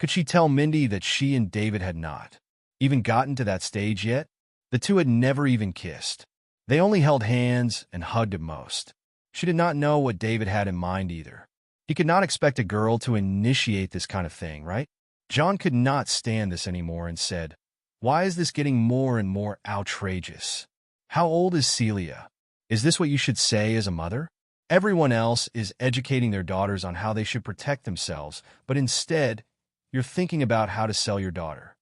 Could she tell Mindy that she and David had not even gotten to that stage yet? The two had never even kissed. They only held hands and hugged at most. She did not know what David had in mind either. He could not expect a girl to initiate this kind of thing, right? John could not stand this anymore and said, "Why is this getting more and more outrageous? How old is Celia? Is this what you should say as a mother? Everyone else is educating their daughters on how they should protect themselves, but instead, you're thinking about how to sell your daughter."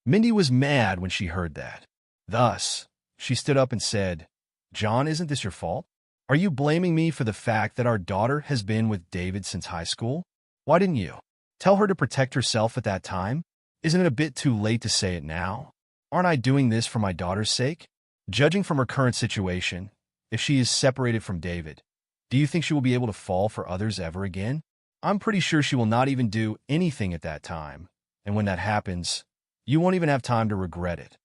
Mindy was mad when she heard that. Thus, she stood up and said, "John, isn't this your fault? Are you blaming me for the fact that our daughter has been with David since high school? Why didn't you tell her to protect herself at that time? Isn't it a bit too late to say it now? Aren't I doing this for my daughter's sake? Judging from her current situation, if she is separated from David, do you think she will be able to fall for others ever again? I'm pretty sure she will not even do anything at that time, and when that happens, you won't even have time to regret it."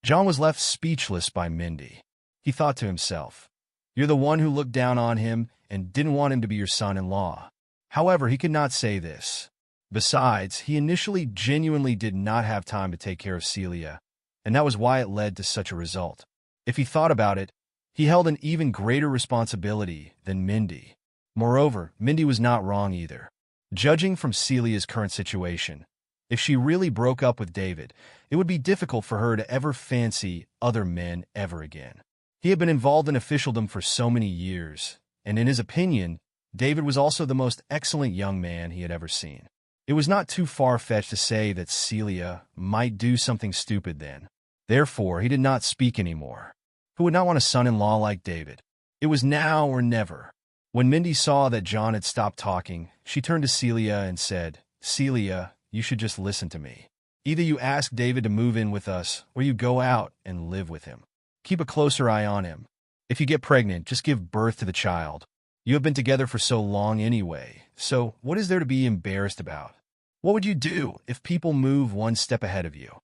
John was left speechless by Mindy. He thought to himself, "You're the one who looked down on him and didn't want him to be your son-in-law." However, he could not say this. Besides, he initially genuinely did not have time to take care of Celia, and that was why it led to such a result. If he thought about it, he held an even greater responsibility than Mindy. Moreover, Mindy was not wrong either. Judging from Celia's current situation, if she really broke up with David, it would be difficult for her to ever fancy other men ever again. He had been involved in officialdom for so many years, and in his opinion, David was also the most excellent young man he had ever seen. It was not too far-fetched to say that Celia might do something stupid then. Therefore, he did not speak anymore. Who would not want a son-in-law like David? It was now or never. When Mindy saw that John had stopped talking, she turned to Celia and said, "Celia, you should just listen to me. Either you ask David to move in with us, or you go out and live with him. Keep a closer eye on him. If you get pregnant, just give birth to the child. You have been together for so long anyway, so what is there to be embarrassed about? What would you do if people move one step ahead of you?"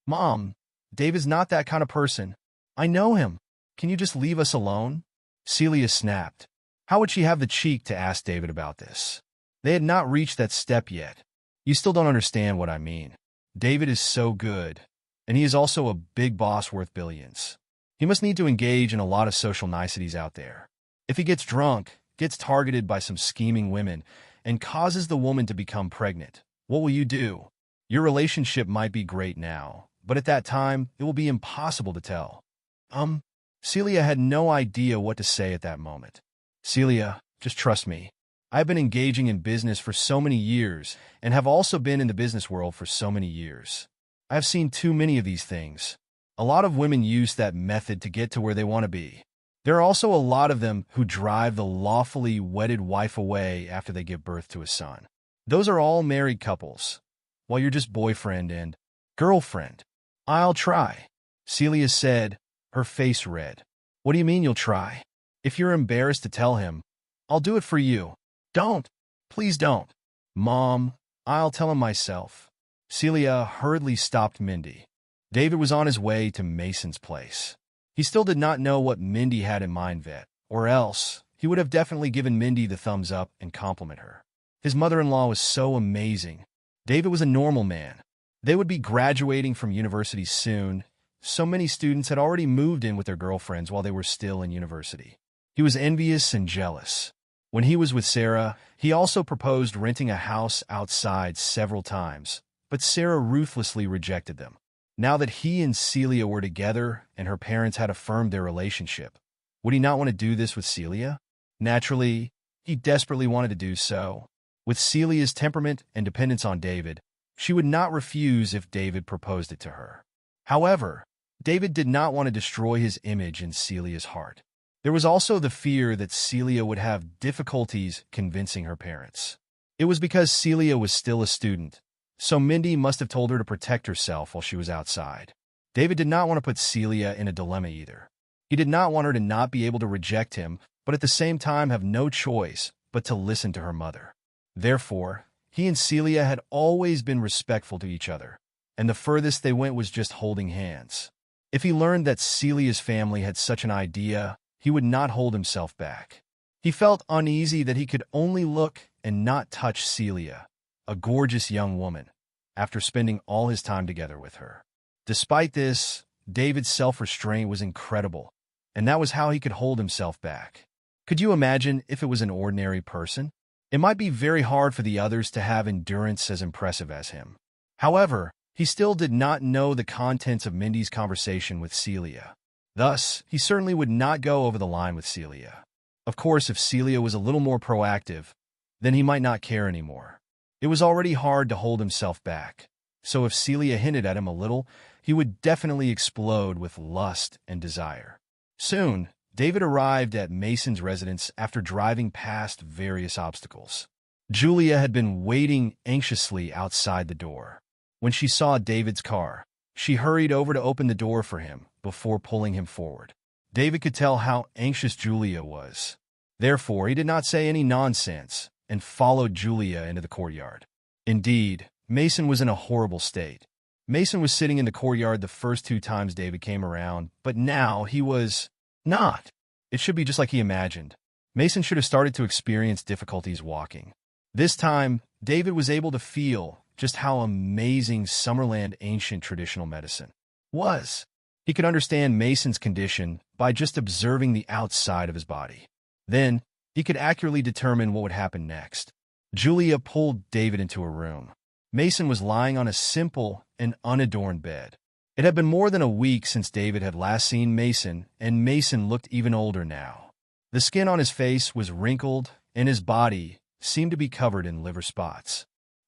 "Mom, David's not that kind of person. I know him. Can you just leave us alone?" Celia snapped. How would she have the cheek to ask David about this? They had not reached that step yet. You still don't understand what I mean. David is so good, and he is also a big boss worth billions. He must need to engage in a lot of social niceties out there. If he gets drunk, gets targeted by some scheming women, and causes the woman to become pregnant, what will you do? Your relationship might be great now, but at that time, it will be impossible to tell. Celia had no idea what to say at that moment. "Celia, just trust me. I've been engaging in business for so many years and have also been in the business world for so many years. I have seen too many of these things. A lot of women use that method to get to where they want to be. There are also a lot of them who drive the lawfully wedded wife away after they give birth to a son. Those are all married couples, while you're just boyfriend and girlfriend." "I'll try," Celia said, her face red. "What do you mean you'll try? If you're embarrassed to tell him, I'll do it for you." "Don't. Please don't." "Mom, I'll tell him myself." Celia hurriedly stopped Mindy. David was on his way to Mason's place. He still did not know what Mindy had in mind yet, or else he would have definitely given Mindy the thumbs up and compliment her. His mother-in-law was so amazing. David was a normal man. They would be graduating from university soon. So many students had already moved in with their girlfriends while they were still in university. He was envious and jealous. When he was with Sarah, he also proposed renting a house outside several times, but Sarah ruthlessly rejected them. Now that he and Celia were together and her parents had affirmed their relationship, would he not want to do this with Celia? Naturally, he desperately wanted to do so. With Celia's temperament and dependence on David, she would not refuse if David proposed it to her. However, David did not want to destroy his image in Celia's heart. There was also the fear that Celia would have difficulties convincing her parents. It was because Celia was still a student, so Mindy must have told her to protect herself while she was outside. David did not want to put Celia in a dilemma either. He did not want her to not be able to reject him, but at the same time have no choice but to listen to her mother. Therefore, he and Celia had always been respectful to each other, and the furthest they went was just holding hands. If he learned that Celia's family had such an idea, he would not hold himself back. He felt uneasy that he could only look and not touch Celia, a gorgeous young woman. after spending all his time together with her. Despite this, David's self-restraint was incredible, and that was how he could hold himself back. Could you imagine if it was an ordinary person? It might be very hard for the others to have endurance as impressive as him. However, he still did not know the contents of Mindy's conversation with Celia. Thus, he certainly would not go over the line with Celia. Of course, if Celia was a little more proactive, then he might not care anymore. It was already hard to hold himself back. So if Celia hinted at him a little, he would definitely explode with lust and desire. Soon, David arrived at Mason's residence after driving past various obstacles. Julia had been waiting anxiously outside the door. When she saw David's car, she hurried over to open the door for him before pulling him forward. David could tell how anxious Julia was. Therefore, he did not say any nonsense and followed Julia into the courtyard. Indeed, Mason was in a horrible state. Mason was sitting in the courtyard the first 2 times David came around, but now he was not. It should be just like he imagined. Mason should have started to experience difficulties walking. This time, David was able to feel just how amazing Summerland ancient traditional medicine was. He could understand Mason's condition by just observing the outside of his body. Then, he could accurately determine what would happen next. Julia pulled David into a room. Mason was lying on a simple and unadorned bed. It had been more than a week since David had last seen Mason, and Mason looked even older now. The skin on his face was wrinkled, and his body seemed to be covered in liver spots.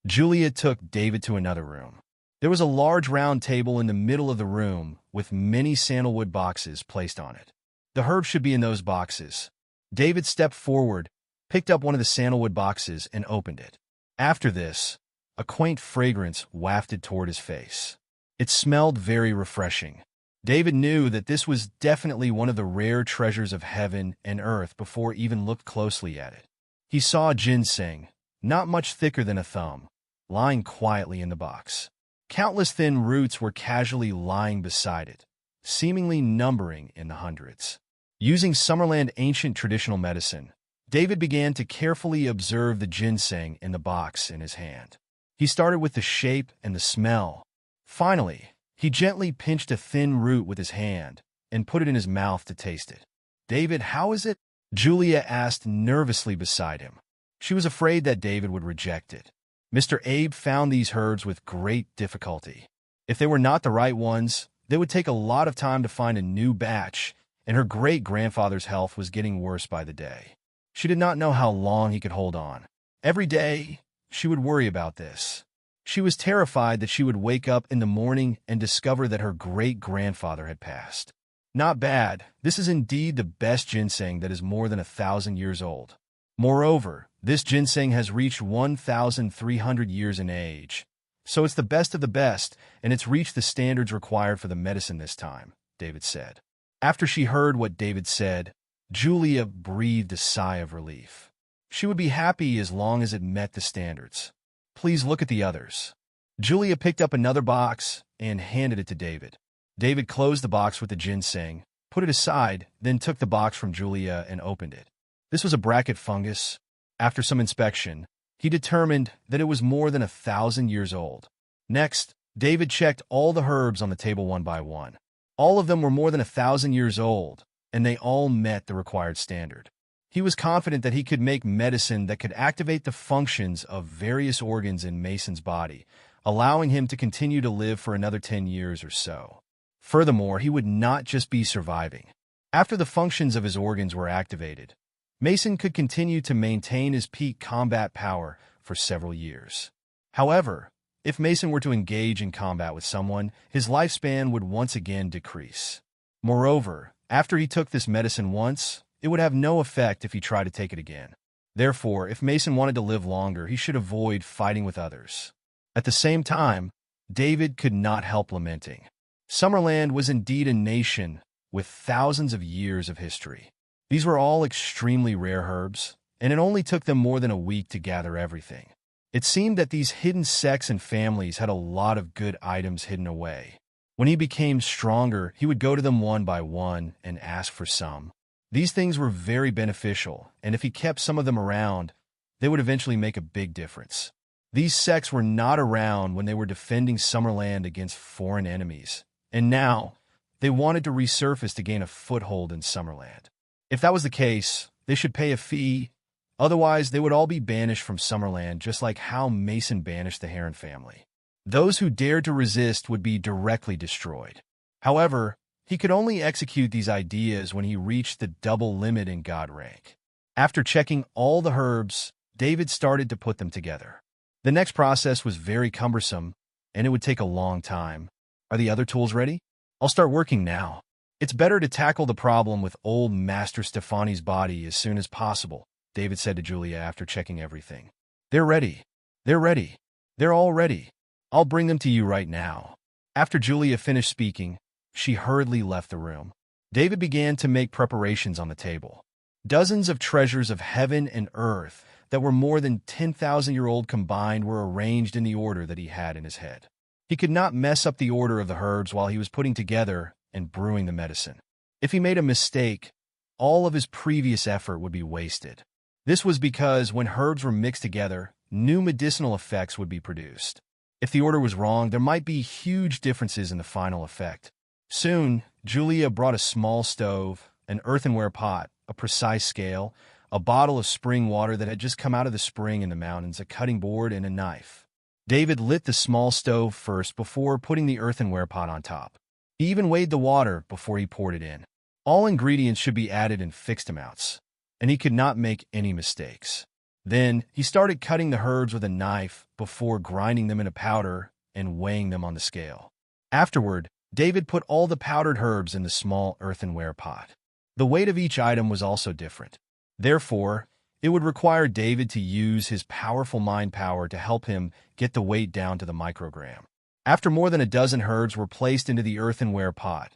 Julia took David to another room. There was a large round table in the middle of the room with many sandalwood boxes placed on it. The herbs should be in those boxes. David stepped forward, picked up one of the sandalwood boxes, and opened it. After this, a quaint fragrance wafted toward his face. It smelled very refreshing. David knew that this was definitely one of the rare treasures of heaven and earth before even looked closely at it. He saw ginseng, not much thicker than a thumb, lying quietly in the box. Countless thin roots were casually lying beside it, seemingly numbering in the hundreds. Using Summerland ancient traditional medicine, David began to carefully observe the ginseng in the box in his hand. He started with the shape and the smell. Finally, he gently pinched a thin root with his hand and put it in his mouth to taste it. "David, how is it?" Julia asked nervously beside him. She was afraid that David would reject it. Mr. Abe found these herbs with great difficulty. If they were not the right ones, they would take a lot of time to find a new batch, and her great-grandfather's health was getting worse by the day. She did not know how long he could hold on. Every day, she would worry about this. She was terrified that she would wake up in the morning and discover that her great-grandfather had passed. Not bad. This is indeed the best ginseng that is more than 1,000 years old. Moreover, this ginseng has reached 1,300 years in age. So it's the best of the best, and it's reached the standards required for the medicine this time, David said. After she heard what David said, Julia breathed a sigh of relief. She would be happy as long as it met the standards. "Please look at the others." Julia picked up another box and handed it to David. David closed the box with the ginseng, put it aside, then took the box from Julia and opened it. This was a bracket fungus. After some inspection, he determined that it was more than 1,000 years old. Next, David checked all the herbs on the table one by one. All of them were more than 1,000 years old, and they all met the required standard. He was confident that he could make medicine that could activate the functions of various organs in Mason's body, allowing him to continue to live for another 10 years or so. Furthermore, he would not just be surviving. After the functions of his organs were activated, Mason could continue to maintain his peak combat power for several years. However, if Mason were to engage in combat with someone, his lifespan would once again decrease. Moreover, after he took this medicine once, it would have no effect if he tried to take it again. Therefore, if Mason wanted to live longer, he should avoid fighting with others. At the same time, David could not help lamenting. Summerland was indeed a nation with thousands of years of history. These were all extremely rare herbs, and it only took them more than a week to gather everything. It seemed that these hidden sects and families had a lot of good items hidden away. When he became stronger, he would go to them one by one and ask for some. These things were very beneficial, and if he kept some of them around, they would eventually make a big difference. These sects were not around when they were defending Summerland against foreign enemies, and now they wanted to resurface to gain a foothold in Summerland. If that was the case, they should pay a fee. Otherwise, they would all be banished from Summerland, just like how Mason banished the Heron family. Those who dared to resist would be directly destroyed. However, he could only execute these ideas when he reached the double limit in God rank. After checking all the herbs, David started to put them together. The next process was very cumbersome, and it would take a long time. Are the other tools ready? I'll start working now. It's better to tackle the problem with old Master Stefani's body as soon as possible, David said to Julia after checking everything. They're ready. They're ready. They're all ready. I'll bring them to you right now. After Julia finished speaking, she hurriedly left the room. David began to make preparations on the table. Dozens of treasures of heaven and earth that were more than 10,000-year-old combined were arranged in the order that he had in his head. He could not mess up the order of the herbs while he was putting together and brewing the medicine. If he made a mistake, all of his previous effort would be wasted. This was because when herbs were mixed together, new medicinal effects would be produced. If the order was wrong, there might be huge differences in the final effect. Soon, Julia brought a small stove, an earthenware pot, a precise scale, a bottle of spring water that had just come out of the spring in the mountains, a cutting board, and a knife. David lit the small stove first before putting the earthenware pot on top. He even weighed the water before he poured it in. All ingredients should be added in fixed amounts, and he could not make any mistakes. Then, he started cutting the herbs with a knife before grinding them into powder and weighing them on the scale. Afterward, David put all the powdered herbs in the small earthenware pot. The weight of each item was also different. Therefore, it would require David to use his powerful mind power to help him get the weight down to the microgram. After more than a dozen herbs were placed into the earthenware pot,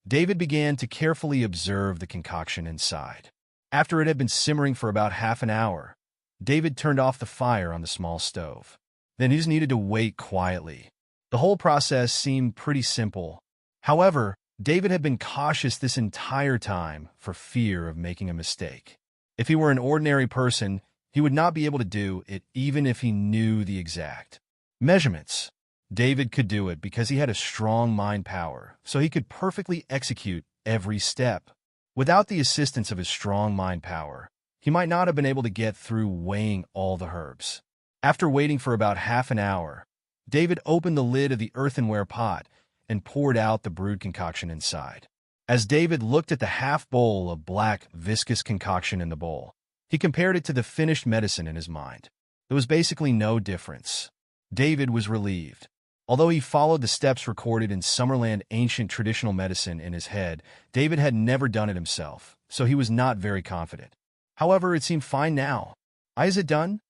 David began to carefully observe the concoction inside. After it had been simmering for about half an hour, David turned off the fire on the small stove. Then he just needed to wait quietly. The whole process seemed pretty simple. However, David had been cautious this entire time for fear of making a mistake. If he were an ordinary person, he would not be able to do it even if he knew the exact measurements. David could do it because he had a strong mind power, so he could perfectly execute every step. Without the assistance of his strong mind power, he might not have been able to get through weighing all the herbs. After waiting for about half an hour, David opened the lid of the earthenware pot and poured out the brewed concoction inside. As David looked at the half bowl of black, viscous concoction in the bowl, he compared it to the finished medicine in his mind. There was basically no difference. David was relieved. Although he followed the steps recorded in Summerland ancient traditional medicine in his head, David had never done it himself, so he was not very confident. However, it seemed fine now. Is it done?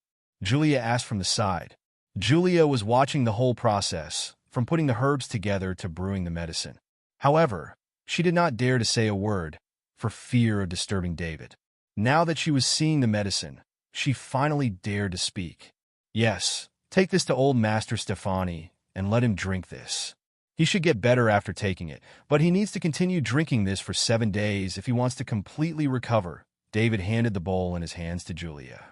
Julia asked from the side. Julia was watching the whole process, from putting the herbs together to brewing the medicine. However, she did not dare to say a word, for fear of disturbing David. Now that she was seeing the medicine, she finally dared to speak. Yes, take this to old Master Stefani, and let him drink this. He should get better after taking it, but he needs to continue drinking this for 7 days if he wants to completely recover. David handed the bowl in his hands to Julia.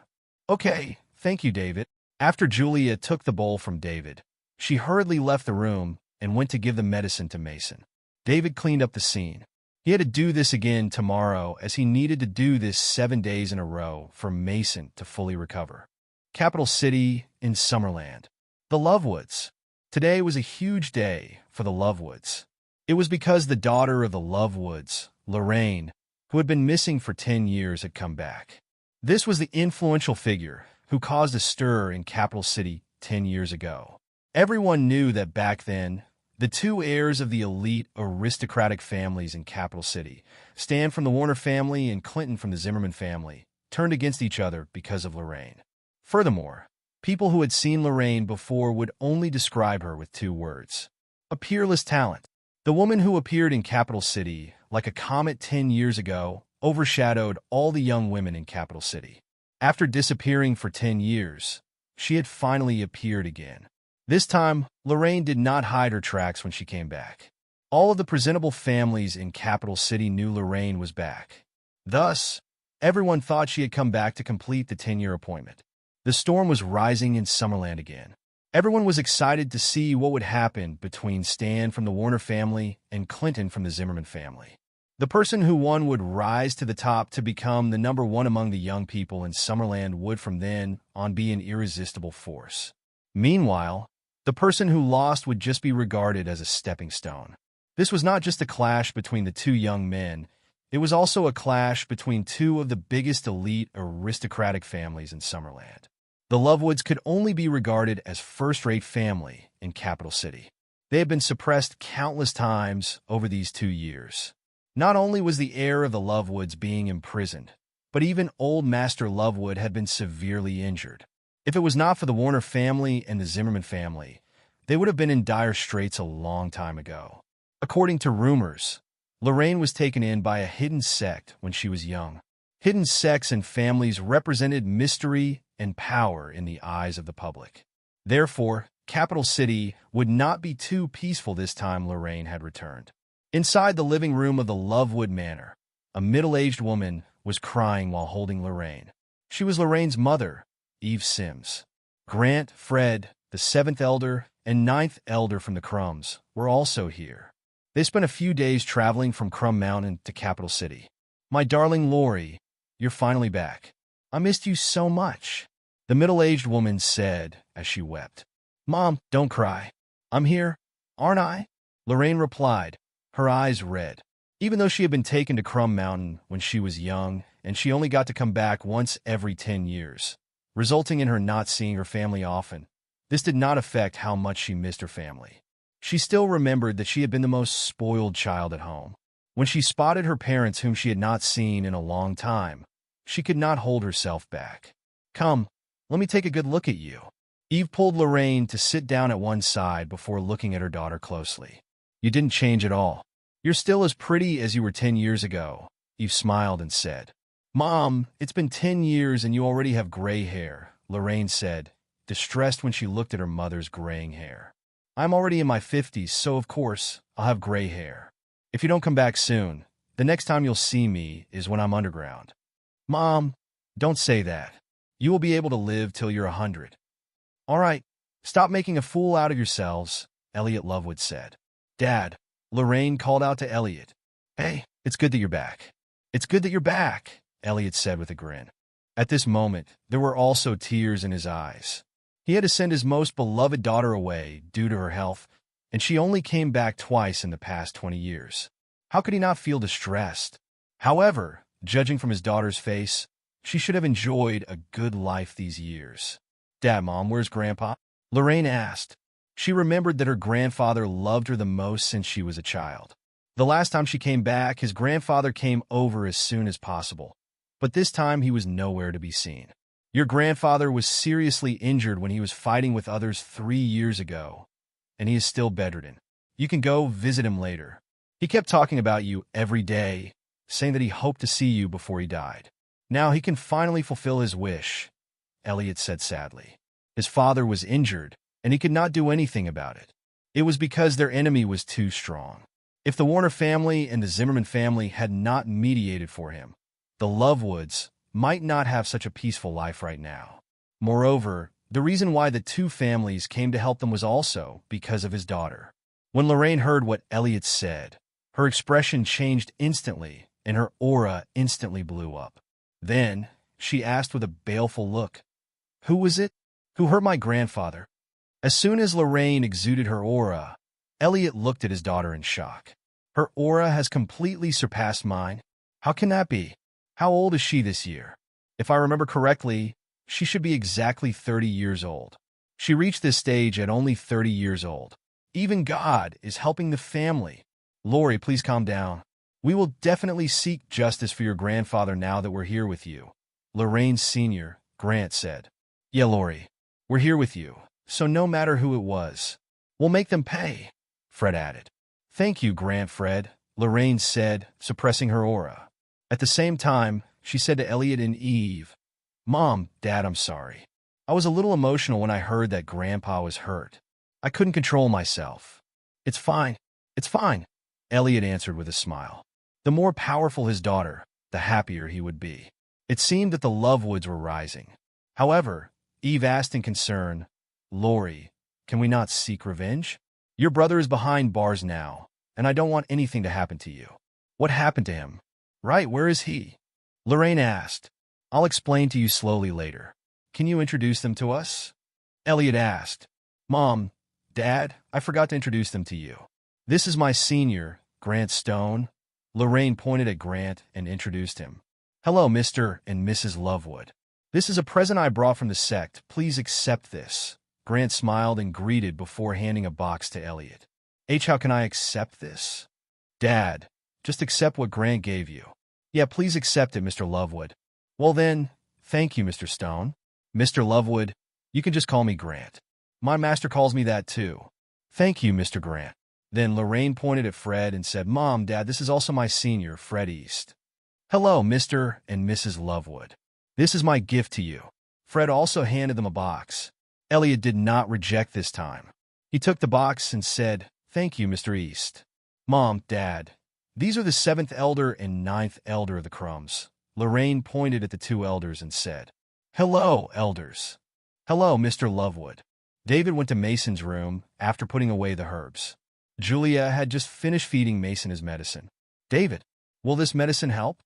Okay, thank you, David. After Julia took the bowl from David, she hurriedly left the room and went to give the medicine to Mason. David cleaned up the scene. He had to do this again tomorrow as he needed to do this 7 days in a row for Mason to fully recover. Capital City in Summerland. The Lovewoods. Today was a huge day for the Lovewoods. It was because the daughter of the Lovewoods, Lorraine, who had been missing for 10 years, had come back. This was the influential figure who caused a stir in Capital City 10 years ago. Everyone knew that back then, the two heirs of the elite aristocratic families in Capital City, Stan from the Warner family and Clinton from the Zimmerman family, turned against each other because of Lorraine. Furthermore, people who had seen Lorraine before would only describe her with 2 words: a peerless talent. The woman who appeared in Capital City, like a comet 10 years ago, overshadowed all the young women in Capital City. After disappearing for 10 years, she had finally appeared again. This time, Lorraine did not hide her tracks when she came back. All of the presentable families in Capital City knew Lorraine was back. Thus, everyone thought she had come back to complete the 10-year appointment. The storm was rising in Summerland again. Everyone was excited to see what would happen between Stan from the Warner family and Clinton from the Zimmerman family. The person who won would rise to the top to become the number one among the young people, and Summerland would from then on be an irresistible force. Meanwhile, the person who lost would just be regarded as a stepping stone. This was not just a clash between the two young men, it was also a clash between two of the biggest elite aristocratic families in Summerland. The Lovewoods could only be regarded as first-rate family in Capital City. They had been suppressed countless times over these 2 years. Not only was the heir of the Lovewoods being imprisoned, but even old Master Lovewood had been severely injured. If it was not for the Warner family and the Zimmerman family, they would have been in dire straits a long time ago. According to rumors, Lorraine was taken in by a hidden sect when she was young. Hidden sects and families represented mystery and power in the eyes of the public. Therefore, Capital City would not be too peaceful this time Lorraine had returned. Inside the living room of the Lovewood Manor, a middle-aged woman was crying while holding Lorraine. She was Lorraine's mother, Eve Sims. Grant, Fred, the 7th elder, and 9th elder from the Crumbs were also here. They spent a few days traveling from Crumb Mountain to Capital City. "My darling Lori, you're finally back. I missed you so much," the middle-aged woman said as she wept. "Mom, don't cry. I'm here, aren't I?" Lorraine replied, her eyes red. Even though she had been taken to Crumb Mountain when she was young, and she only got to come back once every 10 years, resulting in her not seeing her family often, this did not affect how much she missed her family. She still remembered that she had been the most spoiled child at home. When she spotted her parents whom she had not seen in a long time, she could not hold herself back. "Come, let me take a good look at you." Eve pulled Lorraine to sit down at one side before looking at her daughter closely. "You didn't change at all. You're still as pretty as you were 10 years ago," Eve smiled and said. "Mom, it's been 10 years and you already have gray hair," Lorraine said, distressed when she looked at her mother's graying hair. "I'm already in my 50s, so of course I'll have gray hair. If you don't come back soon, the next time you'll see me is when I'm underground." "Mom, don't say that. You will be able to live till you're 100. "All right, stop making a fool out of yourselves," Elliot Lovewood said. "Dad," Lorraine called out to Elliot. "Hey, it's good that you're back." "It's good that you're back," Elliot said with a grin. At this moment, there were also tears in his eyes. He had to send his most beloved daughter away due to her health, and she only came back twice in the past 20 years. How could he not feel distressed? However, judging from his daughter's face, she should have enjoyed a good life these years. "Dad, Mom, where's Grandpa?" Lorraine asked. She remembered that her grandfather loved her the most since she was a child. The last time she came back, his grandfather came over as soon as possible, but this time he was nowhere to be seen. "Your grandfather was seriously injured when he was fighting with others 3 years ago, and he is still bedridden. You can go visit him later. He kept talking about you every day, saying that he hoped to see you before he died. Now he can finally fulfill his wish," Elliot said sadly. His father was injured, and he could not do anything about it. It was because their enemy was too strong. If the Warner family and the Zimmerman family had not mediated for him, the Lovewoods might not have such a peaceful life right now. Moreover, the reason why the two families came to help them was also because of his daughter. When Lorraine heard what Elliot said, her expression changed instantly, and her aura instantly blew up. Then, she asked with a baleful look, "Who was it? Who hurt my grandfather?" As soon as Lorraine exuded her aura, Elliot looked at his daughter in shock. "Her aura has completely surpassed mine. How can that be? How old is she this year? If I remember correctly, she should be exactly 30 years old. She reached this stage at only 30 years old. Even God is helping the family. Lori, please calm down. We will definitely seek justice for your grandfather now that we're here with you," Lorraine's senior, Grant, said. "Yeah, Lori, we're here with you, so no matter who it was, we'll make them pay," Fred added. "Thank you, Grant Fred," Lorraine said, suppressing her aura. At the same time, she said to Elliot and Eve, "Mom, Dad, I'm sorry. I was a little emotional when I heard that Grandpa was hurt. I couldn't control myself." It's fine, Elliot answered with a smile. The more powerful his daughter, the happier he would be. It seemed that the Lovewoods were rising. However, Eve asked in concern. Lori, can we not seek revenge? Your brother is behind bars now, and I don't want anything to happen to you. What happened to him? Right, where is he? Lorraine asked. I'll explain to you slowly later. Can you introduce them to us? Elliot asked. Mom, Dad, I forgot to introduce them to you. This is my senior, Grant Stone. Lorraine pointed at Grant and introduced him. Hello, Mr. and Mrs. Lovewood. This is a present I brought from the sect. Please accept this. Grant smiled and greeted before handing a box to Elliot. How can I accept this? Dad, just accept what Grant gave you. Yeah, please accept it, Mr. Lovewood. Well then, thank you, Mr. Stone. Mr. Lovewood, you can just call me Grant. My master calls me that too. Thank you, Mr. Grant. Then Lorraine pointed at Fred and said, Mom, Dad, this is also my senior, Fred East. Hello, Mr. and Mrs. Lovewood. This is my gift to you. Fred also handed them a box. Elliot did not reject this time. He took the box and said, Thank you, Mr. East. Mom, Dad, these are the 7th elder and 9th elder of the Crumbs. Lorraine pointed at the 2 elders and said, Hello, elders. Hello, Mr. Lovewood. David went to Mason's room after putting away the herbs. Julia had just finished feeding Mason his medicine. David, will this medicine help?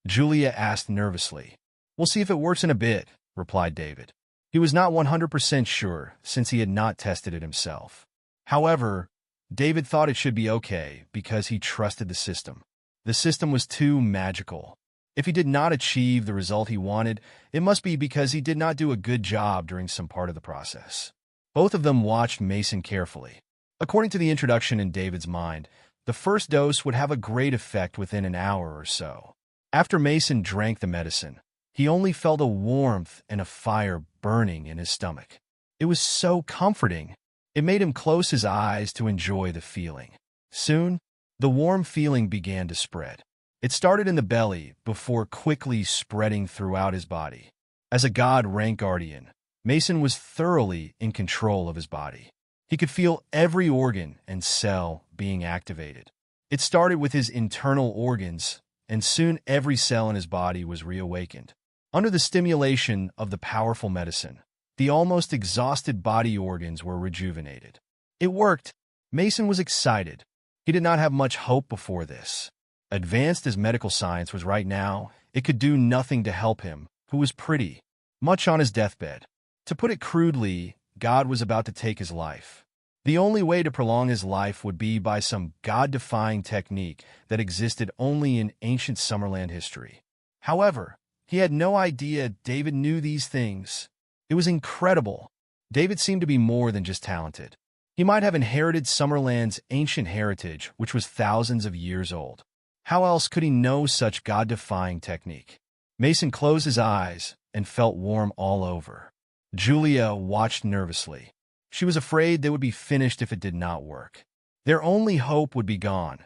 Julia asked nervously. We'll see if it works in a bit, replied David. He was not 100% sure since he had not tested it himself. However, David thought it should be okay because he trusted the system. The system was too magical. If he did not achieve the result he wanted, it must be because he did not do a good job during some part of the process. Both of them watched Mason carefully. According to the introduction in David's mind, the first dose would have a great effect within an hour or so. After Mason drank the medicine, he only felt a warmth and a fire burning in his stomach. It was so comforting. It made him close his eyes to enjoy the feeling. Soon, the warm feeling began to spread. It started in the belly before quickly spreading throughout his body. As a God-rank guardian, Mason was thoroughly in control of his body. He could feel every organ and cell being activated. It started with his internal organs, and soon every cell in his body was reawakened. Under the stimulation of the powerful medicine, the almost exhausted body organs were rejuvenated. It worked. Mason was excited. He did not have much hope before this. Advanced as medical science was right now, it could do nothing to help him, who was pretty much on his deathbed. To put it crudely, God was about to take his life. The only way to prolong his life would be by some God-defying technique that existed only in ancient Summerland history. However, he had no idea David knew these things. It was incredible. David seemed to be more than just talented. He might have inherited Summerland's ancient heritage, which was thousands of years old. How else could he know such God-defying technique? Mason closed his eyes and felt warm all over. Julia watched nervously. She was afraid they would be finished if it did not work. Their only hope would be gone,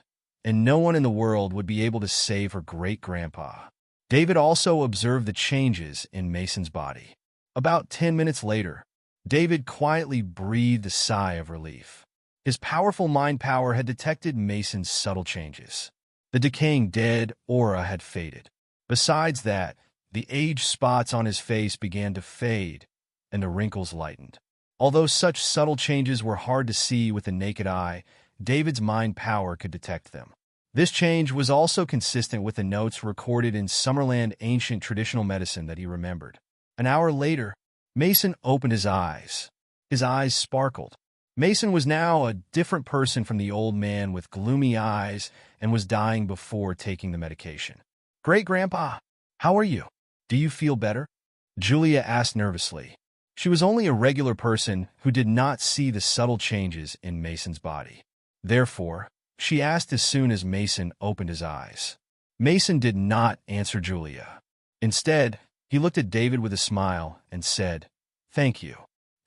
and no one in the world would be able to save her great-grandpa. David also observed the changes in Mason's body. About 10 minutes later, David quietly breathed a sigh of relief. His powerful mind power had detected Mason's subtle changes. The decaying dead aura had faded. Besides that, the age spots on his face began to fade, and the wrinkles lightened. Although such subtle changes were hard to see with the naked eye, David's mind power could detect them. This change was also consistent with the notes recorded in Summerland ancient traditional medicine that he remembered. An hour later, Mason opened his eyes. His eyes sparkled. Mason was now a different person from the old man with gloomy eyes and was dying before taking the medication. Great-grandpa, how are you? Do you feel better? Julia asked nervously. She was only a regular person who did not see the subtle changes in Mason's body. Therefore, she asked as soon as Mason opened his eyes. Mason did not answer Julia. Instead, he looked at David with a smile and said, Thank you.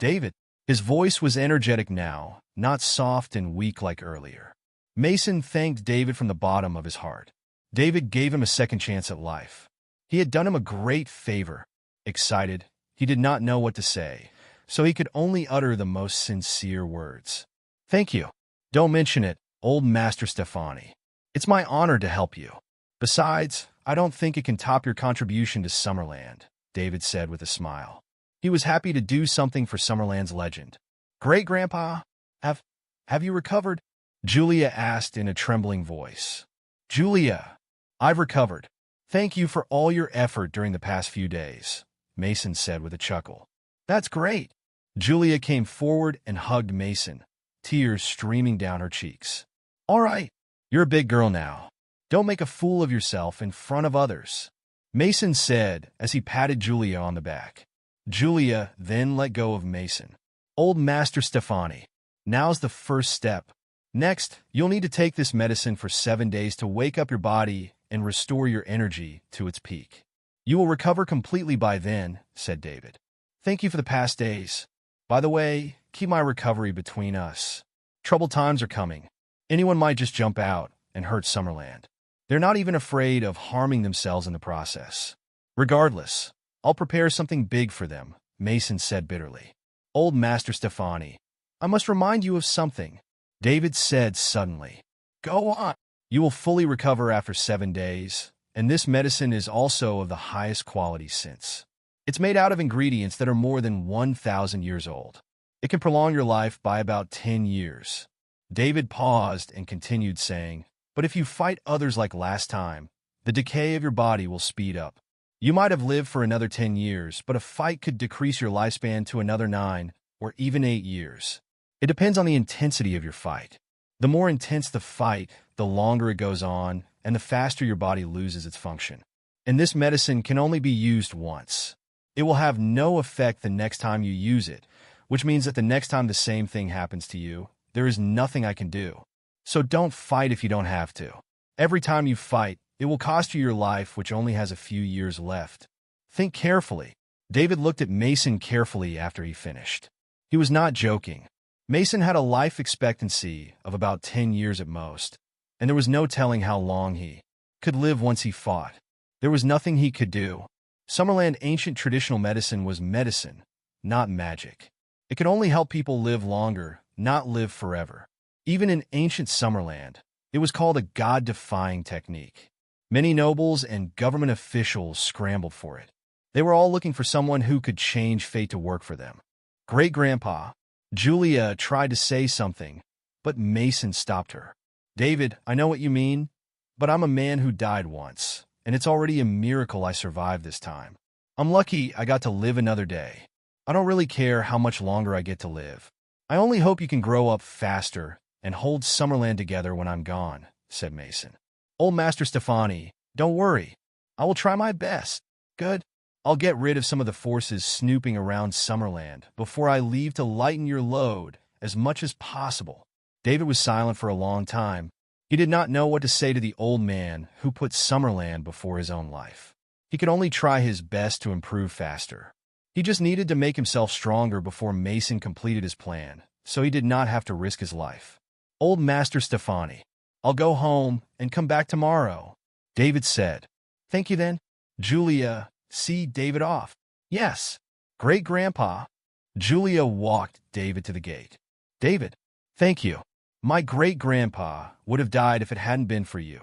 David. His voice was energetic now, not soft and weak like earlier. Mason thanked David from the bottom of his heart. David gave him a second chance at life. He had done him a great favor. Excited, he did not know what to say, so he could only utter the most sincere words. Thank you. Don't mention it, old Master Stefani. It's my honor to help you. Besides, I don't think it can top your contribution to Summerland, David said with a smile. He was happy to do something for Summerland's legend. Great-grandpa, have you recovered? Julia asked in a trembling voice. Julia, I've recovered. Thank you for all your effort during the past few days, Mason said with a chuckle. That's great. Julia came forward and hugged Mason, tears streaming down her cheeks. All right, you're a big girl now. Don't make a fool of yourself in front of others, Mason said as he patted Julia on the back. Julia then let go of Mason. Old Master Stefani, now's the first step. Next, you'll need to take this medicine for 7 days to wake up your body and restore your energy to its peak. You will recover completely by then, said David. Thank you for the past days. By the way, keep my recovery between us. Troubled times are coming. Anyone might just jump out and hurt Summerland. They're not even afraid of harming themselves in the process. Regardless, I'll prepare something big for them, Mason said bitterly. Old Master Stefani, I must remind you of something, David said suddenly. Go on. You will fully recover after 7 days, and this medicine is also of the highest quality since it's made out of ingredients that are more than 1,000 years old. It can prolong your life by about 10 years. David paused and continued saying, but if you fight others like last time, the decay of your body will speed up. You might have lived for another 10 years, but a fight could decrease your lifespan to another 9 or even 8 years. It depends on the intensity of your fight. The more intense the fight, the longer it goes on, and the faster your body loses its function. And this medicine can only be used once. It will have no effect the next time you use it, which means that the next time the same thing happens to you, there is nothing I can do. So don't fight if you don't have to. Every time you fight, it will cost you your life, which only has a few years left. Think carefully. David looked at Mason carefully after he finished. He was not joking. Mason had a life expectancy of about 10 years at most, and there was no telling how long he could live once he fought. There was nothing he could do. Summerland ancient traditional medicine was medicine, not magic. It could only help people live longer, not live forever. Even in ancient Summerland, it was called a god-defying technique. Many nobles and government officials scrambled for it. They were all looking for someone who could change fate to work for them. Great-grandpa, Julia tried to say something, but Mason stopped her. David, I know what you mean, but I'm a man who died once, and it's already a miracle I survived this time. I'm lucky I got to live another day. I don't really care how much longer I get to live. I only hope you can grow up faster and hold Summerland together when I'm gone, said Mason. Old Master Stefani, don't worry. I will try my best. Good. I'll get rid of some of the forces snooping around Summerland before I leave to lighten your load as much as possible. David was silent for a long time. He did not know what to say to the old man who put Summerland before his own life. He could only try his best to improve faster. He just needed to make himself stronger before Mason completed his plan, so he did not have to risk his life. Old Master Stefani, I'll go home and come back tomorrow, David said. Thank you then. Julia, see David off. Yes. Great-grandpa. Julia walked David to the gate. David, thank you. My great-grandpa would have died if it hadn't been for you,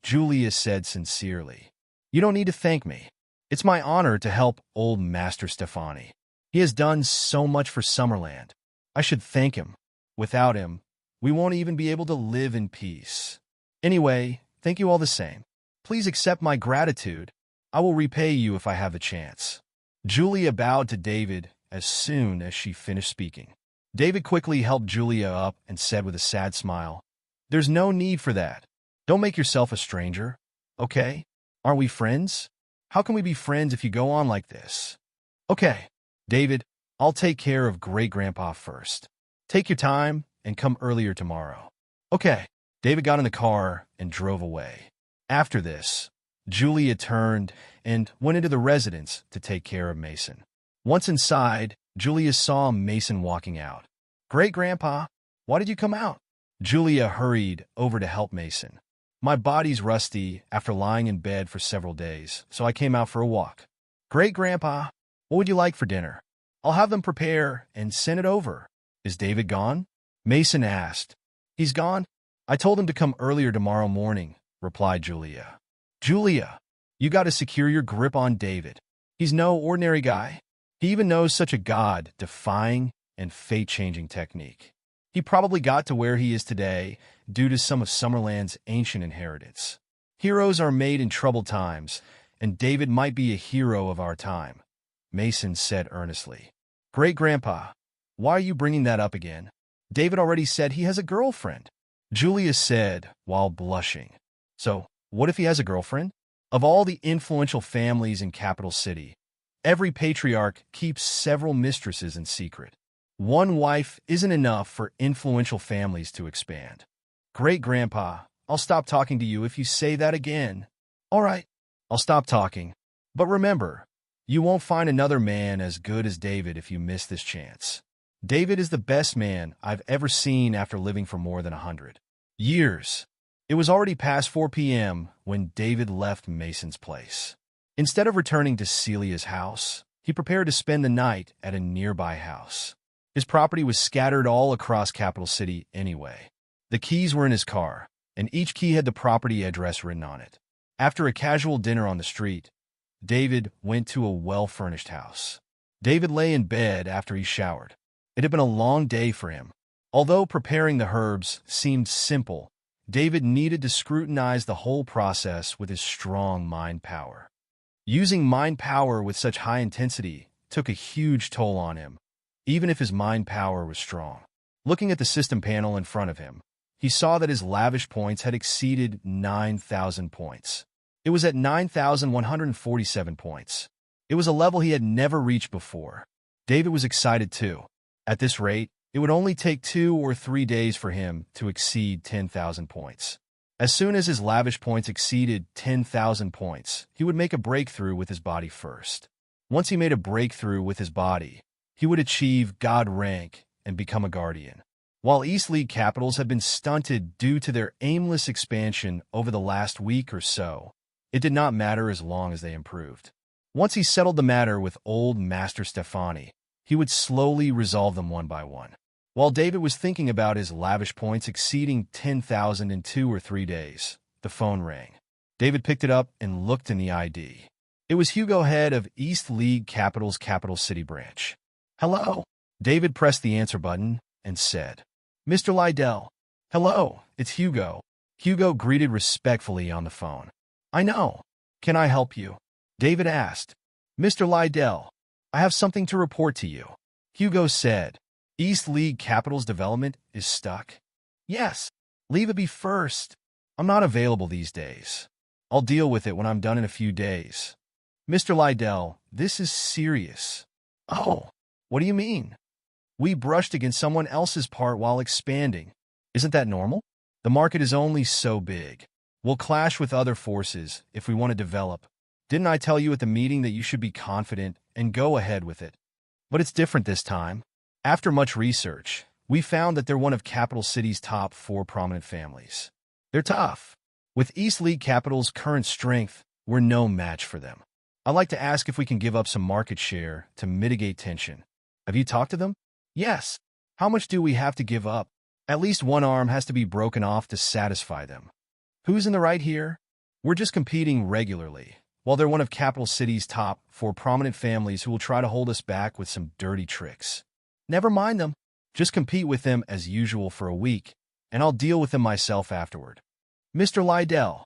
Julia said sincerely. You don't need to thank me. It's my honor to help old Master Stefani. He has done so much for Summerland. I should thank him. Without him, we won't even be able to live in peace. Anyway, thank you all the same. Please accept my gratitude. I will repay you if I have the chance. Julia bowed to David as soon as she finished speaking. David quickly helped Julia up and said with a sad smile, There's no need for that. Don't make yourself a stranger, okay? Aren't we friends? How can we be friends if you go on like this? Okay, David, I'll take care of Great-grandpa first. Take your time and come earlier tomorrow. Okay. David got in the car and drove away. After this, Julia turned and went into the residence to take care of Mason. Once inside, Julia saw Mason walking out. Great-grandpa, why did you come out? Julia hurried over to help Mason. My body's rusty after lying in bed for several days, so I came out for a walk. Great-grandpa, what would you like for dinner? I'll have them prepare and send it over. Is David gone? Mason asked. He's gone? I told him to come earlier tomorrow morning, replied Julia. Julia, you got to secure your grip on David. He's no ordinary guy. He even knows such a God-defying and fate-changing technique. He probably got to where he is today due to some of Summerland's ancient inheritance. Heroes are made in troubled times, and David might be a hero of our time, Mason said earnestly. Great-grandpa, why are you bringing that up again? David already said he has a girlfriend, Julia said while blushing. So, what if he has a girlfriend? Of all the influential families in Capital City, every patriarch keeps several mistresses in secret. One wife isn't enough for influential families to expand. Great-grandpa, I'll stop talking to you if you say that again. All right, I'll stop talking. But remember, you won't find another man as good as David if you miss this chance. David is the best man I've ever seen after living for more than 100 years. It was already past 4 p.m. when David left Mason's place. Instead of returning to Celia's house, he prepared to spend the night at a nearby house. His property was scattered all across Capital City anyway. The keys were in his car, and each key had the property address written on it. After a casual dinner on the street, David went to a well-furnished house. David lay in bed after he showered. It had been a long day for him. Although preparing the herbs seemed simple, David needed to scrutinize the whole process with his strong mind power. Using mind power with such high intensity took a huge toll on him, even if his mind power was strong. Looking at the system panel in front of him, he saw that his lavish points had exceeded 9,000 points. It was at 9,147 points. It was a level he had never reached before. David was excited too. At this rate, it would only take 2 or 3 days for him to exceed 10,000 points. As soon as his lavish points exceeded 10,000 points, he would make a breakthrough with his body first. Once he made a breakthrough with his body, he would achieve God rank and become a guardian. While East League Capitals had been stunted due to their aimless expansion over the last week or so, it did not matter as long as they improved. Once he settled the matter with old Master Stefani, he would slowly resolve them one by one. While David was thinking about his lavish points exceeding 10,000 in 2 or 3 days, the phone rang. David picked it up and looked in the ID. It was Hugo, head of East League Capitals' Capital City branch. Hello? David pressed the answer button and said, Mr. Lydell. Hello, it's Hugo. Hugo greeted respectfully on the phone. I know. Can I help you? David asked. Mr. Lydell, I have something to report to you. Hugo said. East League Capitals development is stuck. Yes, leave it be first. I'm not available these days. I'll deal with it when I'm done in a few days. Mr. Lydell, this is serious. Oh, what do you mean? We brushed against someone else's part while expanding. Isn't that normal? The market is only so big. We'll clash with other forces if we want to develop. Didn't I tell you at the meeting that you should be confident and go ahead with it? But it's different this time. After much research, we found that they're one of Capital City's top 4 prominent families. They're tough. With East League Capital's current strength, we're no match for them. I'd like to ask if we can give up some market share to mitigate tension. Have you talked to them? Yes. How much do we have to give up? At least one arm has to be broken off to satisfy them. Who's in the right here? We're just competing regularly, while they're one of Capital City's top 4 prominent families who will try to hold us back with some dirty tricks. Never mind them. Just compete with them as usual for a week, and I'll deal with them myself afterward. Mr. Lydell,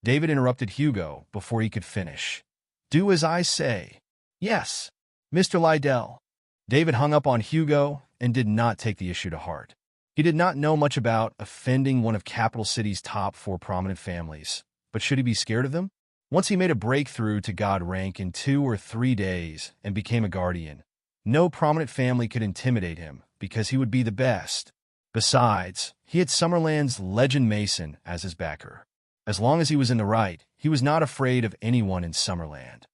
David interrupted Hugo before he could finish. Do as I say. Yes, Mr. Lydell. David hung up on Hugo and did not take the issue to heart. He did not know much about offending one of Capital City's top 4 prominent families, but should he be scared of them? Once he made a breakthrough to God rank in 2 or 3 days and became a guardian, no prominent family could intimidate him because he would be the best. Besides, he had Summerland's legend Mason as his backer. As long as he was in the right, he was not afraid of anyone in Summerland.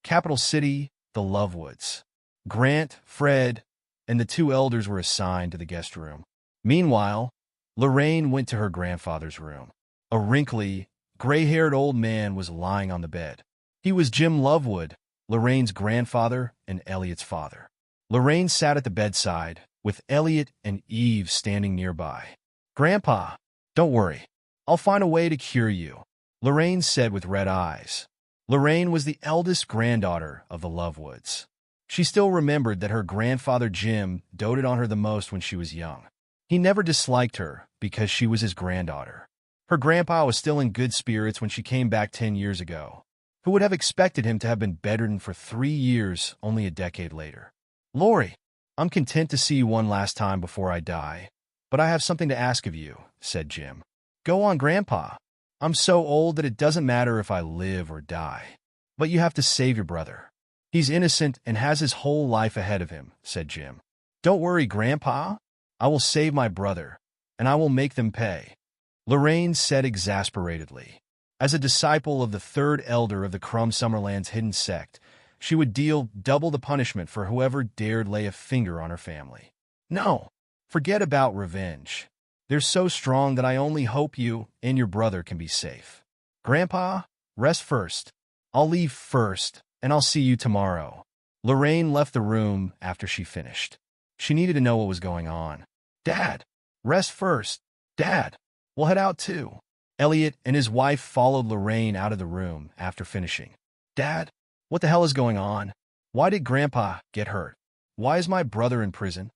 Capital City, the Lovewoods. Grant, Fred, and the 2 elders were assigned to the guest room. Meanwhile, Lorraine went to her grandfather's room. A wrinkly, gray-haired old man was lying on the bed. He was Jim Lovewood, Lorraine's grandfather and Elliot's father. Lorraine sat at the bedside, with Elliot and Eve standing nearby. Grandpa, don't worry. I'll find a way to cure you, Lorraine said with red eyes. Lorraine was the eldest granddaughter of the Lovewoods. She still remembered that her grandfather Jim doted on her the most when she was young. He never disliked her because she was his granddaughter. Her grandpa was still in good spirits when she came back 10 years ago. Who would have expected him to have been bedridden for 3 years only a decade later? Lori, I'm content to see you one last time before I die. But I have something to ask of you, said Jim. Go on, Grandpa. I'm so old that it doesn't matter if I live or die. But you have to save your brother. He's innocent and has his whole life ahead of him, said Jim. Don't worry, Grandpa. I will save my brother, and I will make them pay. Lorraine said exasperatedly. As a disciple of the third elder of the Crumb Summerland's hidden sect, she would deal double the punishment for whoever dared lay a finger on her family. No, forget about revenge. They're so strong that I only hope you and your brother can be safe. Grandpa, rest first. I'll leave first, and I'll see you tomorrow. Lorraine left the room after she finished. She needed to know what was going on. Dad, rest first. Dad, we'll head out too. Elliot and his wife followed Lorraine out of the room after finishing. Dad, what the hell is going on? Why did Grandpa get hurt? Why is my brother in prison?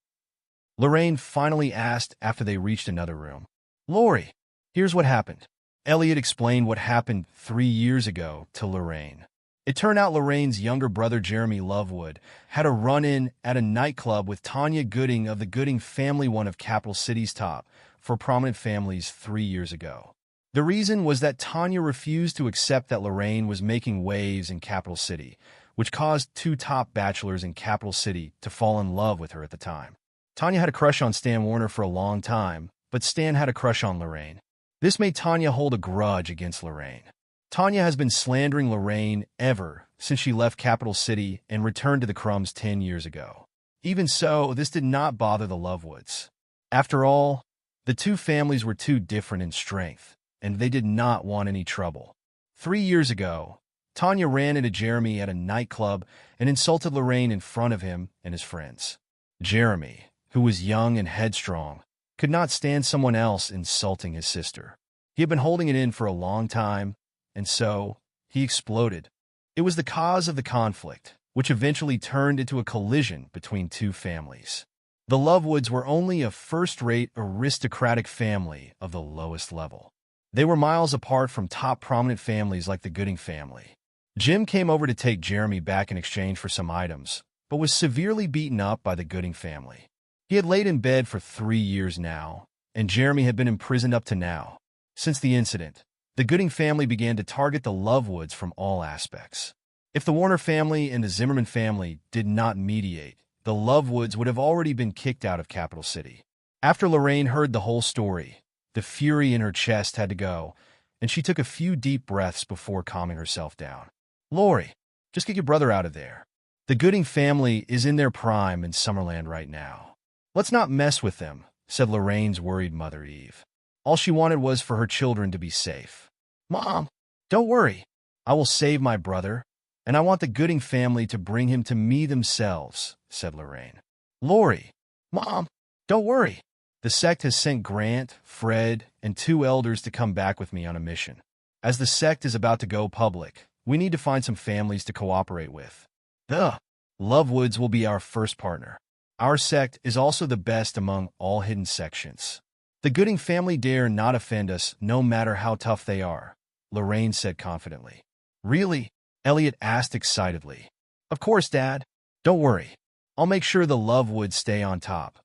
Lorraine finally asked after they reached another room. Lori, here's what happened. Elliot explained what happened 3 years ago to Lorraine. It turned out Lorraine's younger brother Jeremy Lovewood had a run-in at a nightclub with Tanya Gooding of the Gooding family, one of Capital City's top for prominent families 3 years ago. The reason was that Tanya refused to accept that Lorraine was making waves in Capital City, which caused 2 top bachelors in Capital City to fall in love with her at the time. Tanya had a crush on Stan Warner for a long time, but Stan had a crush on Lorraine. This made Tanya hold a grudge against Lorraine. Tanya has been slandering Lorraine ever since she left Capital City and returned to the Crumbs 10 years ago. Even so, this did not bother the Lovewoods. After all, the 2 families were too different in strength, and they did not want any trouble. 3 years ago, Tanya ran into Jeremy at a nightclub and insulted Lorraine in front of him and his friends. Jeremy, who was young and headstrong, could not stand someone else insulting his sister. He had been holding it in for a long time, and so he exploded. It was the cause of the conflict, which eventually turned into a collision between 2 families. The Lovewoods were only a first-rate aristocratic family of the lowest level. They were miles apart from top prominent families like the Gooding family. Jim came over to take Jeremy back in exchange for some items, but was severely beaten up by the Gooding family. He had laid in bed for 3 years now, and Jeremy had been imprisoned up to now. Since the incident, the Gooding family began to target the Lovewoods from all aspects. If the Warner family and the Zimmerman family did not mediate, the Lovewoods would have already been kicked out of Capital City. After Lorraine heard the whole story, the fury in her chest had to go, and she took a few deep breaths before calming herself down. Lori, just get your brother out of there. The Gooding family is in their prime in Summerland right now. Let's not mess with them, said Lorraine's worried mother Eve. All she wanted was for her children to be safe. Mom, don't worry. I will save my brother, and I want the Gooding family to bring him to me themselves, said Lorraine. Lori, Mom, don't worry. The sect has sent Grant, Fred, and 2 elders to come back with me on a mission. As the sect is about to go public, we need to find some families to cooperate with. The Lovewoods will be our first partner. Our sect is also the best among all hidden sections. The Gooding family dare not offend us no matter how tough they are, Lorraine said confidently. Really? Elliot asked excitedly. Of course, Dad. Don't worry. I'll make sure the Lovewoods stay on top,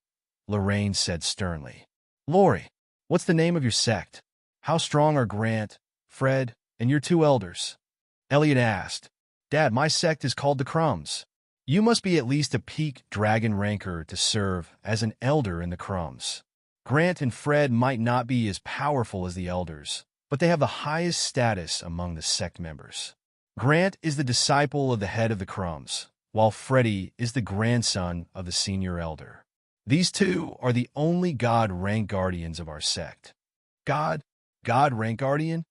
Lorraine said sternly. Lori, what's the name of your sect? How strong are Grant, Fred, and your 2 elders? Elliot asked. Dad, my sect is called the Crumbs. You must be at least a peak dragon ranker to serve as an elder in the Crumbs. Grant and Fred might not be as powerful as the elders, but they have the highest status among the sect members. Grant is the disciple of the head of the Crumbs, while Freddie is the grandson of the senior elder. These 2 are the only God rank guardians of our sect. God rank guardian?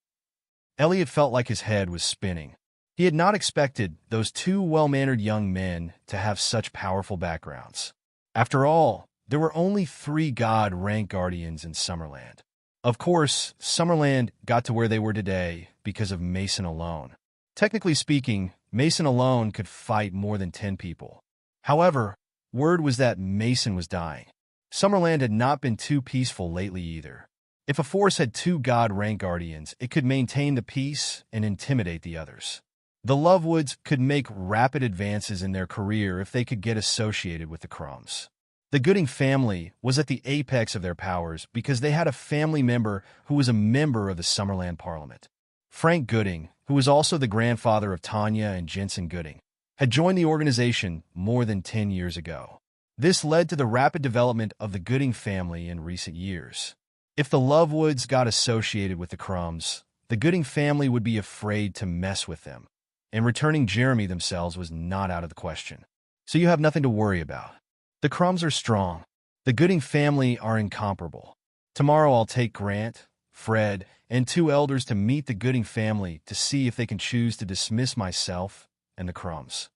Elliot felt like his head was spinning. He had not expected those 2 well-mannered young men to have such powerful backgrounds. After all, there were only 3 God rank guardians in Summerland. Of course, Summerland got to where they were today because of Mason alone. Technically speaking, Mason alone could fight more than 10 people. However, word was that Mason was dying. Summerland had not been too peaceful lately either. If a force had two god-rank guardians, it could maintain the peace and intimidate the others. The Lovewoods could make rapid advances in their career if they could get associated with the Crumbs. The Gooding family was at the apex of their powers because they had a family member who was a member of the Summerland Parliament. Frank Gooding, who was also the grandfather of Tanya and Jensen Gooding, had joined the organization more than 10 years ago. This led to the rapid development of the Gooding family in recent years. If the Lovewoods got associated with the Crumbs, the Gooding family would be afraid to mess with them, and returning Jeremy themselves was not out of the question. So you have nothing to worry about. The Crumbs are strong. The Gooding family are incomparable. Tomorrow I'll take Grant, Fred, and 2 elders to meet the Gooding family to see if they can choose to dismiss myself and the Crumbs.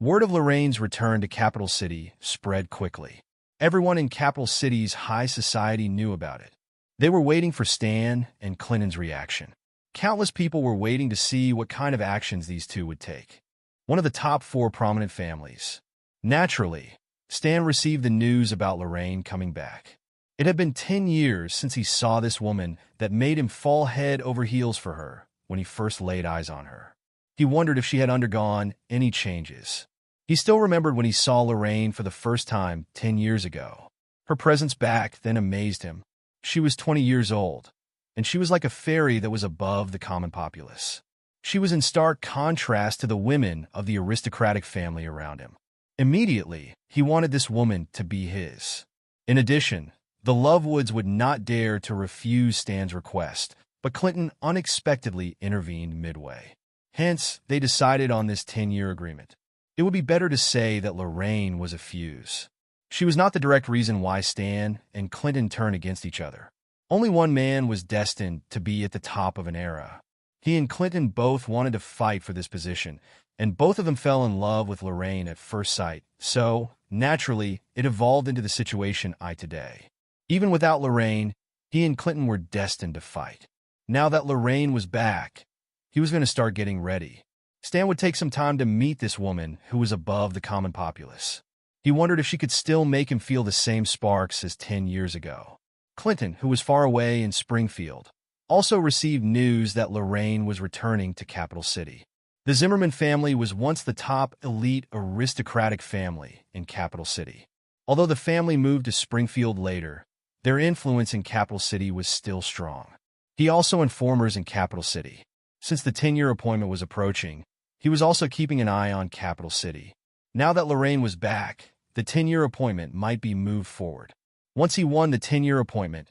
Word of Lorraine's return to Capital City spread quickly. Everyone in Capital City's high society knew about it. They were waiting for Stan and Clinton's reaction. Countless people were waiting to see what kind of actions these two would take. One of the top 4 prominent families. Naturally, Stan received the news about Lorraine coming back. It had been 10 years since he saw this woman that made him fall head over heels for her when he first laid eyes on her. He wondered if she had undergone any changes. He still remembered when he saw Lorraine for the first time 10 years ago. Her presence back then amazed him. She was 20 years old, and she was like a fairy that was above the common populace. She was in stark contrast to the women of the aristocratic family around him. Immediately, he wanted this woman to be his. In addition, the Lovewoods would not dare to refuse Stan's request, but Clinton unexpectedly intervened midway. Hence, they decided on this 10-year agreement. It would be better to say that Lorraine was a fuse. She was not the direct reason why Stan and Clinton turned against each other. Only one man was destined to be at the top of an era. He and Clinton both wanted to fight for this position, and both of them fell in love with Lorraine at first sight, so, naturally, it evolved into the situation today. Even without Lorraine, he and Clinton were destined to fight. Now that Lorraine was back, he was going to start getting ready. Stan would take some time to meet this woman who was above the common populace. He wondered if she could still make him feel the same sparks as 10 years ago. Clinton, who was far away in Springfield, also received news that Lorraine was returning to Capital City. The Zimmerman family was once the top elite aristocratic family in Capital City. Although the family moved to Springfield later, their influence in Capital City was still strong. He also informers in Capital City. Since the 10-year appointment was approaching, he was also keeping an eye on Capital City. Now that Lorraine was back, the 10-year appointment might be moved forward. Once he won the 10-year appointment,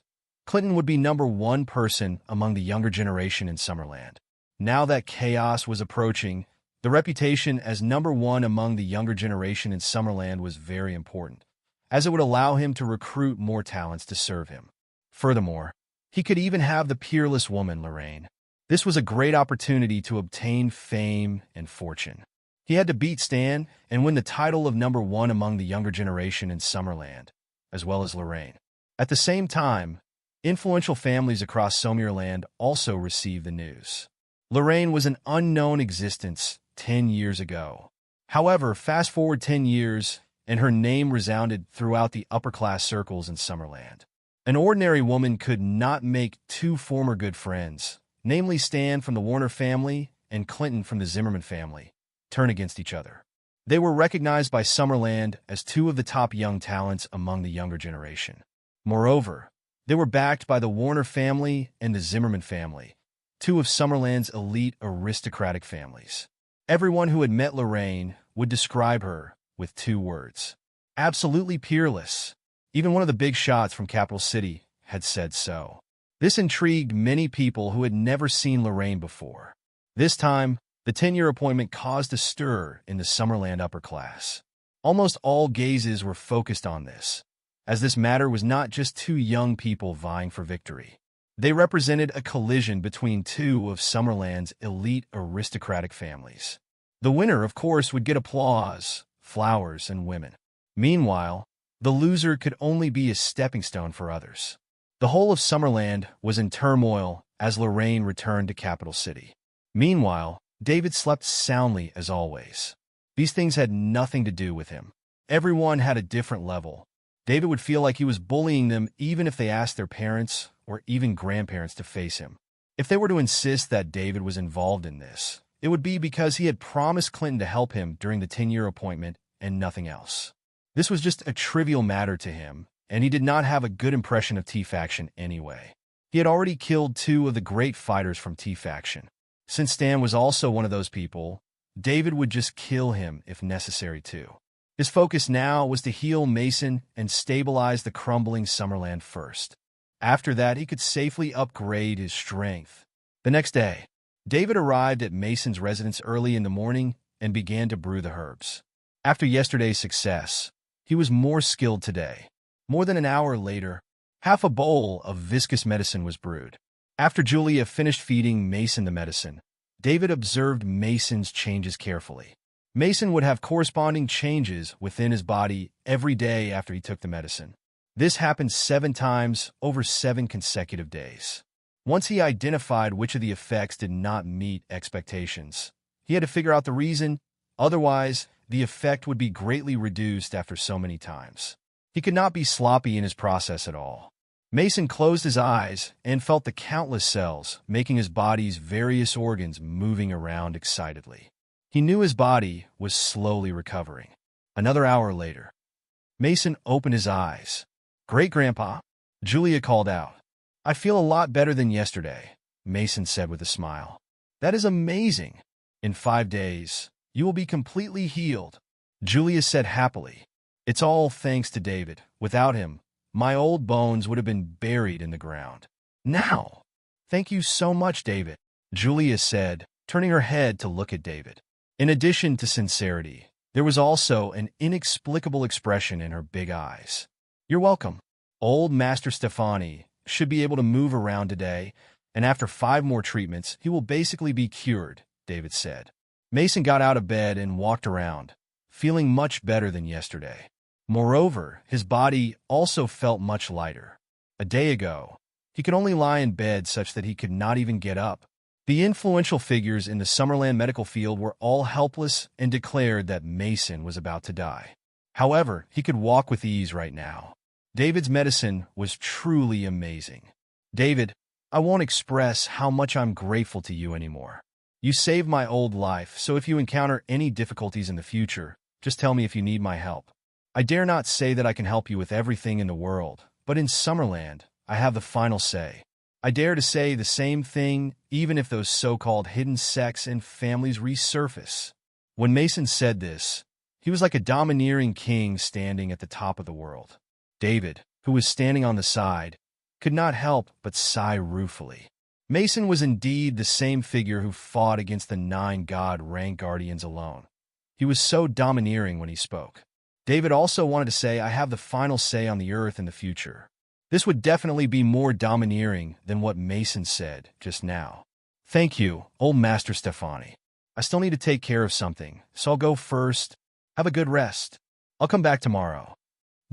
Clinton would be #1 person among the younger generation in Summerland. Now that chaos was approaching, the reputation as #1 among the younger generation in Summerland was very important, as it would allow him to recruit more talents to serve him. Furthermore, he could even have the peerless woman, Lorraine. This was a great opportunity to obtain fame and fortune. He had to beat Stan and win the title of #1 among the younger generation in Summerland, as well as Lorraine. At the same time, influential families across Sommerland also received the news. Lorraine was an unknown existence 10 years ago. However, fast forward 10 years, and her name resounded throughout the upper-class circles in Summerland. An ordinary woman could not make 2 former good friends, namely Stan from the Warner family and Clinton from the Zimmerman family, turn against each other. They were recognized by Summerland as 2 of the top young talents among the younger generation. Moreover, they were backed by the Warner family and the Zimmerman family, 2 of Summerland's elite aristocratic families. Everyone who had met Lorraine would describe her with 2 words: absolutely peerless. Even one of the big shots from Capital City had said so. This intrigued many people who had never seen Lorraine before. This time, the 10-year appointment caused a stir in the Summerland upper class. Almost all gazes were focused on this, as this matter was not just 2 young people vying for victory. They represented a collision between 2 of Summerland's elite aristocratic families. The winner, of course, would get applause, flowers, and women. Meanwhile, the loser could only be a stepping stone for others. The whole of Summerland was in turmoil as Lorraine returned to Capital City. Meanwhile, David slept soundly as always. These things had nothing to do with him. Everyone had a different level. David would feel like he was bullying them even if they asked their parents or even grandparents to face him. If they were to insist that David was involved in this, it would be because he had promised Clinton to help him during the 10-year appointment and nothing else. This was just a trivial matter to him, and he did not have a good impression of T-Faction anyway. He had already killed 2 of the great fighters from T-Faction. Since Stan was also one of those people, David would just kill him if necessary too. His focus now was to heal Mason and stabilize the crumbling Summerland first. After that, he could safely upgrade his strength. The next day, David arrived at Mason's residence early in the morning and began to brew the herbs. After yesterday's success, he was more skilled today. More than an hour later, half a bowl of viscous medicine was brewed. After Julia finished feeding Mason the medicine, David observed Mason's changes carefully. Mason would have corresponding changes within his body every day after he took the medicine. This happened 7 times over 7 consecutive days. Once he identified which of the effects did not meet expectations, he had to figure out the reason. Otherwise, the effect would be greatly reduced after so many times. He could not be sloppy in his process at all. Mason closed his eyes and felt the countless cells making his body's various organs moving around excitedly. He knew his body was slowly recovering. Another hour later, Mason opened his eyes. "Great-grandpa," Julia called out. "I feel a lot better than yesterday," Mason said with a smile. "That is amazing. In 5 days, you will be completely healed," Julia said happily. "It's all thanks to David. Without him, my old bones would have been buried in the ground." "Now, thank you so much, David," Julia said, turning her head to look at David. In addition to sincerity, there was also an inexplicable expression in her big eyes. "You're welcome. Old Master Stefani should be able to move around today, and after 5 more treatments, he will basically be cured," David said. Mason got out of bed and walked around, feeling much better than yesterday. Moreover, his body also felt much lighter. A day ago, he could only lie in bed such that he could not even get up. The influential figures in the Summerland medical field were all helpless and declared that Mason was about to die. However, he could walk with ease right now. David's medicine was truly amazing. "David, I won't express how much I'm grateful to you anymore. You saved my old life, so if you encounter any difficulties in the future, just tell me if you need my help. I dare not say that I can help you with everything in the world, but in Summerland, I have the final say. I dare to say the same thing even if those so-called hidden sects and families resurface." When Mason said this, he was like a domineering king standing at the top of the world. David, who was standing on the side, could not help but sigh ruefully. Mason was indeed the same figure who fought against the 9 God-rank guardians alone. He was so domineering when he spoke. David also wanted to say, "I have the final say on the earth in the future." This would definitely be more domineering than what Mason said just now. "Thank you, old Master Stefani. I still need to take care of something, so I'll go first. Have a good rest. I'll come back tomorrow."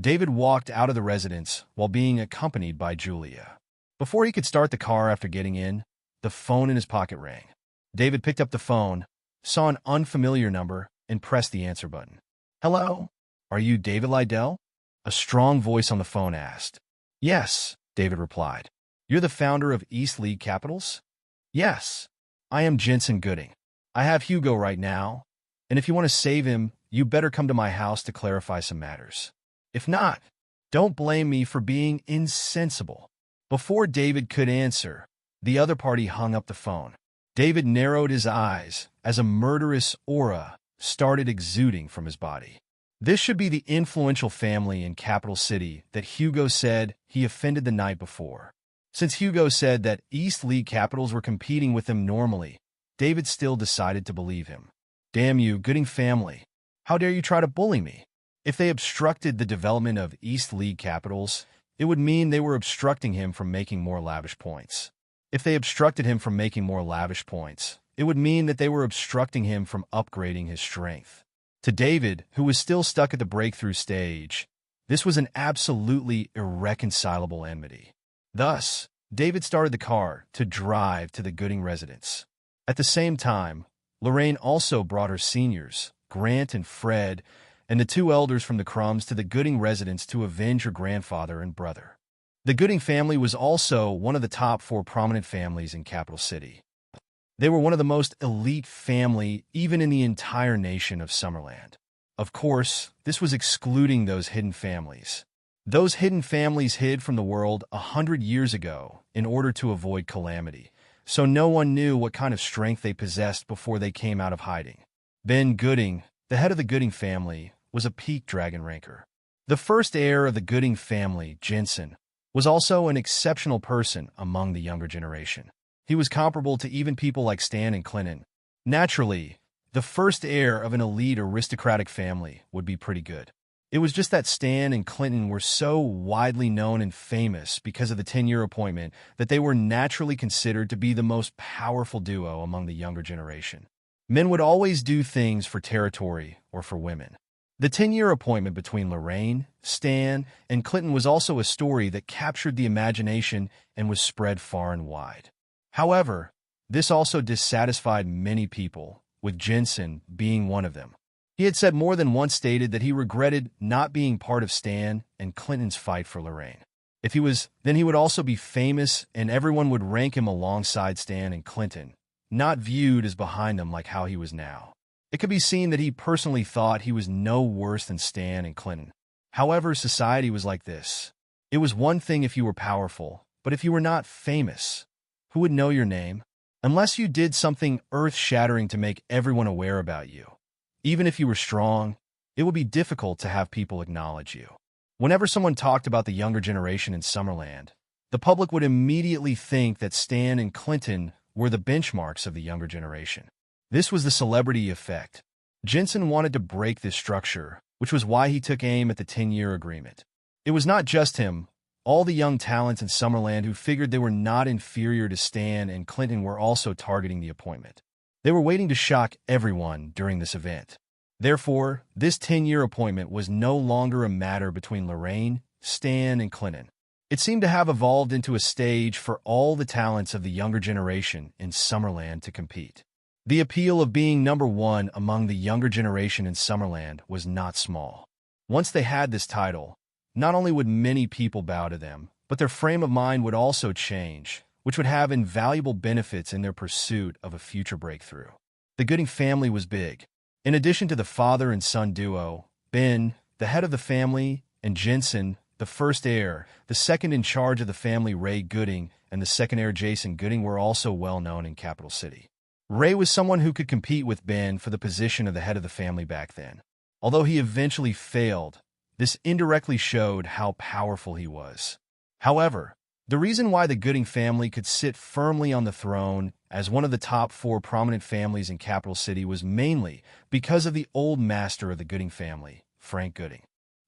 David walked out of the residence while being accompanied by Julia. Before he could start the car after getting in, the phone in his pocket rang. David picked up the phone, saw an unfamiliar number, and pressed the answer button. "Hello? Are you David Liddell?" A strong voice on the phone asked. "Yes," David replied. "You're the founder of East League Capitals?" "Yes. I am Jensen Gooding. I have Hugo right now, and if you want to save him, you better come to my house to clarify some matters. If not, don't blame me for being insensible." Before David could answer, the other party hung up the phone. David narrowed his eyes as a murderous aura started exuding from his body. This should be the influential family in Capital City that Hugo said he offended the night before. Since Hugo said that East League Capitals were competing with him normally, David still decided to believe him. "Damn you, Gooding family. How dare you try to bully me?" If they obstructed the development of East League Capitals, it would mean they were obstructing him from making more lavish points. If they obstructed him from making more lavish points, it would mean that they were obstructing him from upgrading his strength. To David, who was still stuck at the breakthrough stage, this was an absolutely irreconcilable enmity. Thus, David started the car to drive to the Gooding residence. At the same time, Lorraine also brought her seniors, Grant and Fred, and the two elders from the Crumbs to the Gooding residence to avenge her grandfather and brother. The Gooding family was also one of the top 4 prominent families in Capital City. They were one of the most elite family even in the entire nation of Summerland. Of course, this was excluding those hidden families. Those hidden families hid from the world 100 years ago in order to avoid calamity, so no one knew what kind of strength they possessed before they came out of hiding. Ben Gooding, the head of the Gooding family, was a peak dragon ranker. The first heir of the Gooding family, Jensen, was also an exceptional person among the younger generation. He was comparable to even people like Stan and Clinton. Naturally, the first heir of an elite aristocratic family would be pretty good. It was just that Stan and Clinton were so widely known and famous because of the 10-year appointment that they were naturally considered to be the most powerful duo among the younger generation. Men would always do things for territory or for women. The 10-year appointment between Lorraine, Stan, and Clinton was also a story that captured the imagination and was spread far and wide. However, this also dissatisfied many people, with Jensen being one of them. He had said more than once stated that he regretted not being part of Stan and Clinton's fight for Lorraine. If he was, then he would also be famous and everyone would rank him alongside Stan and Clinton, not viewed as behind them like how he was now. It could be seen that he personally thought he was no worse than Stan and Clinton. However, society was like this. It was one thing if you were powerful, but if you were not famous, who would know your name? Unless you did something earth-shattering to make everyone aware about you. Even if you were strong, it would be difficult to have people acknowledge you. Whenever someone talked about the younger generation in Summerland, the public would immediately think that Stan and Clinton were the benchmarks of the younger generation. This was the celebrity effect. Jensen wanted to break this structure, which was why he took aim at the 10-year agreement. It was not just him. All the young talents in Summerland who figured they were not inferior to Stan and Clinton were also targeting the appointment. They were waiting to shock everyone during this event. Therefore, this 10-year appointment was no longer a matter between Lorraine, Stan, and Clinton. It seemed to have evolved into a stage for all the talents of the younger generation in Summerland to compete. The appeal of being number one among the younger generation in Summerland was not small. Once they had this title, not only would many people bow to them, but their frame of mind would also change, which would have invaluable benefits in their pursuit of a future breakthrough. The Gooding family was big. In addition to the father and son duo, Ben, the head of the family, and Jensen, the first heir, the second in charge of the family, Ray Gooding, and the second heir, Jason Gooding, were also well known in Capital City. Ray was someone who could compete with Ben for the position of the head of the family back then. Although he eventually failed, this indirectly showed how powerful he was. However, the reason why the Gooding family could sit firmly on the throne as one of the top 4 prominent families in Capital City was mainly because of the old master of the Gooding family, Frank Gooding.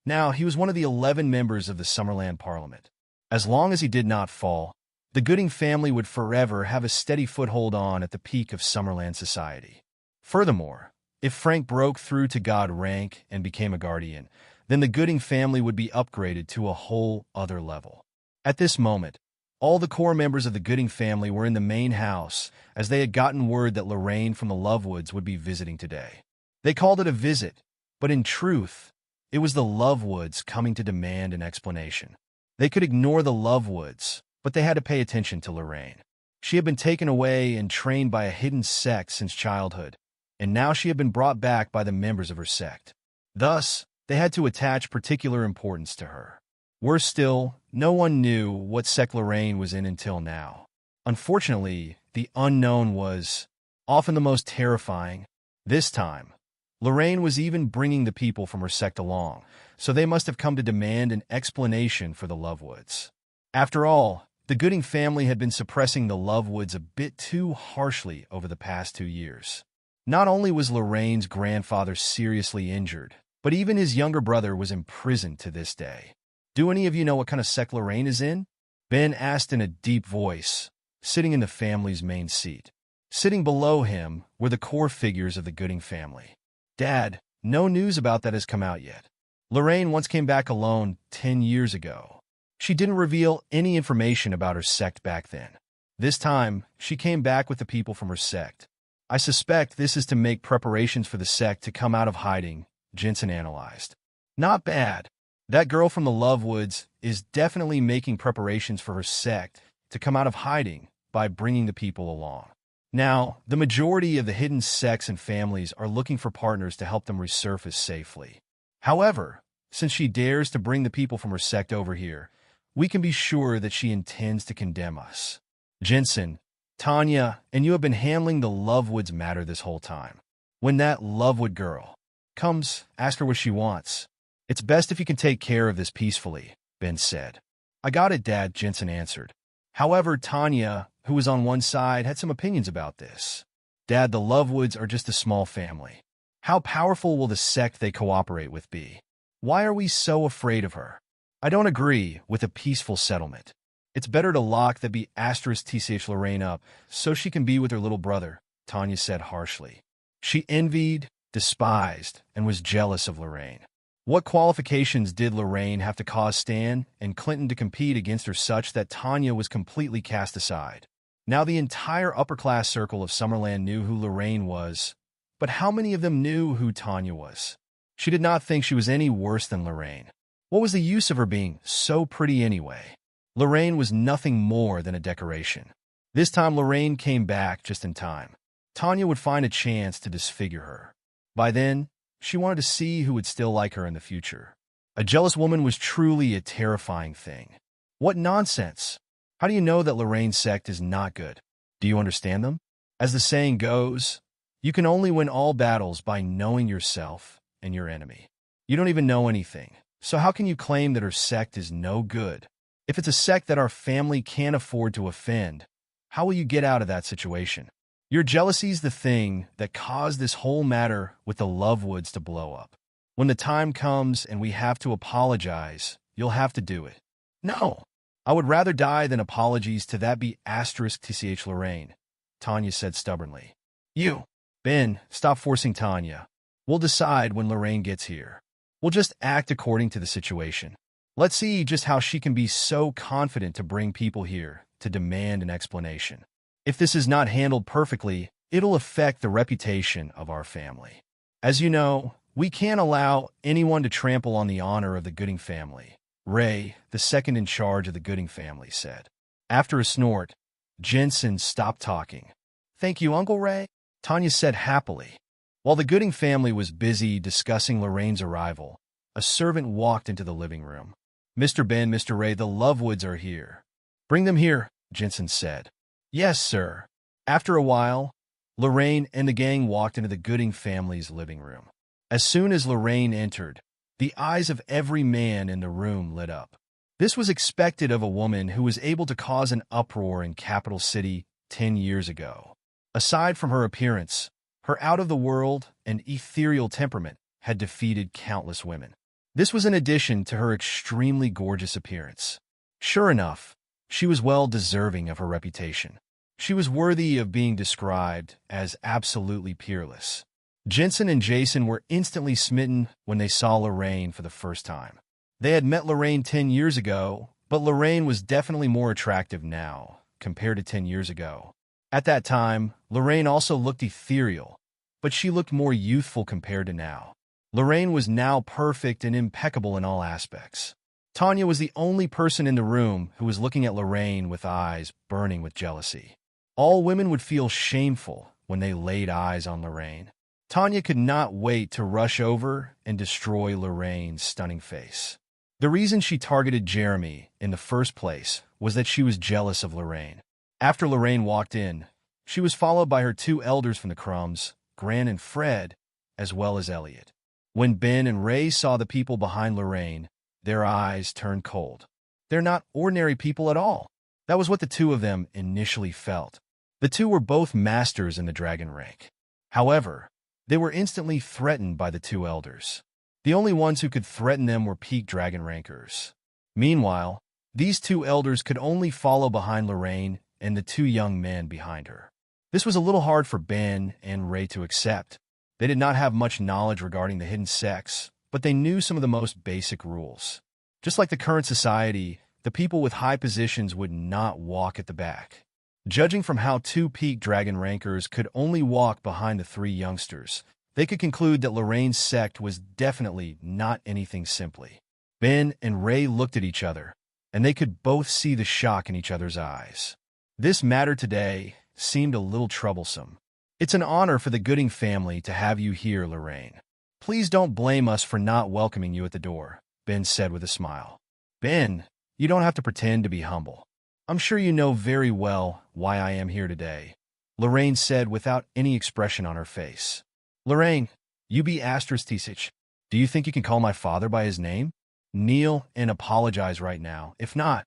Now, he was one of the 11 members of the Summerland Parliament. As long as he did not fall, the Gooding family would forever have a steady foothold on at the peak of Summerland society. Furthermore, if Frank broke through to God rank and became a guardian, then the Gooding family would be upgraded to a whole other level. At this moment, all the core members of the Gooding family were in the main house as they had gotten word that Lorraine from the Lovewoods would be visiting today. They called it a visit, but in truth, it was the Lovewoods coming to demand an explanation. They could ignore the Lovewoods, but they had to pay attention to Lorraine. She had been taken away and trained by a hidden sect since childhood, and now she had been brought back by the members of her sect. Thus, they had to attach particular importance to her. Worse still, no one knew what sect Lorraine was in until now. Unfortunately, the unknown was often the most terrifying. This time, Lorraine was even bringing the people from her sect along, so they must have come to demand an explanation for the Lovewoods. After all, the Gooding family had been suppressing the Lovewoods a bit too harshly over the past 2 years. Not only was Lorraine's grandfather seriously injured, but even his younger brother was imprisoned to this day. Do any of you know what kind of sect Lorraine is in? Ben asked in a deep voice, sitting in the family's main seat. Sitting below him were the core figures of the Gooding family. Dad, no news about that has come out yet. Lorraine once came back alone 10 years ago. She didn't reveal any information about her sect back then. This time, she came back with the people from her sect. I suspect this is to make preparations for the sect to come out of hiding Jensen analyzed. Not bad. That girl from the Lovewoods is definitely making preparations for her sect to come out of hiding by bringing the people along. Now, the majority of the hidden sects and families are looking for partners to help them resurface safely. However, since she dares to bring the people from her sect over here, we can be sure that she intends to condemn us. Jensen, Tanya, and you have been handling the Lovewoods matter this whole time. When that Lovewood girl comes, ask her what she wants. It's best if you can take care of this peacefully, Ben said. I got it, Dad, Jensen answered. However, Tanya, who was on one side, had some opinions about this. Dad, the Lovewoods are just a small family. How powerful will the sect they cooperate with be? Why are we so afraid of her? I don't agree with a peaceful settlement. It's better to lock the *TCH Lorraine up so she can be with her little brother, Tanya said harshly. She envied, despised, and was jealous of Lorraine. What qualifications did Lorraine have to cause Stan and Clinton to compete against her such that Tanya was completely cast aside? Now the entire upper-class circle of Summerland knew who Lorraine was, but how many of them knew who Tanya was? She did not think she was any worse than Lorraine. What was the use of her being so pretty anyway? Lorraine was nothing more than a decoration. This time Lorraine came back just in time. Tanya would find a chance to disfigure her. By then, she wanted to see who would still like her in the future. A jealous woman was truly a terrifying thing. What nonsense! How do you know that Lorraine's sect is not good? Do you understand them? As the saying goes, you can only win all battles by knowing yourself and your enemy. You don't even know anything, so how can you claim that her sect is no good? If it's a sect that our family can't afford to offend, how will you get out of that situation? Your jealousy's the thing that caused this whole matter with the Lovewoods to blow up. When the time comes and we have to apologize, you'll have to do it. No, I would rather die than apologies to that *TCH Lorraine, Tanya said stubbornly. You, Ben, stop forcing Tanya. We'll decide when Lorraine gets here. We'll just act according to the situation. Let's see just how she can be so confident to bring people here to demand an explanation. If this is not handled perfectly, it'll affect the reputation of our family. As you know, we can't allow anyone to trample on the honor of the Gooding family, Ray, the second in charge of the Gooding family, said. After a snort, Jensen stopped talking. Thank you, Uncle Ray, Tanya said happily. While the Gooding family was busy discussing Lorraine's arrival, a servant walked into the living room. Mr. Ben, Mr. Ray, the Lovewoods are here. Bring them here, Jensen said. Yes, sir. After a while, Lorraine and the gang walked into the Gooding family's living room. As soon as Lorraine entered, the eyes of every man in the room lit up. This was expected of a woman who was able to cause an uproar in Capital City 10 years ago. Aside from her appearance, her out-of-the-world and ethereal temperament had defeated countless women. This was in addition to her extremely gorgeous appearance. Sure enough, she was well deserving of her reputation. She was worthy of being described as absolutely peerless. Jensen and Jason were instantly smitten when they saw Lorraine for the first time. They had met Lorraine 10 years ago, but Lorraine was definitely more attractive now compared to 10 years ago. At that time, Lorraine also looked ethereal, but she looked more youthful compared to now. Lorraine was now perfect and impeccable in all aspects. Tanya was the only person in the room who was looking at Lorraine with eyes burning with jealousy. All women would feel shameful when they laid eyes on Lorraine. Tanya could not wait to rush over and destroy Lorraine's stunning face. The reason she targeted Jeremy in the first place was that she was jealous of Lorraine. After Lorraine walked in, she was followed by her two elders from the Crumbs, Gran and Fred, as well as Elliot. When Ben and Ray saw the people behind Lorraine, their eyes turned cold. They're not ordinary people at all. That was what the two of them initially felt. The two were both masters in the dragon rank. However, they were instantly threatened by the two elders. The only ones who could threaten them were peak dragon rankers. Meanwhile, these two elders could only follow behind Lorraine and the two young men behind her. This was a little hard for Ben and Ray to accept. They did not have much knowledge regarding the hidden sects, but they knew some of the most basic rules. Just like the current society, the people with high positions would not walk at the back. Judging from how two peak dragon rankers could only walk behind the three youngsters, they could conclude that Lorraine's sect was definitely not anything simply. Ben and Ray looked at each other, and they could both see the shock in each other's eyes. This matter today seemed a little troublesome. It's an honor for the Gooding family to have you here, Lorraine. Please don't blame us for not welcoming you at the door, Ben said with a smile. Ben, you don't have to pretend to be humble. I'm sure you know very well why I am here today, Lorraine said without any expression on her face. Lorraine, you be Tisich. Do you think you can call my father by his name? Kneel and apologize right now. If not,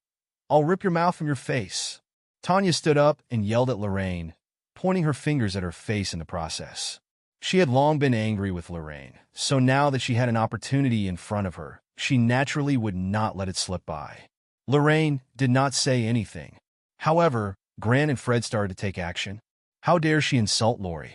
I'll rip your mouth from your face. Tanya stood up and yelled at Lorraine, pointing her fingers at her face in the process. She had long been angry with Lorraine, so now that she had an opportunity in front of her, she naturally would not let it slip by. Lorraine did not say anything. However, Grant and Fred started to take action. How dare she insult Lori?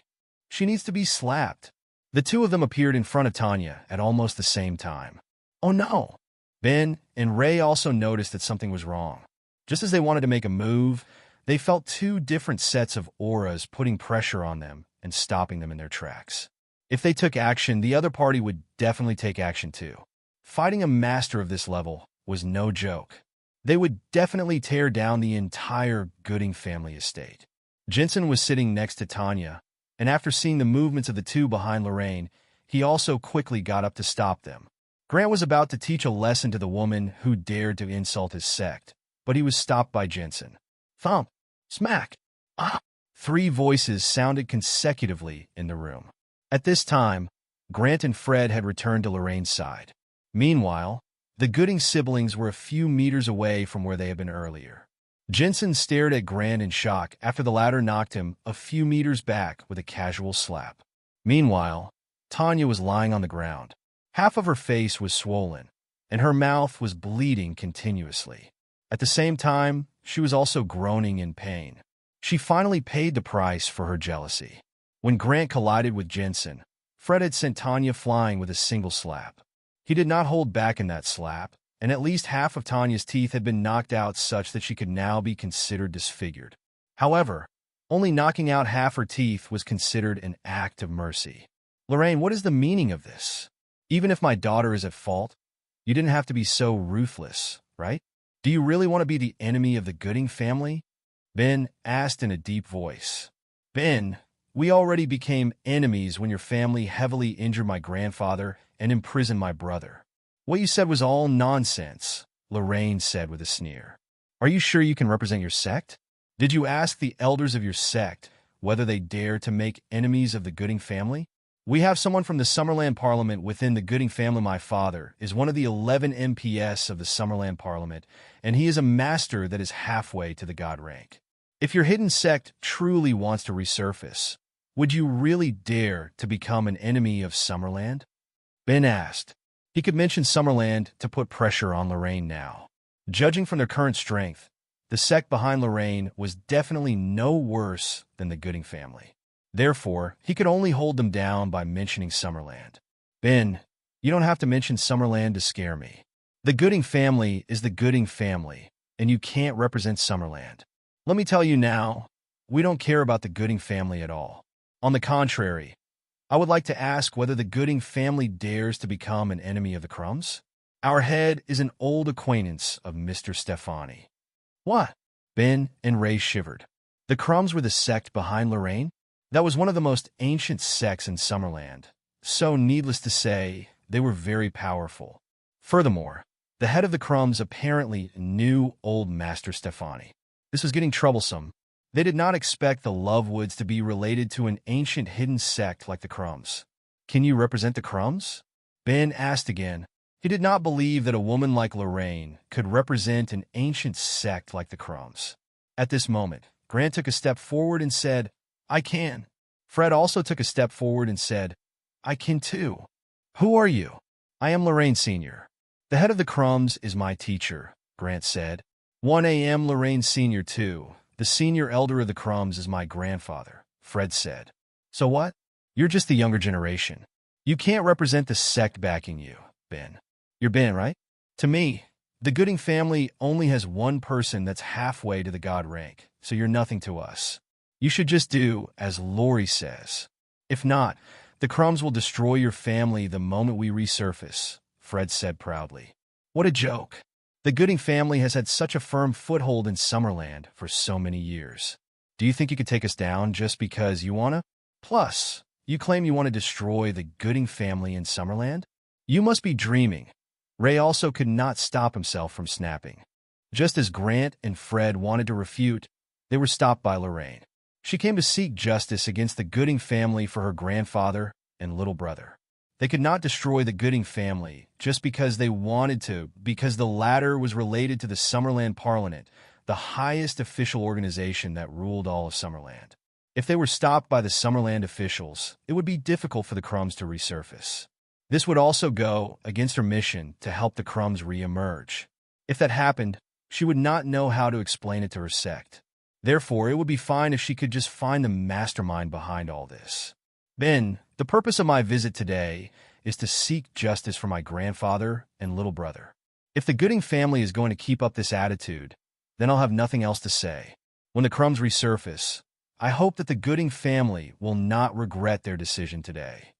She needs to be slapped. The two of them appeared in front of Tanya at almost the same time. Oh no! Ben and Ray also noticed that something was wrong. Just as they wanted to make a move, they felt two different sets of auras putting pressure on them and stopping them in their tracks. If they took action, the other party would definitely take action too. Fighting a master of this level was no joke. They would definitely tear down the entire Gooding family estate. Jensen was sitting next to Tanya, and after seeing the movements of the two behind Lorraine, he also quickly got up to stop them. Grant was about to teach a lesson to the woman who dared to insult his sect, but he was stopped by Jensen. Thump! Smack! Ah! 3 voices sounded consecutively in the room. At this time, Grant and Fred had returned to Lorraine's side. Meanwhile, the Gooding siblings were a few meters away from where they had been earlier. Jensen stared at Grant in shock after the latter knocked him a few meters back with a casual slap. Meanwhile, Tanya was lying on the ground. Half of her face was swollen, and her mouth was bleeding continuously. At the same time, she was also groaning in pain. She finally paid the price for her jealousy. When Grant collided with Jensen, Fred had sent Tanya flying with a single slap. He did not hold back in that slap, and at least half of Tanya's teeth had been knocked out such that she could now be considered disfigured. However, only knocking out half her teeth was considered an act of mercy. Lorraine, what is the meaning of this? Even if my daughter is at fault, you didn't have to be so ruthless, right? Do you really want to be the enemy of the Gooding family? Ben asked in a deep voice. Ben, we already became enemies when your family heavily injured my grandfather and imprisoned my brother. What you said was all nonsense, Lorraine said with a sneer. Are you sure you can represent your sect? Did you ask the elders of your sect whether they dare to make enemies of the Gooding family? We have someone from the Summerland Parliament within the Gooding family. My father is one of the 11 MPS of the Summerland Parliament, and he is a master that is halfway to the god rank. If your hidden sect truly wants to resurface, would you really dare to become an enemy of Summerland? Ben asked. He could mention Summerland to put pressure on Lorraine now. Judging from their current strength, the sect behind Lorraine was definitely no worse than the Gooding family. Therefore, he could only hold them down by mentioning Summerland. Ben, you don't have to mention Summerland to scare me. The Gooding family is the Gooding family, and you can't represent Summerland. Let me tell you now, we don't care about the Gooding family at all. On the contrary, I would like to ask whether the Gooding family dares to become an enemy of the Crumbs. Our head is an old acquaintance of Mr. Stefani. What? Ben and Ray shivered. The Crumbs were the sect behind Lorraine? That was one of the most ancient sects in Summerland, so needless to say, they were very powerful. Furthermore, the head of the Crumbs apparently knew old Master Stefani. This was getting troublesome. They did not expect the Lovewoods to be related to an ancient hidden sect like the Crumbs. Can you represent the Crumbs? Ben asked again. He did not believe that a woman like Lorraine could represent an ancient sect like the Crumbs. At this moment, Grant took a step forward and said, I can. Fred also took a step forward and said, I can too. Who are you? I am Lorraine Sr. The head of the Crumbs is my teacher, Grant said. 1 a.m. Lorraine Sr. too. The senior elder of the Crumbs is my grandfather, Fred said. So what? You're just the younger generation. You can't represent the sect backing you, Ben. You're Ben, right? To me, the Gooding family only has one person that's halfway to the god rank, so you're nothing to us. You should just do as Lori says. If not, The crumbs will destroy your family the moment we resurface, Fred said proudly. What a joke. The Gooding family has had such a firm foothold in Summerland for so many years. Do you think you could take us down just because you wanna? Plus, you claim you want to destroy the Gooding family in Summerland? You must be dreaming. Ray also could not stop himself from snapping. Just as Grant and Fred wanted to refute, they were stopped by Lorraine. She came to seek justice against the Gooding family for her grandfather and little brother. They could not destroy the Gooding family just because they wanted to, because the latter was related to the Summerland Parliament, the highest official organization that ruled all of Summerland. If they were stopped by the Summerland officials, it would be difficult for the crumbs to resurface. This would also go against her mission to help the crumbs re-emerge. If that happened, she would not know how to explain it to her sect. Therefore, it would be fine if she could just find the mastermind behind all this. Ben, the purpose of my visit today is to seek justice for my grandfather and little brother. If the Gooding family is going to keep up this attitude, then I'll have nothing else to say. When the crumbs resurface, I hope that the Gooding family will not regret their decision today.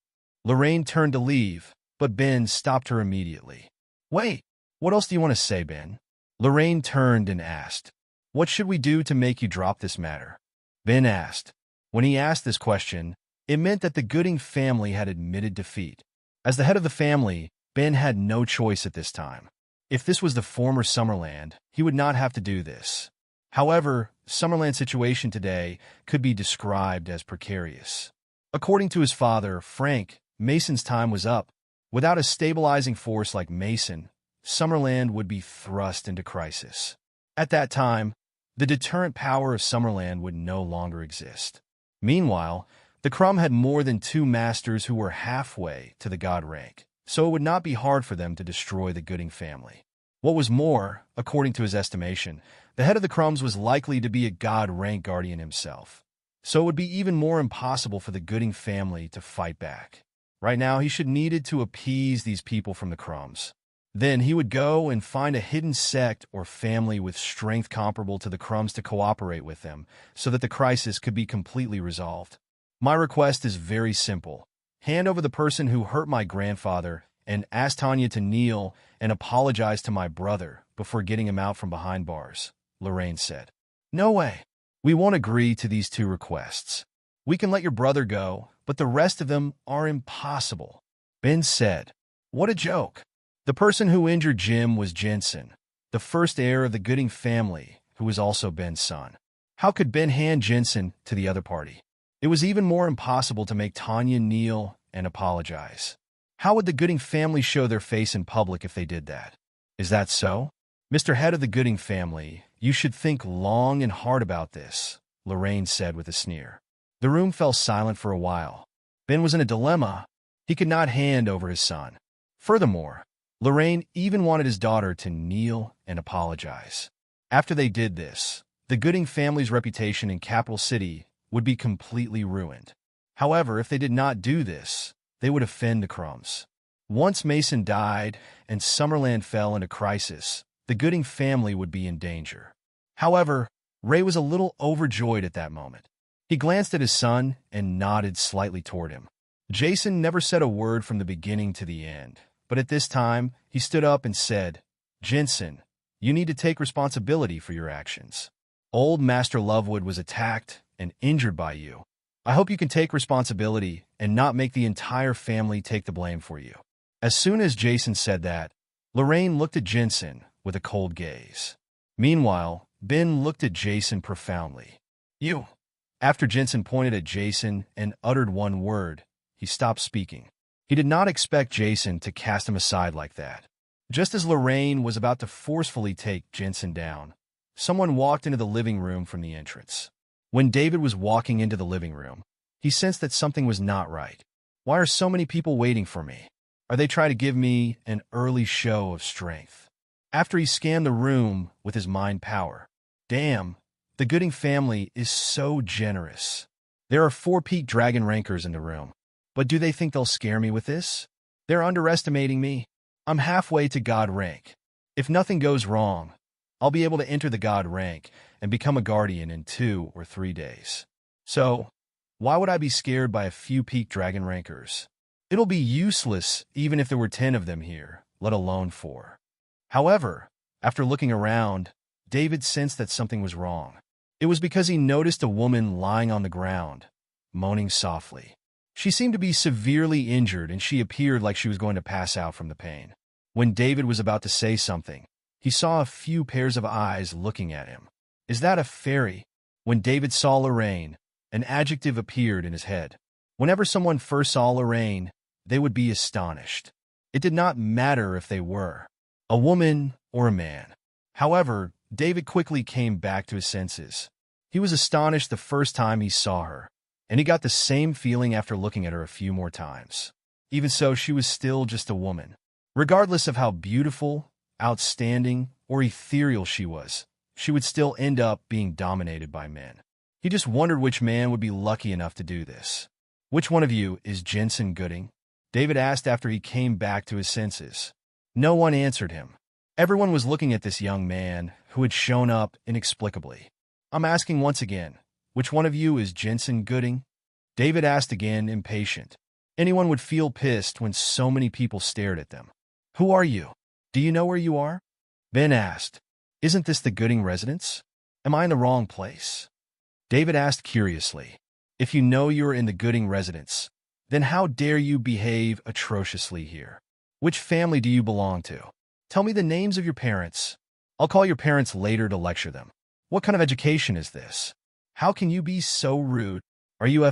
Lorraine turned to leave, but Ben stopped her immediately. Wait, what else do you want to say, Ben? Lorraine turned and asked. What should we do to make you drop this matter? Ben asked. When he asked this question, it meant that the Gooding family had admitted defeat. As the head of the family, Ben had no choice at this time. If this was the former Summerland, he would not have to do this. However, Summerland's situation today could be described as precarious. According to his father, Frank, Mason's time was up. Without a stabilizing force like Mason, Summerland would be thrust into crisis. At that time, the deterrent power of Summerland would no longer exist. Meanwhile, the Crumb had more than 2 masters who were halfway to the god rank, so it would not be hard for them to destroy the Gooding family. What was more, according to his estimation, the head of the Crumbs was likely to be a god rank guardian himself, so it would be even more impossible for the Gooding family to fight back. Right now, he should needed to appease these people from the Crumbs. Then he would go and find a hidden sect or family with strength comparable to the Crumbs to cooperate with them, so that the crisis could be completely resolved. My request is very simple. Hand over the person who hurt my grandfather and ask Tanya to kneel and apologize to my brother before getting him out from behind bars, Lorraine said. No way. We won't agree to these 2 requests. We can let your brother go, but the rest of them are impossible. Ben said. What a joke. The person who injured Jim was Jensen, the first heir of the Gooding family, who was also Ben's son. How could Ben hand Jensen to the other party? It was even more impossible to make Tanya kneel and apologize. How would the Gooding family show their face in public if they did that? Is that so? Mr. Head of the Gooding family, you should think long and hard about this, Lorraine said with a sneer. The room fell silent for a while. Ben was in a dilemma. He could not hand over his son. Furthermore, Lorraine even wanted his daughter to kneel and apologize. After they did this, the Gooding family's reputation in Capital City would be completely ruined. However, if they did not do this, they would offend the Crumbs. Once Mason died and Summerland fell into crisis, the Gooding family would be in danger. However, Ray was a little overjoyed at that moment. He glanced at his son and nodded slightly toward him. Jason never said a word from the beginning to the end, but at this time, he stood up and said, Jensen, you need to take responsibility for your actions. Old Master Lovewood was attacked and injured by you. I hope you can take responsibility and not make the entire family take the blame for you. As soon as Jason said that, Lorraine looked at Jensen with a cold gaze. Meanwhile, Ben looked at Jason profoundly. You. After Jensen pointed at Jason and uttered one word, he stopped speaking. He did not expect Jason to cast him aside like that. Just as Lorraine was about to forcefully take Jensen down, someone walked into the living room from the entrance. When David was walking into the living room, he sensed that something was not right. Why are so many people waiting for me? Are they trying to give me an early show of strength? After he scanned the room with his mind power, damn, the Gooding family is so generous. There are 4 peak dragon rankers in the room. But do they think they'll scare me with this? They're underestimating me. I'm halfway to god rank. If nothing goes wrong, I'll be able to enter the god rank and become a guardian in 2 or 3 days. So, Why would I be scared by a few peak dragon rankers? It'll be useless even if there were 10 of them here, let alone 4. However, after looking around, David sensed that something was wrong. It was because he noticed a woman lying on the ground, moaning softly. She seemed to be severely injured, and she appeared like she was going to pass out from the pain. When David was about to say something, he saw a few pairs of eyes looking at him. Is that a fairy? When David saw Lorraine, an adjective appeared in his head. Whenever someone first saw Lorraine, they would be astonished. It did not matter if they were a woman or a man. However, David quickly came back to his senses. He was astonished the first time he saw her, and he got the same feeling after looking at her a few more times. Even so, she was still just a woman. Regardless of how beautiful, outstanding, or ethereal she would still end up being dominated by men. He just wondered which man would be lucky enough to do this. Which one of you is Jensen Gooding? David asked after he came back to his senses. No one answered him. Everyone was looking at this young man who had shown up inexplicably. I'm asking once again, which one of you is Jensen Gooding? David asked again, impatient. Anyone would feel pissed when so many people stared at them. Who are you? Do you know where you are? Ben asked. Isn't this the Gooding residence? Am I in the wrong place? David asked curiously. If you know you're in the Gooding residence, then how dare you behave atrociously here? Which family do you belong to? Tell me the names of your parents. I'll call your parents later to lecture them. What kind of education is this? How can you be so rude? Are you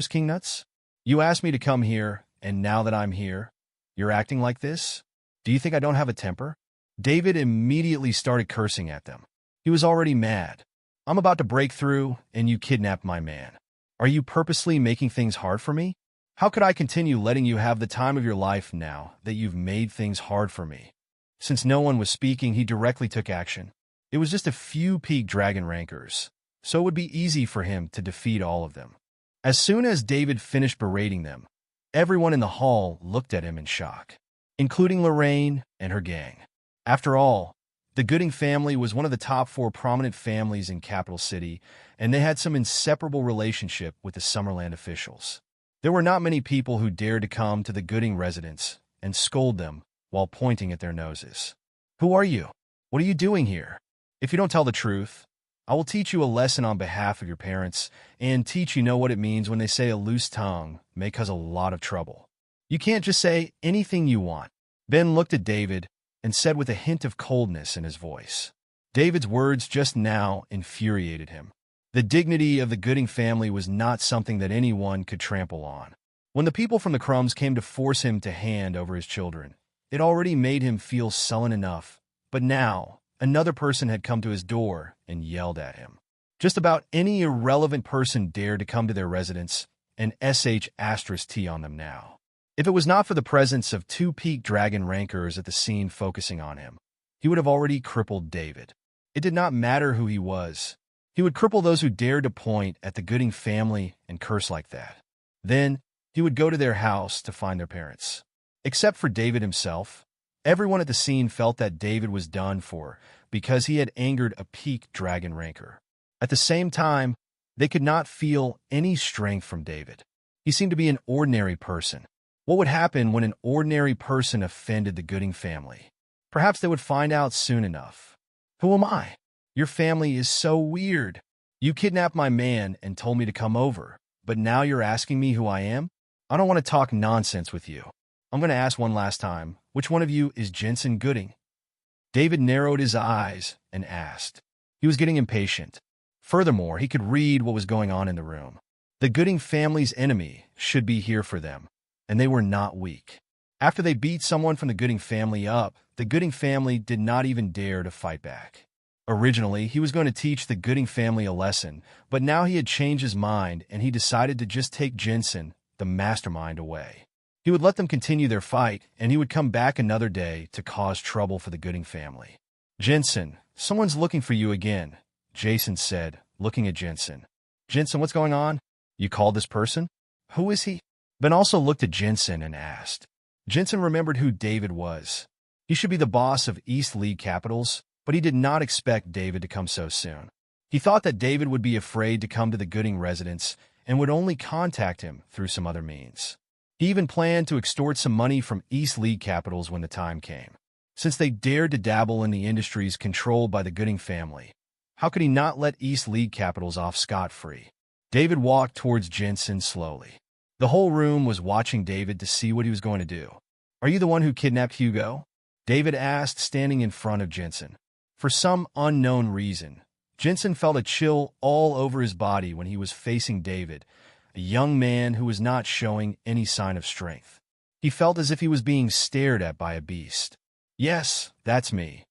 King nuts? You asked me to come here, and now that I'm here, you're acting like this? Do you think I don't have a temper? David immediately started cursing at them. He was already mad. I'm about to break through, and you kidnapped my man. Are you purposely making things hard for me? How could I continue letting you have the time of your life now that you've made things hard for me? Since no one was speaking, he directly took action. It was just a few peak dragon rankers, so it would be easy for him to defeat all of them. As soon as David finished berating them, everyone in the hall looked at him in shock, including Lorraine and her gang. After all, the Gooding family was one of the top 4 prominent families in Capital City, and they had some inseparable relationship with the Summerland officials. There were not many people who dared to come to the Gooding residence and scold them while pointing at their noses. Who are you? What are you doing here? If you don't tell the truth, I will teach you a lesson on behalf of your parents and teach you know what it means when they say a loose tongue may cause a lot of trouble. You can't just say anything you want. Ben looked at David and said with a hint of coldness in his voice. David's words just now infuriated him. The dignity of the Gooding family was not something that anyone could trample on. When the people from the Crumbs came to force him to hand over his children, it already made him feel sullen enough, but now another person had come to his door and yelled at him. Just about any irrelevant person dared to come to their residence and *T on them now. If it was not for the presence of 2 peak dragon rankers at the scene focusing on him, he would have already crippled David. It did not matter who he was. He would cripple those who dared to point at the Gooding family and curse like that. Then, he would go to their house to find their parents. Except for David himself, everyone at the scene felt that David was done for because he had angered a peak dragon ranker. At the same time, they could not feel any strength from David. He seemed to be an ordinary person. What would happen when an ordinary person offended the Gooding family? Perhaps they would find out soon enough. Who am I? Your family is so weird. You kidnapped my man and told me to come over, but now you're asking me who I am? I don't want to talk nonsense with you. I'm going to ask one last time, which one of you is Jensen Gooding? David narrowed his eyes and asked. He was getting impatient. Furthermore, he could read what was going on in the room. The Gooding family's enemy should be here for them, and they were not weak. After they beat someone from the Gooding family up, the Gooding family did not even dare to fight back. Originally, he was going to teach the Gooding family a lesson, but now he had changed his mind and he decided to just take Jensen, the mastermind, away. He would let them continue their fight, and he would come back another day to cause trouble for the Gooding family. Jensen, someone's looking for you again, Jason said, looking at Jensen. Jensen, what's going on? You called this person? Who is he? Ben also looked at Jensen and asked. Jensen remembered who David was. He should be the boss of East League Capitals, but he did not expect David to come so soon. He thought that David would be afraid to come to the Gooding residence, and would only contact him through some other means. He even planned to extort some money from East League Capitals when the time came. Since they dared to dabble in the industries controlled by the Gooding family, how could he not let East League Capitals off scot-free? David walked towards Jensen slowly. The whole room was watching David to see what he was going to do. "Are you the one who kidnapped Hugo?" David asked, standing in front of Jensen. For some unknown reason, Jensen felt a chill all over his body when he was facing David, a young man who was not showing any sign of strength. He felt as if he was being stared at by a beast. "Yes, that's me,"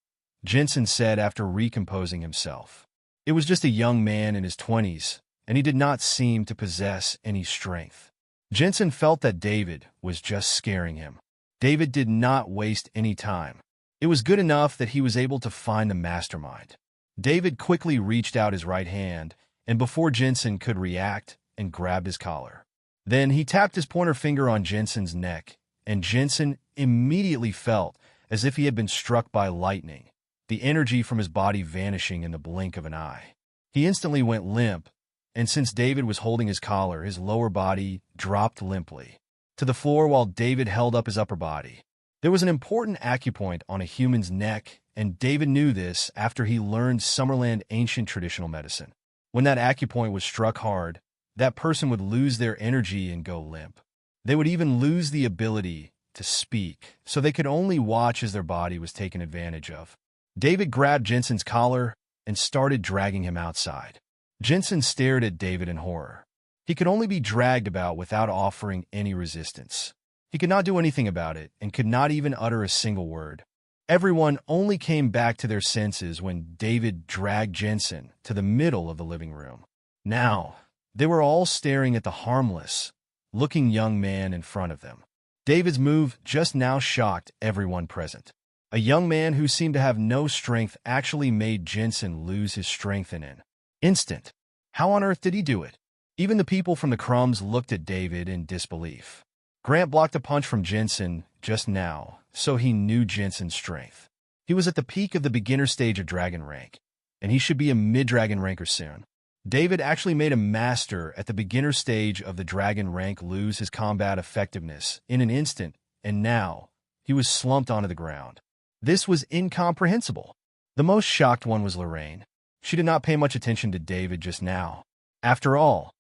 Jensen said after recomposing himself. It was just a young man in his 20s, and he did not seem to possess any strength. Jensen felt that David was just scaring him. David did not waste any time. It was good enough that he was able to find the mastermind. David quickly reached out his right hand, and before Jensen could react, and grabbed his collar. Then he tapped his pointer finger on Jensen's neck, and Jensen immediately felt as if he had been struck by lightning, the energy from his body vanishing in the blink of an eye. He instantly went limp, and since David was holding his collar, his lower body dropped limply to the floor while David held up his upper body. There was an important acupoint on a human's neck, and David knew this after he learned Summerland ancient traditional medicine. When that acupoint was struck hard, that person would lose their energy and go limp. They would even lose the ability to speak, so they could only watch as their body was taken advantage of. David grabbed Jensen's collar and started dragging him outside. Jensen stared at David in horror. He could only be dragged about without offering any resistance. He could not do anything about it and could not even utter a single word. Everyone only came back to their senses when David dragged Jensen to the middle of the living room. Now, they were all staring at the harmless-looking young man in front of them. David's move just now shocked everyone present. A young man who seemed to have no strength actually made Jensen lose his strength in an instant. How on earth did he do it? Even the people from the Crumbs looked at David in disbelief. Grant blocked a punch from Jensen just now, so he knew Jensen's strength. He was at the peak of the beginner stage of Dragon rank, and he should be a mid-Dragon ranker soon. David actually made a master at the beginner stage of the Dragon rank lose his combat effectiveness in an instant, and now he was slumped onto the ground. This was incomprehensible. The most shocked one was Lorraine. She did not pay much attention to David just now. After all,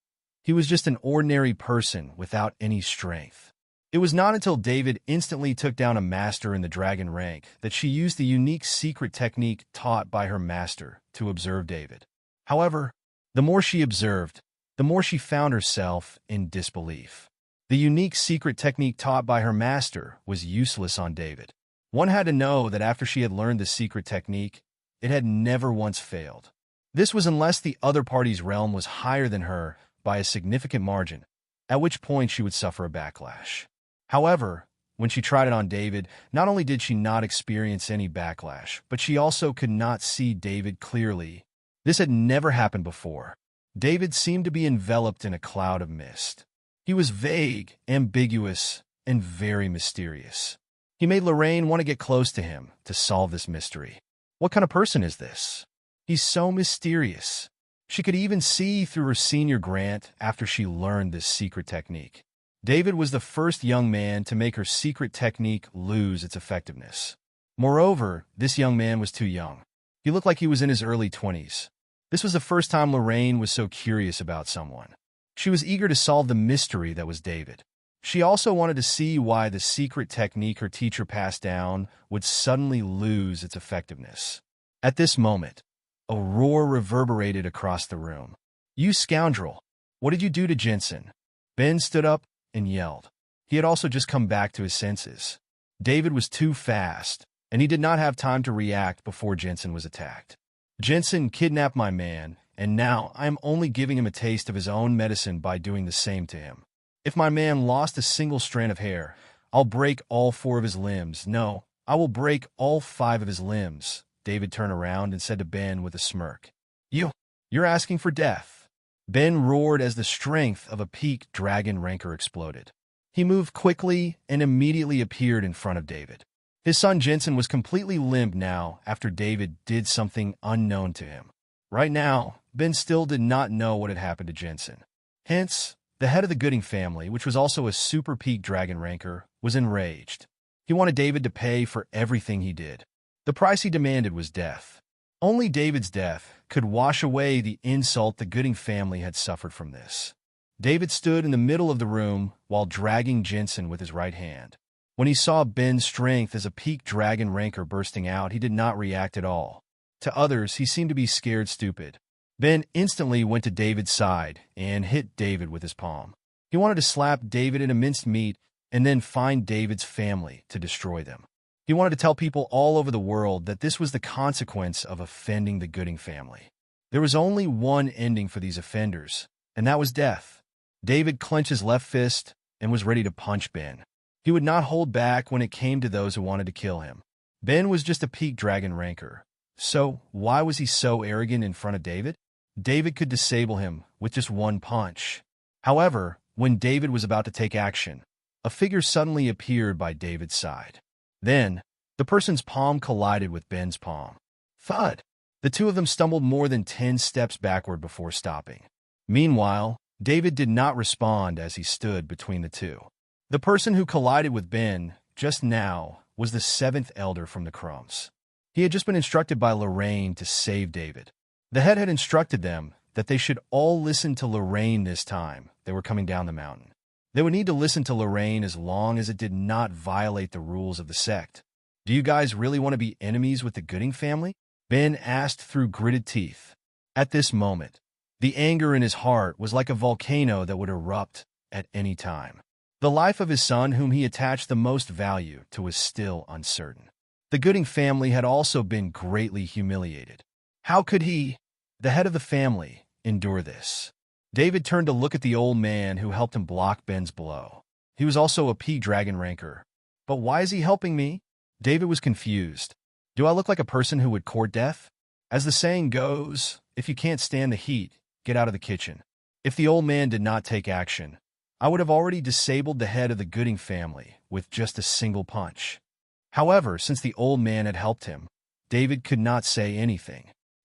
he was just an ordinary person without any strength. It was not until David instantly took down a master in the Dragon rank that she used the unique secret technique taught by her master to observe David. However, the more she observed, the more she found herself in disbelief. The unique secret technique taught by her master was useless on David. One had to know that after she had learned the secret technique, it had never once failed. This was unless the other party's realm was higher than her by a significant margin, at which point she would suffer a backlash. However, when she tried it on David, not only did she not experience any backlash, but she also could not see David clearly. This had never happened before. David seemed to be enveloped in a cloud of mist. He was vague, ambiguous, and very mysterious. He made Lorraine want to get close to him to solve this mystery. What kind of person is this? He's so mysterious. She could even see through her senior Grant after she learned this secret technique. David was the first young man to make her secret technique lose its effectiveness. Moreover, this young man was too young. He looked like he was in his early 20s. This was the first time Lorraine was so curious about someone. She was eager to solve the mystery that was David. She also wanted to see why the secret technique her teacher passed down would suddenly lose its effectiveness. At this moment, a roar reverberated across the room. "You scoundrel! What did you do to Jensen?" Ben stood up and yelled. He had also just come back to his senses. David was too fast, and he did not have time to react before Jensen was attacked. Jensen kidnapped my man, and now I am only giving him a taste of his own medicine by doing the same to him. If my man lost a single strand of hair, I'll break all 4 of his limbs. No, I will break all 5 of his limbs. David turned around and said to Ben with a smirk, You're asking for death." Ben roared as the strength of a peak Dragon ranker exploded. He moved quickly and immediately appeared in front of David. His son Jensen was completely limp now after David did something unknown to him. Right now, Ben still did not know what had happened to Jensen. Hence, the head of the Gooding family, which was also a super peak dragon ranker, was enraged. He wanted David to pay for everything he did. The price he demanded was death. Only David's death could wash away the insult the Gooding family had suffered from this. David stood in the middle of the room while dragging Jensen with his right hand. When he saw Ben's strength as a peak dragon ranker bursting out, he did not react at all. To others, he seemed to be scared stupid. Ben instantly went to David's side and hit David with his palm. He wanted to slap David into minced meat and then find David's family to destroy them. He wanted to tell people all over the world that this was the consequence of offending the Gooding family. There was only one ending for these offenders, and that was death. David clenched his left fist and was ready to punch Ben. He would not hold back when it came to those who wanted to kill him. Ben was just a peak dragon ranker. So why was he so arrogant in front of David? David could disable him with just one punch. However, when David was about to take action, a figure suddenly appeared by David's side. Then, the person's palm collided with Ben's palm. Thud! The two of them stumbled more than 10 steps backward before stopping. Meanwhile, David did not respond as he stood between the two. The person who collided with Ben just now was the seventh elder from the Crumbs. He had just been instructed by Lorraine to save David. The head had instructed them that they should all listen to Lorraine this time they were coming down the mountain. They would need to listen to Lorraine as long as it did not violate the rules of the sect. Do you guys really want to be enemies with the Gooding family? Ben asked through gritted teeth. At this moment, the anger in his heart was like a volcano that would erupt at any time. The life of his son, whom he attached the most value to, was still uncertain. The Gooding family had also been greatly humiliated. How could he, the head of the family, endure this? David turned to look at the old man who helped him block Ben's blow. He was also a peak dragon ranker. But why is he helping me? David was confused. Do I look like a person who would court death? As the saying goes, if you can't stand the heat, get out of the kitchen. If the old man did not take action, I would have already disabled the head of the Gooding family with just a single punch. However, since the old man had helped him, David could not say anything.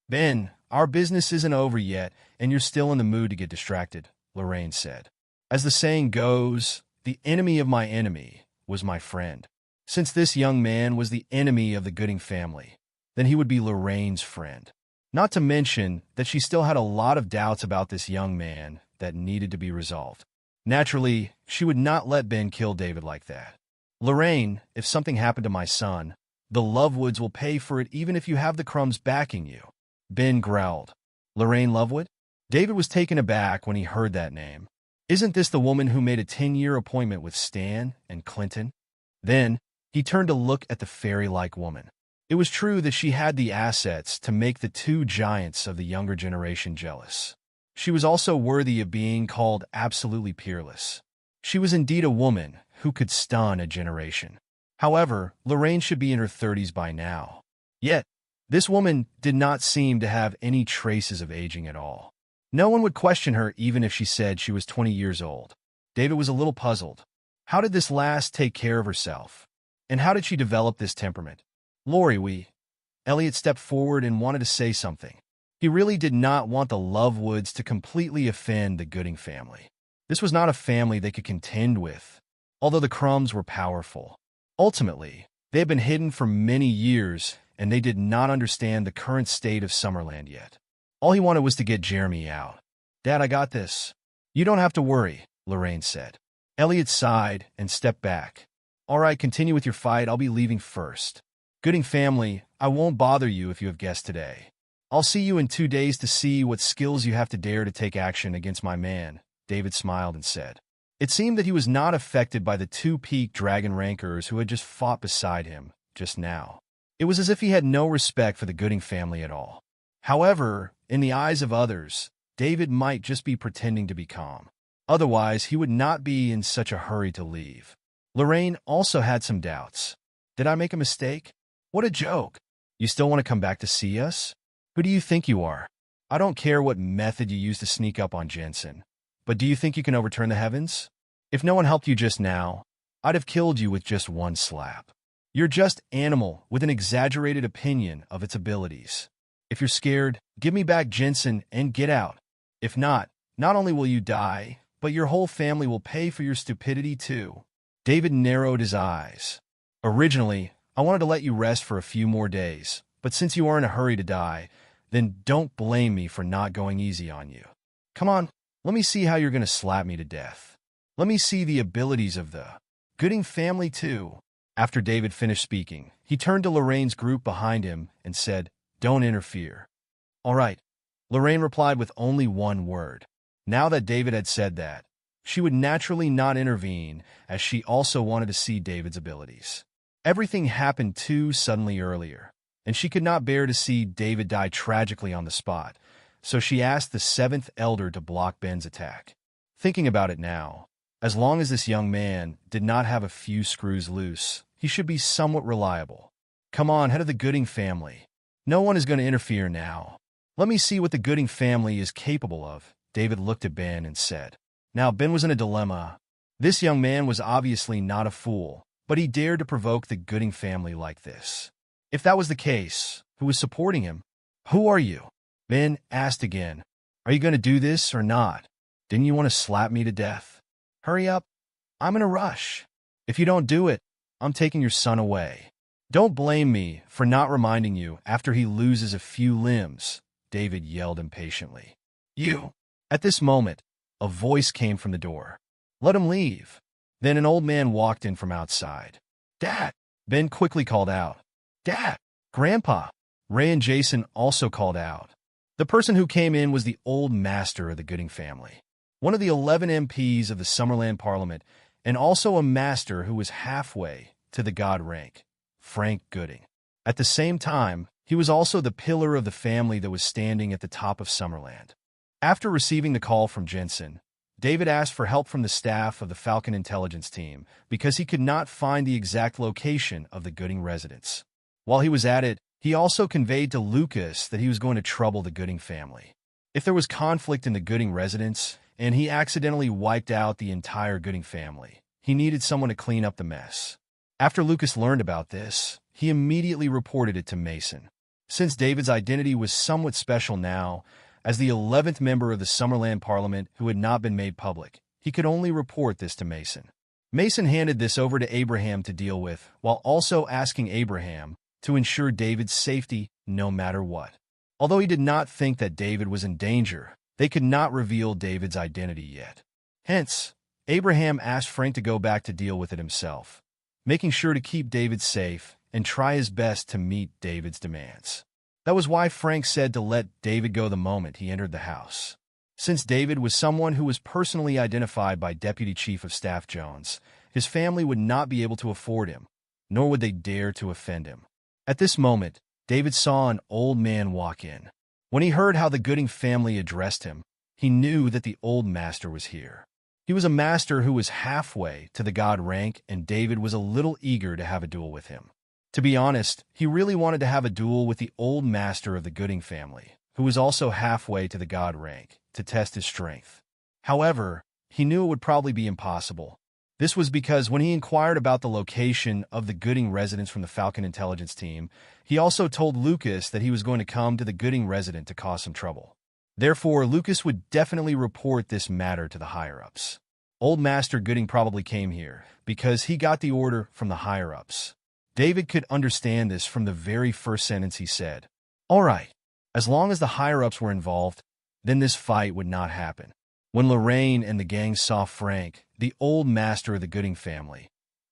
Ben, our business isn't over yet, and you're still in the mood to get distracted, Lorraine said. As the saying goes, the enemy of my enemy was my friend. Since this young man was the enemy of the Gooding family, then he would be Lorraine's friend. Not to mention that she still had a lot of doubts about this young man that needed to be resolved. Naturally, she would not let Ben kill David like that. Lorraine, if something happened to my son, the Lovewoods will pay for it even if you have the Crumbs backing you. Ben growled. Lorraine Lovewood? David was taken aback when he heard that name. Isn't this the woman who made a 10-year appointment with Stan and Clinton? Then, he turned to look at the fairy-like woman. It was true that she had the assets to make the two giants of the younger generation jealous. She was also worthy of being called absolutely peerless. She was indeed a woman who could stun a generation. However, Lorraine should be in her 30s by now. Yet, this woman did not seem to have any traces of aging at all. No one would question her even if she said she was 20 years old. David was a little puzzled. How did this lass take care of herself? And how did she develop this temperament? Lori, Elliot stepped forward and wanted to say something. He really did not want the Lovewoods to completely offend the Gooding family. This was not a family they could contend with, although the Crumbs were powerful. Ultimately, they had been hidden for many years, and they did not understand the current state of Summerland yet. All he wanted was to get Jeremy out. Dad, I got this. You don't have to worry, Lorraine said. Elliot sighed and stepped back. All right, continue with your fight. I'll be leaving first. Gooding family, I won't bother you if you have guests today. I'll see you in 2 days to see what skills you have to dare to take action against my man, David smiled and said. It seemed that he was not affected by the two peak dragon rankers who had just fought beside him just now. It was as if he had no respect for the Gooding family at all. However, in the eyes of others, David might just be pretending to be calm. Otherwise, he would not be in such a hurry to leave. Lorraine also had some doubts. Did I make a mistake? What a joke. You still want to come back to see us? Who do you think you are? I don't care what method you use to sneak up on Jensen, but do you think you can overturn the heavens? If no one helped you just now, I'd have killed you with just one slap. You're just animal with an exaggerated opinion of its abilities. If you're scared, give me back Jensen and get out. If not, Not only will you die, but your whole family will pay for your stupidity too. David narrowed his eyes. Originally, I wanted to let you rest for a few more days, but since you are in a hurry to die, then don't blame me for not going easy on you. Come on, let me see how you're going to slap me to death. Let me see the abilities of the Gooding family too. After David finished speaking, he turned to Lorraine's group behind him and said, "Don't interfere." "All right," Lorraine replied with only one word. Now that David had said that, she would naturally not intervene, as she also wanted to see David's abilities. Everything happened too suddenly earlier, and she could not bear to see David die tragically on the spot, so she asked the seventh elder to block Ben's attack. Thinking about it now, as long as this young man did not have a few screws loose, he should be somewhat reliable. Come on, head of the Gooding family. No one is going to interfere now. Let me see what the Gooding family is capable of. David looked at Ben and said. Now, Ben was in a dilemma. This young man was obviously not a fool, but he dared to provoke the Gooding family like this. If that was the case, who was supporting him? Who are you? Ben asked again. Are you going to do this or not? Didn't you want to slap me to death? Hurry up. I'm in a rush. If you don't do it, I'm taking your son away. Don't blame me for not reminding you after he loses a few limbs, David yelled impatiently. You! At this moment, a voice came from the door. Let him leave. Then an old man walked in from outside. Dad! Ben quickly called out. Dad! Grandpa! Ray and Jason also called out. The person who came in was the old master of the Gooding family, one of the 11 MPs of the Summerland Parliament, and also a master who was halfway to the god rank, Frank Gooding. At the same time, he was also the pillar of the family that was standing at the top of Summerland. After receiving the call from Jensen, David asked for help from the staff of the Falcon intelligence team because he could not find the exact location of the Gooding residence. While he was at it, he also conveyed to Lucas that he was going to trouble the Gooding family. If there was conflict in the Gooding residence, and he accidentally wiped out the entire Gooding family, he needed someone to clean up the mess. After Lucas learned about this, he immediately reported it to Mason. Since David's identity was somewhat special now, as the 11th member of the Summerland Parliament who had not been made public, he could only report this to Mason. Mason handed this over to Abraham to deal with, while also asking Abraham to ensure David's safety no matter what. Although he did not think that David was in danger, they could not reveal David's identity yet. Hence, Abraham asked Frank to go back to deal with it himself, making sure to keep David safe and try his best to meet David's demands. That was why Frank said to let David go the moment he entered the house. Since David was someone who was personally identified by Deputy Chief of Staff Jones, his family would not be able to afford him, nor would they dare to offend him. At this moment, David saw an old man walk in. When he heard how the Gooding family addressed him, he knew that the old master was here. He was a master who was halfway to the god rank, and David was a little eager to have a duel with him. To be honest, he really wanted to have a duel with the old master of the Gooding family, who was also halfway to the god rank, to test his strength. However, he knew it would probably be impossible. This was because when he inquired about the location of the Gooding residence from the Falcon intelligence team, he also told Lucas that he was going to come to the Gooding residence to cause some trouble. Therefore, Lucas would definitely report this matter to the higher-ups. Old Master Gooding probably came here because he got the order from the higher-ups. David could understand this from the very first sentence he said. All right, as long as the higher-ups were involved, then this fight would not happen. When Lorraine and the gang saw Frank, the old master of the Gooding family,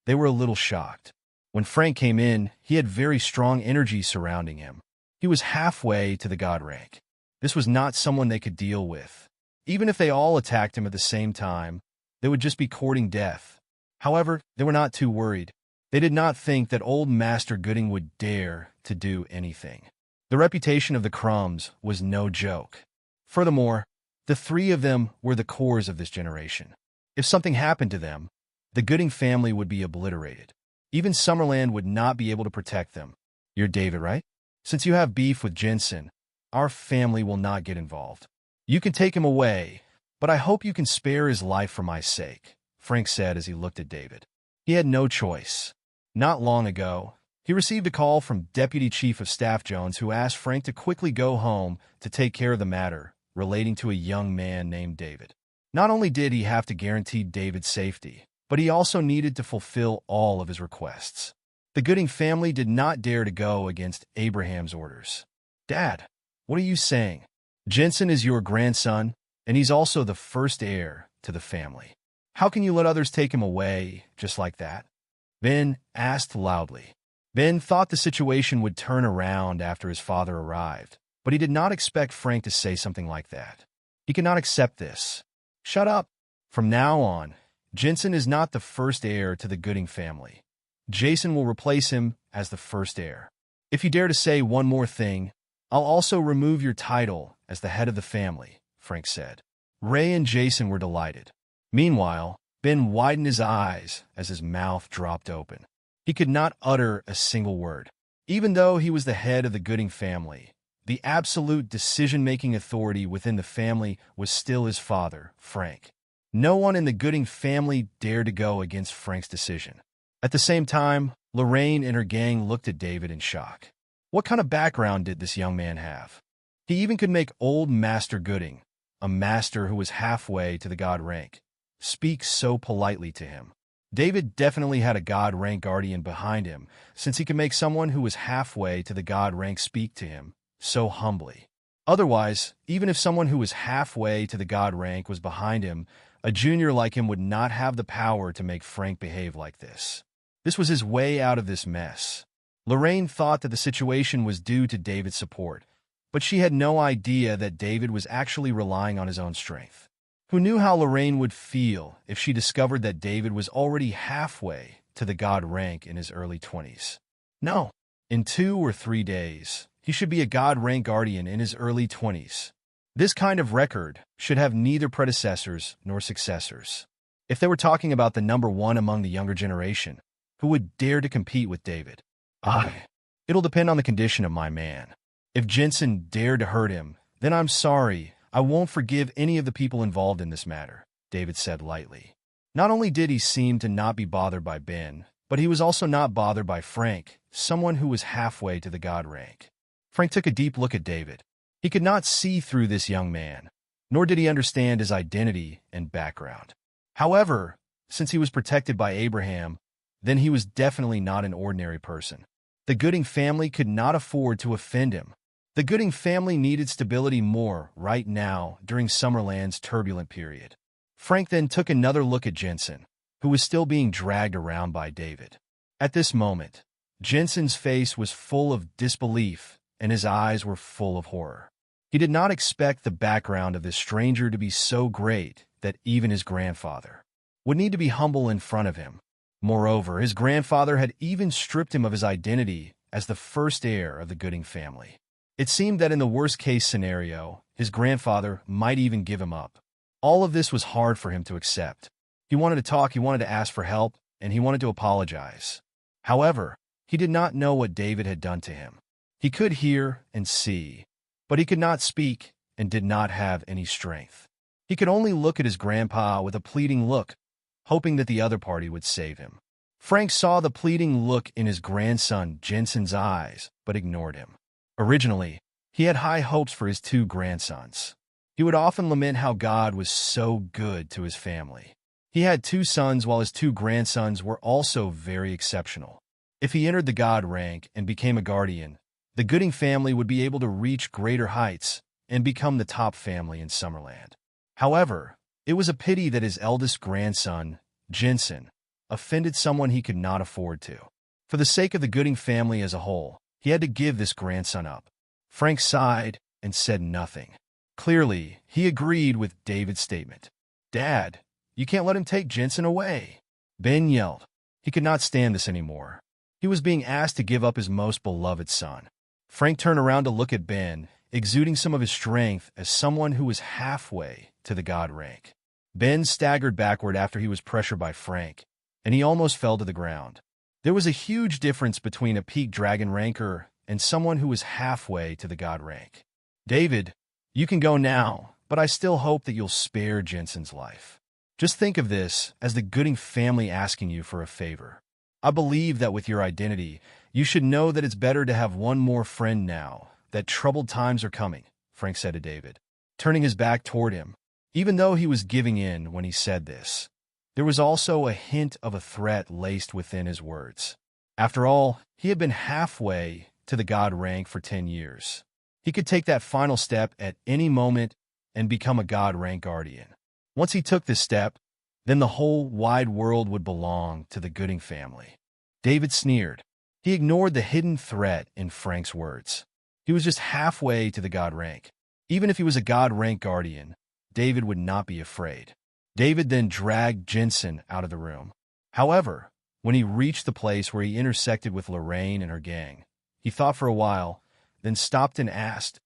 they were a little shocked. When Frank came in, he had very strong energy surrounding him. He was halfway to the god rank. This was not someone they could deal with. Even if they all attacked him at the same time, they would just be courting death. However, they were not too worried. They did not think that old Master Gooding would dare to do anything. The reputation of the Crumbs was no joke. Furthermore, the three of them were the cores of this generation. If something happened to them, the Gooding family would be obliterated. Even Summerland would not be able to protect them. You're David, right? Since you have beef with Jensen, our family will not get involved. You can take him away, but I hope you can spare his life for my sake, Frank said as he looked at David. He had no choice. Not long ago, he received a call from Deputy Chief of Staff Jones who asked Frank to quickly go home to take care of the matter relating to a young man named David. Not only did he have to guarantee David's safety, but he also needed to fulfill all of his requests. The Gooding family did not dare to go against Abraham's orders. "Dad, what are you saying? Jensen is your grandson, and he's also the first heir to the family. How can you let others take him away just like that?" Ben asked loudly. Ben thought the situation would turn around after his father arrived, but he did not expect Frank to say something like that. He could not accept this. "Shut up. From now on, Jensen is not the first heir to the Gooding family. Jason will replace him as the first heir. If you dare to say one more thing, I'll also remove your title as the head of the family," Frank said. Ray and Jason were delighted. Meanwhile, Ben widened his eyes as his mouth dropped open. He could not utter a single word. Even though he was the head of the Gooding family, the absolute decision-making authority within the family was still his father, Frank. No one in the Gooding family dared to go against Frank's decision. At the same time, Lorraine and her gang looked at David in shock. What kind of background did this young man have? He even could make old Master Gooding, a master who was halfway to the god rank, speak so politely to him. David definitely had a god rank guardian behind him, since he could make someone who was halfway to the god rank speak to him so humbly. Otherwise, even if someone who was halfway to the god rank was behind him, a junior like him would not have the power to make Frank behave like this. This was his way out of this mess. Lorraine thought that the situation was due to David's support, but she had no idea that David was actually relying on his own strength. Who knew how Lorraine would feel if she discovered that David was already halfway to the god rank in his early 20s? No, in 2 or 3 days, he should be a god rank guardian in his early 20s. This kind of record should have neither predecessors nor successors. If they were talking about the number one among the younger generation, who would dare to compete with David? It'll depend on the condition of my man. If Jensen dared to hurt him, then I'm sorry, I won't forgive any of the people involved in this matter, David said lightly. Not only did he seem to not be bothered by Ben, but he was also not bothered by Frank, someone who was halfway to the god rank. Frank took a deep look at David. He could not see through this young man, nor did he understand his identity and background. However, since he was protected by Abraham, then he was definitely not an ordinary person. The Gooding family could not afford to offend him. The Gooding family needed stability more right now during Summerland's turbulent period. Frank then took another look at Jensen, who was still being dragged around by David. At this moment, Jensen's face was full of disbelief and his eyes were full of horror. He did not expect the background of this stranger to be so great that even his grandfather would need to be humble in front of him. Moreover, his grandfather had even stripped him of his identity as the first heir of the Gooding family. It seemed that in the worst-case scenario, his grandfather might even give him up. All of this was hard for him to accept. He wanted to talk, he wanted to ask for help, and he wanted to apologize. However, he did not know what David had done to him. He could hear and see, but he could not speak and did not have any strength. He could only look at his grandpa with a pleading look, hoping that the other party would save him. Frank saw the pleading look in his grandson Jensen's eyes, but ignored him. Originally, he had high hopes for his 2 grandsons. He would often lament how God was so good to his family. He had 2 sons while his 2 grandsons were also very exceptional. If he entered the god rank and became a guardian, the Gooding family would be able to reach greater heights and become the top family in Summerland. However, it was a pity that his eldest grandson, Jensen, offended someone he could not afford to. For the sake of the Gooding family as a whole, he had to give this grandson up. Frank sighed and said nothing. Clearly, he agreed with David's statement. "Dad, you can't let him take Jensen away," Ben yelled. He could not stand this anymore. He was being asked to give up his most beloved son. Frank turned around to look at Ben, exuding some of his strength as someone who was halfway to the god rank. Ben staggered backward after he was pressured by Frank, and he almost fell to the ground. There was a huge difference between a peak dragon ranker and someone who was halfway to the god rank. "David, you can go now, but I still hope that you'll spare Jensen's life. Just think of this as the Gooding family asking you for a favor. I believe that with your identity, you should know that it's better to have one more friend now, that troubled times are coming," Frank said to David. turning his back toward him. Even though he was giving in when he said this, there was also a hint of a threat laced within his words. After all, he had been halfway to the god rank for 10 years. He could take that final step at any moment and become a god rank guardian. Once he took this step, then the whole wide world would belong to the Gooding family. David sneered. He ignored the hidden threat in Frank's words. He was just halfway to the god rank. Even if he was a god rank guardian, David would not be afraid. David then dragged Jensen out of the room. However, when he reached the place where he intersected with Lorraine and her gang, he thought for a while, then stopped and asked,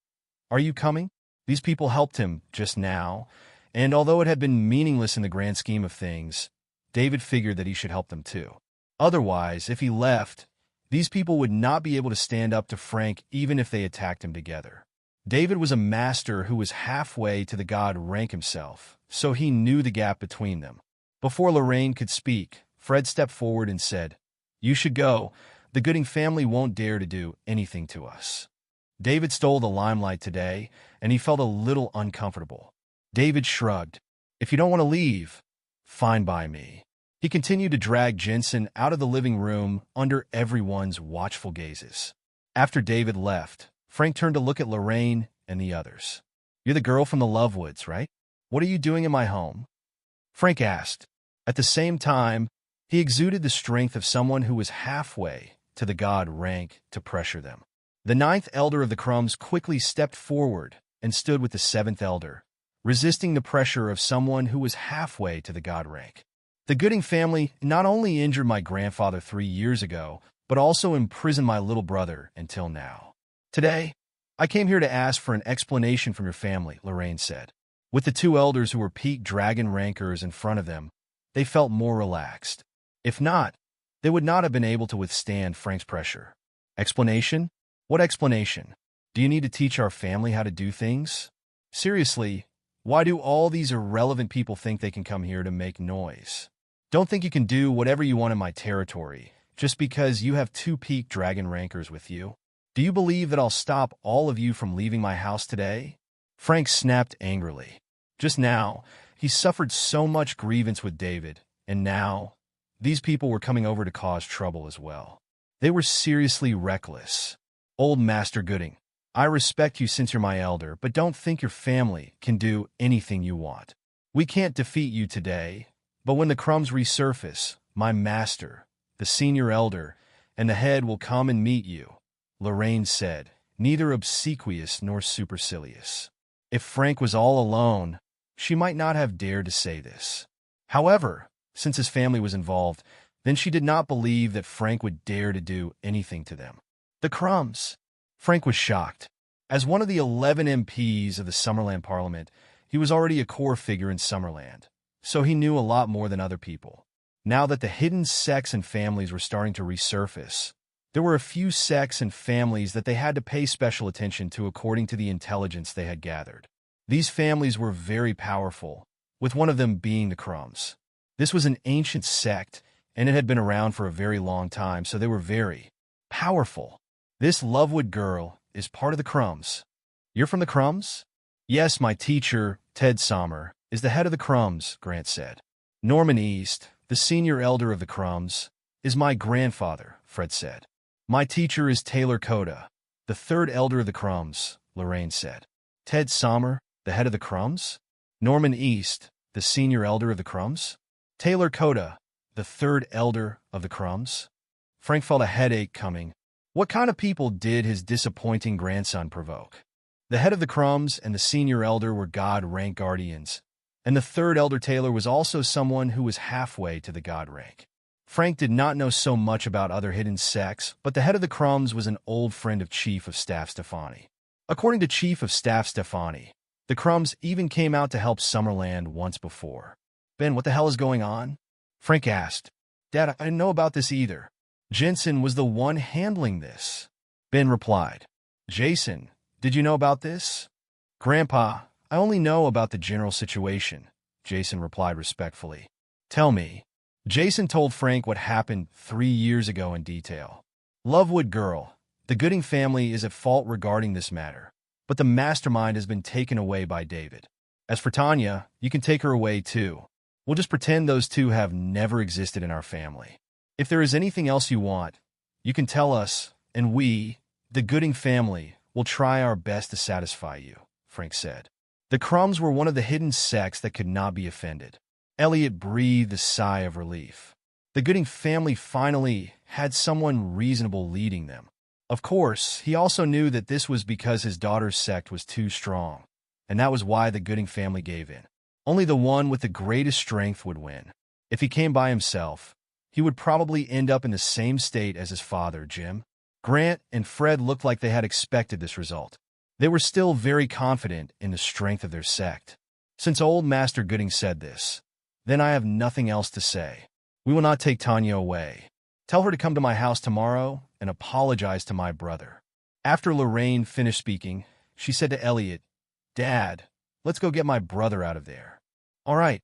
"Are you coming?" These people helped him just now, and although it had been meaningless in the grand scheme of things, David figured that he should help them too. Otherwise, if he left, these people would not be able to stand up to Frank even if they attacked him together. David was a master who was halfway to the god rank himself, so he knew the gap between them. Before Lorraine could speak, Fred stepped forward and said, "You should go. The Gooding family won't dare to do anything to us." David stole the limelight today, and he felt a little uncomfortable. David shrugged. "If you don't want to leave, fine by me." He continued to drag Jensen out of the living room under everyone's watchful gazes. After David left, Frank turned to look at Lorraine and the others. "You're the girl from the Lovewoods, right? What are you doing in my home?" Frank asked. At the same time, he exuded the strength of someone who was halfway to the god rank to pressure them. The 9th elder of the Crumbs quickly stepped forward and stood with the 7th elder, resisting the pressure of someone who was halfway to the god rank. "The Gooding family not only injured my grandfather 3 years ago, but also imprisoned my little brother until now. Today, I came here to ask for an explanation from your family," Lorraine said. With the 2 elders who were peak dragon rankers in front of them, they felt more relaxed. If not, they would not have been able to withstand Frank's pressure. "Explanation? What explanation? Do you need to teach our family how to do things? Seriously, why do all these irrelevant people think they can come here to make noise? Don't think you can do whatever you want in my territory, just because you have 2 peak dragon rankers with you. Do you believe that I'll stop all of you from leaving my house today?" Frank snapped angrily. Just now, he suffered so much grievance with David, and now, these people were coming over to cause trouble as well. They were seriously reckless. "Old Master Gooding, I respect you since you're my elder, but don't think your family can do anything you want. We can't defeat you today, but when the Crumbs resurface, my master, the senior elder, and the head will come and meet you," Lorraine said, neither obsequious nor supercilious. If Frank was all alone, she might not have dared to say this. However, since his family was involved, then she did not believe that Frank would dare to do anything to them. The Crumbs. Frank was shocked. As one of the 11 MPs of the Summerland Parliament, he was already a core figure in Summerland, so he knew a lot more than other people. Now that the hidden sects and families were starting to resurface, there were a few sects and families that they had to pay special attention to according to the intelligence they had gathered. These families were very powerful, with one of them being the Crumbs. This was an ancient sect, and it had been around for a very long time, so they were very powerful. "This Lovewood girl is part of the Crumbs." "You're from the Crumbs?" "Yes, my teacher, Ted Sommer, is the head of the Crumbs," Grant said. "Norman East, the senior elder of the Crumbs, is my grandfather," Fred said. "My teacher is Taylor Coda, the 3rd elder of the Crumbs," Lorraine said. "Ted Sommer, the head of the Crumbs? Norman East, the senior elder of the Crumbs? Taylor Coda, the 3rd elder of the Crumbs?" Frank felt a headache coming. What kind of people did his disappointing grandson provoke? The head of the Crumbs and the senior elder were god rank guardians, and the 3rd elder Taylor was also someone who was halfway to the god rank. Frank did not know so much about other hidden sects, but the head of the Crumbs was an old friend of Chief of Staff Stefani. According to Chief of Staff Stefani, the Crumbs even came out to help Summerland once before. "Ben, what the hell is going on?" Frank asked. "Dad, I didn't know about this either. Jensen was the one handling this." Ben replied. "Jason, did you know about this?" "Grandpa, I only know about the general situation," Jason replied respectfully. "Tell me." Jason told Frank what happened 3 years ago in detail. "Lovewood girl, the Gooding family is at fault regarding this matter. but the mastermind has been taken away by David. As for Tanya, you can take her away too. We'll just pretend those two have never existed in our family. If there is anything else you want, you can tell us, and we, the Gooding family, will try our best to satisfy you," Frank said. The Crumbs were one of the hidden sects that could not be offended. Elliot breathed a sigh of relief. The Gooding family finally had someone reasonable leading them. Of course, he also knew that this was because his daughter's sect was too strong, and that was why the Gooding family gave in. Only the one with the greatest strength would win. If he came by himself, he would probably end up in the same state as his father, Jim. Grant and Fred looked like they had expected this result. They were still very confident in the strength of their sect. Since old Master Gooding said this, then I have nothing else to say. We will not take Tanya away. Tell her to come to my house tomorrow and apologize to my brother. After Lorraine finished speaking, she said to Elliot, "Dad, let's go get my brother out of there." "All right,"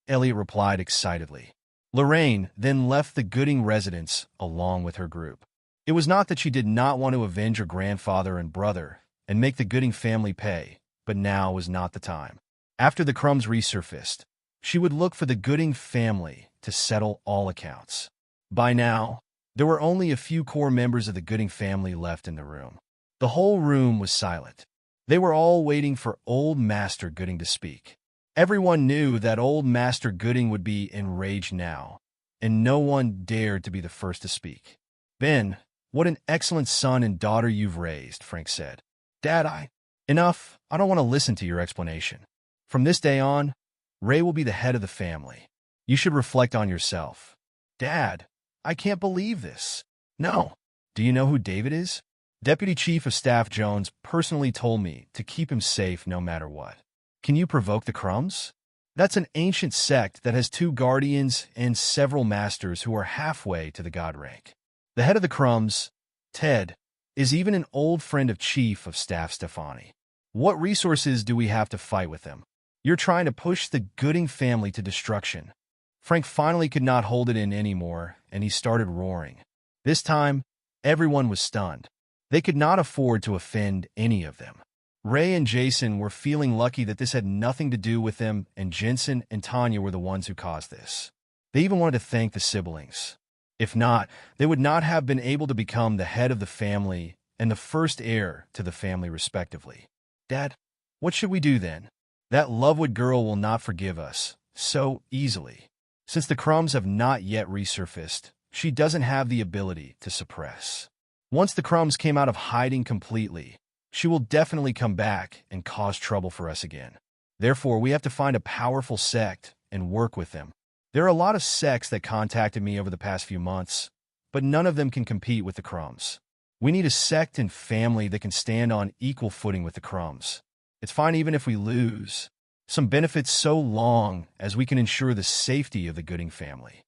Elliot replied excitedly. Lorraine then left the Gooding residence along with her group. It was not that she did not want to avenge her grandfather and brother and make the Gooding family pay, but now was not the time. After the Crumbs resurfaced, she would look for the Gooding family to settle all accounts. By now, there were only a few core members of the Gooding family left in the room. The whole room was silent. They were all waiting for old Master Gooding to speak. Everyone knew that old Master Gooding would be enraged now, and no one dared to be the first to speak. "Ben, what an excellent son and daughter you've raised," Frank said. "Dad, Enough, I don't want to listen to your explanation. From this day on, Ray will be the head of the family. You should reflect on yourself." "Dad, I can't believe this." "No. Do you know who David is?" "Deputy Chief of Staff Jones personally told me to keep him safe no matter what." "Can you provoke the Crumbs?" "That's an ancient sect that has 2 guardians and several masters who are halfway to the god rank. The head of the Crumbs, Ted, is even an old friend of Chief of Staff Stefani. What resources do we have to fight with them? You're trying to push the Gooding family to destruction." Frank finally could not hold it in anymore, and he started roaring. This time, everyone was stunned. They could not afford to offend any of them. Ray and Jason were feeling lucky that this had nothing to do with them, and Jensen and Tanya were the ones who caused this. They even wanted to thank the siblings. If not, they would not have been able to become the head of the family and the first heir to the family respectively. "Dad, what should we do then? That Lovewood girl will not forgive us so easily. Since the Crumbs have not yet resurfaced, she doesn't have the ability to suppress. Once the Crumbs came out of hiding completely, she will definitely come back and cause trouble for us again. Therefore, we have to find a powerful sect and work with them. There are a lot of sects that contacted me over the past few months, but none of them can compete with the Crumbs. We need a sect and family that can stand on equal footing with the Crumbs. It's fine even if we lose. Some benefits so long as we can ensure the safety of the Gooding family."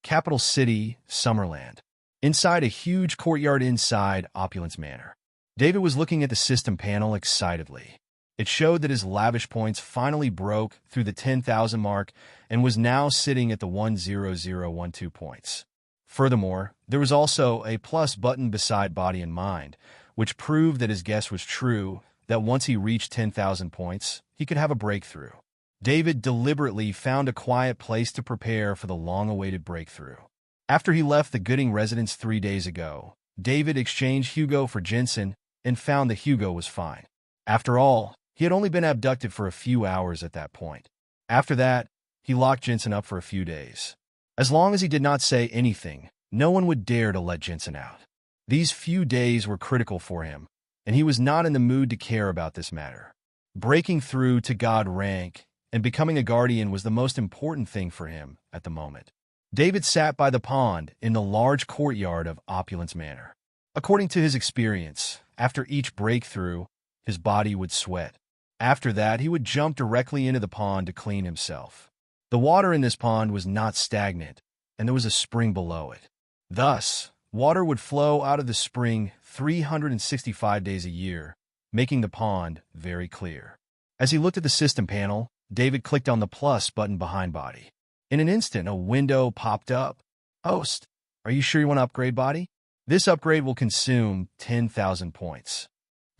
Capital City, Summerland. Inside a huge courtyard inside Opulence Manor, David was looking at the system panel excitedly. It showed that his lavish points finally broke through the 10,000 mark and was now sitting at the 10012 points. Furthermore, there was also a plus button beside Body and Mind, which proved that his guess was true, that once he reached 10,000 points, he could have a breakthrough. David deliberately found a quiet place to prepare for the long-awaited breakthrough. After he left the Gooding residence 3 days ago, David exchanged Hugo for Jensen and found that Hugo was fine. After all, he had only been abducted for a few hours at that point. After that, he locked Jensen up for a few days. As long as he did not say anything, no one would dare to let Jensen out. These few days were critical for him, and he was not in the mood to care about this matter. Breaking through to God rank and becoming a guardian was the most important thing for him at the moment. David sat by the pond in the large courtyard of Opulence Manor. According to his experience, after each breakthrough, his body would sweat. After that, he would jump directly into the pond to clean himself. The water in this pond was not stagnant, and there was a spring below it. Thus, water would flow out of the spring 365 days a year, making the pond very clear. As he looked at the system panel, David clicked on the plus button behind Body. In an instant, a window popped up. "Host, are you sure you want to upgrade Body? This upgrade will consume 10,000 points."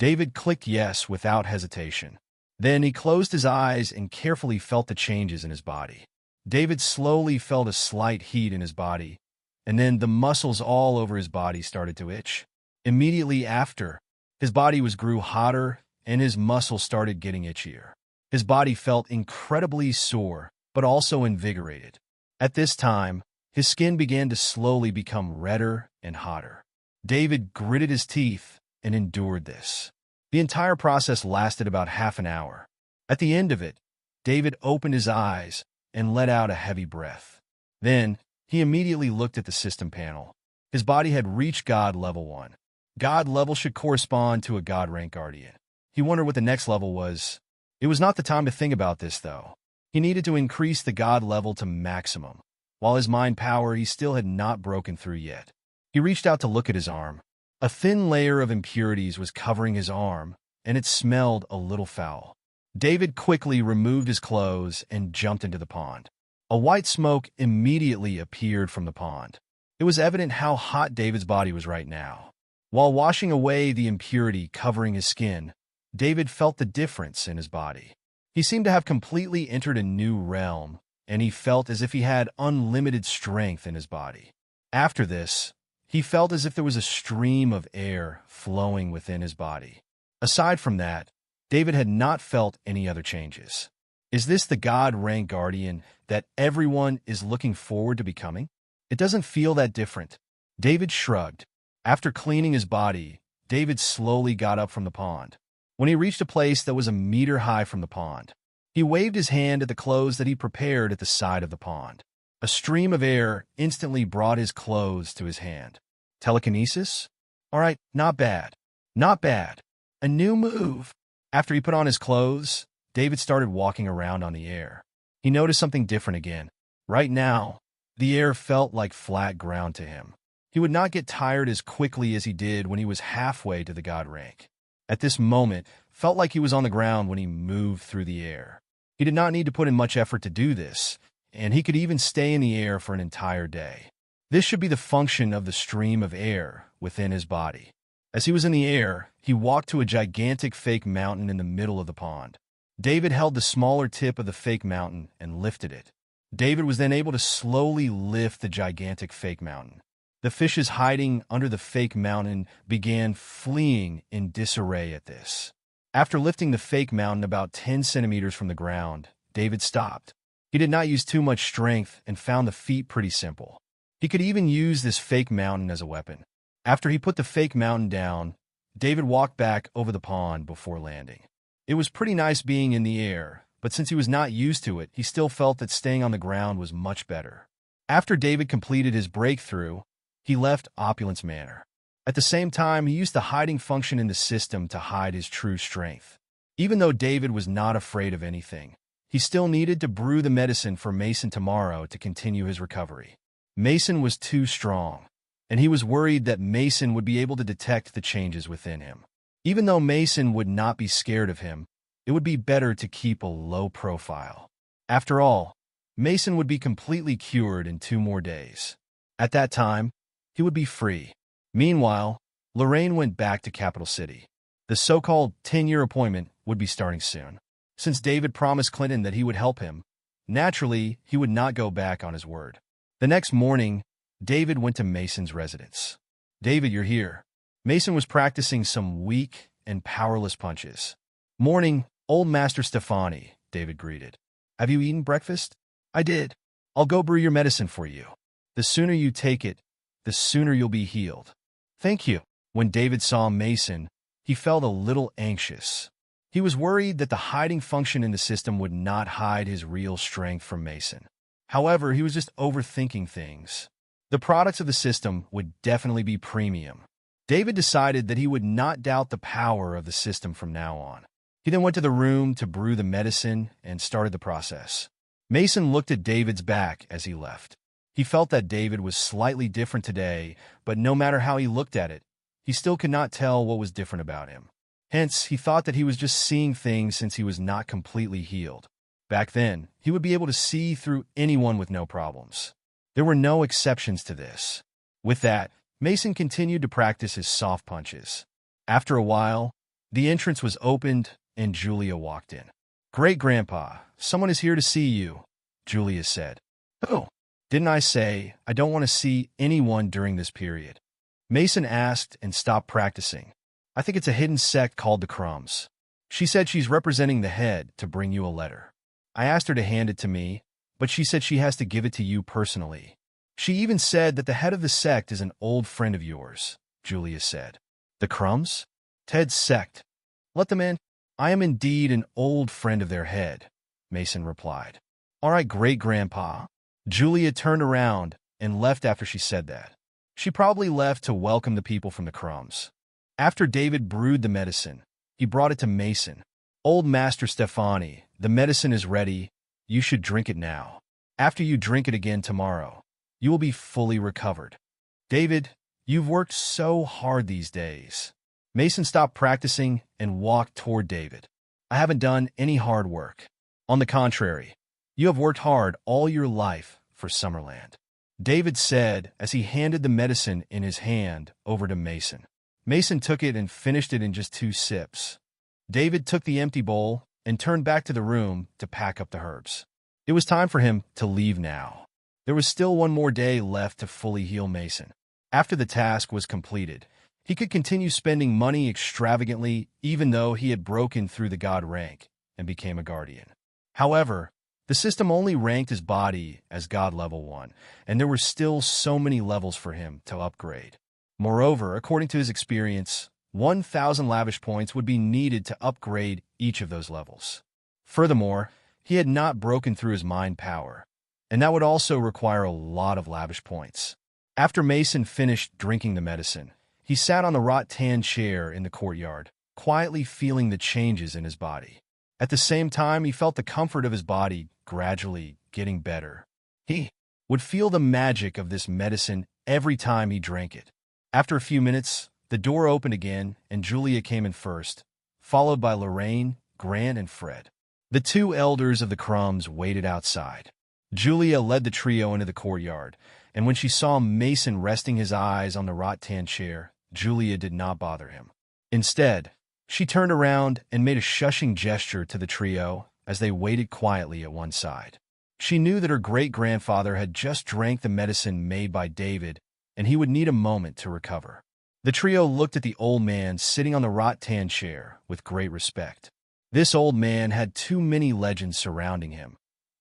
David clicked yes without hesitation. Then he closed his eyes and carefully felt the changes in his body. David slowly felt a slight heat in his body, and then the muscles all over his body started to itch. Immediately after, his body grew hotter and his muscles started getting itchier. His body felt incredibly sore, but also invigorated. At this time, his skin began to slowly become redder and hotter. David gritted his teeth and endured this. The entire process lasted about half an hour. At the end of it, David opened his eyes and let out a heavy breath. Then, he immediately looked at the system panel. His body had reached God Level 1. God Level should correspond to a God Rank Guardian. He wondered what the next level was. It was not the time to think about this, though. He needed to increase the God level to maximum. While his mind power he still had not broken through yet. He reached out to look at his arm. A thin layer of impurities was covering his arm, and it smelled a little foul. David quickly removed his clothes and jumped into the pond. A white smoke immediately appeared from the pond. It was evident how hot David's body was right now. While washing away the impurity covering his skin, David felt the difference in his body. He seemed to have completely entered a new realm, and he felt as if he had unlimited strength in his body. After this, he felt as if there was a stream of air flowing within his body. Aside from that, David had not felt any other changes. Is this the God Rank Guardian that everyone is looking forward to becoming? It doesn't feel that different. David shrugged. After cleaning his body, David slowly got up from the pond. When he reached a place that was a meter high from the pond, he waved his hand at the clothes that he prepared at the side of the pond. A stream of air instantly brought his clothes to his hand. Telekinesis? All right, not bad. Not bad. A new move. After he put on his clothes, David started walking around on the air. He noticed something different again. Right now, the air felt like flat ground to him. He would not get tired as quickly as he did when he was halfway to the God rank. At this moment, felt like he was on the ground when he moved through the air. He did not need to put in much effort to do this, and he could even stay in the air for an entire day. This should be the function of the stream of air within his body. As he was in the air, he walked to a gigantic fake mountain in the middle of the pond. David held the smaller tip of the fake mountain and lifted it. David was then able to slowly lift the gigantic fake mountain. The fishes hiding under the fake mountain began fleeing in disarray at this. After lifting the fake mountain about 10 centimeters from the ground, David stopped. He did not use too much strength and found the feat pretty simple. He could even use this fake mountain as a weapon. After he put the fake mountain down, David walked back over the pond before landing. It was pretty nice being in the air, but since he was not used to it, he still felt that staying on the ground was much better. After David completed his breakthrough, he left Opulence Manor. At the same time, he used the hiding function in the system to hide his true strength. Even though David was not afraid of anything, he still needed to brew the medicine for Mason tomorrow to continue his recovery. Mason was too strong, and he was worried that Mason would be able to detect the changes within him. Even though Mason would not be scared of him, it would be better to keep a low profile. After all, Mason would be completely cured in 2 more days. At that time, he would be free. Meanwhile, Lorraine went back to Capital City. The so-called 10-year appointment would be starting soon. Since David promised Clinton that he would help him, naturally, he would not go back on his word. The next morning, David went to Mason's residence. "David, you're here." Mason was practicing some weak and powerless punches. "Morning, old Master Stefani," David greeted. "Have you eaten breakfast?" "I did. I'll go brew your medicine for you. The sooner you take it, the sooner you'll be healed." "Thank you." When David saw Mason, he felt a little anxious. He was worried that the hiding function in the system would not hide his real strength from Mason. However, he was just overthinking things. The products of the system would definitely be premium. David decided that he would not doubt the power of the system from now on. He then went to the room to brew the medicine and started the process. Mason looked at David's back as he left. He felt that David was slightly different today, but no matter how he looked at it, he still could not tell what was different about him. Hence, he thought that he was just seeing things since he was not completely healed. Back then, he would be able to see through anyone with no problems. There were no exceptions to this. With that, Mason continued to practice his soft punches. After a while, The entrance was opened, and Julia walked in. "Great-grandpa, someone is here to see you," Julia said. "Who?" "Didn't I say I don't want to see anyone during this period?" Mason asked and stopped practicing. "I think it's a hidden sect called the Crumbs. She said she's representing the head to bring you a letter. I asked her to hand it to me, but she said she has to give it to you personally. She even said that the head of the sect is an old friend of yours," Julia said. "The Crumbs? Ted's sect. Let them in." "I am indeed an old friend of their head," Mason replied. "All right, great-grandpa." Julia turned around and left after she said that. She probably left to welcome the people from the Crumbs. After David brewed the medicine, he brought it to Mason. "Old Master Stefani, the medicine is ready. You should drink it now. After you drink it again tomorrow, you will be fully recovered." "David, you've worked so hard these days." Mason stopped practicing and walked toward David. "I haven't done any hard work. On the contrary, you have worked hard all your life for Summerland," David said as he handed the medicine in his hand over to Mason. Mason took it and finished it in just 2 sips. David took the empty bowl and turned back to the room to pack up the herbs. It was time for him to leave now. There was still one more day left to fully heal Mason. After the task was completed, he could continue spending money extravagantly even though he had broken through the god rank and became a guardian. However, the system only ranked his body as God level 1, and there were still so many levels for him to upgrade. Moreover, according to his experience, 1,000 lavish points would be needed to upgrade each of those levels. Furthermore, he had not broken through his mind power, and that would also require a lot of lavish points. After Mason finished drinking the medicine, he sat on the rattan chair in the courtyard, quietly feeling the changes in his body. At the same time, he felt the comfort of his body gradually getting better. He would feel the magic of this medicine every time he drank it. After a few minutes, the door opened again, and Julia came in first, followed by Lorraine, Grant, and Fred. The 2 elders of the Crumbs waited outside. Julia led the trio into the courtyard, and when she saw Mason resting his eyes on the rattan chair, Julia did not bother him. Instead, she turned around and made a shushing gesture to the trio as they waited quietly at one side. She knew that her great-grandfather had just drank the medicine made by David, and he would need a moment to recover. The trio looked at the old man sitting on the rattan chair with great respect. This old man had too many legends surrounding him.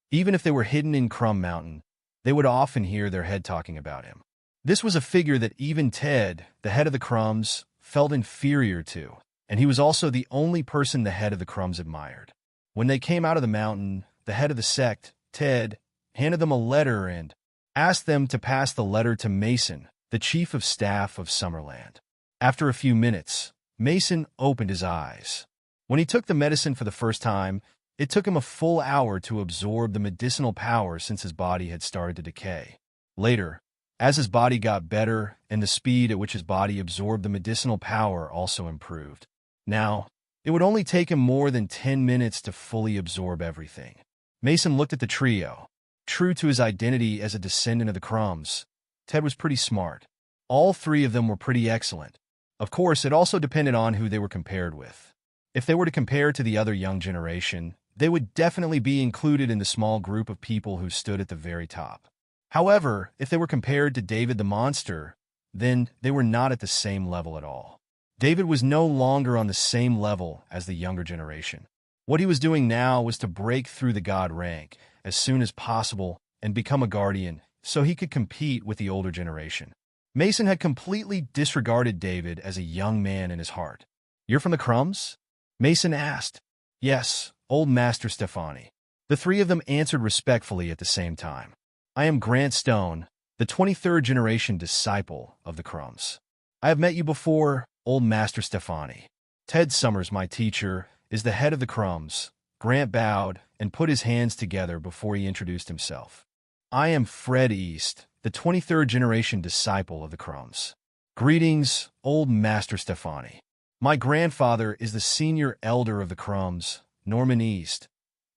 Even if they were hidden in Crumb Mountain, they would often hear their head talking about him. This was a figure that even Ted, the head of the Crumbs, felt inferior to, and he was also the only person the head of the Crumbs admired. When they came out of the mountain, the head of the sect, Ted, handed them a letter and asked them to pass the letter to Mason, the chief of staff of Summerland. After a few minutes, Mason opened his eyes. When he took the medicine for the first time, it took him a full hour to absorb the medicinal power since his body had started to decay. Later, as his body got better and the speed at which his body absorbed the medicinal power also improved. Now, it would only take him more than 10 minutes to fully absorb everything. Mason looked at the trio. True to his identity as a descendant of the Crumbs, Ted was pretty smart. All 3 of them were pretty excellent. Of course, it also depended on who they were compared with. If they were to compare to the other young generation, they would definitely be included in the small group of people who stood at the very top. However, if they were compared to David the Monster, then they were not at the same level at all. David was no longer on the same level as the younger generation. What he was doing now was to break through the god rank as soon as possible and become a guardian so he could compete with the older generation. Mason had completely disregarded David as a young man in his heart. "You're from the Crumbs?" Mason asked. "Yes, old Master Stefani." The 3 of them answered respectfully at the same time. "I am Grant Stone, the 23rd generation disciple of the Crumbs. I have met you before, old Master Stefani. Ted Summers, my teacher, is the head of the Crumbs." Grant bowed and put his hands together before he introduced himself. "I am Fred East, the 23rd generation disciple of the Crumbs." "Greetings, old Master Stefani. My grandfather is the senior elder of the Crumbs, Norman East."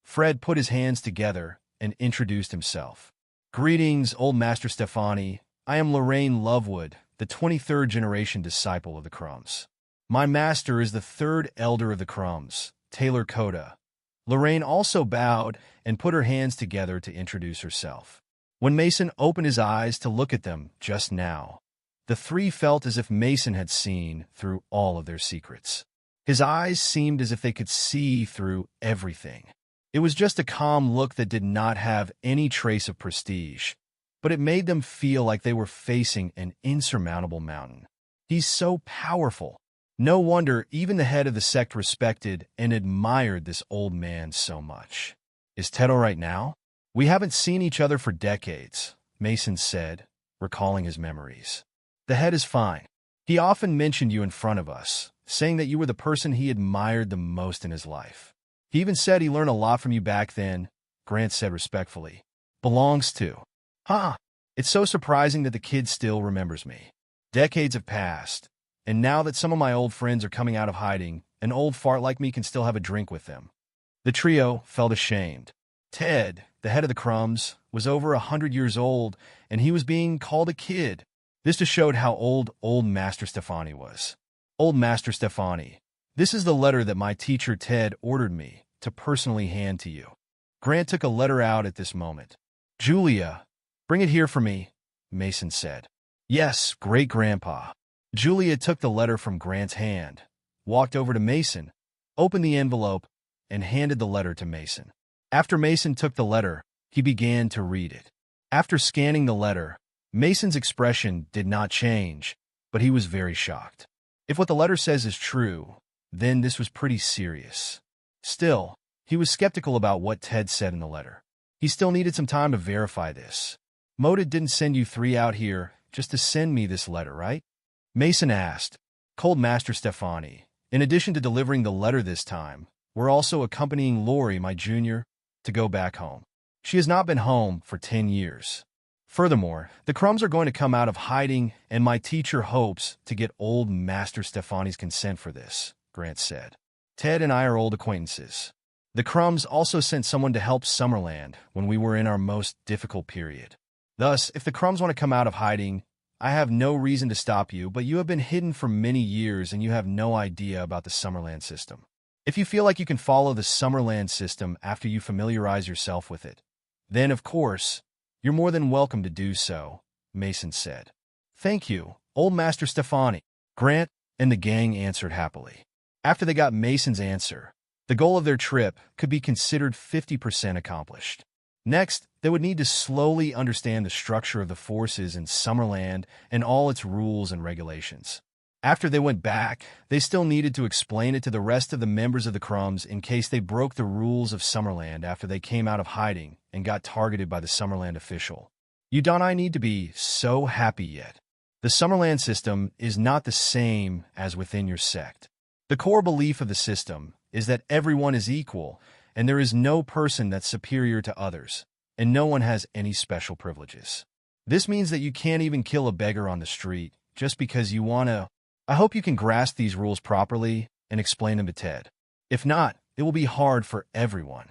Fred put his hands together and introduced himself. "Greetings, old Master Stefani. I am Lorraine Lovewood, the 23rd generation disciple of the Crumbs." My master is the third elder of the Crumbs, Taylor Coda. Lorraine also bowed and put her hands together to introduce herself. When Mason opened his eyes to look at them just now, the three felt as if Mason had seen through all of their secrets. His eyes seemed as if they could see through everything. It was just a calm look that did not have any trace of prestige, but it made them feel like they were facing an insurmountable mountain. He's so powerful. No wonder even the head of the sect respected and admired this old man so much. Is Ted all right now? We haven't seen each other for decades, Mason said, recalling his memories. The head is fine. He often mentioned you in front of us, saying that you were the person he admired the most in his life. He even said he learned a lot from you back then, Grant said respectfully. Belongs to. Huh. It's so surprising that the kid still remembers me. Decades have passed, and now that some of my old friends are coming out of hiding, an old fart like me can still have a drink with them. The trio felt ashamed. Ted, the head of the Crumbs, was over 100 years old, and he was being called a kid. This just showed how old Master Stefani was. Old Master Stefani, this is the letter that my teacher Ted ordered me to personally hand to you. Grant took a letter out at this moment. Julia, bring it here for me, Mason said. Yes, great-grandpa. Julia took the letter from Grant's hand, walked over to Mason, opened the envelope, and handed the letter to Mason. After Mason took the letter, he began to read it. After scanning the letter, Mason's expression did not change, but he was very shocked. If what the letter says is true, then this was pretty serious. Still, he was skeptical about what Ted said in the letter. He still needed some time to verify this. Moda didn't send you three out here just to send me this letter, right? Mason asked. Cold Master Stefani, in addition to delivering the letter this time, we're also accompanying Lori, my junior, to go back home. She has not been home for 10 years. Furthermore, the Crumbs are going to come out of hiding, and my teacher hopes to get old Master Stefani's consent for this, Grant said. Ted and I are old acquaintances. The Crumbs also sent someone to help Summerland when we were in our most difficult period. Thus, if the Crumbs want to come out of hiding, I have no reason to stop you, but you have been hidden for many years and you have no idea about the Summerland system. If you feel like you can follow the Summerland system after you familiarize yourself with it, then, of course, you're more than welcome to do so, Mason said. Thank you, old Master Stefani. Grant and the gang answered happily. After they got Mason's answer, the goal of their trip could be considered 50% accomplished. Next, they would need to slowly understand the structure of the forces in Summerland and all its rules and regulations. After they went back, they still needed to explain it to the rest of the members of the Crumbs in case they broke the rules of Summerland after they came out of hiding and got targeted by the Summerland official. You don't I need to be so happy yet. The Summerland system is not the same as within your sect. The core belief of the system is that everyone is equal, and there is no person that's superior to others, and no one has any special privileges. This means that you can't even kill a beggar on the street just because you want to. I hope you can grasp these rules properly and explain them to Ted. If not, it will be hard for everyone.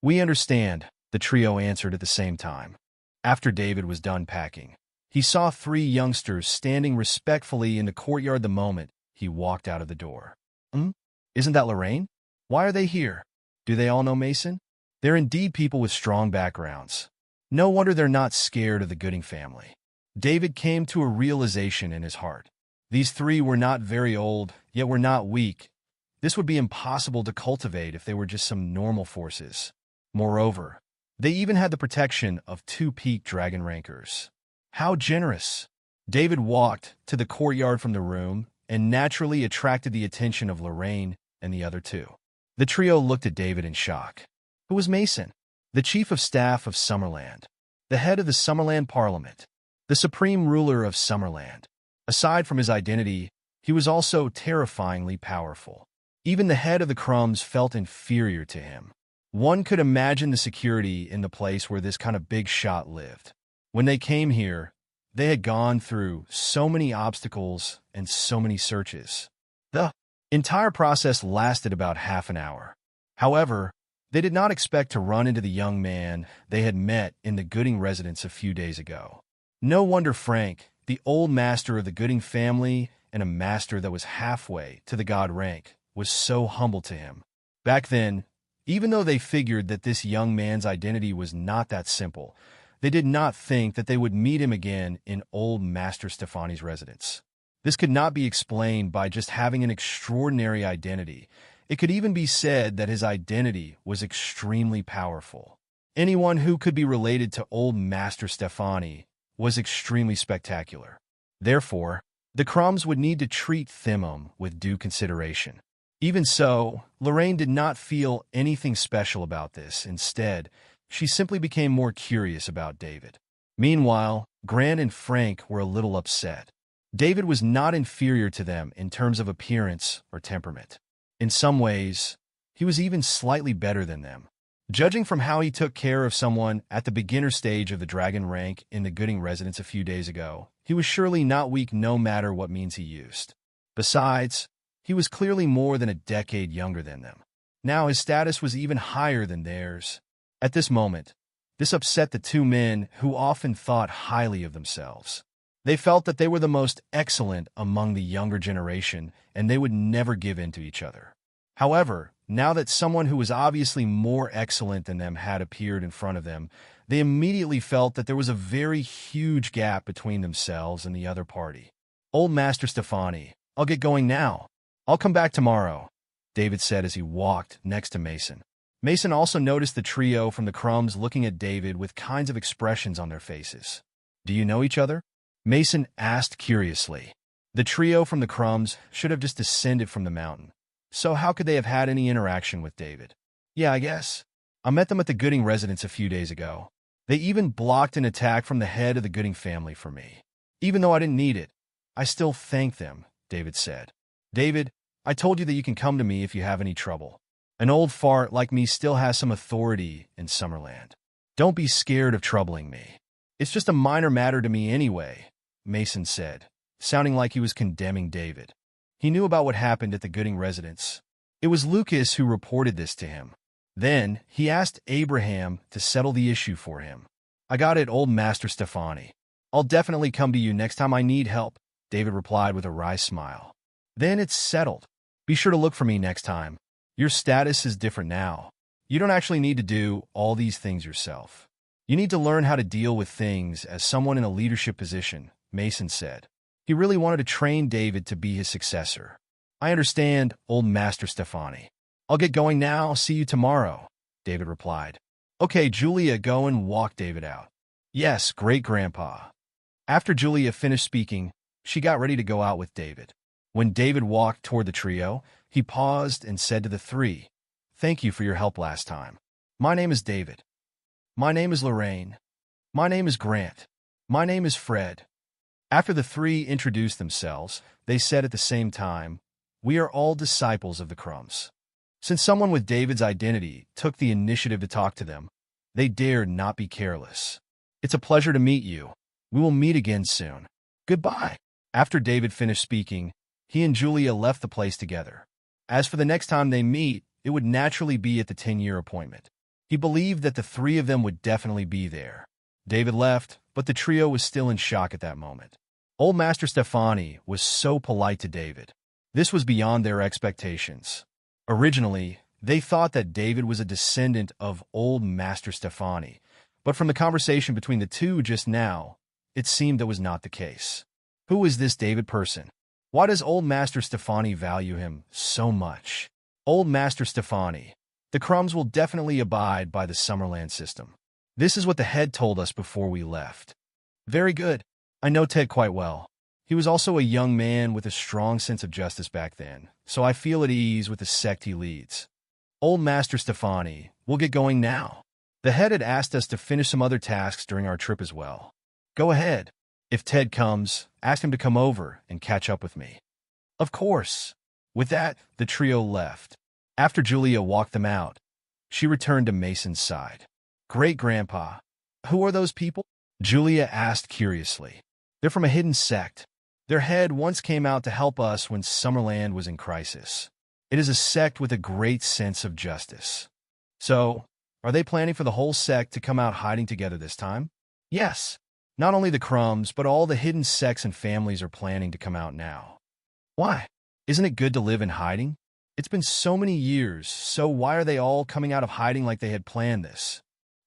We understand, the trio answered at the same time. After David was done packing, he saw three youngsters standing respectfully in the courtyard the moment he walked out of the door. Isn't that Lorraine? Why are they here? Do they all know Mason? They're indeed people with strong backgrounds. No wonder they're not scared of the Gooding family. David came to a realization in his heart. These three were not very old, yet were not weak. This would be impossible to cultivate if they were just some normal forces. Moreover, they even had the protection of two peak dragon rankers. How generous! David walked to the courtyard from the room and naturally attracted the attention of Lorraine and the other two. The trio looked at David in shock. Who was Mason? The chief of staff of Summerland, the head of the Summerland Parliament, the supreme ruler of Summerland. Aside from his identity, he was also terrifyingly powerful. Even the head of the Crumbs felt inferior to him. One could imagine the security in the place where this kind of big shot lived. When they came here, they had gone through so many obstacles and so many searches. The entire process lasted about half an hour. However, they did not expect to run into the young man they had met in the Gooding residence a few days ago. No wonder Frank, the old master of the Gooding family and a master that was halfway to the god rank was so humble to him. Back then, even though they figured that this young man's identity was not that simple, they did not think that they would meet him again in old Master Stefani's residence. This could not be explained by just having an extraordinary identity. It could even be said that his identity was extremely powerful. Anyone who could be related to old Master Stefani was extremely spectacular. Therefore, the Crumbs would need to treat Thimum with due consideration. Even so, Lorraine did not feel anything special about this. Instead, she simply became more curious about David. Meanwhile, Grant and Frank were a little upset. David was not inferior to them in terms of appearance or temperament. In some ways, he was even slightly better than them. Judging from how he took care of someone at the beginner stage of the dragon rank in the Gooding residence a few days ago, he was surely not weak no matter what means he used. Besides, he was clearly more than a decade younger than them. Now his status was even higher than theirs. At this moment, this upset the two men who often thought highly of themselves. They felt that they were the most excellent among the younger generation, and they would never give in to each other. However, now that someone who was obviously more excellent than them had appeared in front of them, they immediately felt that there was a very huge gap between themselves and the other party. Old Master Stefani, I'll get going now. I'll come back tomorrow, David said as he walked next to Mason. Mason also noticed the trio from the Crumbs looking at David with kinds of expressions on their faces. Do you know each other? Mason asked curiously. The trio from the Crumbs should have just descended from the mountain. So how could they have had any interaction with David? Yeah, I guess. I met them at the Gooding residence a few days ago. They even blocked an attack from the head of the Gooding family for me. Even though I didn't need it, I still thank them, David said. David, I told you that you can come to me if you have any trouble. An old fart like me still has some authority in Summerland. Don't be scared of troubling me. It's just a minor matter to me anyway, Mason said, sounding like he was condemning David. He knew about what happened at the Gooding residence. It was Lucas who reported this to him. Then, he asked Abraham to settle the issue for him. I got it, old Master Stefani. I'll definitely come to you next time I need help, David replied with a wry smile. Then it's settled. Be sure to look for me next time. Your status is different now. You don't actually need to do all these things yourself. You need to learn how to deal with things as someone in a leadership position, Mason said. He really wanted to train David to be his successor. I understand, old Master Stefani. I'll get going now. See you tomorrow, David replied. Okay, Julia, go and walk David out. Yes, great-grandpa. After Julia finished speaking, she got ready to go out with David. When David walked toward the trio, he paused and said to the three, Thank you for your help last time. My name is David. My name is Lorraine. My name is Grant. My name is Fred. After the three introduced themselves, they said at the same time, We are all disciples of the Crumbs. Since someone with David's identity took the initiative to talk to them, they dared not be careless. It's a pleasure to meet you. We will meet again soon. Goodbye. After David finished speaking, he and Julia left the place together. As for the next time they meet, it would naturally be at the 10-year appointment. He believed that the three of them would definitely be there. David left, but the trio was still in shock at that moment. Old Master Stefani was so polite to David. This was beyond their expectations. Originally, they thought that David was a descendant of old Master Stefani, but from the conversation between the two just now, it seemed that was not the case. Who is this David person? Why does old Master Stefani value him so much? Old Master Stefani, the Crumbs will definitely abide by the Summerland system. This is what the head told us before we left. Very good. I know Ted quite well. He was also a young man with a strong sense of justice back then, so I feel at ease with the sect he leads. Old Master Stefani, we'll get going now. The head had asked us to finish some other tasks during our trip as well. Go ahead. If Ted comes, ask him to come over and catch up with me. Of course. With that, the trio left. After Julia walked them out, she returned to Mason's side. Great-grandpa, who are those people? Julia asked curiously. They're from a hidden sect. Their head once came out to help us when Summerland was in crisis. It is a sect with a great sense of justice. So, are they planning for the whole sect to come out hiding together this time? Yes. Not only the Crumbs, but all the hidden sects and families are planning to come out now. Why? Isn't it good to live in hiding? It's been so many years, so why are they all coming out of hiding like they had planned this?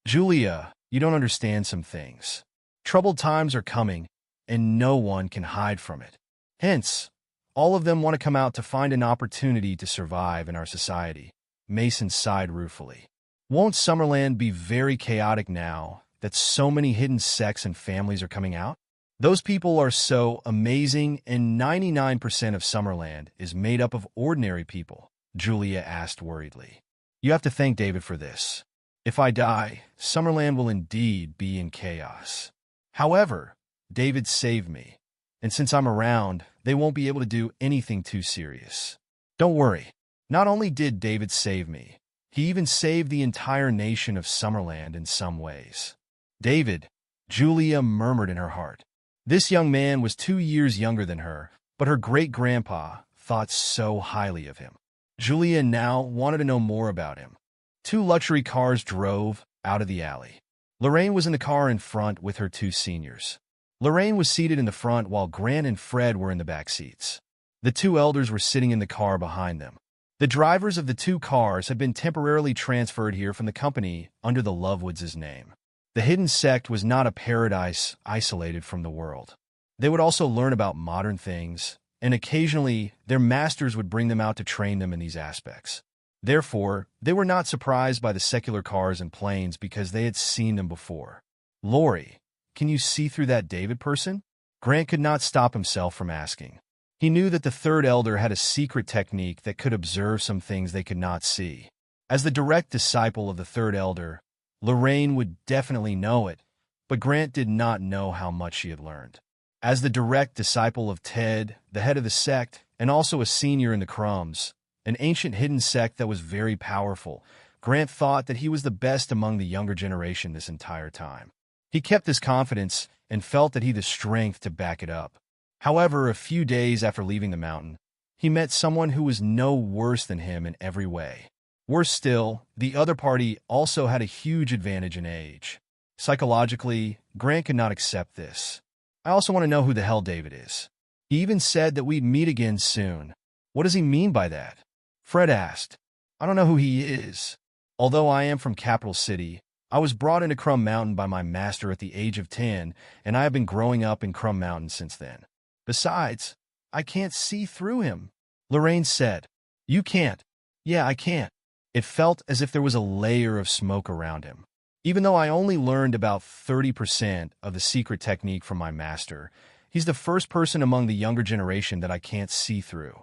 Julia, you don't understand some things. Troubled times are coming, and no one can hide from it. Hence, all of them want to come out to find an opportunity to survive in our society. Mason sighed ruefully. Won't Summerland be very chaotic now that so many hidden sects and families are coming out? Those people are so amazing, and 99% of Summerland is made up of ordinary people, Julia asked worriedly. You have to thank David for this. If I die, Summerland will indeed be in chaos. However, David saved me, and since I'm around, they won't be able to do anything too serious. Don't worry. Not only did David save me, he even saved the entire nation of Summerland in some ways. David, Julia murmured in her heart. This young man was 2 years younger than her, but her great-grandpa thought so highly of him. Julia now wanted to know more about him. 2 luxury cars drove out of the alley. Lorraine was in the car in front with her 2 seniors. Lorraine was seated in the front while Grant and Fred were in the back seats. The 2 elders were sitting in the car behind them. The drivers of the 2 cars had been temporarily transferred here from the company under the Lovewoods' name. The hidden sect was not a paradise isolated from the world. They would also learn about modern things, and occasionally their masters would bring them out to train them in these aspects. Therefore, they were not surprised by the secular cars and planes because they had seen them before. Lori, can you see through that David person? Grant could not stop himself from asking. He knew that the 3rd elder had a secret technique that could observe some things they could not see. As the direct disciple of the 3rd elder, Lorraine would definitely know it, but Grant did not know how much she had learned. As the direct disciple of Ted, the head of the sect, and also a senior in the Crumbs, an ancient hidden sect that was very powerful, Grant thought that he was the best among the younger generation this entire time. He kept this confidence and felt that he had the strength to back it up. However, a few days after leaving the mountain, he met someone who was no worse than him in every way. Worse still, the other party also had a huge advantage in age. Psychologically, Grant could not accept this. I also want to know who the hell David is. He even said that we'd meet again soon. What does he mean by that? Fred asked. I don't know who he is. Although I am from Capital City, I was brought into Crumb Mountain by my master at the age of 10, and I have been growing up in Crumb Mountain since then. Besides, I can't see through him. Lorraine said. You can't. Yeah, I can't. It felt as if there was a layer of smoke around him. Even though I only learned about 30% of the secret technique from my master, he's the first person among the younger generation that I can't see through.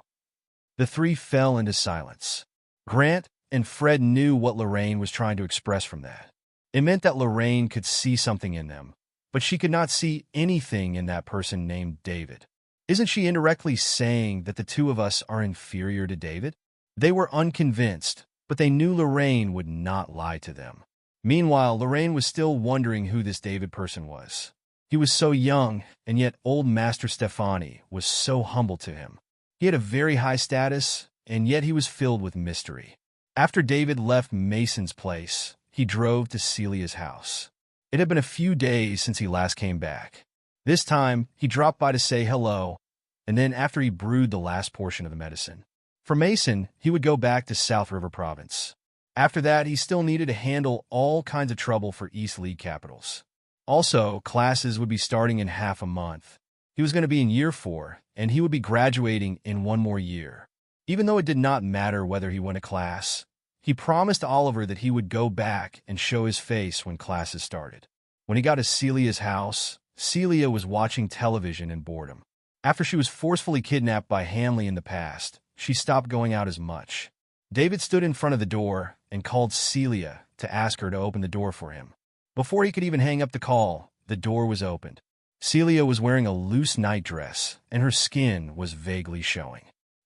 The 3 fell into silence. Grant and Fred knew what Lorraine was trying to express from that. It meant that Lorraine could see something in them, but she could not see anything in that person named David. Isn't she indirectly saying that the 2 of us are inferior to David? They were unconvinced, but they knew Lorraine would not lie to them. Meanwhile, Lorraine was still wondering who this David person was. He was so young, and yet old Master Stefani was so humble to him. He had a very high status, and yet he was filled with mystery. After David left Mason's place, he drove to Celia's house. It had been a few days since he last came back. This time, he dropped by to say hello, and then after he brewed the last portion of the medicine. For Mason, he would go back to South River Province. After that, he still needed to handle all kinds of trouble for East League Capitals. Also, classes would be starting in half a month. He was going to be in year 4, and he would be graduating in 1 more year. Even though it did not matter whether he went to class, he promised Oliver that he would go back and show his face when classes started. When he got to Celia's house, Celia was watching television in boredom. After she was forcefully kidnapped by Hanley in the past, she stopped going out as much. David stood in front of the door and called Celia to ask her to open the door for him. Before he could even hang up the call, the door was opened. Celia was wearing a loose nightdress, and her skin was vaguely showing.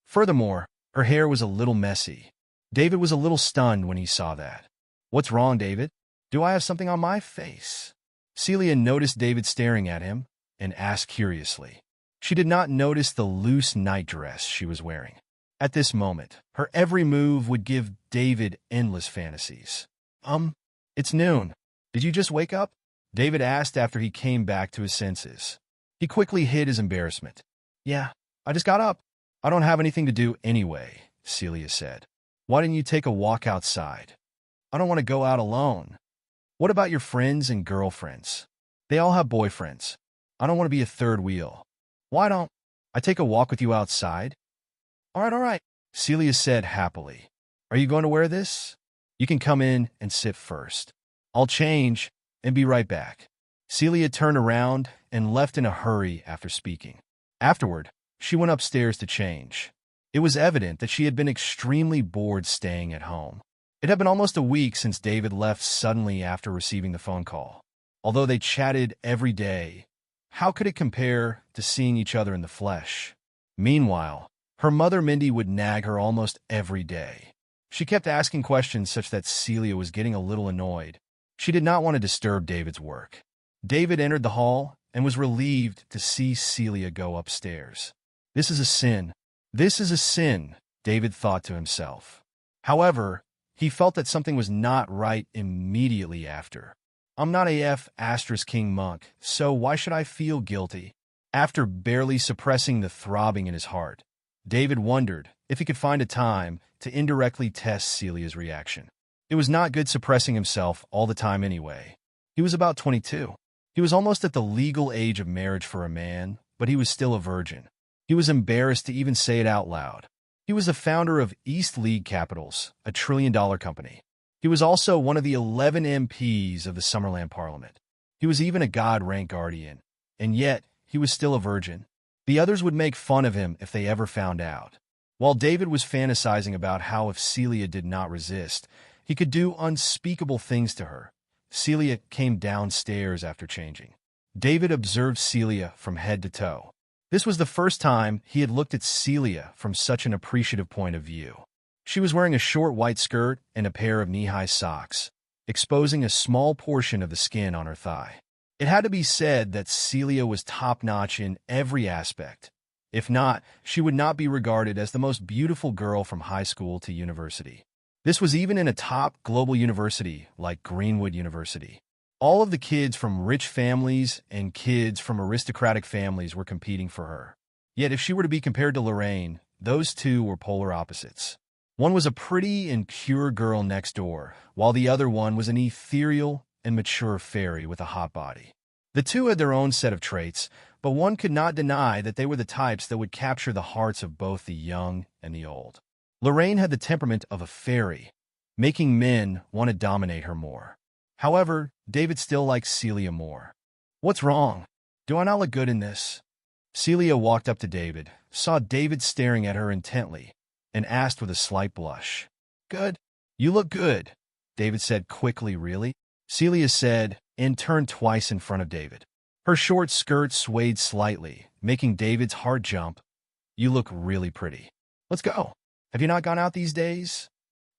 Furthermore, her hair was a little messy. David was a little stunned when he saw that. What's wrong, David? Do I have something on my face? Celia noticed David staring at him and asked curiously. She did not notice the loose nightdress she was wearing. At this moment, her every move would give David endless fantasies. It's noon. Did you just wake up? David asked after he came back to his senses. He quickly hid his embarrassment. Yeah, I just got up. I don't have anything to do anyway, Celia said. Why didn't you take a walk outside? I don't want to go out alone. What about your friends and girlfriends? They all have boyfriends. I don't want to be a third wheel. Why don't I take a walk with you outside? All right, Celia said happily. Are you going to wear this? You can come in and sit first. I'll change and be right back. Celia turned around and left in a hurry after speaking. Afterward, she went upstairs to change. It was evident that she had been extremely bored staying at home. It had been almost a week since David left suddenly after receiving the phone call. Although they chatted every day, how could it compare to seeing each other in the flesh? Meanwhile, her mother Mindy would nag her almost every day. She kept asking questions such that Celia was getting a little annoyed. She did not want to disturb David's work. David entered the hall and was relieved to see Celia go upstairs. This is a sin. This is a sin, David thought to himself. However, he felt that something was not right immediately after. I'm not a King monk, so why should I feel guilty? After barely suppressing the throbbing in his heart, David wondered if he could find a time to indirectly test Celia's reaction. It was not good suppressing himself all the time anyway. He was about 22. He was almost at the legal age of marriage for a man, but he was still a virgin. He was embarrassed to even say it out loud. He was the founder of East League Capitals, a trillion-dollar company. He was also one of the 11 MPs of the Summerland Parliament. He was even a God-rank guardian, and yet he was still a virgin. The others would make fun of him if they ever found out. While David was fantasizing about how if Celia did not resist, he could do unspeakable things to her, Celia came downstairs after changing. David observed Celia from head to toe. This was the first time he had looked at Celia from such an appreciative point of view. She was wearing a short white skirt and a pair of knee-high socks, exposing a small portion of the skin on her thigh. It had to be said that Celia was top-notch in every aspect. If not, she would not be regarded as the most beautiful girl from high school to university. This was even in a top global university like Greenwood University. All of the kids from rich families and kids from aristocratic families were competing for her. Yet if she were to be compared to Lorraine, those two were polar opposites. One was a pretty and pure girl next door, while the other one was an ethereal and mature fairy with a hot body. The two had their own set of traits, but one could not deny that they were the types that would capture the hearts of both the young and the old. Lorraine had the temperament of a fairy, making men want to dominate her more. However, David still liked Celia more. What's wrong? Do I not look good in this? Celia walked up to David, saw David staring at her intently, and asked with a slight blush. Good. You look good, David said quickly. Really? Celia said, and turned twice in front of David. Her short skirt swayed slightly, making David's heart jump. You look really pretty. Let's go. Have you not gone out these days?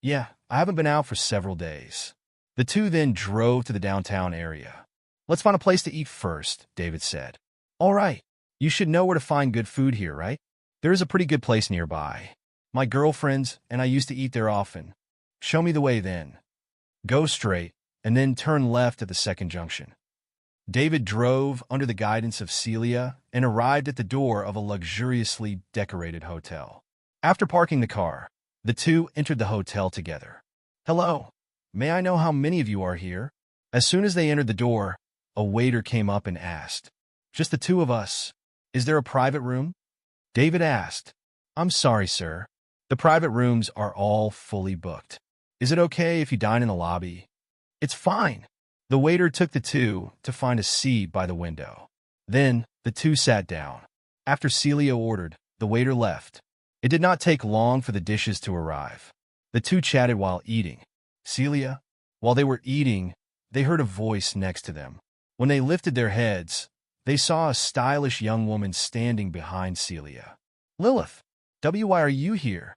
Yeah, I haven't been out for several days. The two then drove to the downtown area. Let's find a place to eat first, David said. All right. You should know where to find good food here, right? There is a pretty good place nearby. My girlfriends and I used to eat there often. Show me the way then. Go straight, and then turn left at the second junction. David drove under the guidance of Celia and arrived at the door of a luxuriously decorated hotel. After parking the car, the two entered the hotel together. Hello. May I know how many of you are here? As soon as they entered the door, a waiter came up and asked, Just the two of us. Is there a private room? David asked, I'm sorry, sir. The private rooms are all fully booked. Is it okay if you dine in the lobby? It's fine. The waiter took the two to find a seat by the window. Then, the two sat down. After Celia ordered, the waiter left. It did not take long for the dishes to arrive. The two chatted while eating. Celia, while they were eating, they heard a voice next to them. When they lifted their heads, they saw a stylish young woman standing behind Celia. Lilith, why are you here?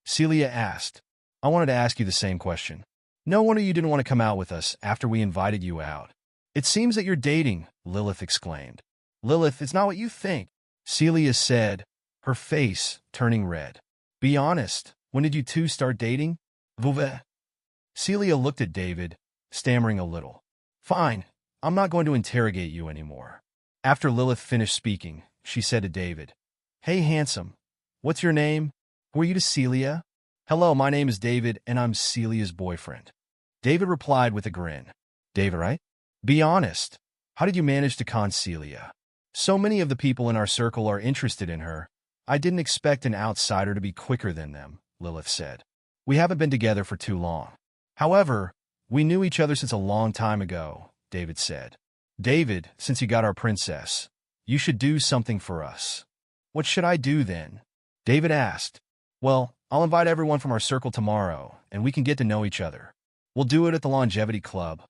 Celia asked. I wanted to ask you the same question. No wonder you didn't want to come out with us after we invited you out. It seems that you're dating, Lilith exclaimed. Lilith, it's not what you think, Celia said, her face turning red. Be honest, when did you two start dating? Vouve. Celia looked at David, stammering a little. Fine, I'm not going to interrogate you anymore. After Lilith finished speaking, she said to David, Hey, handsome, What's your name? Who are you to Celia? Hello, my name is David, and I'm Celia's boyfriend. David replied with a grin. David, right? Be honest. How did you manage to con Celia? So many of the people in our circle are interested in her. I didn't expect an outsider to be quicker than them, Lilith said. We haven't been together for too long. However, we knew each other since a long time ago, David said. David, since you got our princess, you should do something for us. What should I do then? David asked. Well, I'll invite everyone from our circle tomorrow, and we can get to know each other. We'll do it at the Longevity Club.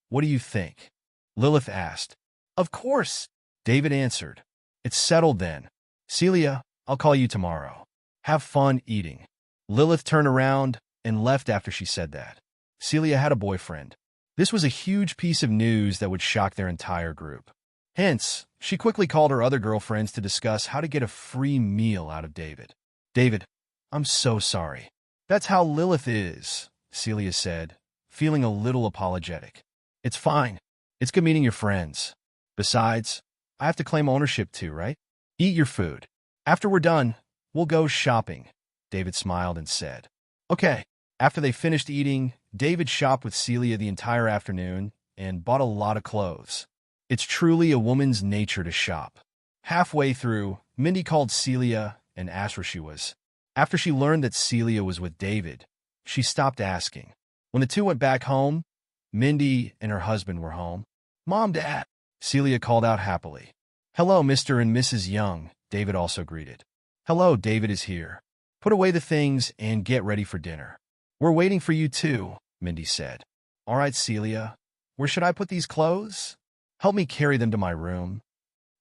What do you think? Lilith asked. Of course, David answered. It's settled then. Celia, I'll call you tomorrow. Have fun eating. Lilith turned around and left after she said that. Celia had a boyfriend. This was a huge piece of news that would shock their entire group. Hence, she quickly called her other girlfriends to discuss how to get a free meal out of David. David, I'm so sorry. That's how Lilith is, Celia said, feeling a little apologetic. It's fine. It's good meeting your friends. Besides, I have to claim ownership too, right? Eat your food. After we're done, we'll go shopping, David smiled and said. Okay. After they finished eating, David shopped with Celia the entire afternoon and bought a lot of clothes. It's truly a woman's nature to shop. Halfway through, Mindy called Celia and asked where she was. After she learned that Celia was with David, she stopped asking. When the two went back home, Mindy and her husband were home. Mom, Dad, Celia called out happily. Hello, Mr. and Mrs. Young, David also greeted. Hello, David is here. Put away the things and get ready for dinner. We're waiting for you too, Mindy said. All right, Celia, where should I put these clothes? Help me carry them to my room.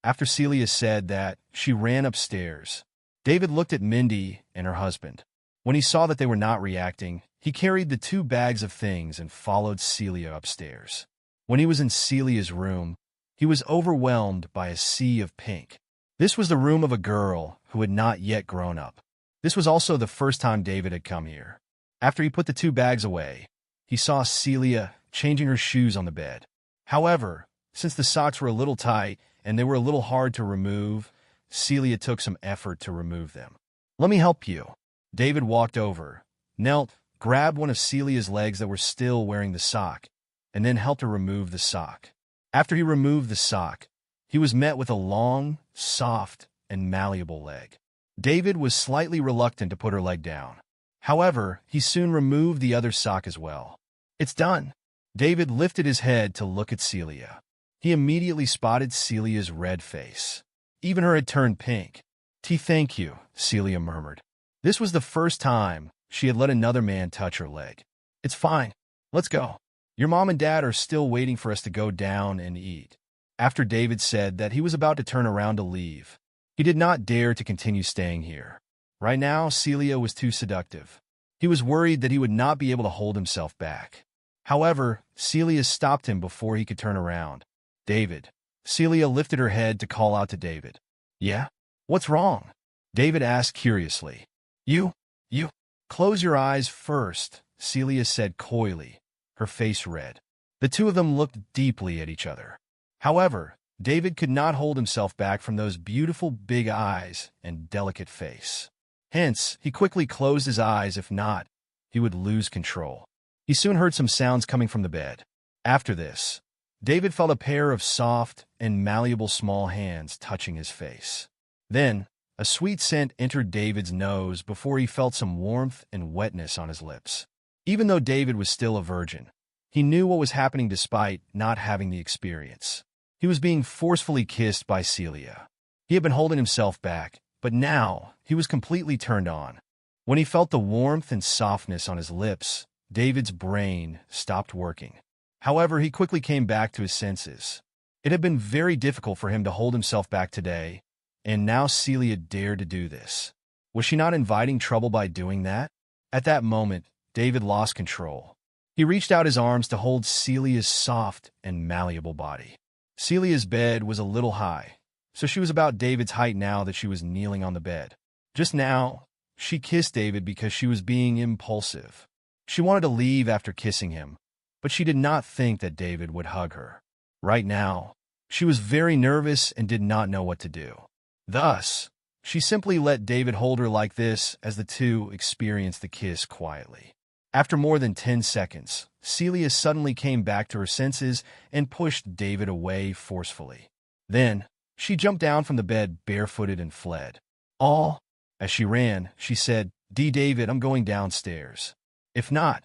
After Celia said that, she ran upstairs. David looked at Mindy and her husband. When he saw that they were not reacting, he carried the 2 bags of things and followed Celia upstairs. When he was in Celia's room, he was overwhelmed by a sea of pink. This was the room of a girl who had not yet grown up. This was also the first time David had come here. After he put the 2 bags away, he saw Celia changing her shoes on the bed. However, since the socks were a little tight and they were a little hard to remove, Celia took some effort to remove them. Let me help you. David walked over, knelt, grabbed one of Celia's legs that were still wearing the sock, and then helped her remove the sock. After he removed the sock, he was met with a long, soft, and malleable leg. David was slightly reluctant to put her leg down. However, he soon removed the other sock as well. It's done. David lifted his head to look at Celia. He immediately spotted Celia's red face. Even her had turned pink. Thank you, Celia murmured. This was the first time she had let another man touch her leg. It's fine. Let's go. Your mom and dad are still waiting for us to go down and eat. After David said that he was about to turn around to leave, he did not dare to continue staying here. Right now, Celia was too seductive. He was worried that he would not be able to hold himself back. However, Celia stopped him before he could turn around. David. Celia lifted her head to call out to David. Yeah? What's wrong? David asked curiously. You. Close your eyes first, Celia said coyly, her face red. The two of them looked deeply at each other. However, David could not hold himself back from those beautiful big eyes and delicate face. Hence, he quickly closed his eyes. If not, he would lose control. He soon heard some sounds coming from the bed. After this, David felt a pair of soft and malleable small hands touching his face. Then, a sweet scent entered David's nose before he felt some warmth and wetness on his lips. Even though David was still a virgin, he knew what was happening despite not having the experience. He was being forcefully kissed by Celia. He had been holding himself back, but now he was completely turned on. When he felt the warmth and softness on his lips, David's brain stopped working. However, he quickly came back to his senses. It had been very difficult for him to hold himself back today, and now Celia dared to do this. Was she not inviting trouble by doing that? At that moment, David lost control. He reached out his arms to hold Celia's soft and malleable body. Celia's bed was a little high, so she was about David's height now that she was kneeling on the bed. Just now, she kissed David because she was being impulsive. She wanted to leave after kissing him, but she did not think that David would hug her. Right now, she was very nervous and did not know what to do. Thus, She simply let David hold her like this as the two experienced the kiss quietly. After more than 10 seconds, Celia suddenly came back to her senses and pushed David away forcefully. Then, she jumped down from the bed barefooted and fled. All, as she ran, she said, David, I'm going downstairs. If not,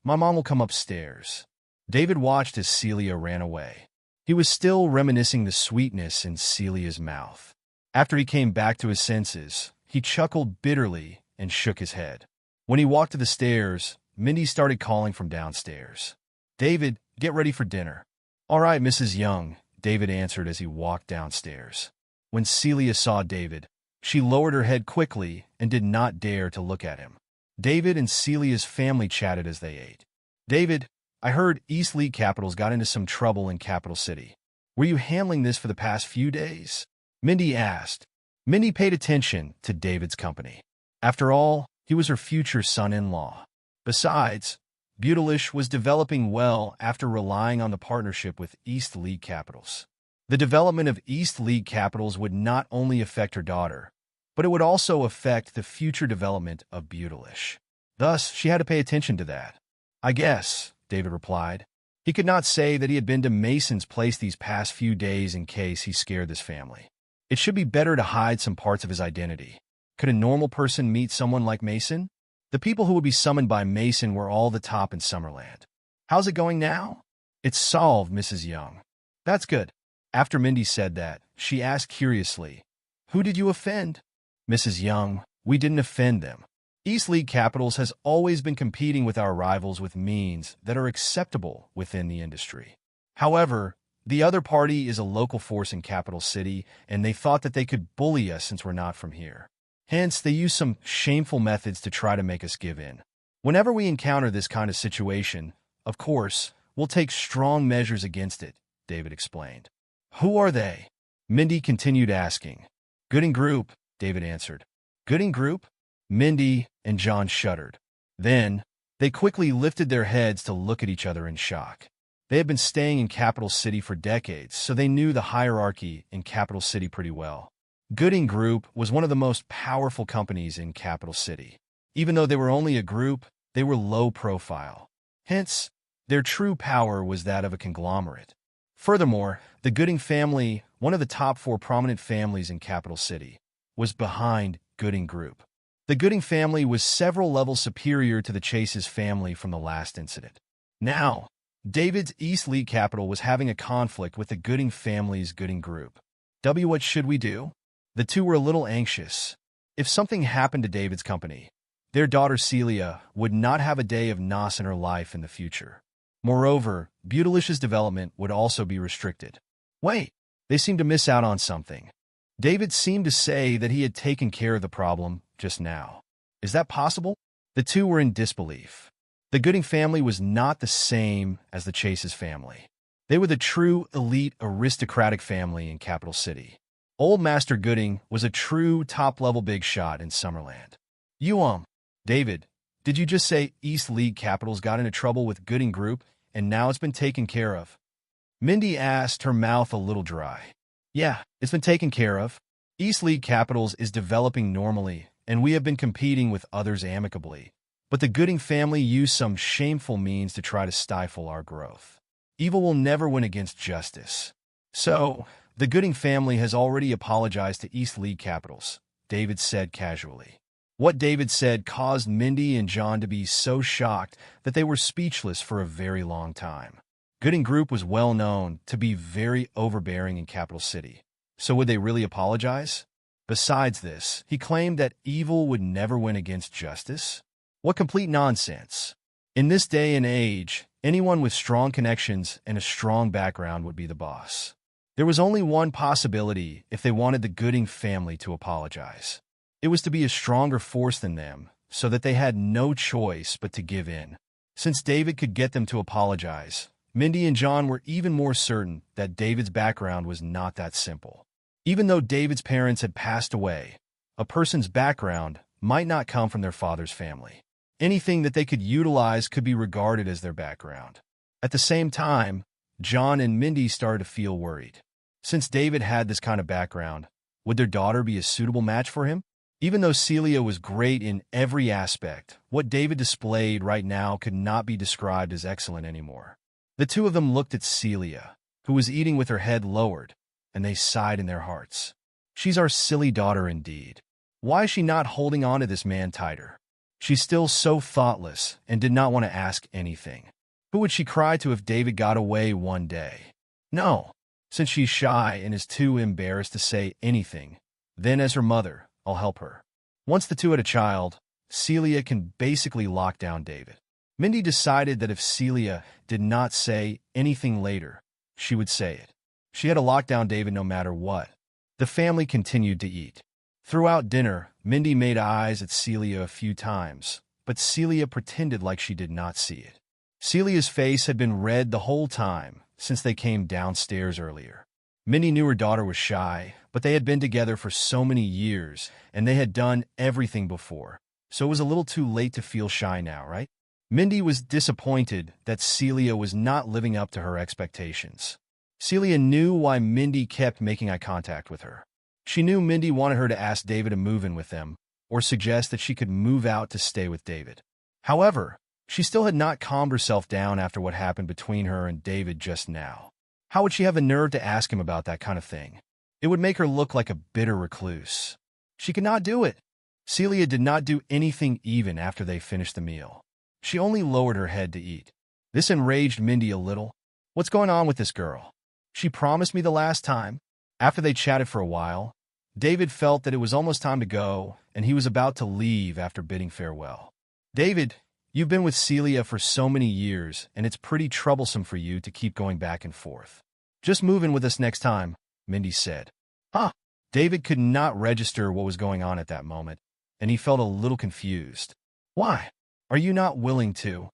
my mom will come upstairs." David watched as Celia ran away. He was still reminiscing the sweetness in Celia's mouth. After he came back to his senses, he chuckled bitterly and shook his head. When he walked to the stairs, Mindy started calling from downstairs. "David, get ready for dinner." "All right, Mrs. Young," David answered as he walked downstairs. When Celia saw David, she lowered her head quickly and did not dare to look at him. David and Celia's family chatted as they ate. "David, I heard East League Capitals got into some trouble in Capital City. Were you handling this for the past few days?" Mindy asked. Mindy paid attention to David's company. After all, he was her future son-in-law. Besides, Butalish was developing well after relying on the partnership with East League Capitals. The development of East League Capitals would not only affect her daughter, but it would also affect the future development of Butalish. Thus, she had to pay attention to that. "I guess," David replied. He could not say that he had been to Mason's place these past few days in case he scared this family. It should be better to hide some parts of his identity. Could a normal person meet someone like Mason? The people who would be summoned by Mason were all the top in Summerland. "How's it going now?" "It's solved, Mrs. Young." "That's good." After Mindy said that, she asked curiously, "Who did you offend?" "Mrs. Young, we didn't offend them. East League Capitals has always been competing with our rivals with means that are acceptable within the industry. However, the other party is a local force in Capital City, and they thought that they could bully us since we're not from here. Hence, they use some shameful methods to try to make us give in. Whenever we encounter this kind of situation, of course, we'll take strong measures against it," David explained. "Who are they?" Mindy continued asking. "Gooding Group," David answered. "Gooding Group?" Mindy and John shuddered. Then, they quickly lifted their heads to look at each other in shock. They had been staying in Capital City for decades, so they knew the hierarchy in Capital City pretty well. Gooding Group was one of the most powerful companies in Capital City. Even though they were only a group, they were low profile. Hence, their true power was that of a conglomerate. Furthermore, the Gooding family, one of the top 4 prominent families in Capital City, was behind Gooding Group. The Gooding family was several levels superior to the Chase's family from the last incident. Now, David's East League Capital was having a conflict with the Gooding family's Gooding Group. What should we do? The two were a little anxious. If something happened to David's company, their daughter Celia would not have a day of nos in her life in the future. Moreover, Butalish's development would also be restricted. Wait, they seemed to miss out on something. David seemed to say that he had taken care of the problem just now. Is that possible? The two were in disbelief. The Gooding family was not the same as the Chase's family. They were the true elite aristocratic family in Capital City. Old Master Gooding was a true top-level big shot in Summerland. David, did you just say East League Capitals got into trouble with Gooding Group and now it's been taken care of? Mindy asked, her mouth a little dry. Yeah, it's been taken care of. East League Capitals is developing normally, and we have been competing with others amicably. But the Gooding family used some shameful means to try to stifle our growth. Evil will never win against justice. So, the Gooding family has already apologized to East League Capitals, David said casually. What David said caused Mindy and John to be so shocked that they were speechless for a very long time. Gooding Group was well known to be very overbearing in Capital City. So would they really apologize? Besides this, he claimed that evil would never win against justice. What complete nonsense. In this day and age, anyone with strong connections and a strong background would be the boss. There was only one possibility if they wanted the Gooding family to apologize. It was to be a stronger force than them, so that they had no choice but to give in. Since David could get them to apologize, Mindy and John were even more certain that David's background was not that simple. Even though David's parents had passed away, a person's background might not come from their father's family. Anything that they could utilize could be regarded as their background. At the same time, John and Mindy started to feel worried. Since David had this kind of background, Would their daughter be a suitable match for him? Even though Celia was great in every aspect, what David displayed right now could not be described as excellent anymore. The two of them looked at Celia, who was eating with her head lowered, and they sighed in their hearts. She's our silly daughter indeed. Why is she not holding on to this man tighter? She's still so thoughtless and did not want to ask anything. Who would she cry to if David got away one day? No, since she's shy and is too embarrassed to say anything, then as her mother, I'll help her. Once the two had a child, Celia can basically lock down David. Mindy decided that if Celia did not say anything later, she would say it. She had to lock down David no matter what. The family continued to eat. Throughout dinner, Mindy made eyes at Celia a few times, but Celia pretended like she did not see it. Celia's face had been red the whole time since they came downstairs earlier. Mindy knew her daughter was shy, but they had been together for so many years, and they had done everything before, so it was a little too late to feel shy now, right? Mindy was disappointed that Celia was not living up to her expectations. Celia knew why Mindy kept making eye contact with her. She knew Mindy wanted her to ask David to move in with them, or suggest that she could move out to stay with David. However, she still had not calmed herself down after what happened between her and David just now. How would she have the nerve to ask him about that kind of thing? It would make her look like a bitter recluse. She could not do it. Celia did not do anything even after they finished the meal. She only lowered her head to eat. This enraged Mindy a little. What's going on with this girl? She promised me the last time. After they chatted for a while, David felt that it was almost time to go, and he was about to leave after bidding farewell. David, you've been with Celia for so many years, and it's pretty troublesome for you to keep going back and forth. Just move in with us next time, Mindy said. Huh? David could not register what was going on at that moment, and he felt a little confused. Why? Are you not willing to?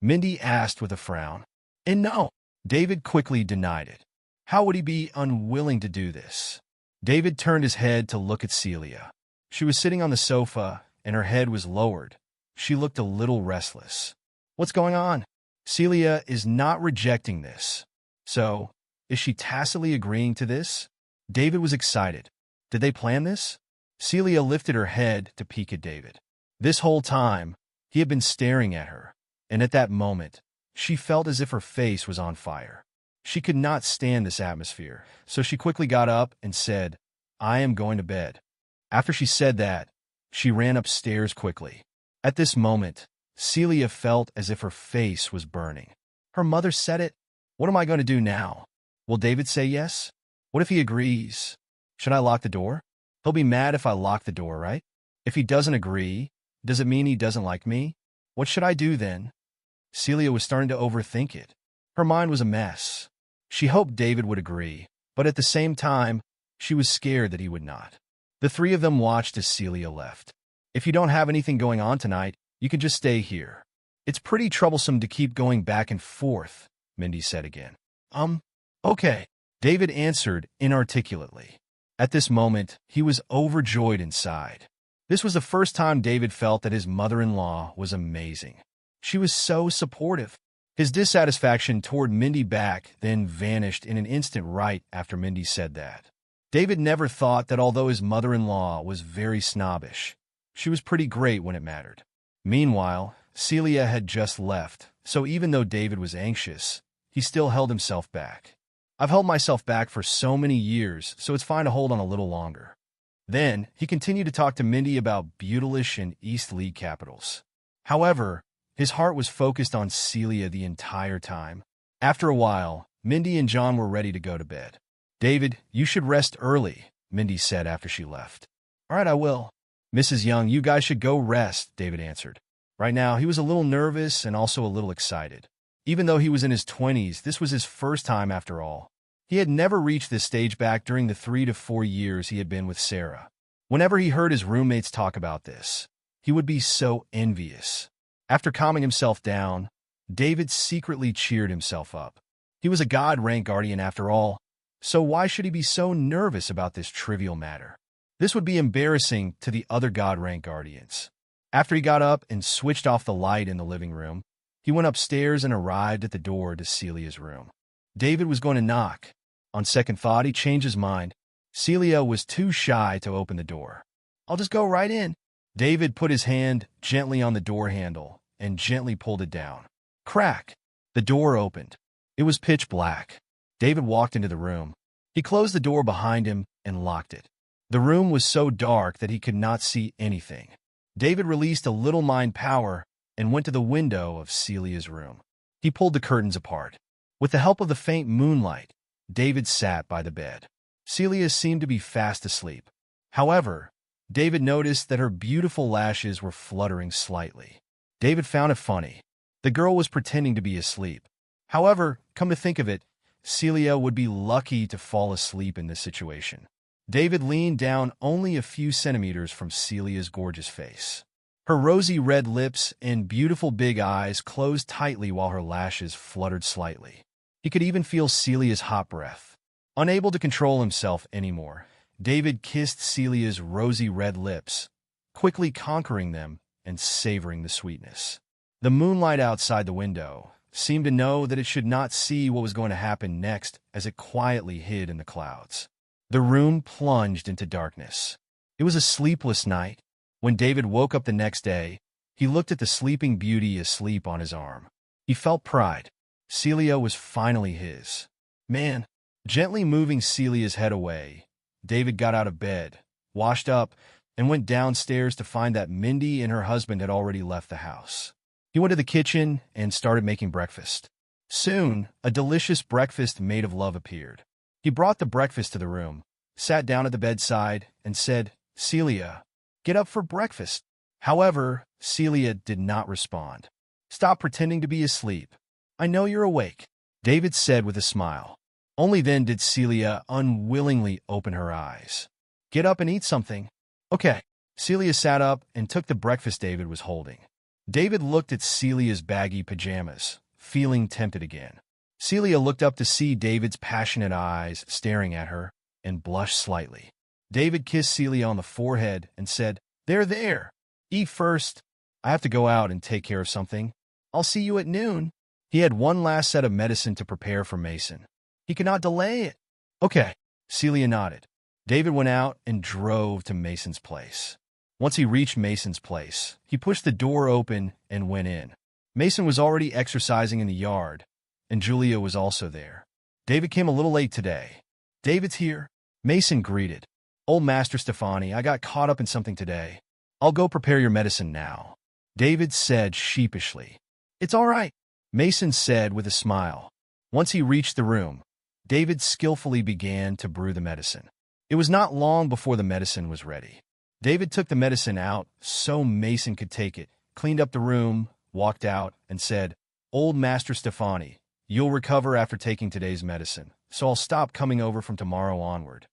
Mindy asked with a frown. And no, David quickly denied it. How would he be unwilling to do this? David turned his head to look at Celia. She was sitting on the sofa, and her head was lowered. She looked a little restless. What's going on? Celia is not rejecting this. So, is she tacitly agreeing to this? David was excited. Did they plan this? Celia lifted her head to peek at David. This whole time, he had been staring at her, and at that moment, she felt as if her face was on fire. She could not stand this atmosphere, so she quickly got up and said, I am going to bed. After she said that, she ran upstairs quickly. At this moment, Celia felt as if her face was burning. Her mother said it. What am I going to do now? Will David say yes? What if he agrees? Should I lock the door? He'll be mad if I lock the door, right? If he doesn't agree, does it mean he doesn't like me? What should I do then? Celia was starting to overthink it. Her mind was a mess. She hoped David would agree, but at the same time, she was scared that he would not. The three of them watched as Celia left. If you don't have anything going on tonight, you can just stay here. It's pretty troublesome to keep going back and forth, Mindy said again. Okay, David answered inarticulately. At this moment, he was overjoyed inside. This was the first time David felt that his mother-in-law was amazing. She was so supportive. His dissatisfaction toward Mindy back then vanished in an instant right after Mindy said that. David never thought that although his mother-in-law was very snobbish, she was pretty great when it mattered. Meanwhile, Celia had just left, so even though David was anxious, he still held himself back. I've held myself back for so many years, so it's fine to hold on a little longer. Then, he continued to talk to Mindy about Butalish and East League Capitals. However, his heart was focused on Celia the entire time. After a while, Mindy and John were ready to go to bed. David, you should rest early, Mindy said after she left. All right, I will. Mrs. Young, you guys should go rest, David answered. Right now, he was a little nervous and also a little excited. Even though he was in his 20s, this was his first time after all. He had never reached this stage back during the 3 to 4 years he had been with Sarah. Whenever he heard his roommates talk about this, he would be so envious. After calming himself down, David secretly cheered himself up. He was a God-rank guardian after all, so why should he be so nervous about this trivial matter? This would be embarrassing to the other God-rank guardians. After he got up and switched off the light in the living room, he went upstairs and arrived at the door to Celia's room. David was going to knock. On second thought, he changed his mind. Celia was too shy to open the door. "I'll just go right in." David put his hand gently on the door handle and gently pulled it down. Crack! The door opened. It was pitch black. David walked into the room. He closed the door behind him and locked it. The room was so dark that he could not see anything. David released a little mind power and went to the window of Celia's room. He pulled the curtains apart. With the help of the faint moonlight, David sat by the bed. Celia seemed to be fast asleep. However, David noticed that her beautiful lashes were fluttering slightly. David found it funny. The girl was pretending to be asleep. However, come to think of it, Celia would be lucky to fall asleep in this situation. David leaned down only a few centimeters from Celia's gorgeous face. Her rosy red lips and beautiful big eyes closed tightly while her lashes fluttered slightly. He could even feel Celia's hot breath. Unable to control himself anymore, David kissed Celia's rosy red lips, quickly conquering them and savoring the sweetness. The moonlight outside the window seemed to know that it should not see what was going to happen next as it quietly hid in the clouds. The room plunged into darkness. It was a sleepless night. When David woke up the next day, he looked at the sleeping beauty asleep on his arm. He felt pride. Celia was finally his. Man, gently moving Celia's head away, David got out of bed, washed up, and went downstairs to find that Mindy and her husband had already left the house. He went to the kitchen and started making breakfast. Soon, a delicious breakfast made of love appeared. He brought the breakfast to the room, sat down at the bedside, and said, "Celia, get up for breakfast." However, Celia did not respond. "Stop pretending to be asleep. I know you're awake," David said with a smile. Only then did Celia unwillingly open her eyes. "Get up and eat something." "Okay." Celia sat up and took the breakfast David was holding. David looked at Celia's baggy pajamas, feeling tempted again. Celia looked up to see David's passionate eyes staring at her and blushed slightly. David kissed Celia on the forehead and said, There. Eat first. I have to go out and take care of something. I'll see you at noon." He had one last set of medicine to prepare for Mason. He could not delay it. "Okay." Celia nodded. David went out and drove to Mason's place. Once he reached Mason's place, he pushed the door open and went in. Mason was already exercising in the yard, and Julia was also there. "David came a little late today." "David's here," Mason greeted. "Old Master Stefani, I got caught up in something today. I'll go prepare your medicine now," David said sheepishly. "It's all right," Mason said with a smile. Once he reached the room, David skillfully began to brew the medicine. It was not long before the medicine was ready. David took the medicine out so Mason could take it, cleaned up the room, walked out, and said, "Old Master Stefani, you'll recover after taking today's medicine, so I'll stop coming over from tomorrow onward."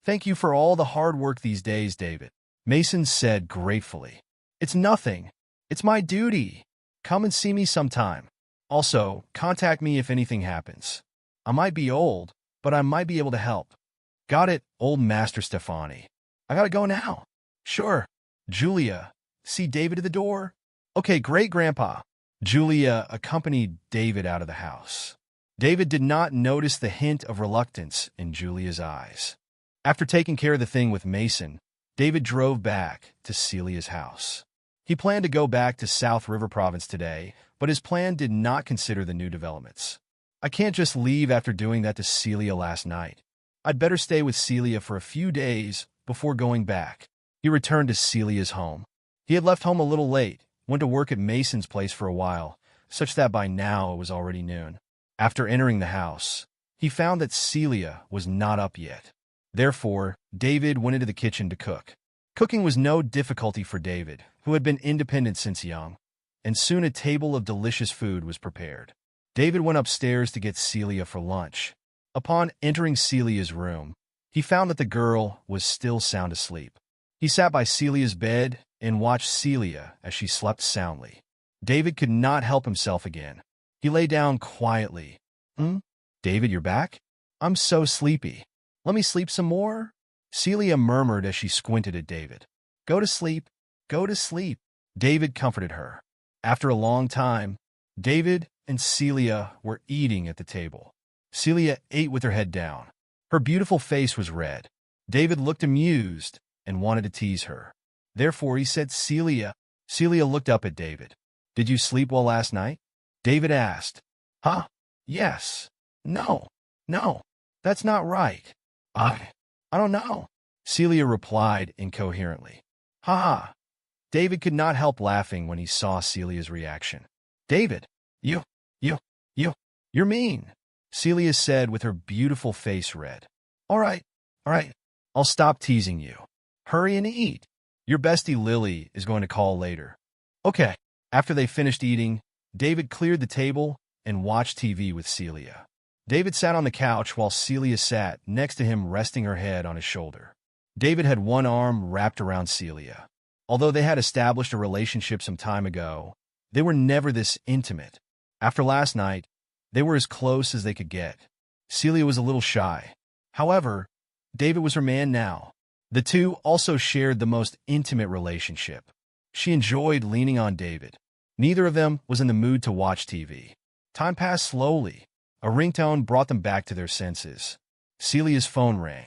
"Thank you for all the hard work these days, David," Mason said gratefully. "It's nothing. It's my duty. Come and see me sometime. Also, contact me if anything happens. I might be old, but I might be able to help." "Got it, Old Master Stefani. I gotta go now." "Sure." "Julia, see David at the door?" "Okay, great, Grandpa." Julia accompanied David out of the house. David did not notice the hint of reluctance in Julia's eyes. After taking care of the thing with Mason, David drove back to Celia's house. He planned to go back to South River Province today, but his plan did not consider the new developments. "I can't just leave after doing that to Celia last night. I'd better stay with Celia for a few days before going back." He returned to Celia's home. He had left home a little late, went to work at Mason's place for a while, such that by now it was already noon. After entering the house, he found that Celia was not up yet. Therefore, David went into the kitchen to cook. Cooking was no difficulty for David, who had been independent since young, and soon a table of delicious food was prepared. David went upstairs to get Celia for lunch. Upon entering Celia's room, he found that the girl was still sound asleep. He sat by Celia's bed and watched Celia as she slept soundly. David could not help himself again. He lay down quietly. David, you're back? I'm so sleepy. Let me sleep some more?" Celia murmured as she squinted at David. Go to sleep. Go to sleep." David comforted her. After a long time, David and Celia were eating at the table. Celia ate with her head down. Her beautiful face was red. David looked amused and wanted to tease her. Therefore, he said, Celia. Celia looked up at David. Did you sleep well last night? David asked. Huh? Yes. No. No. That's not right. I don't know. Celia replied incoherently. Ha ha. David could not help laughing when he saw Celia's reaction. David, you, you're mean, Celia said with her beautiful face red. All right. I'll stop teasing you. Hurry and eat. Your bestie Lily is going to call later. Okay. After they finished eating, David cleared the table and watched TV with Celia. David sat on the couch while Celia sat next to him, resting her head on his shoulder. David had one arm wrapped around Celia. Although they had established a relationship some time ago, they were never this intimate. After last night, they were as close as they could get. Celia was a little shy. However, David was her man now. The two also shared the most intimate relationship. She enjoyed leaning on David. Neither of them was in the mood to watch TV. Time passed slowly. A ringtone brought them back to their senses. Celia's phone rang.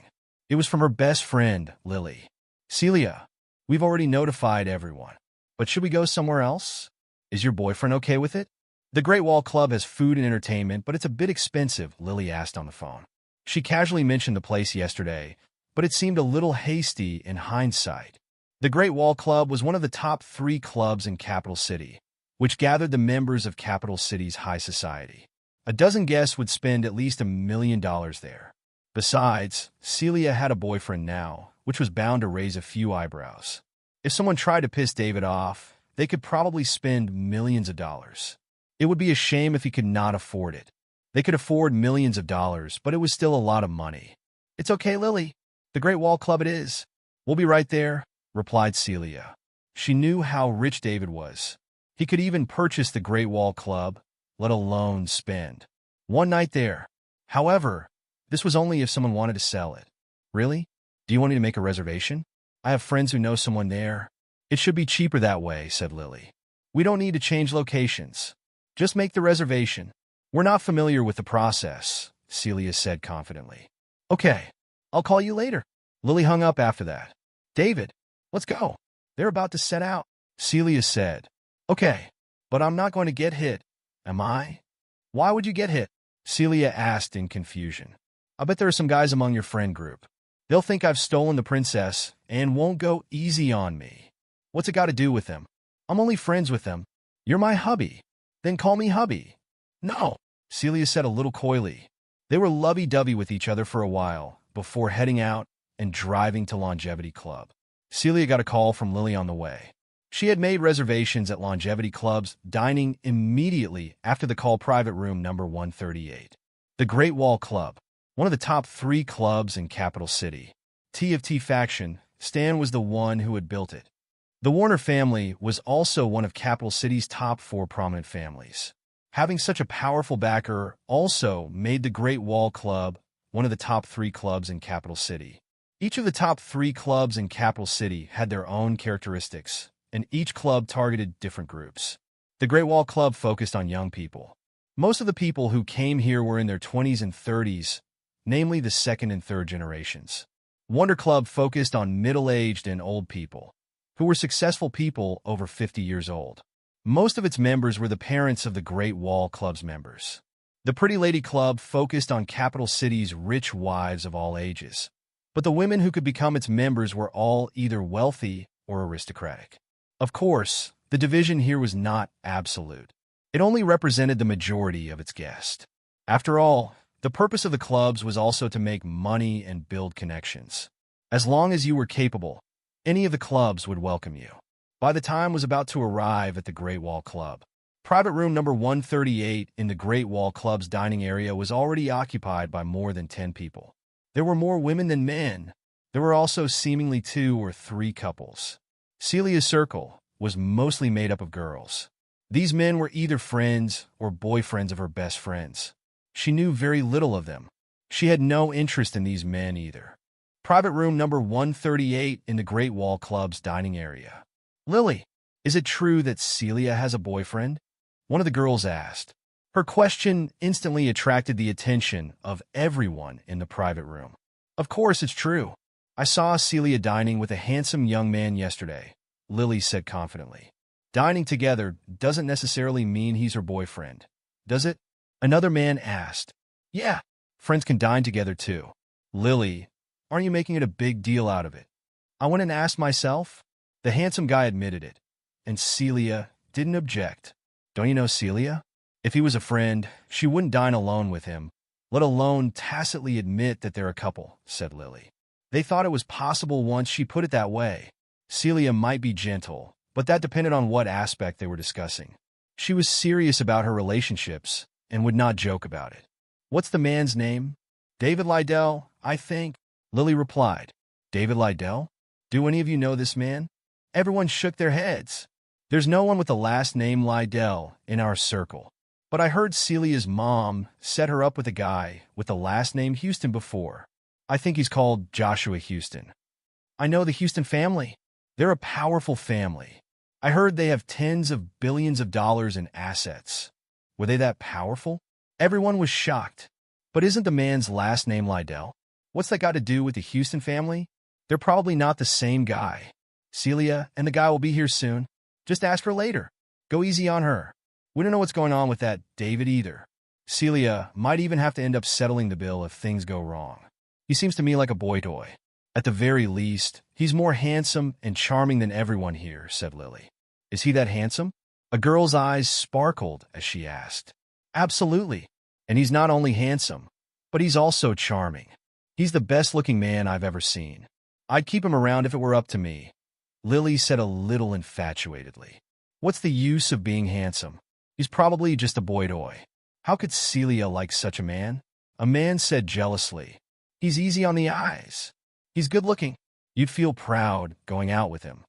It was from her best friend, Lily. Celia, we've already notified everyone. But should we go somewhere else? Is your boyfriend okay with it? The Great Wall Club has food and entertainment, but it's a bit expensive, Lily asked on the phone. She casually mentioned the place yesterday, but it seemed a little hasty in hindsight. The Great Wall Club was one of the top 3 clubs in Capital City, which gathered the members of Capital City's high society. A dozen guests would spend at least $1 million there. Besides, Celia had a boyfriend now, which was bound to raise a few eyebrows. If someone tried to piss David off, they could probably spend millions of dollars. It would be a shame if he could not afford it. They could afford millions of dollars, but it was still a lot of money. It's okay, Lily. The Great Wall Club it is. We'll be right there, replied Celia. She knew how rich David was. He could even purchase the Great Wall Club, let alone spend one night there. However, this was only if someone wanted to sell it. Really? Do you want me to make a reservation? I have friends who know someone there. It should be cheaper that way, said Lily. We don't need to change locations. Just make the reservation. We're not familiar with the process, Celia said confidently. Okay, I'll call you later. Lily hung up after that. David, let's go. They're about to set out, Celia said. Okay, but I'm not going to get hit, am I? Why would you get hit? Celia asked in confusion. I bet there are some guys among your friend group. They'll think I've stolen the princess and won't go easy on me. What's it got to do with them? I'm only friends with them. You're my hubby. Then call me hubby. No, Celia said a little coyly. They were lovey-dovey with each other for a while before heading out and driving to Longevity Club. Celia got a call from Lily on the way. She had made reservations at Longevity Club's dining immediately after the call, private room number 138. The Great Wall Club, one of the top 3 clubs in Capital City. TFT faction, Stan was the one who had built it. The Warner family was also one of Capital City's top 4 prominent families. Having such a powerful backer also made the Great Wall Club one of the top 3 clubs in Capital City. Each of the top 3 clubs in Capital City had their own characteristics, and each club targeted different groups. The Great Wall Club focused on young people. Most of the people who came here were in their 20s and 30s, namely the second and third generations. Wonder Club focused on middle-aged and old people, who were successful people over 50 years old. Most of its members were the parents of the Great Wall Club's members. The Pretty Lady Club focused on Capital City's rich wives of all ages, but the women who could become its members were all either wealthy or aristocratic. Of course, the division here was not absolute. It only represented the majority of its guests. After all, the purpose of the clubs was also to make money and build connections. As long as you were capable, any of the clubs would welcome you. By the time was about to arrive at the Great Wall Club, private room number 138 in the Great Wall Club's dining area was already occupied by more than 10 people. There were more women than men. There were also seemingly 2 or 3 couples. Celia's circle was mostly made up of girls. These men were either friends or boyfriends of her best friends. She knew very little of them. She had no interest in these men either. Private room number 138 in the Great Wall Club's dining area. Lily, is it true that Celia has a boyfriend? One of the girls asked. Her question instantly attracted the attention of everyone in the private room. Of course it's true. I saw Celia dining with a handsome young man yesterday, Lily said confidently. Dining together doesn't necessarily mean he's her boyfriend, does it? Another man asked. Yeah, friends can dine together too. Lily, aren't you making it a big deal out of it? I went and asked myself. The handsome guy admitted it, and Celia didn't object. Don't you know Celia? If he was a friend, she wouldn't dine alone with him, let alone tacitly admit that they're a couple, said Lily. They thought it was possible once she put it that way. Celia might be gentle, but that depended on what aspect they were discussing. She was serious about her relationships and would not joke about it. What's the man's name? David Liddell, I think, Lily replied. David Liddell? Do any of you know this man? Everyone shook their heads. There's no one with the last name Liddell in our circle. But I heard Celia's mom set her up with a guy with the last name Houston before. I think he's called Joshua Houston. I know the Houston family. They're a powerful family. I heard they have tens of billions of dollars in assets. Were they that powerful? Everyone was shocked. But isn't the man's last name Liddell? What's that got to do with the Houston family? They're probably not the same guy. Celia and the guy will be here soon. Just ask her later. Go easy on her. We don't know what's going on with that David either. Celia might even have to end up settling the bill if things go wrong. He seems to me like a boy toy. At the very least, he's more handsome and charming than everyone here, said Lily. Is he that handsome? A girl's eyes sparkled as she asked. Absolutely. And he's not only handsome, but he's also charming. He's the best-looking man I've ever seen. I'd keep him around if it were up to me, Lily said a little infatuatedly. What's the use of being handsome? He's probably just a boy toy. How could Celia like such a man? A man said jealously. He's easy on the eyes. He's good-looking. You'd feel proud going out with him.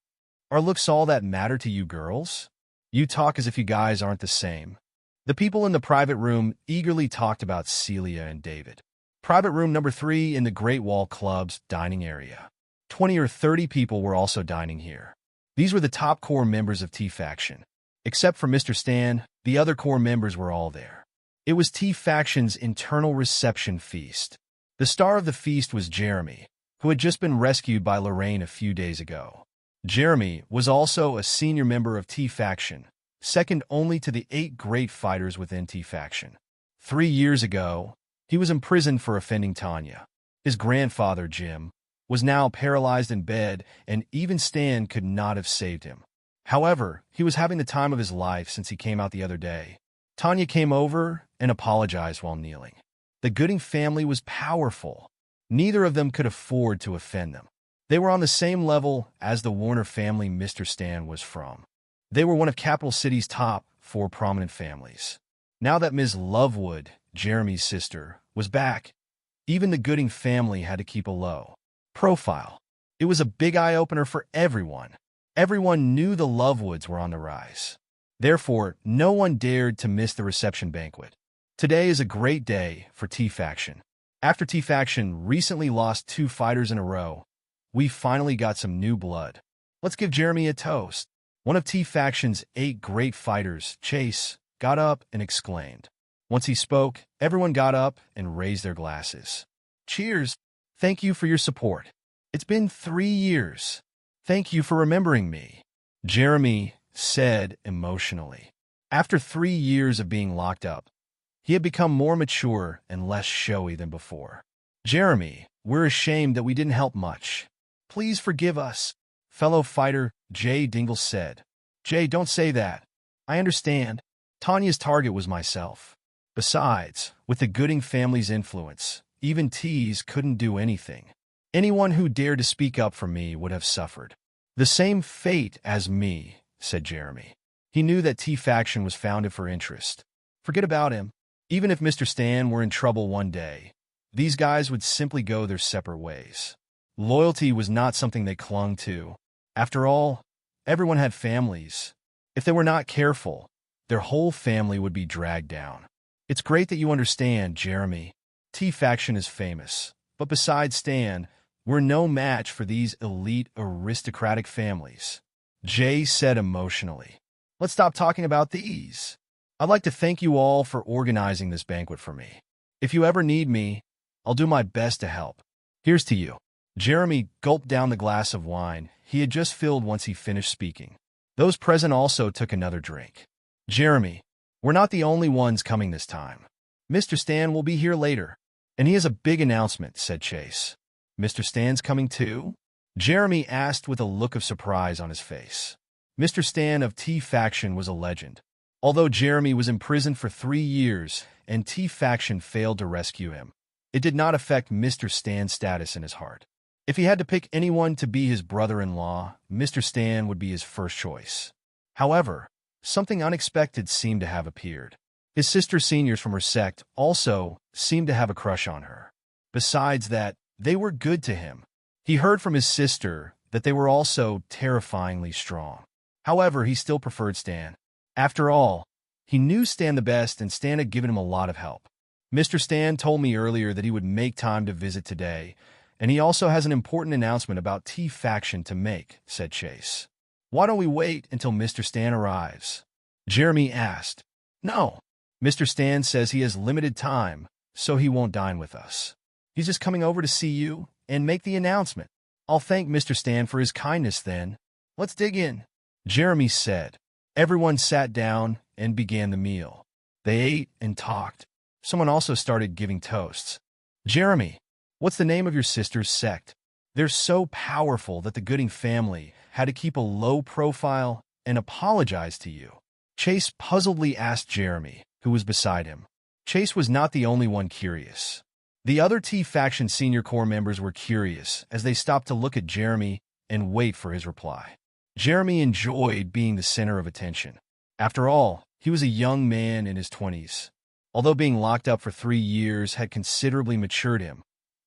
Are looks all that matter to you girls? You talk as if you guys aren't the same. The people in the private room eagerly talked about Celia and David. Private room number 3 in the Great Wall Club's dining area. 20 or 30 people were also dining here. These were the top core members of T-Faction. Except for Mr. Stan, the other core members were all there. It was T-Faction's internal reception feast. The star of the feast was Jeremy, who had just been rescued by Lorraine a few days ago. Jeremy was also a senior member of T-Faction, second only to the 8 great fighters within T-Faction. 3 years ago, he was imprisoned for offending Tanya. His grandfather, Jim, was now paralyzed in bed, and even Stan could not have saved him. However, he was having the time of his life since he came out the other day. Tanya came over and apologized while kneeling. The Gooding family was powerful. Neither of them could afford to offend them. They were on the same level as the Warner family Mr. Stan was from. They were one of Capital City's top 4 prominent families. Now that Ms. Lovewood, Jeremy's sister, was back, even the Gooding family had to keep a low profile. It was a big eye-opener for everyone. Everyone knew the Lovewoods were on the rise. Therefore, no one dared to miss the reception banquet. Today is a great day for T-Faction. After T-Faction recently lost 2 fighters in a row, we finally got some new blood. Let's give Jeremy a toast. One of T-Faction's 8 great fighters, Chase, got up and exclaimed. Once he spoke, everyone got up and raised their glasses. Cheers! Thank you for your support. It's been 3 years. Thank you for remembering me, Jeremy said emotionally. After 3 years of being locked up, he had become more mature and less showy than before. Jeremy, we're ashamed that we didn't help much. Please forgive us, fellow fighter Jay Dingle said. Jay, don't say that. I understand. Tanya's target was myself. Besides, with the Gooding family's influence, even T's couldn't do anything. Anyone who dared to speak up for me would have suffered. The same fate as me, said Jeremy. He knew that T-Faction was founded for interest. Forget about him. Even if Mr. Stan were in trouble one day, these guys would simply go their separate ways. Loyalty was not something they clung to. After all, everyone had families. If they were not careful, their whole family would be dragged down. It's great that you understand, Jeremy. T-Faction is famous, but besides Stan, we're no match for these elite aristocratic families. Jay said emotionally. Let's stop talking about these. I'd like to thank you all for organizing this banquet for me. If you ever need me, I'll do my best to help. Here's to you. Jeremy gulped down the glass of wine he had just filled once he finished speaking. Those present also took another drink. Jeremy, we're not the only ones coming this time. Mr. Stan will be here later, and he has a big announcement, said Chase. Mr. Stan's coming too? Jeremy asked with a look of surprise on his face. Mr. Stan of T-Faction was a legend. Although Jeremy was imprisoned for 3 years and T-Faction failed to rescue him, it did not affect Mr. Stan's status in his heart. If he had to pick anyone to be his brother-in-law, Mr. Stan would be his first choice. However, something unexpected seemed to have appeared. His sister seniors from her sect also seemed to have a crush on her. Besides that, they were good to him. He heard from his sister that they were also terrifyingly strong. However, he still preferred Stan. After all, he knew Stan the best, and Stan had given him a lot of help. Mr. Stan told me earlier that he would make time to visit today, and he also has an important announcement about T-Faction to make, said Chase. Why don't we wait until Mr. Stan arrives? Jeremy asked. No. Mr. Stan says he has limited time, so he won't dine with us. He's just coming over to see you and make the announcement. I'll thank Mr. Stan for his kindness then. Let's dig in, Jeremy said. Everyone sat down and began the meal. They ate and talked. Someone also started giving toasts. Jeremy, what's the name of your sister's sect? They're so powerful that the Gooding family had to keep a low profile and apologize to you. Chase puzzledly asked Jeremy, who was beside him. Chase was not the only one curious. The other T-Faction senior corps members were curious as they stopped to look at Jeremy and wait for his reply. Jeremy enjoyed being the center of attention. After all, he was a young man in his 20s. Although being locked up for 3 years had considerably matured him,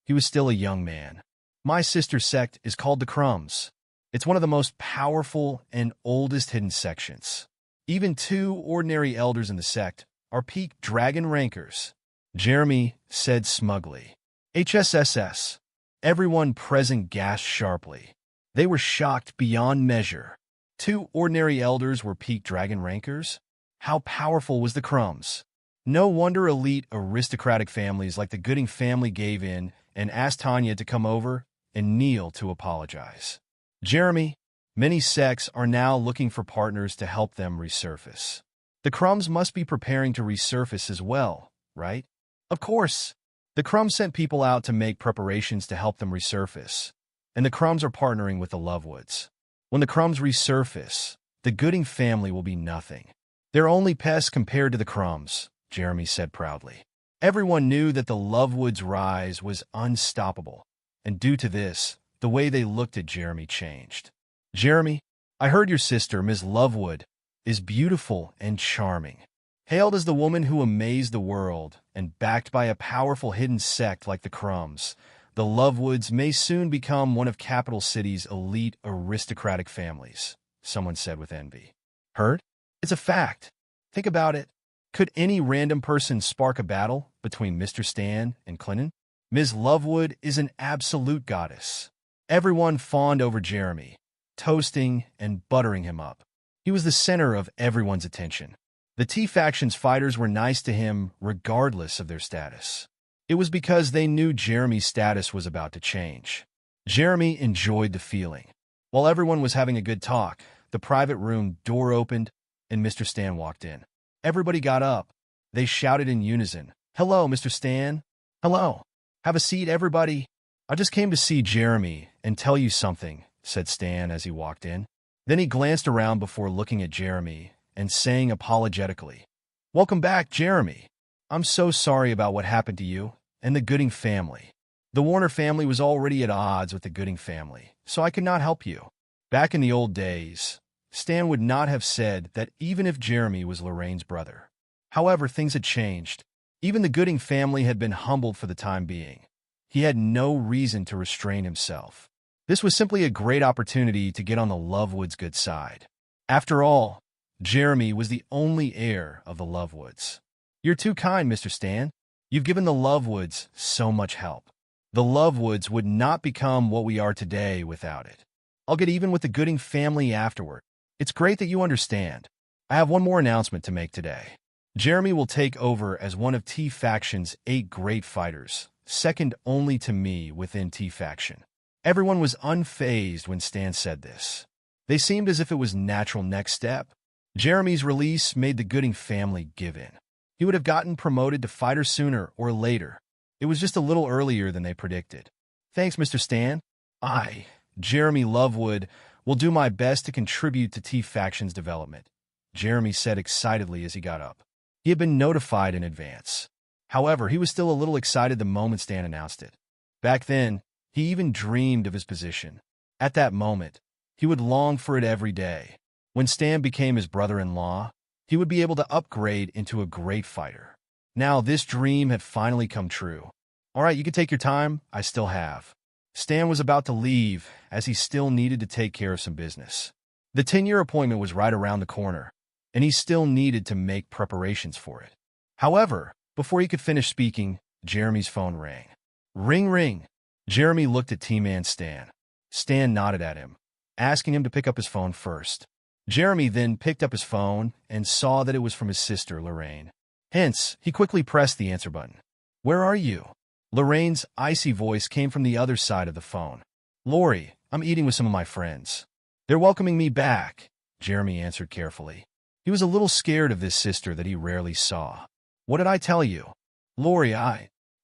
he was still a young man. My sister's sect is called the Crumbs. It's one of the most powerful and oldest hidden sections. Even 2 ordinary elders in the sect are peak dragon rankers, Jeremy said smugly. HSSS. Everyone present gasped sharply. They were shocked beyond measure. 2 ordinary elders were peak dragon rankers? How powerful was the Crumbs? No wonder elite aristocratic families like the Gooding family gave in and asked Tanya to come over and kneel to apologize. Jeremy, many sects are now looking for partners to help them resurface. The Crumbs must be preparing to resurface as well, right? Of course. The Crumbs sent people out to make preparations to help them resurface, and the Crumbs are partnering with the Lovewoods. When the Crumbs resurface, the Gooding family will be nothing. They're only pests compared to the Crumbs, Jeremy said proudly. Everyone knew that the Lovewoods' rise was unstoppable, and due to this, the way they looked at Jeremy changed. Jeremy, I heard your sister, Ms. Lovewood, is beautiful and charming. Hailed as the woman who amazed the world and backed by a powerful hidden sect like the Crumbs, the Lovewoods may soon become one of Capital City's elite aristocratic families, someone said with envy. Heard? It's a fact. Think about it. Could any random person spark a battle between Mr. Stan and Clinton? Ms. Lovewood is an absolute goddess. Everyone fawned over Jeremy, toasting and buttering him up. He was the center of everyone's attention. The T-Faction's fighters were nice to him regardless of their status. It was because they knew Jeremy's status was about to change. Jeremy enjoyed the feeling. While everyone was having a good talk, the private room door opened and Mr. Stan walked in. Everybody got up. They shouted in unison, "Hello, Mr. Stan." "Hello. Have a seat, everybody." "I just came to see Jeremy and tell you something," said Stan as he walked in. Then he glanced around before looking at Jeremy and saying apologetically, "Welcome back, Jeremy. I'm so sorry about what happened to you and the Gooding family. The Warner family was already at odds with the Gooding family, so I could not help you." Back in the old days, Stan would not have said that even if Jeremy was Lorraine's brother. However, things had changed. Even the Gooding family had been humbled for the time being. He had no reason to restrain himself. This was simply a great opportunity to get on the Lovewoods' good side. After all, Jeremy was the only heir of the Lovewoods. "You're too kind, Mr. Stan. You've given the Lovewoods so much help. The Lovewoods would not become what we are today without it. I'll get even with the Gooding family afterward. It's great that you understand. I have one more announcement to make today. Jeremy will take over as one of T-Faction's 8 great fighters, second only to me within T-Faction. Everyone was unfazed when Stan said this. They seemed as if it was natural next step. Jeremy's release made the Gooding family give in. He would have gotten promoted to fighter sooner or later. It was just a little earlier than they predicted. Thanks, Mr. Stan. I, Jeremy Lovewood, will do my best to contribute to T-Faction's development, Jeremy said excitedly as he got up. He had been notified in advance. However, he was still a little excited the moment Stan announced it. Back then, he even dreamed of his position. At that moment, he would long for it every day. When Stan became his brother-in-law, he would be able to upgrade into a great fighter. Now this dream had finally come true. All right, you can take your time. I still have. Stan was about to leave, as he still needed to take care of some business. The 10-year appointment was right around the corner, and he still needed to make preparations for it. However, before he could finish speaking, Jeremy's phone rang. Ring, ring. Jeremy looked at T-Man Stan. Stan nodded at him, asking him to pick up his phone first. Jeremy then picked up his phone and saw that it was from his sister, Lorraine. Hence, he quickly pressed the answer button. Where are you? Lorraine's icy voice came from the other side of the phone. Lori, I'm eating with some of my friends. They're welcoming me back, Jeremy answered carefully. He was a little scared of this sister that he rarely saw. What did I tell you? Lori,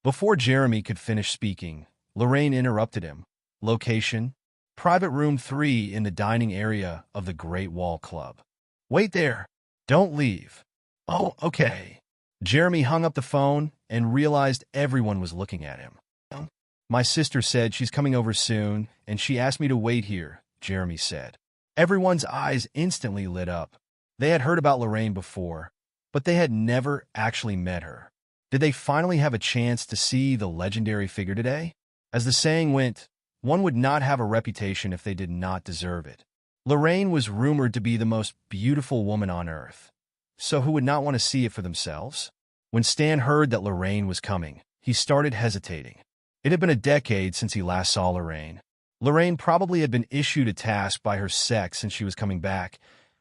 Before Jeremy could finish speaking, Lorraine interrupted him. Location? Private room 3 in the dining area of the Great Wall Club. Wait there. Don't leave. Oh, okay. Jeremy hung up the phone and realized everyone was looking at him. My sister said she's coming over soon, and she asked me to wait here, Jeremy said. Everyone's eyes instantly lit up. They had heard about Lorraine before, but they had never actually met her. Did they finally have a chance to see the legendary figure today? As the saying went, one would not have a reputation if they did not deserve it. Lorraine was rumored to be the most beautiful woman on earth. So who would not want to see it for themselves? When Stan heard that Lorraine was coming, he started hesitating. It had been a decade since he last saw Lorraine. Lorraine probably had been issued a task by her sex since she was coming back,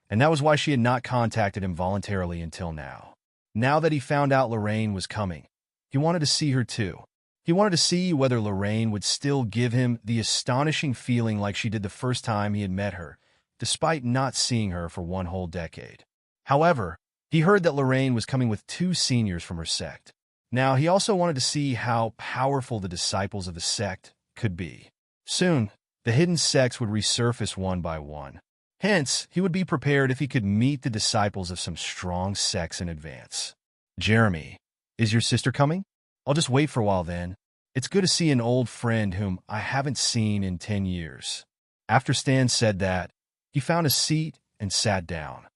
and that was why she had not contacted him voluntarily until now. Now that he found out Lorraine was coming, he wanted to see her too. He wanted to see whether Lorraine would still give him the astonishing feeling like she did the first time he had met her, despite not seeing her for one whole decade. However, he heard that Lorraine was coming with 2 seniors from her sect. Now, he also wanted to see how powerful the disciples of the sect could be. Soon, the hidden sects would resurface one by one. Hence, he would be prepared if he could meet the disciples of some strong sects in advance. Jeremy, is your sister coming? I'll just wait for a while then. It's good to see an old friend whom I haven't seen in 10 years. After Stan said that, he found a seat and sat down.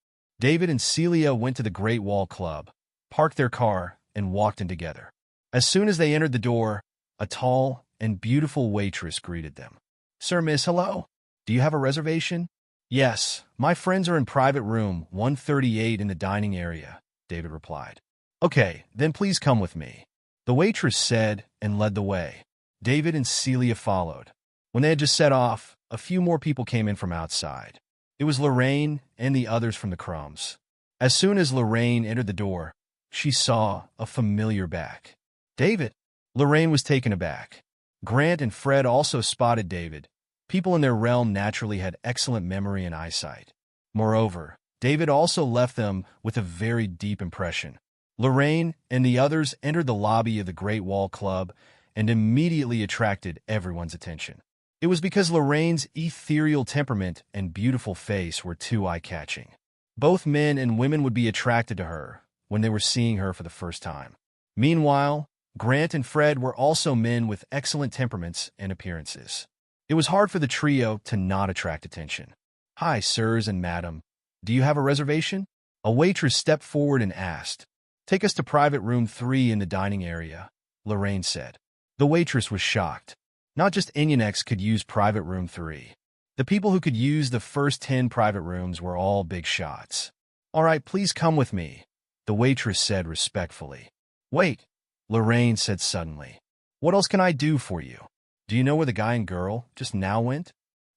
David and Celia went to the Great Wall Club, parked their car, and walked in together. As soon as they entered the door, a tall and beautiful waitress greeted them. Sir, miss, hello. Do you have a reservation? Yes, my friends are in private room 138 in the dining area, David replied. Okay, then please come with me, the waitress said and led the way. David and Celia followed. When they had just set off, a few more people came in from outside. It was Lorraine and the others from the Crumbs. As soon as Lorraine entered the door, she saw a familiar back. David! Lorraine was taken aback. Grant and Fred also spotted David. People in their realm naturally had excellent memory and eyesight. Moreover, David also left them with a very deep impression. Lorraine and the others entered the lobby of the Great Wall Club and immediately attracted everyone's attention. It was because Lorraine's ethereal temperament and beautiful face were too eye-catching. Both men and women would be attracted to her when they were seeing her for the first time. Meanwhile, Grant and Fred were also men with excellent temperaments and appearances. It was hard for the trio to not attract attention. Hi, sirs and madam. Do you have a reservation? A waitress stepped forward and asked. Take us to private room 3 in the dining area, Lorraine said. The waitress was shocked. Not just Inyanex could use private room 3. The people who could use the first 10 private rooms were all big shots. All right, please come with me, the waitress said respectfully. Wait, Lorraine said suddenly. What else can I do for you? Do you know where the guy and girl just now went?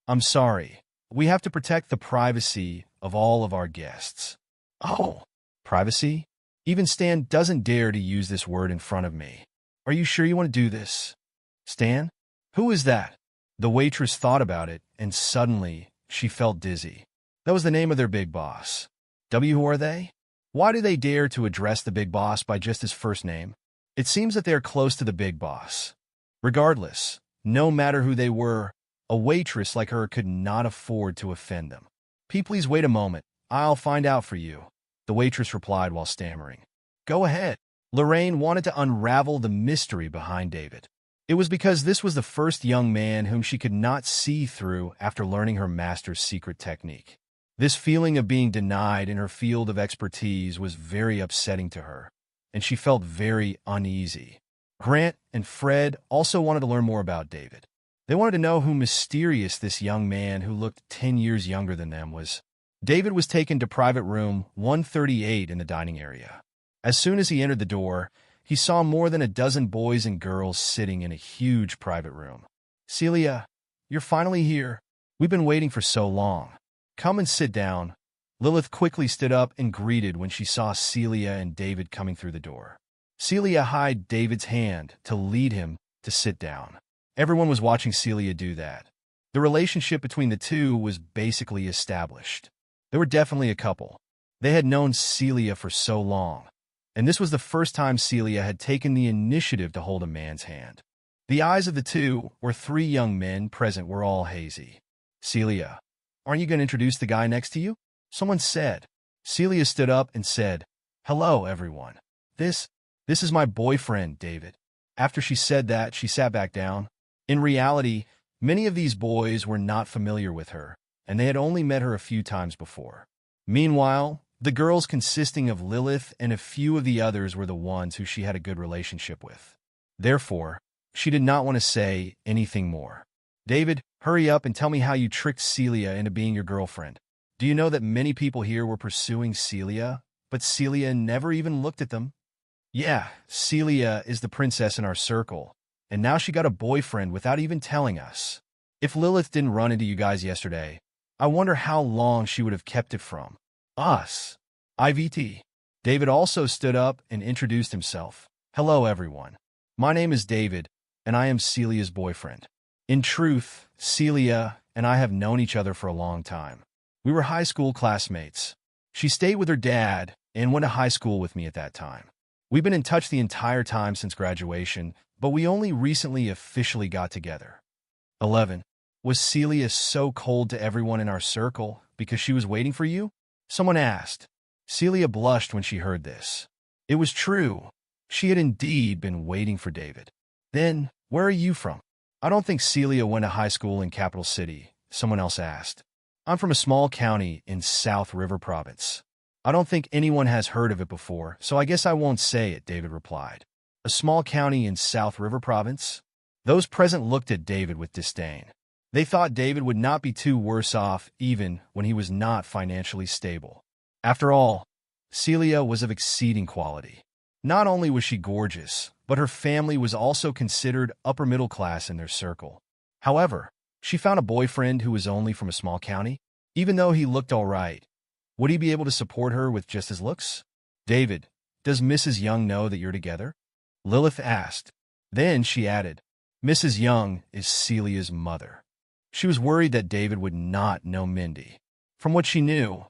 I'm sorry. We have to protect the privacy of all of our guests. Oh, privacy? Even Stan doesn't dare to use this word in front of me. Are you sure you want to do this? Stan? Who is that? The waitress thought about it, and suddenly she felt dizzy. That was the name of their big boss. Who are they? Why do they dare to address the big boss by just his first name? It seems that they are close to the big boss. Regardless, no matter who they were, a waitress like her could not afford to offend them. Please wait a moment. I'll find out for you, the waitress replied while stammering. Go ahead. Lorraine wanted to unravel the mystery behind David. It was because this was the first young man whom she could not see through after learning her master's secret technique. This feeling of being denied in her field of expertise was very upsetting to her, and she felt very uneasy. Grant and Fred also wanted to learn more about David. They wanted to know who mysterious this young man who looked 10 years younger than them was. David was taken to private room 138 in the dining area. As soon as he entered the door, he saw more than a dozen boys and girls sitting in a huge private room. Celia, you're finally here. We've been waiting for so long. Come and sit down. Lilith quickly stood up and greeted when she saw Celia and David coming through the door. Celia hid David's hand to lead him to sit down. Everyone was watching Celia do that. The relationship between the two was basically established. They were definitely a couple. They had known Celia for so long, and this was the first time Celia had taken the initiative to hold a man's hand. The eyes of the two, or three young men present, were all hazy. Celia, aren't you going to introduce the guy next to you? Someone said. Celia stood up and said, Hello, everyone. This is my boyfriend, David. After she said that, she sat back down. In reality, many of these boys were not familiar with her, and they had only met her a few times before. Meanwhile, the girls consisting of Lilith and a few of the others were the ones who she had a good relationship with. Therefore, she did not want to say anything more. David, hurry up and tell me how you tricked Celia into being your girlfriend. Do you know that many people here were pursuing Celia, but Celia never even looked at them? Yeah, Celia is the princess in our circle, and now she got a boyfriend without even telling us. If Lilith didn't run into you guys yesterday, I wonder how long she would have kept it from us. IVT. David also stood up and introduced himself. Hello, everyone. My name is David, and I am Celia's boyfriend. In truth, Celia and I have known each other for a long time. We were high school classmates. She stayed with her dad and went to high school with me at that time. We've been in touch the entire time since graduation, but we only recently officially got together. 11. Was Celia so cold to everyone in our circle because she was waiting for you? Someone asked. Celia blushed when she heard this. It was true. She had indeed been waiting for David. Then, where are you from? I don't think Celia went to high school in Capital City, someone else asked. I'm from a small county in South River Province. I don't think anyone has heard of it before, so I guess I won't say it, David replied. A small county in South River Province? Those present looked at David with disdain. They thought David would not be too worse off even when he was not financially stable. After all, Celia was of exceeding quality. Not only was she gorgeous, but her family was also considered upper middle class in their circle. However, she found a boyfriend who was only from a small county. Even though he looked all right, would he be able to support her with just his looks? David, does Mrs. Young know that you're together? Lilith asked. Then she added, Mrs. Young is Celia's mother. She was worried that David would not know Mindy. From what she knew,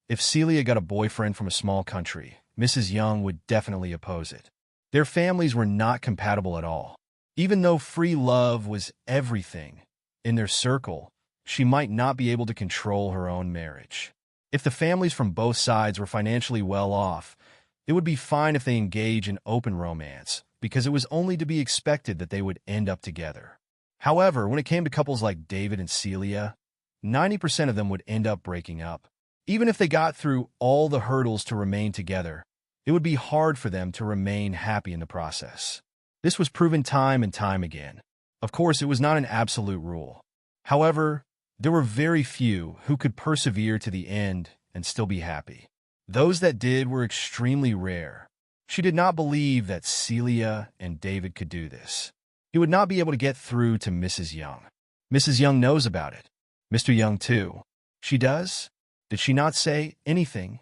if Celia got a boyfriend from a small country, Mrs. Young would definitely oppose it. Their families were not compatible at all. Even though free love was everything in their circle, she might not be able to control her own marriage. If the families from both sides were financially well off, it would be fine if they engage in open romance, because it was only to be expected that they would end up together. However, when it came to couples like David and Celia, 90% of them would end up breaking up. Even if they got through all the hurdles to remain together, it would be hard for them to remain happy in the process. This was proven time and time again. Of course, it was not an absolute rule. However, there were very few who could persevere to the end and still be happy. Those that did were extremely rare. She did not believe that Celia and David could do this. He would not be able to get through to Mrs. Young. Mrs. Young knows about it. Mr. Young, too. She does? Did she not say anything?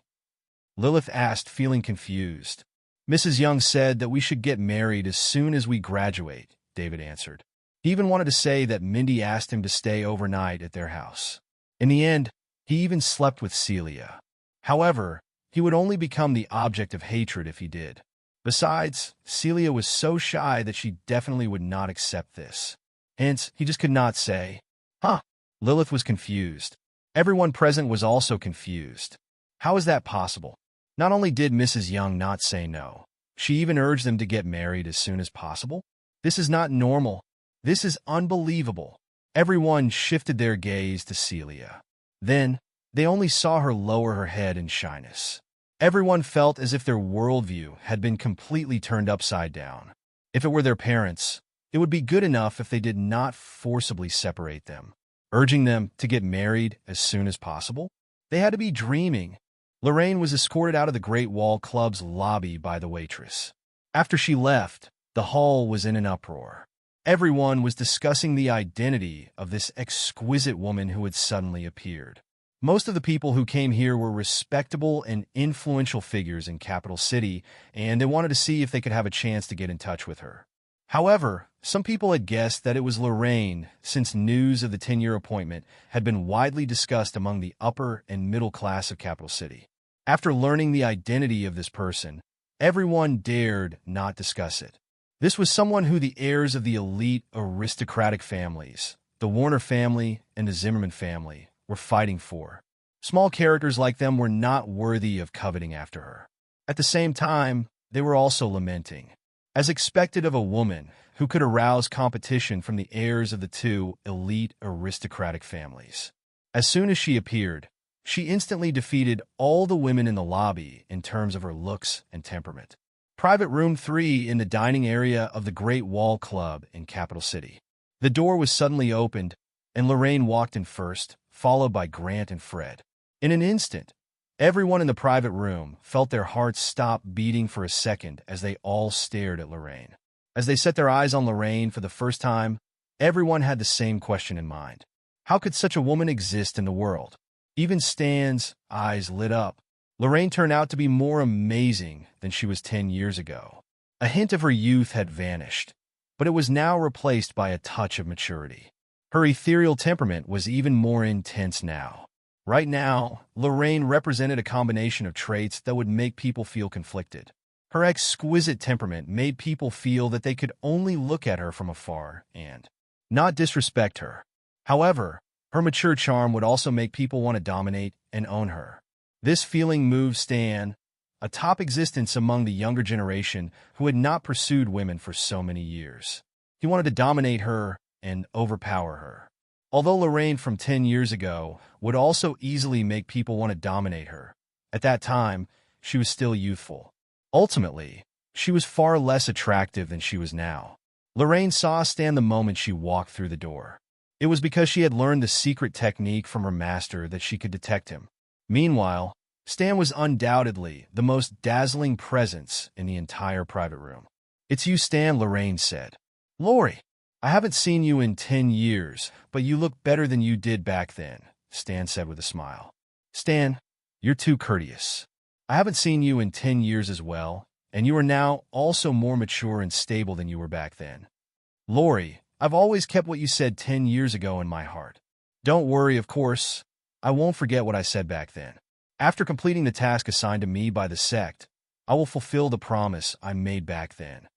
Lilith asked, feeling confused. Mrs. Young said that we should get married as soon as we graduate, David answered. He even wanted to say that Mindy asked him to stay overnight at their house. In the end, he even slept with Celia. However, he would only become the object of hatred if he did. Besides, Celia was so shy that she definitely would not accept this. Hence, he just could not say, "Huh." Lilith was confused. Everyone present was also confused. How is that possible? Not only did Mrs. Young not say no, she even urged them to get married as soon as possible. This is not normal. This is unbelievable. Everyone shifted their gaze to Celia. Then, they only saw her lower her head in shyness. Everyone felt as if their worldview had been completely turned upside down. If it were their parents, it would be good enough if they did not forcibly separate them, urging them to get married as soon as possible. They had to be dreaming. Lorraine was escorted out of the Great Wall Club's lobby by the waitress. After she left, the hall was in an uproar. Everyone was discussing the identity of this exquisite woman who had suddenly appeared. Most of the people who came here were respectable and influential figures in Capital City, and they wanted to see if they could have a chance to get in touch with her. However, some people had guessed that it was Lorraine, since news of the 10-year appointment had been widely discussed among the upper and middle class of Capital City. After learning the identity of this person, everyone dared not discuss it. This was someone who the heirs of the elite aristocratic families, the Warner family and the Zimmerman family, were fighting for. Small characters like them were not worthy of coveting after her. At the same time, they were also lamenting. As expected of a woman who could arouse competition from the heirs of the two elite aristocratic families. As soon as she appeared, she instantly defeated all the women in the lobby in terms of her looks and temperament. Private Room 3 in the dining area of the Great Wall Club in Capital City. The door was suddenly opened, and Lorraine walked in first, followed by Grant and Fred. In an instant, everyone in the private room felt their hearts stop beating for a second as they all stared at Lorraine. As they set their eyes on Lorraine for the first time, everyone had the same question in mind. How could such a woman exist in the world? Even Stan's eyes lit up. Lorraine turned out to be more amazing than she was 10 years ago. A hint of her youth had vanished, but it was now replaced by a touch of maturity. Her ethereal temperament was even more intense now. Right now, Lorraine represented a combination of traits that would make people feel conflicted. Her exquisite temperament made people feel that they could only look at her from afar and not disrespect her. However, her mature charm would also make people want to dominate and own her. This feeling moved Stan, a top existence among the younger generation who had not pursued women for so many years. He wanted to dominate her and overpower her. Although Lorraine from 10 years ago would also easily make people want to dominate her, at that time, she was still youthful. Ultimately, she was far less attractive than she was now. Lorraine saw Stan the moment she walked through the door. It was because she had learned the secret technique from her master that she could detect him. Meanwhile, Stan was undoubtedly the most dazzling presence in the entire private room. "It's you, Stan," Lorraine said. "Lori, I haven't seen you in 10 years, but you look better than you did back then," Stan said with a smile. "Stan, you're too courteous. I haven't seen you in 10 years as well, and you are now also more mature and stable than you were back then. Lori, I've always kept what you said 10 years ago in my heart. Don't worry, of course. I won't forget what I said back then. After completing the task assigned to me by the sect, I will fulfill the promise I made back then.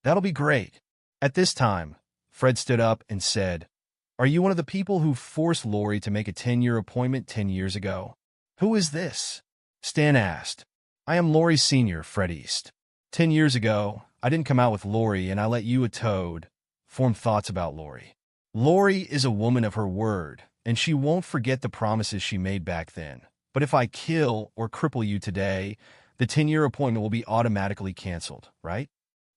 That'll be great." At this time, Fred stood up and said, "Are you one of the people who forced Lori to make a 10-year appointment 10 years ago?" "Who is this?" Stan asked. "I am Lori Sr., Fred East. 10 years ago, I didn't come out with Lori and I let you, a toad, form thoughts about Lori. Lori is a woman of her word, and she won't forget the promises she made back then. But if I kill or cripple you today, the 10-year appointment will be automatically canceled, right?"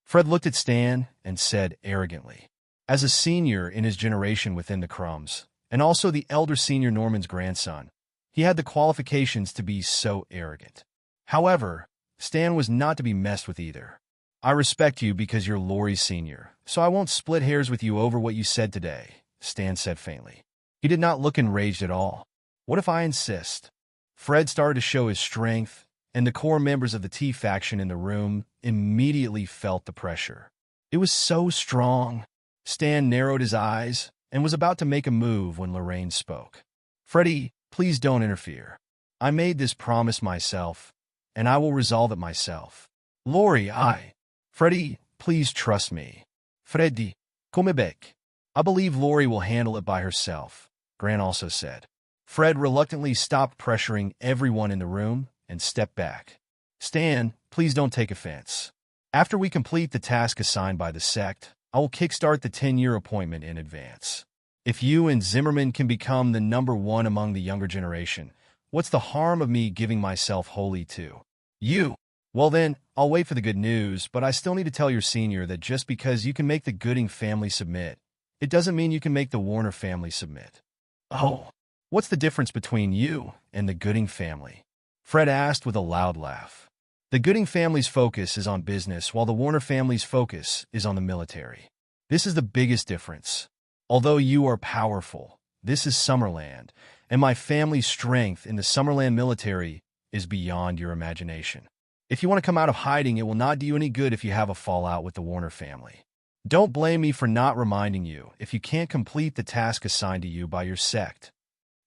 Fred looked at Stan and said arrogantly. As a senior in his generation within the Crumbs, and also the elder senior Norman's grandson, he had the qualifications to be so arrogant. However, Stan was not to be messed with either. "I respect you because you're Lori Sr., so I won't split hairs with you over what you said today," Stan said faintly. He did not look enraged at all. "What if I insist?" Fred started to show his strength, and the core members of the T faction in the room immediately felt the pressure. It was so strong. Stan narrowed his eyes and was about to make a move when Lorraine spoke. Freddie, please don't interfere. I made this promise myself, and I will resolve it myself. Lori, Freddie, please trust me. Freddie, come back. I believe Lori will handle it by herself, Grant also said. Fred reluctantly stopped pressuring everyone in the room and stepped back. Stan, please don't take offense. After we complete the task assigned by the sect, I will kickstart the 10-year appointment in advance. If you and Zimmerman can become the #1 among the younger generation, what's the harm of me giving myself wholly to you? Well then, I'll wait for the good news, but I still need to tell your senior that just because you can make the Gooding family submit, it doesn't mean you can make the Warner family submit. Oh, what's the difference between you and the Gooding family? Fred asked with a loud laugh. The Gooding family's focus is on business, while the Warner family's focus is on the military. This is the biggest difference. Although you are powerful, this is Summerland, and my family's strength in the Summerland military is beyond your imagination. If you want to come out of hiding, it will not do you any good if you have a fallout with the Warner family. Don't blame me for not reminding you if you can't complete the task assigned to you by your sect.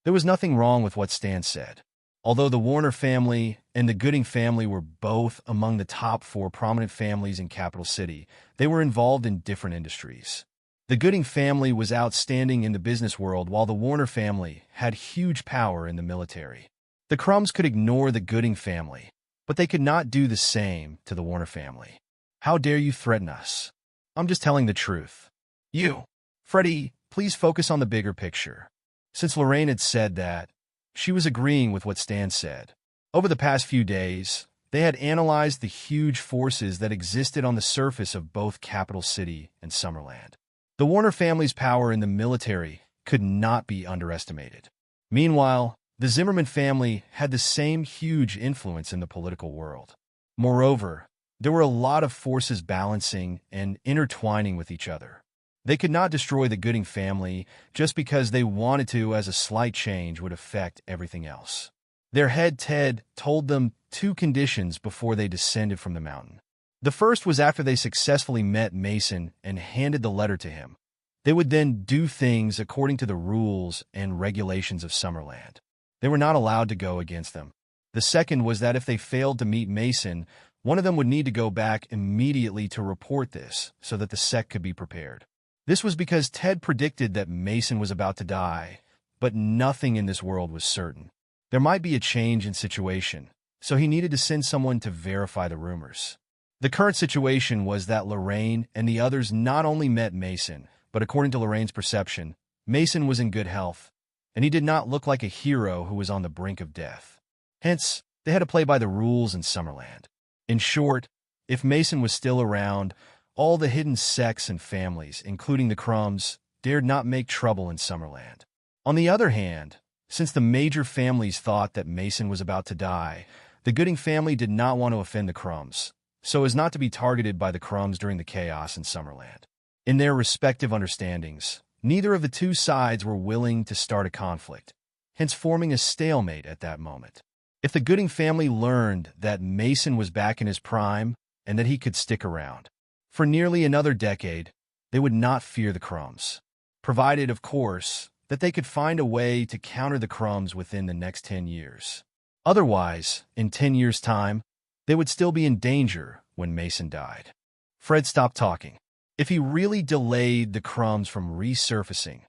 There was nothing wrong with what Stan said. Although the Warner family and the Gooding family were both among the top 4 prominent families in Capital City, they were involved in different industries. The Gooding family was outstanding in the business world, while the Warner family had huge power in the military. The Crumbs could ignore the Gooding family, but they could not do the same to the Warner family. How dare you threaten us? I'm just telling the truth. You, Freddie, please focus on the bigger picture. Since Lorraine had said that, she was agreeing with what Stan said. Over the past few days, they had analyzed the huge forces that existed on the surface of both Capital City and Summerland. The Warner family's power in the military could not be underestimated. Meanwhile, the Zimmerman family had the same huge influence in the political world. Moreover, there were a lot of forces balancing and intertwining with each other. They could not destroy the Gooding family just because they wanted to, as a slight change would affect everything else. Their head Ted told them 2 conditions before they descended from the mountain. The first was after they successfully met Mason and handed the letter to him. They would then do things according to the rules and regulations of Summerland. They were not allowed to go against them. The second was that if they failed to meet Mason, one of them would need to go back immediately to report this so that the sect could be prepared. This was because Ted predicted that Mason was about to die, but nothing in this world was certain. There might be a change in situation, so he needed to send someone to verify the rumors. The current situation was that Lorraine and the others not only met Mason, but according to Lorraine's perception, Mason was in good health, and he did not look like a hero who was on the brink of death. Hence, they had to play by the rules in Summerland. In short, if Mason was still around, all the hidden sects and families, including the Crumbs, dared not make trouble in Summerland. On the other hand, since the major families thought that Mason was about to die, the Gooding family did not want to offend the Crumbs, so as not to be targeted by the Crumbs during the chaos in Summerland. In their respective understandings, neither of the 2 sides were willing to start a conflict, hence forming a stalemate at that moment. If the Gooding family learned that Mason was back in his prime and that he could stick around for nearly another decade, they would not fear the Crumbs, provided, of course, that they could find a way to counter the Crumbs within the next 10 years. Otherwise, in 10 years' time, they would still be in danger when Mason died. Fred stopped talking. If he really delayed the Crumbs from resurfacing,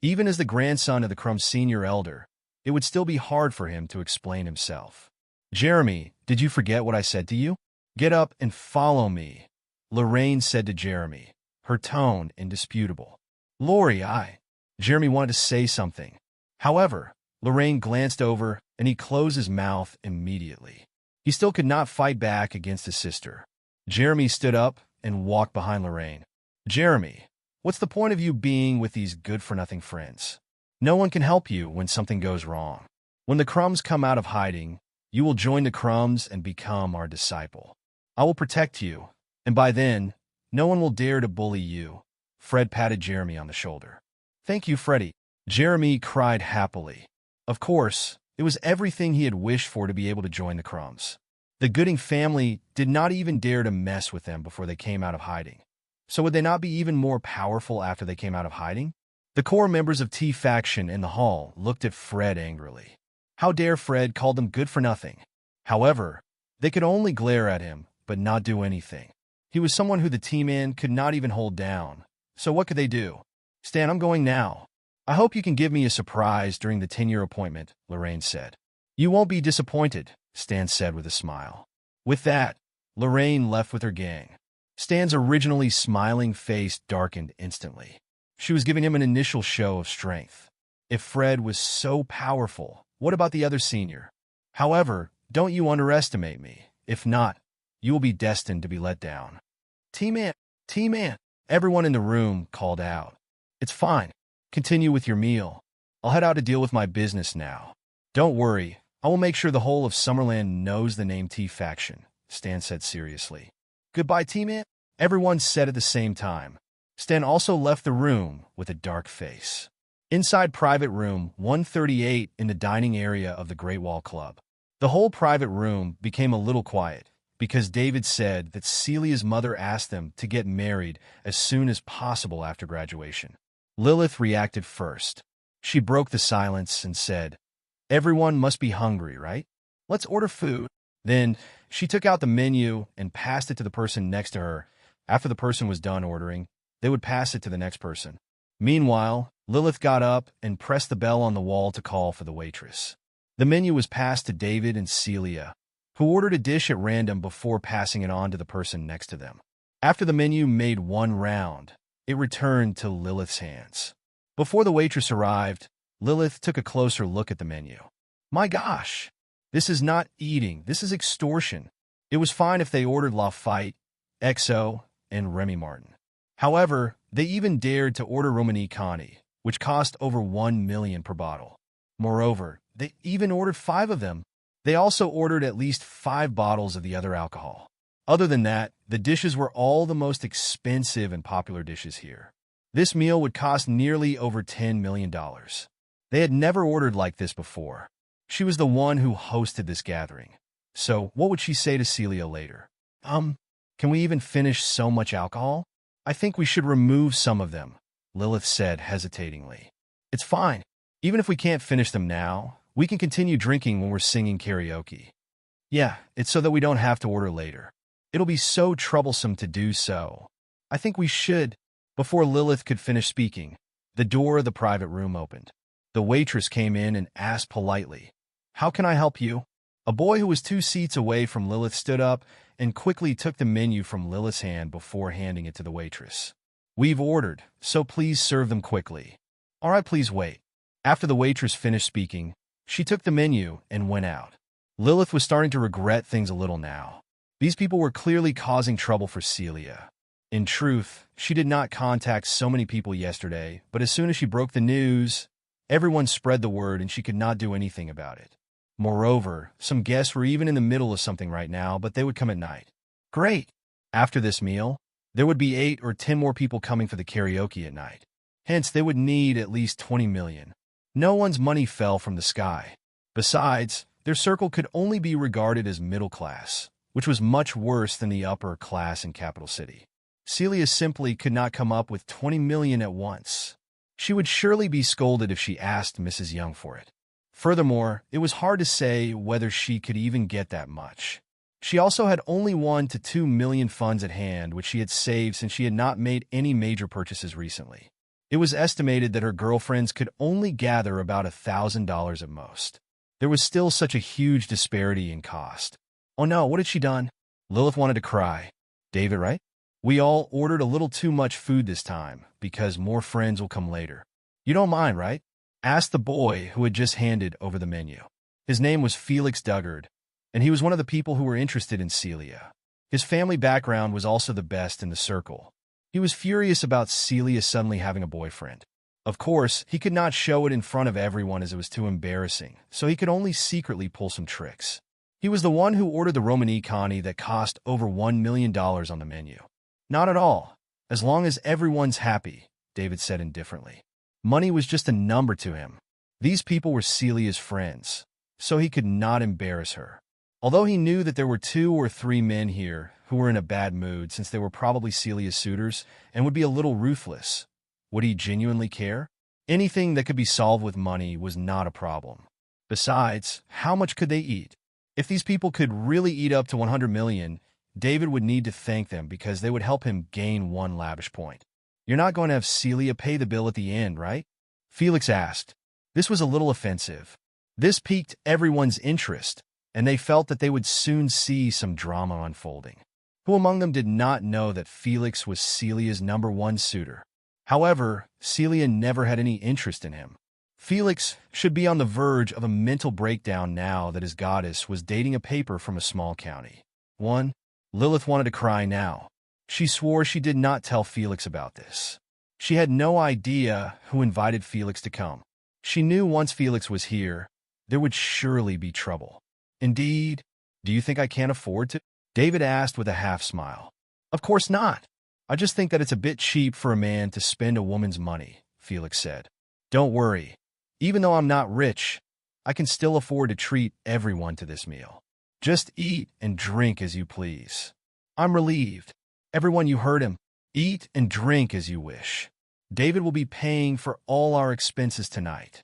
even as the grandson of the Crumbs' senior elder, it would still be hard for him to explain himself. Jeremy, did you forget what I said to you? Get up and follow me, Lorraine said to Jeremy, her tone indisputable. Lori, Jeremy wanted to say something. However, Lorraine glanced over and he closed his mouth immediately. He still could not fight back against his sister. Jeremy stood up and walked behind Lorraine. Jeremy, what's the point of you being with these good-for-nothing friends? No one can help you when something goes wrong. When the Crumbs come out of hiding, you will join the Crumbs and become our disciple. I will protect you, and by then, no one will dare to bully you. Fred patted Jeremy on the shoulder. Thank you, Freddie. Jeremy cried happily. Of course, it was everything he had wished for to be able to join the Crumbs. The Gooding family did not even dare to mess with them before they came out of hiding. So would they not be even more powerful after they came out of hiding? The core members of T faction in the hall looked at Fred angrily. How dare Fred call them good for nothing? However, they could only glare at him, but not do anything. He was someone who the T-Man could not even hold down. So what could they do? Stan, I'm going now. I hope you can give me a surprise during the 10-year appointment, Lorraine said. You won't be disappointed, Stan said with a smile. With that, Lorraine left with her gang. Stan's originally smiling face darkened instantly. She was giving him an initial show of strength. If Fred was so powerful, what about the other senior? However, don't you underestimate me. If not, you will be destined to be let down. T-Man, T-Man, everyone in the room called out. It's fine. Continue with your meal. I'll head out to deal with my business now. Don't worry, I will make sure the whole of Summerland knows the name T-Faction, Stan said seriously. Goodbye, T-Man, everyone said at the same time. Stan also left the room with a dark face. Inside private room 138 in the dining area of the Great Wall Club. The whole private room became a little quiet because David said that Celia's mother asked them to get married as soon as possible after graduation. Lilith reacted first. She broke the silence and said, Everyone must be hungry, right? Let's order food. Then she took out the menu and passed it to the person next to her. After the person was done ordering, they would pass it to the next person. Meanwhile, Lilith got up and pressed the bell on the wall to call for the waitress. The menu was passed to David and Celia, who ordered a dish at random before passing it on to the person next to them. After the menu made one round, it returned to Lilith's hands. Before the waitress arrived, Lilith took a closer look at the menu. My gosh, this is not eating, this is extortion. It was fine if they ordered Lafite, XO, and Remy Martin. However, they even dared to order Romani Conti, which cost over $1 million per bottle. Moreover, they even ordered 5 of them. They also ordered at least 5 bottles of the other alcohol. Other than that, the dishes were all the most expensive and popular dishes here. This meal would cost nearly over $10 million. They had never ordered like this before. She was the one who hosted this gathering. So what would she say to Celia later? Can we even finish so much alcohol? I think we should remove some of them, Lilith said hesitatingly. It's fine. Even if we can't finish them now, we can continue drinking when we're singing karaoke. Yeah, it's so that we don't have to order later. It'll be so troublesome to do so. I think we should. Before Lilith could finish speaking, the door of the private room opened. The waitress came in and asked politely, How can I help you? A boy who was 2 seats away from Lilith stood up and quickly took the menu from Lilith's hand before handing it to the waitress. We've ordered, so please serve them quickly. All right, please wait. After the waitress finished speaking, she took the menu and went out. Lilith was starting to regret things a little now. These people were clearly causing trouble for Celia. In truth, she did not contact so many people yesterday, but as soon as she broke the news, everyone spread the word and she could not do anything about it. Moreover, some guests were even in the middle of something right now, but they would come at night. Great! After this meal, there would be 8 or 10 more people coming for the karaoke at night. Hence, they would need at least 20 million. No one's money fell from the sky. Besides, their circle could only be regarded as middle class, which was much worse than the upper class in Capital City. Celia simply could not come up with 20 million at once. She would surely be scolded if she asked Mrs. Young for it. Furthermore, it was hard to say whether she could even get that much. She also had only 1 to 2 million funds at hand, which she had saved since she had not made any major purchases recently. It was estimated that her girlfriends could only gather about $1,000 at most. There was still such a huge disparity in cost. Oh no, what had she done? Lilith wanted to cry. David, right? We all ordered a little too much food this time, because more friends will come later. You don't mind, right? Asked the boy who had just handed over the menu. His name was Felix Duggard, and he was one of the people who were interested in Celia. His family background was also the best in the circle. He was furious about Celia suddenly having a boyfriend. Of course, he could not show it in front of everyone as it was too embarrassing, so he could only secretly pull some tricks. He was the one who ordered the Romani Conti that cost over $1 million on the menu. Not at all. As long as everyone's happy, David said indifferently. Money was just a number to him. These people were Celia's friends, so he could not embarrass her. Although he knew that there were 2 or 3 men here who were in a bad mood since they were probably Celia's suitors and would be a little ruthless, would he genuinely care? Anything that could be solved with money was not a problem. Besides, how much could they eat? If these people could really eat up to 100 million, David would need to thank them because they would help him gain 1 lavish point. You're not going to have Celia pay the bill at the end, right? Felix asked. This was a little offensive. This piqued everyone's interest, and they felt that they would soon see some drama unfolding. Who among them did not know that Felix was Celia's #1 suitor? However, Celia never had any interest in him. Felix should be on the verge of a mental breakdown now that his goddess was dating a paper from a small county. Lilith wanted to cry now. She swore she did not tell Felix about this. She had no idea who invited Felix to come. She knew once Felix was here, there would surely be trouble. Indeed, do you think I can't afford to? David asked with a half-smile. Of course not. I just think that it's a bit cheap for a man to spend a woman's money, Felix said. Don't worry. Even though I'm not rich, I can still afford to treat everyone to this meal. Just eat and drink as you please. I'm relieved. Everyone, you heard him. Eat and drink as you wish. David will be paying for all our expenses tonight.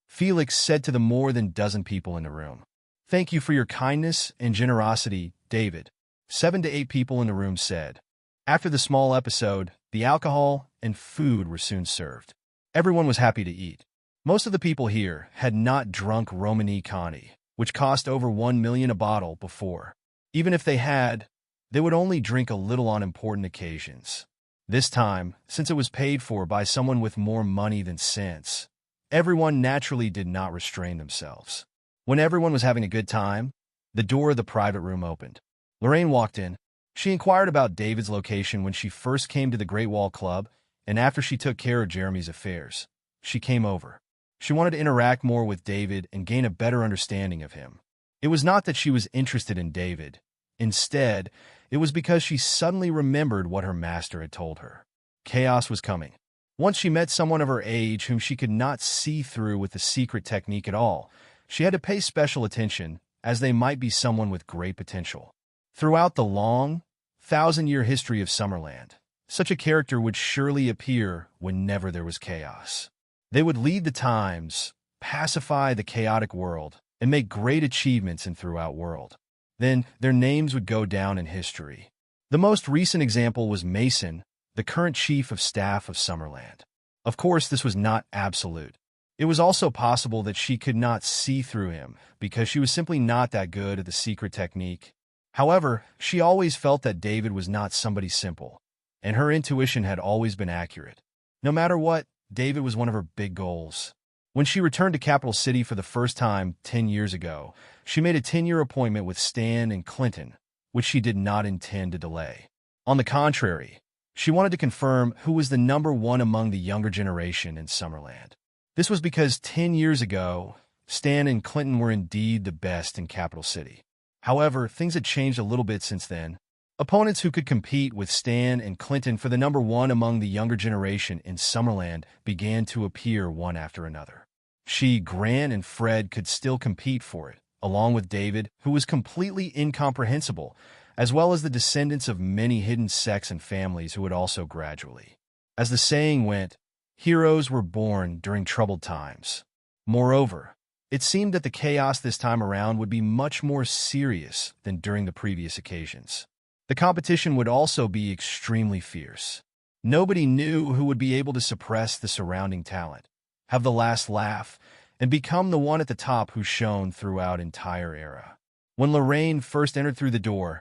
Felix said to the more than dozen people in the room. Thank you for your kindness and generosity, David. 7 to 8 people in the room said. After the small episode, the alcohol and food were soon served. Everyone was happy to eat. Most of the people here had not drunk Romani Conti, which cost over 1 million a bottle before. Even if they had, they would only drink a little on important occasions. This time, since it was paid for by someone with more money than sense, everyone naturally did not restrain themselves. When everyone was having a good time, the door of the private room opened. Lorraine walked in. She inquired about David's location when she first came to the Great Wall Club, and after she took care of Jeremy's affairs, she came over. She wanted to interact more with David and gain a better understanding of him. It was not that she was interested in David. Instead, it was because she suddenly remembered what her master had told her. Chaos was coming. Once she met someone of her age whom she could not see through with the secret technique at all, she had to pay special attention, as they might be someone with great potential. Throughout the long, 1,000-year history of Summerland, such a character would surely appear whenever there was chaos. They would lead the times, pacify the chaotic world, and make great achievements in throughout world. Then their names would go down in history. The most recent example was Mason, the current chief of staff of Summerland. Of course, this was not absolute. It was also possible that she could not see through him because she was simply not that good at the secret technique. However, she always felt that David was not somebody simple, and her intuition had always been accurate. No matter what, David was one of her big goals. When she returned to Capital City for the first time 10 years ago, she made a 10-year appointment with Stan and Clinton, which she did not intend to delay. On the contrary, she wanted to confirm who was the #1 among the younger generation in Summerland. This was because 10 years ago, Stan and Clinton were indeed the best in Capital City. However, things had changed a little bit since then. Opponents who could compete with Stan and Clinton for the #1 among the younger generation in Summerland began to appear one after another. She, Gran, and Fred could still compete for it, along with David, who was completely incomprehensible, as well as the descendants of many hidden sects and families who would also gradually. As the saying went, heroes were born during troubled times. Moreover, it seemed that the chaos this time around would be much more serious than during the previous occasions. The competition would also be extremely fierce. Nobody knew who would be able to suppress the surrounding talent, have the last laugh, and become the one at the top who shone throughout entire era. When Lorraine first entered through the door,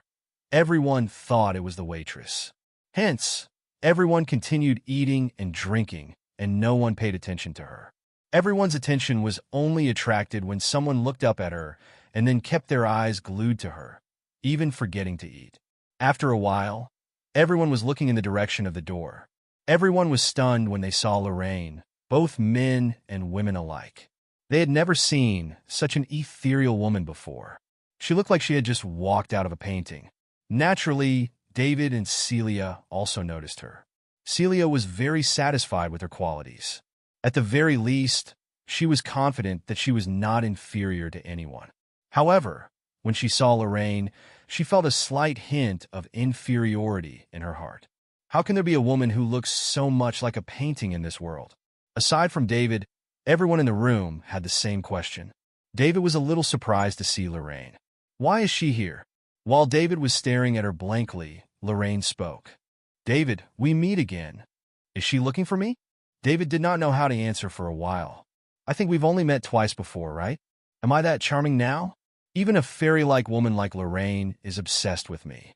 everyone thought it was the waitress. Hence, everyone continued eating and drinking, and no one paid attention to her. Everyone's attention was only attracted when someone looked up at her and then kept their eyes glued to her, even forgetting to eat. After a while, everyone was looking in the direction of the door. Everyone was stunned when they saw Lorraine, both men and women alike. They had never seen such an ethereal woman before. She looked like she had just walked out of a painting. Naturally, David and Celia also noticed her. Celia was very satisfied with her qualities. At the very least, she was confident that she was not inferior to anyone. However, When she saw Lorraine, she felt a slight hint of inferiority in her heart. How can there be a woman who looks so much like a painting in this world? Aside from David, everyone in the room had the same question. David was a little surprised to see Lorraine. Why is she here? While David was staring at her blankly, Lorraine spoke. David, we meet again. Is she looking for me? David did not know how to answer for a while. I think we've only met twice before, right? Am I that charming now? Even a fairy-like woman like Lorraine is obsessed with me.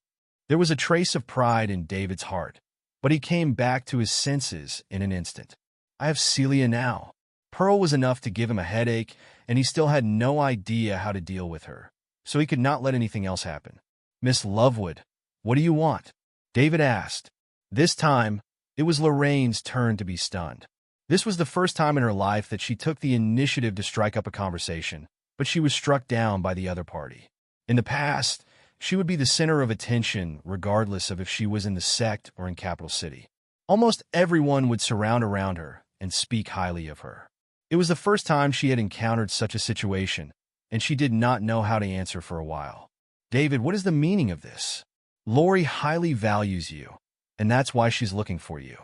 There was a trace of pride in David's heart, but he came back to his senses in an instant. I have Celia now. Pearl was enough to give him a headache, and he still had no idea how to deal with her, so he could not let anything else happen. Miss Lovewood, what do you want? David asked. This time, it was Lorraine's turn to be stunned. This was the first time in her life that she took the initiative to strike up a conversation, but she was struck down by the other party. In the past, she would be the center of attention regardless of if she was in the sect or in Capital City. Almost everyone would surround around her and speak highly of her. It was the first time she had encountered such a situation, and she did not know how to answer for a while. David, what is the meaning of this? Lori highly values you, and that's why she's looking for you.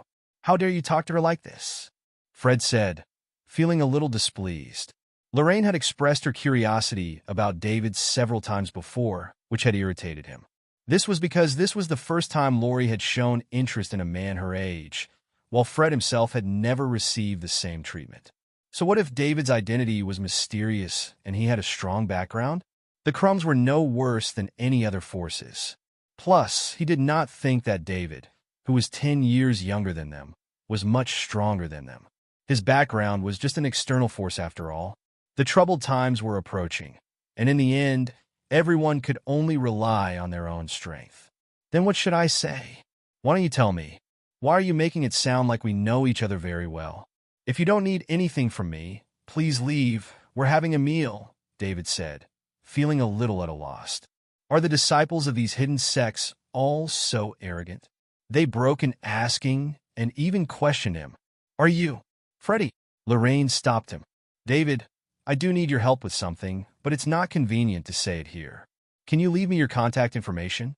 How dare you talk to her like this? Fred said, feeling a little displeased. Lorraine had expressed her curiosity about David several times before, which had irritated him. This was because this was the first time Lori had shown interest in a man her age, while Fred himself had never received the same treatment. So what if David's identity was mysterious and he had a strong background? The Crumbs were no worse than any other forces. Plus, he did not think that David, who was 10 years younger than them, was much stronger than them. His background was just an external force after all. The troubled times were approaching, and in the end, everyone could only rely on their own strength. Then what should I say? Why don't you tell me? Why are you making it sound like we know each other very well? If you don't need anything from me, please leave. We're having a meal, David said, feeling a little at a loss. Are the disciples of these hidden sects all so arrogant? They broke in asking and even questioned him. Are you? Freddie. Lorraine stopped him. David, I do need your help with something, but it's not convenient to say it here. Can you leave me your contact information?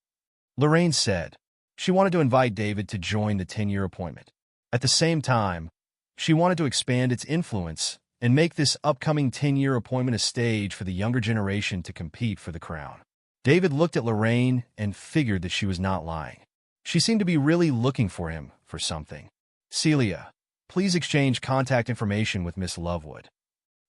Lorraine said. She wanted to invite David to join the 10-year appointment. At the same time, she wanted to expand its influence and make this upcoming 10-year appointment a stage for the younger generation to compete for the crown. David looked at Lorraine and figured that she was not lying. She seemed to be really looking for him for something. Celia, please exchange contact information with Miss Lovewood.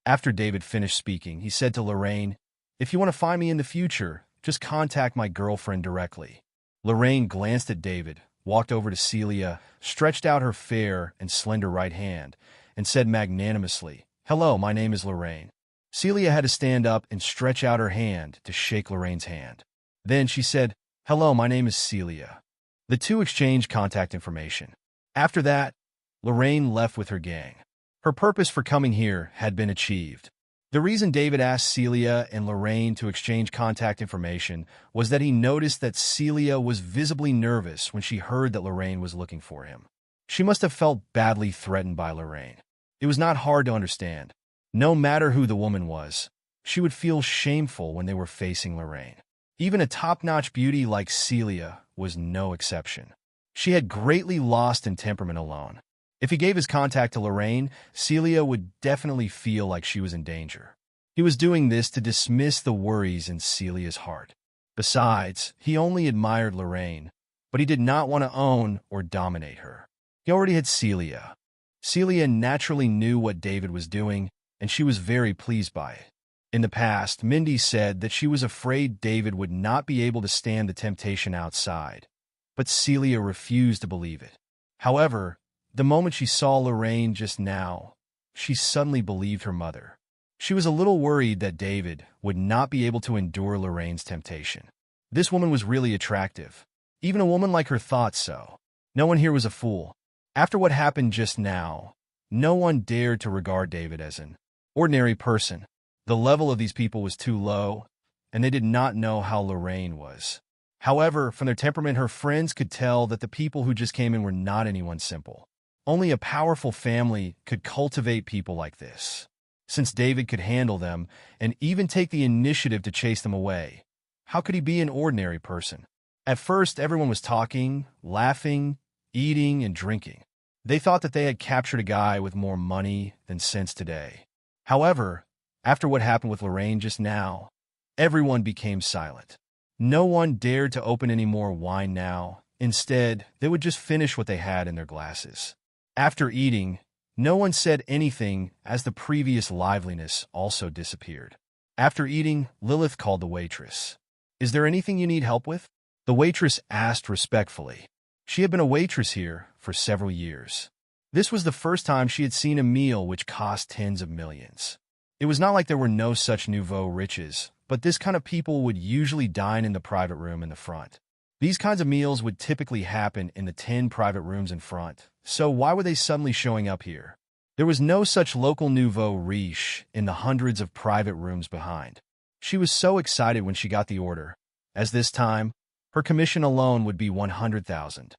After David finished speaking, he said to Lorraine, if you want to find me in the future, just contact my girlfriend directly. Lorraine glanced at David, walked over to Celia, stretched out her fair and slender right hand, and said magnanimously, hello, my name is Lorraine. Celia had to stand up and stretch out her hand to shake Lorraine's hand. Then she said, hello, my name is Celia. The two exchanged contact information. After that, Lorraine left with her gang. Her purpose for coming here had been achieved. The reason David asked Celia and Lorraine to exchange contact information was that he noticed that Celia was visibly nervous when she heard that Lorraine was looking for him. She must have felt badly threatened by Lorraine. It was not hard to understand. No matter who the woman was, she would feel shameful when they were facing Lorraine. Even a top-notch beauty like Celia was no exception. She had greatly lost in temperament alone. If he gave his contact to Lorraine, Celia would definitely feel like she was in danger. He was doing this to dismiss the worries in Celia's heart. Besides, he only admired Lorraine, but he did not want to own or dominate her. He already had Celia. Celia naturally knew what David was doing, and she was very pleased by it. In the past, Mindy said that she was afraid David would not be able to stand the temptation outside, but Celia refused to believe it. However, the moment she saw Lorraine just now, she suddenly believed her mother. She was a little worried that David would not be able to endure Lorraine's temptation. This woman was really attractive. Even a woman like her thought so. No one here was a fool. After what happened just now, no one dared to regard David as an ordinary person. The level of these people was too low, and they did not know how Lorraine was. However, from their temperament, her friends could tell that the people who just came in were not anyone simple. Only a powerful family could cultivate people like this. since David could handle them and even take the initiative to chase them away. How could he be an ordinary person? At first, everyone was talking, laughing, eating, and drinking. They thought that they had captured a guy with more money than sense today. However, after what happened with Lorraine just now, everyone became silent. No one dared to open any more wine now. Instead, they would just finish what they had in their glasses. After eating, no one said anything as the previous liveliness also disappeared. After eating, Lilith called the waitress. "Is there anything you need help with?" The waitress asked respectfully. She had been a waitress here for several years. This was the first time she had seen a meal which cost tens of millions. It was not like there were no such nouveau riches, but this kind of people would usually dine in the private room in the front. These kinds of meals would typically happen in the 10 private rooms in front, so why were they suddenly showing up here? There was no such local nouveau riche in the hundreds of private rooms behind. She was so excited when she got the order, as this time, her commission alone would be 100,000.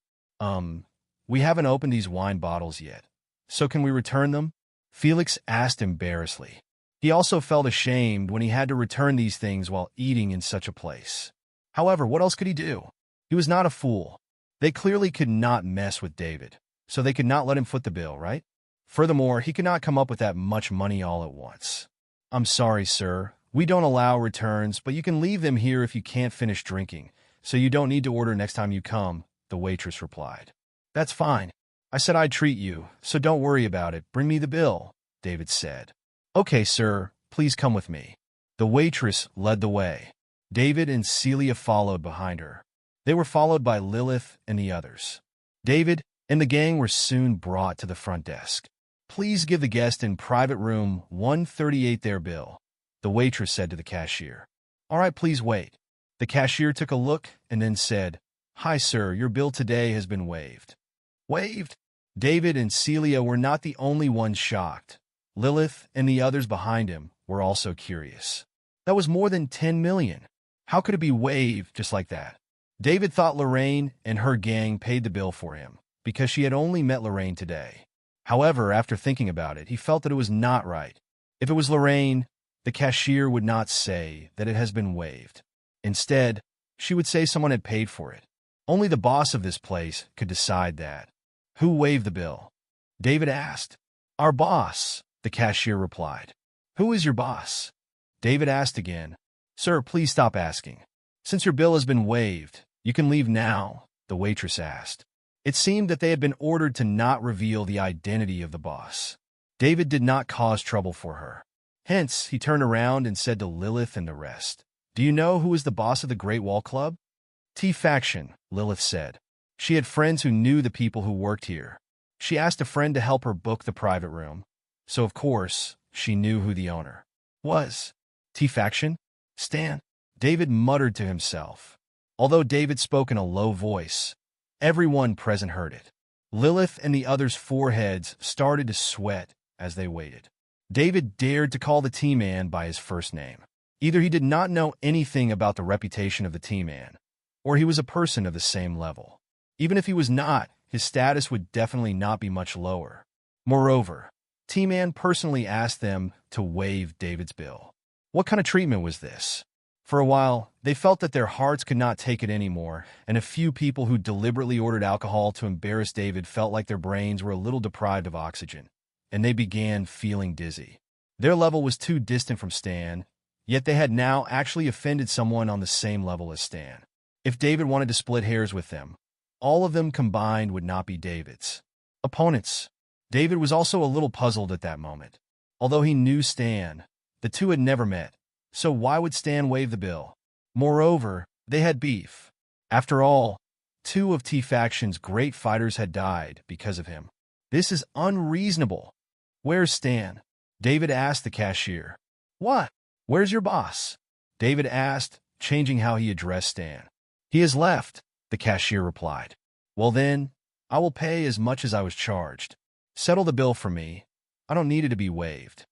We haven't opened these wine bottles yet, so can we return them?" Felix asked embarrassedly. He also felt ashamed when he had to return these things while eating in such a place. However, what else could he do? He was not a fool. They clearly could not mess with David, so they could not let him foot the bill, right? Furthermore, he could not come up with that much money all at once. "I'm sorry, sir. We don't allow returns, but you can leave them here if you can't finish drinking, so you don't need to order next time you come," the waitress replied. "That's fine. I said I'd treat you, so don't worry about it. Bring me the bill," David said. "Okay, sir. Please come with me." The waitress led the way. David and Celia followed behind her. They were followed by Lilith and the others. David and the gang were soon brought to the front desk. "Please give the guest in private room 138 their bill," the waitress said to the cashier. "All right, please wait." The cashier took a look and then said, "Hi, sir, your bill today has been waived." Waived? David and Celia were not the only ones shocked. Lilith and the others behind him were also curious. That was more than 10 million. How could it be waived just like that? David thought Lorraine and her gang paid the bill for him, because she had only met Lorraine today. However, after thinking about it, he felt that it was not right. If it was Lorraine, the cashier would not say that it has been waived. Instead, she would say someone had paid for it. Only the boss of this place could decide that. "Who waived the bill?" David asked. "Our boss," the cashier replied. "Who is your boss?" David asked again. "Sir, please stop asking. Since your bill has been waived, you can leave now," the waitress asked. It seemed that they had been ordered to not reveal the identity of the boss. David did not cause trouble for her. Hence, he turned around and said to Lilith and the rest, "Do you know who is the boss of the Great Wall Club?" "T-Faction," Lilith said. She had friends who knew the people who worked here. She asked a friend to help her book the private room, so of course, she knew who the owner was. "T-Faction? Stan?" David muttered to himself. Although David spoke in a low voice, everyone present heard it. Lilith and the others' foreheads started to sweat as they waited. David dared to call the T-Man by his first name. Either he did not know anything about the reputation of the T-Man, or he was a person of the same level. Even if he was not, his status would definitely not be much lower. Moreover, T-Man personally asked them to waive David's bill. What kind of treatment was this? For a while, they felt that their hearts could not take it anymore, and a few people who deliberately ordered alcohol to embarrass David felt like their brains were a little deprived of oxygen, and they began feeling dizzy. Their level was too distant from Stan, yet they had now actually offended someone on the same level as Stan. If David wanted to split hairs with them, all of them combined would not be David's opponents. David was also a little puzzled at that moment. Although he knew Stan, the two had never met, so why would Stan waive the bill? Moreover, they had beef. After all, two of T-Faction's great fighters had died because of him. This is unreasonable. "Where's Stan?" David asked the cashier. "What? Where's your boss?" David asked, changing how he addressed Stan. "He has left," the cashier replied. "Well then, I will pay as much as I was charged. Settle the bill for me. I don't need it to be waived."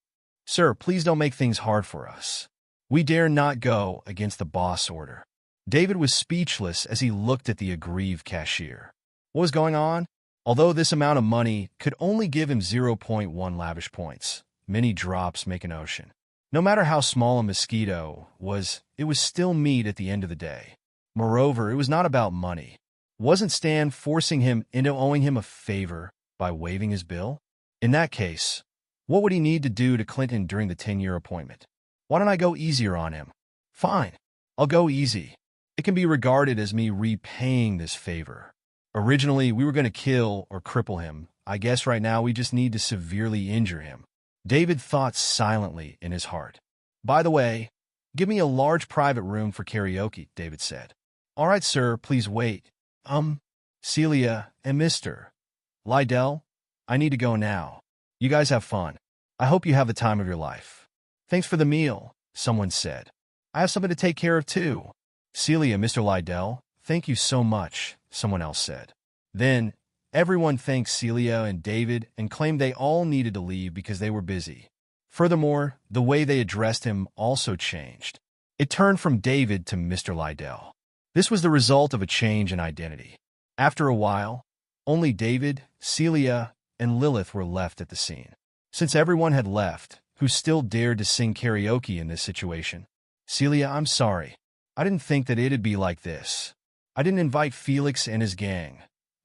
"Sir, please don't make things hard for us. We dare not go against the boss order." David was speechless as he looked at the aggrieved cashier. What was going on? Although this amount of money could only give him 0.1 lavish points, many drops make an ocean. No matter how small a mosquito was, it was still meat at the end of the day. Moreover, it was not about money. Wasn't Stan forcing him into owing him a favor by waiving his bill? In that case, what would he need to do to Clinton during the 10-year appointment? Why don't I go easier on him? Fine, I'll go easy. It can be regarded as me repaying this favor. Originally, we were going to kill or cripple him. I guess right now we just need to severely injure him. David thought silently in his heart. By the way, give me a large private room for karaoke, David said. All right, sir, please wait. Celia and Mr. Lydell, I need to go now. You guys have fun. I hope you have the time of your life. Thanks for the meal, someone said. I have something to take care of too. Celia, Mr. Lydell, thank you so much, someone else said. Then, everyone thanked Celia and David and claimed they all needed to leave because they were busy. Furthermore, the way they addressed him also changed. It turned from David to Mr. Lydell. This was the result of a change in identity. After a while, only David, Celia, and Lilith were left at the scene. Since everyone had left, who still dared to sing karaoke in this situation? Celia, I'm sorry. I didn't think that it'd be like this. I didn't invite Felix and his gang,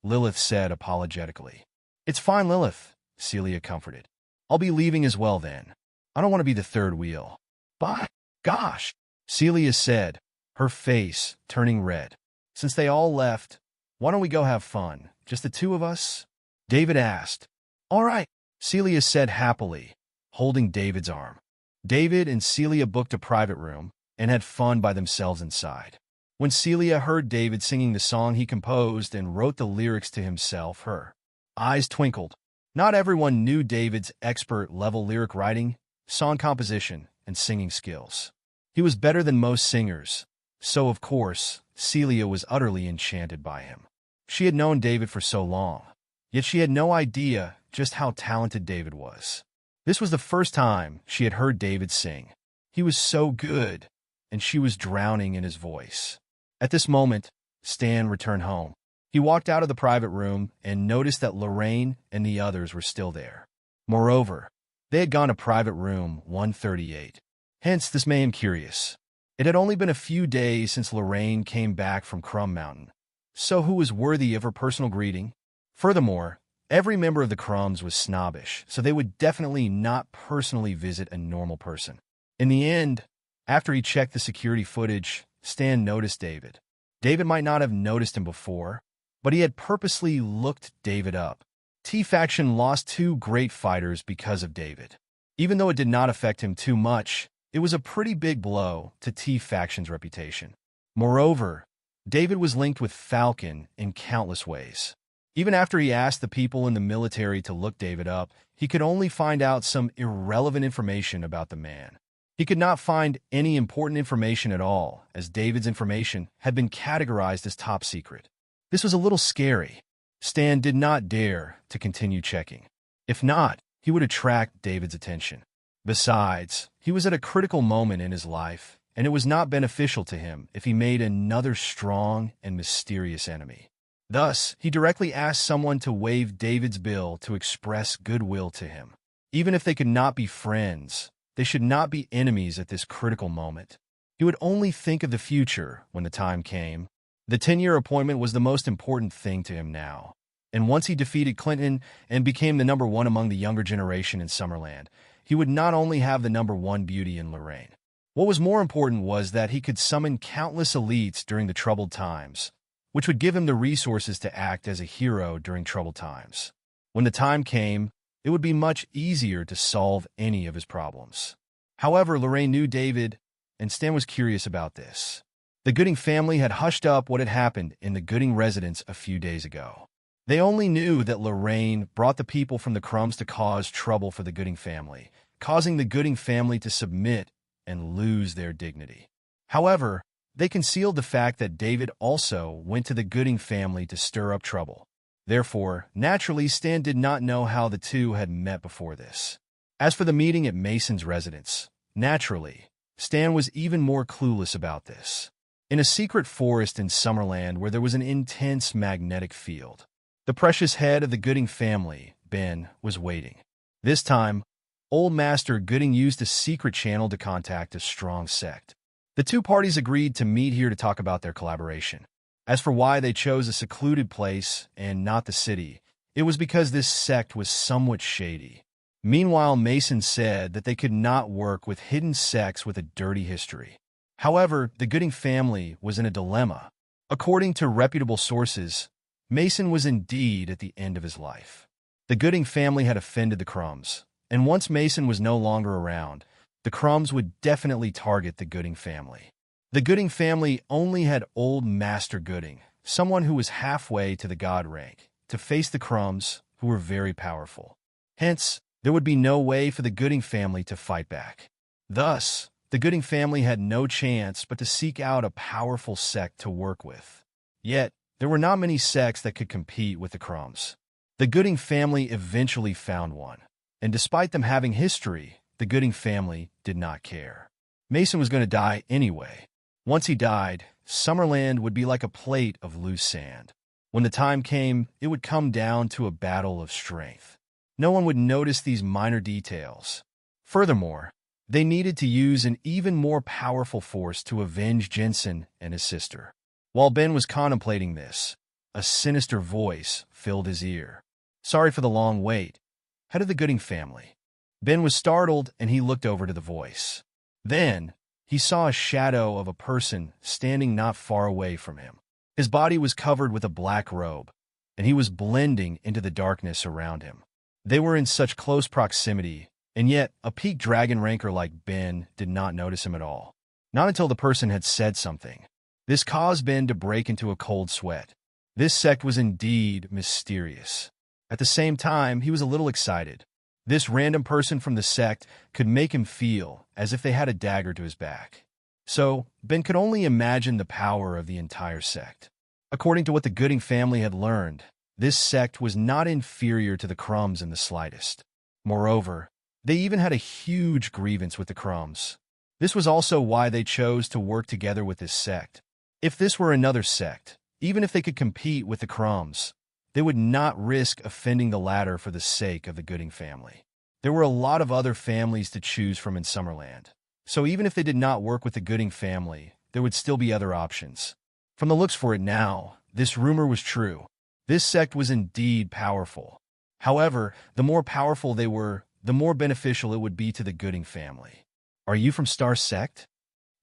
Lilith said apologetically. It's fine, Lilith, Celia comforted. I'll be leaving as well then. I don't want to be the third wheel. But, gosh, Celia said, her face turning red. Since they all left, why don't we go have fun? Just the two of us? David asked. All right, Celia said happily, holding David's arm. David and Celia booked a private room and had fun by themselves inside. When Celia heard David singing the song he composed and wrote the lyrics to himself, her eyes twinkled. Not everyone knew David's expert-level lyric writing, song composition, and singing skills. He was better than most singers, so of course, Celia was utterly enchanted by him. She had known David for so long, yet she had no idea just how talented David was. This was the first time she had heard David sing. He was so good, and she was drowning in his voice. At this moment, Stan returned home. He walked out of the private room and noticed that Lorraine and the others were still there. Moreover, they had gone to private room 138. Hence, this made him curious. It had only been a few days since Lorraine came back from Crumb Mountain, so who was worthy of her personal greeting? Furthermore, every member of the Crumbs was snobbish, so they would definitely not personally visit a normal person. In the end, after he checked the security footage, Stan noticed David. David might not have noticed him before, but he had purposely looked David up. T-Faction lost two great fighters because of David. Even though it did not affect him too much, it was a pretty big blow to T-Faction's reputation. Moreover, David was linked with Falcon in countless ways. Even after he asked the people in the military to look David up, he could only find out some irrelevant information about the man. He could not find any important information at all, as David's information had been categorized as top secret. This was a little scary. Stan did not dare to continue checking. If not, he would attract David's attention. Besides, he was at a critical moment in his life, and it was not beneficial to him if he made another strong and mysterious enemy. Thus, he directly asked someone to waive David's bill to express goodwill to him. Even if they could not be friends, they should not be enemies at this critical moment. He would only think of the future when the time came. The 10-year appointment was the most important thing to him now. And once he defeated Clinton and became the number one among the younger generation in Summerland, he would not only have the number one beauty in Lorraine. What was more important was that he could summon countless elites during the troubled times, which would give him the resources to act as a hero during troubled times. When the time came, it would be much easier to solve any of his problems. However, Lorraine knew David, and Stan was curious about this. The Gooding family had hushed up what had happened in the Gooding residence a few days ago. They only knew that Lorraine brought the people from the Crumbs to cause trouble for the Gooding family, causing the Gooding family to submit and lose their dignity. However, they concealed the fact that David also went to the Gooding family to stir up trouble. Therefore, naturally, Stan did not know how the two had met before this. As for the meeting at Mason's residence, naturally, Stan was even more clueless about this. In a secret forest in Summerland where there was an intense magnetic field, the precious head of the Gooding family, Ben, was waiting. This time, Old Master Gooding used a secret channel to contact a strong sect. The two parties agreed to meet here to talk about their collaboration. As for why they chose a secluded place and not the city, it was because this sect was somewhat shady. Meanwhile, Mason said that they could not work with hidden sects with a dirty history. However, the Gooding family was in a dilemma. According to reputable sources, Mason was indeed at the end of his life. The Gooding family had offended the Crumbs, and once Mason was no longer around, the Crumbs would definitely target the Gooding family. The Gooding family only had Old Master Gooding, someone who was halfway to the god rank, to face the Crumbs, who were very powerful. Hence, there would be no way for the Gooding family to fight back. Thus, the Gooding family had no chance but to seek out a powerful sect to work with. Yet, there were not many sects that could compete with the Crumbs. The Gooding family eventually found one, and despite them having history, the Gooding family did not care. Mason was going to die anyway. Once he died, Summerland would be like a plate of loose sand. When the time came, it would come down to a battle of strength. No one would notice these minor details. Furthermore, they needed to use an even more powerful force to avenge Jensen and his sister. While Ben was contemplating this, a sinister voice filled his ear. "Sorry for the long wait. Head of the Gooding family." Ben was startled and he looked over to the voice. Then, he saw a shadow of a person standing not far away from him. His body was covered with a black robe, and he was blending into the darkness around him. They were in such close proximity, and yet a peak dragon ranker like Ben did not notice him at all. Not until the person had said something. This caused Ben to break into a cold sweat. This sect was indeed mysterious. At the same time, he was a little excited. This random person from the sect could make him feel as if they had a dagger to his back. So, Ben could only imagine the power of the entire sect. According to what the Gooding family had learned, this sect was not inferior to the Crumbs in the slightest. Moreover, they even had a huge grievance with the Crumbs. This was also why they chose to work together with this sect. If this were another sect, even if they could compete with the Crumbs, they would not risk offending the latter for the sake of the Gooding family. There were a lot of other families to choose from in Summerland, so even if they did not work with the Gooding family, there would still be other options. From the looks for it now, this rumor was true. This sect was indeed powerful. However, the more powerful they were, the more beneficial it would be to the Gooding family. "Are you from Star Sect?"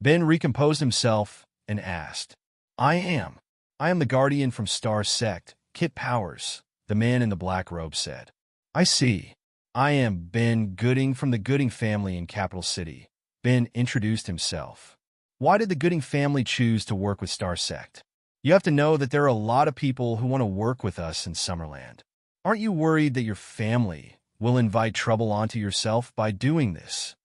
Ben recomposed himself and asked. I am the guardian from Star Sect, Kit Powers," the man in the black robe said. "I see. I am Ben Gooding from the Gooding family in Capital City." Ben introduced himself. "Why did the Gooding family choose to work with Star Sect?" "You have to know that there are a lot of people who want to work with us in Summerland. Aren't you worried that your family will invite trouble onto yourself by doing this?"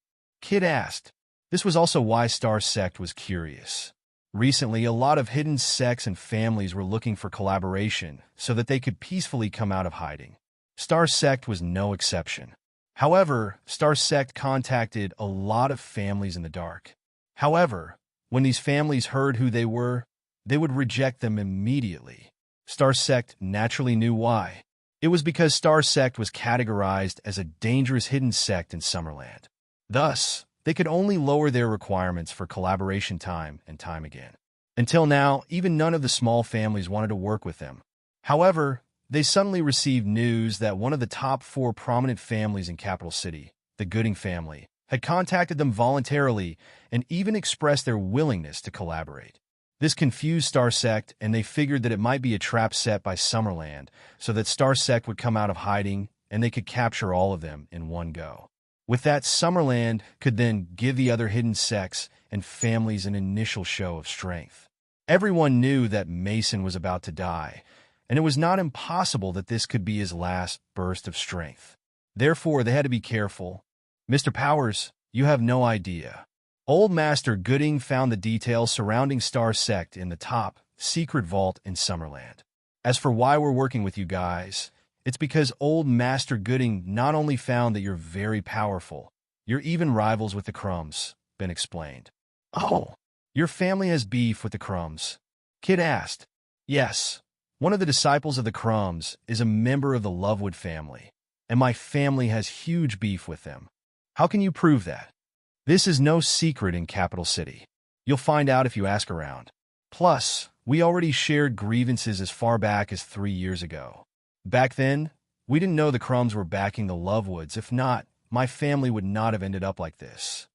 Kid asked. This was also why Star Sect was curious. Recently, a lot of hidden sects and families were looking for collaboration so that they could peacefully come out of hiding. Star Sect was no exception. However, Star Sect contacted a lot of families in the dark. However, when these families heard who they were, they would reject them immediately. Star Sect naturally knew why. It was because Star Sect was categorized as a dangerous hidden sect in Summerland. Thus, they could only lower their requirements for collaboration time and time again. Until now, even none of the small families wanted to work with them. However, they suddenly received news that one of the top 4 prominent families in Capital City, the Gooding family, had contacted them voluntarily and even expressed their willingness to collaborate. This confused Star Sect, and they figured that it might be a trap set by Summerland so that Star Sect would come out of hiding and they could capture all of them in one go. With that, Summerland could then give the other hidden sects and families an initial show of strength. Everyone knew that Mason was about to die, and it was not impossible that this could be his last burst of strength. Therefore, they had to be careful. "Mr. Powers, you have no idea. Old Master Gooding found the details surrounding Star Sect in the top secret vault in Summerland. As for why we're working with you guys, it's because Old Master Gooding not only found that you're very powerful, you're even rivals with the Crumbs," Ben explained. "Oh, your family has beef with the Crumbs?" Kid asked. "Yes. One of the disciples of the Crumbs is a member of the Lovewood family, and my family has huge beef with them. How can you prove that? This is no secret in Capital City. You'll find out if you ask around. Plus, we already shared grievances as far back as 3 years ago. Back then, we didn't know the Crumbs were backing the Lovewoods. If not, my family would not have ended up like this.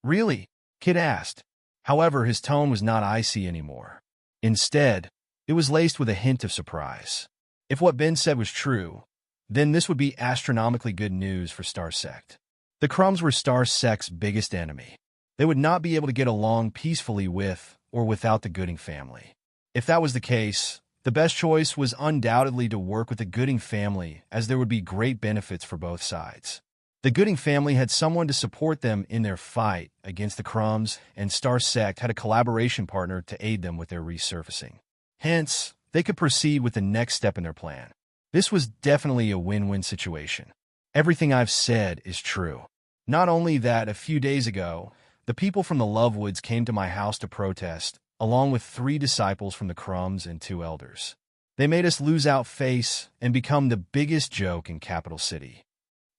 Really? Kid asked. However, his tone was not icy anymore. Instead, it was laced with a hint of surprise. If what Ben said was true, then this would be astronomically good news for Star Sect. The Crumbs were Star Sect's biggest enemy. They would not be able to get along peacefully with or without the Gooding family. If that was the case, the best choice was undoubtedly to work with the Gooding family, as there would be great benefits for both sides. The Gooding family had someone to support them in their fight against the Crumbs, and Star Sect had a collaboration partner to aid them with their resurfacing. Hence, they could proceed with the next step in their plan. This was definitely a win-win situation. Everything I've said is true. Not only that, a few days ago, the people from the Lovewoods came to my house to protest, along with 3 disciples from the Crumbs and 2 elders. They made us lose our face and become the biggest joke in Capital City.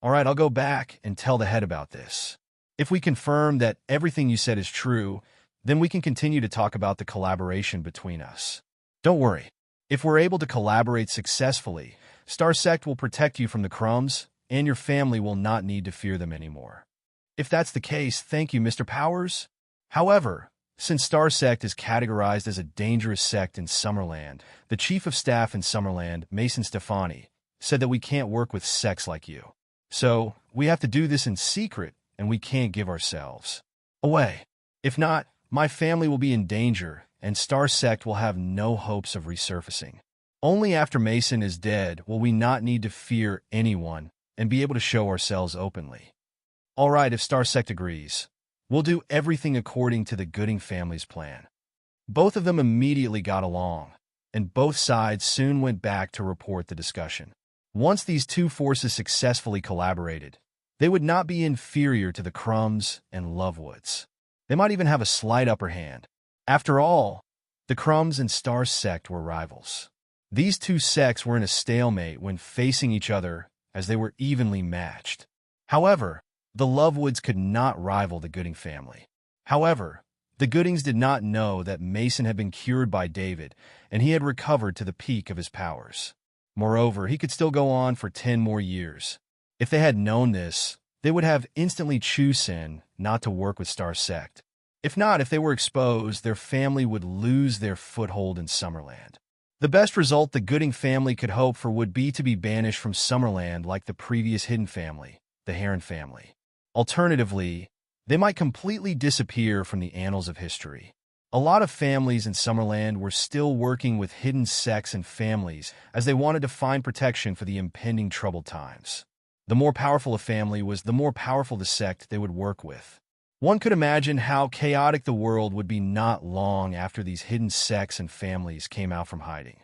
All right, I'll go back and tell the head about this. If we confirm that everything you said is true, then we can continue to talk about the collaboration between us. Don't worry. If we're able to collaborate successfully, Star Sect will protect you from the Crumbs, and your family will not need to fear them anymore. If that's the case, thank you, Mr. Powers. However, since Star Sect is categorized as a dangerous sect in Summerland, the Chief of Staff in Summerland, Mason Stefani, said that we can't work with sects like you. So, we have to do this in secret, and we can't give ourselves away. If not, my family will be in danger, and Star Sect will have no hopes of resurfacing. Only after Mason is dead will we not need to fear anyone and be able to show ourselves openly. All right, if Star Sect agrees, we'll do everything according to the Gooding family's plan. Both of them immediately got along, and both sides soon went back to report the discussion. Once these 2 forces successfully collaborated, they would not be inferior to the Crumbs and Lovewoods. They might even have a slight upper hand. After all, the Crumbs and Star Sect were rivals. These 2 sects were in a stalemate when facing each other, as they were evenly matched. However, the Lovewoods could not rival the Gooding family. However, the Goodings did not know that Mason had been cured by David, and he had recovered to the peak of his powers. Moreover, he could still go on for 10 more years. If they had known this, they would have instantly chosen not to work with Star Sect. If not, if they were exposed, their family would lose their foothold in Summerland. The best result the Gooding family could hope for would be to be banished from Summerland like the previous hidden family, the Heron family. Alternatively, they might completely disappear from the annals of history. A lot of families in Summerland were still working with hidden sects and families as they wanted to find protection for the impending troubled times. The more powerful a family was, the more powerful the sect they would work with. One could imagine how chaotic the world would be not long after these hidden sects and families came out from hiding.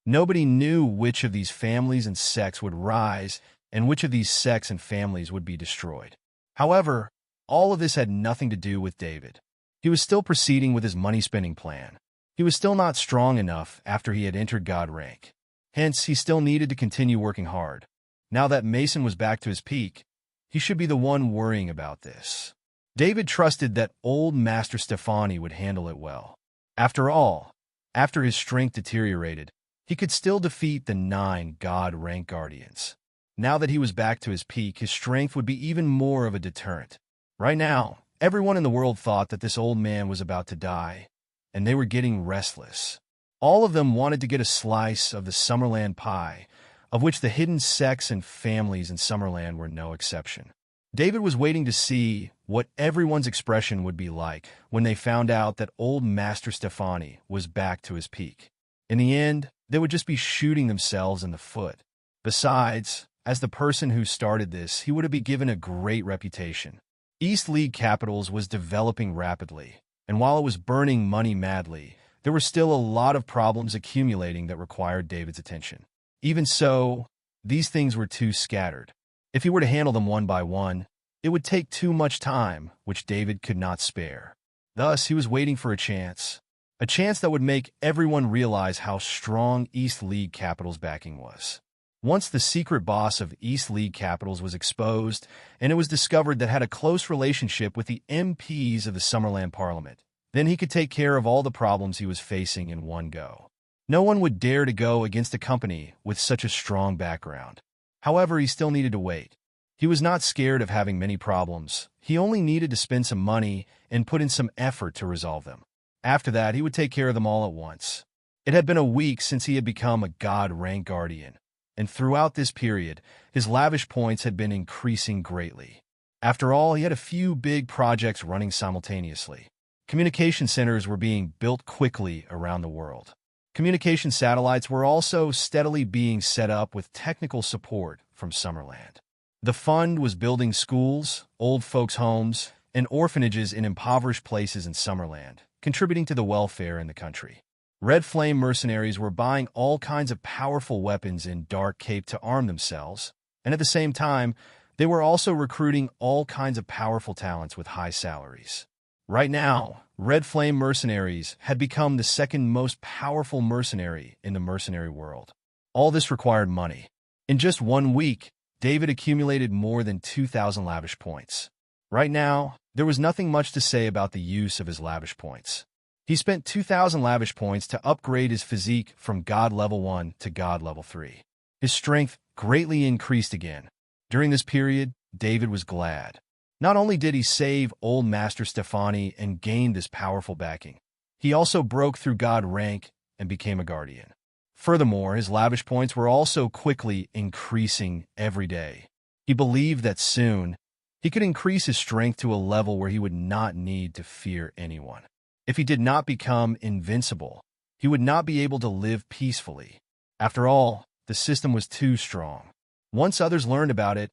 Nobody knew which of these families and sects would rise and which of these sects and families would be destroyed. However, all of this had nothing to do with David. He was still proceeding with his money-spending plan. He was still not strong enough after he had entered God rank. Hence, he still needed to continue working hard. Now that Mason was back to his peak, he should be the one worrying about this. David trusted that old Master Stefani would handle it well. After all, after his strength deteriorated, he could still defeat the 9 God rank Guardians. Now that he was back to his peak, his strength would be even more of a deterrent. Right now, everyone in the world thought that this old man was about to die, and they were getting restless. All of them wanted to get a slice of the Summerland pie, of which the hidden sects and families in Summerland were no exception. David was waiting to see what everyone's expression would be like when they found out that old Master Stefani was back to his peak. In the end, they would just be shooting themselves in the foot. Besides, as the person who started this, he would have been given a great reputation. East League Capitals was developing rapidly, and while it was burning money madly, there were still a lot of problems accumulating that required David's attention. Even so, these things were too scattered. If he were to handle them one by one, it would take too much time, which David could not spare. Thus, he was waiting for a chance that would make everyone realize how strong East League Capital's backing was. Once the secret boss of East League Capitals was exposed, and it was discovered that had a close relationship with the MPs of the Summerland Parliament, then he could take care of all the problems he was facing in one go. No one would dare to go against a company with such a strong background. However, he still needed to wait. He was not scared of having many problems. He only needed to spend some money and put in some effort to resolve them. After that, he would take care of them all at once. It had been a week since he had become a God-rank guardian, and throughout this period, his lavish points had been increasing greatly. After all, he had a few big projects running simultaneously. Communication centers were being built quickly around the world. Communication satellites were also steadily being set up with technical support from Summerland. The fund was building schools, old folks' homes, and orphanages in impoverished places in Summerland, contributing to the welfare in the country. Red Flame mercenaries were buying all kinds of powerful weapons in Dark Cape to arm themselves, and at the same time, they were also recruiting all kinds of powerful talents with high salaries. Right now, Red Flame mercenaries had become the second most powerful mercenary in the mercenary world. All this required money. In just 1 week, David accumulated more than 2,000 lavish points. Right now, there was nothing much to say about the use of his lavish points. He spent 2,000 lavish points to upgrade his physique from God Level 1 to God Level 3. His strength greatly increased again. During this period, David was glad. Not only did he save old Master Stefani and gain this powerful backing, he also broke through God rank and became a guardian. Furthermore, his lavish points were also quickly increasing every day. He believed that soon, he could increase his strength to a level where he would not need to fear anyone. If he did not become invincible, he would not be able to live peacefully. After all, the system was too strong. Once others learned about it,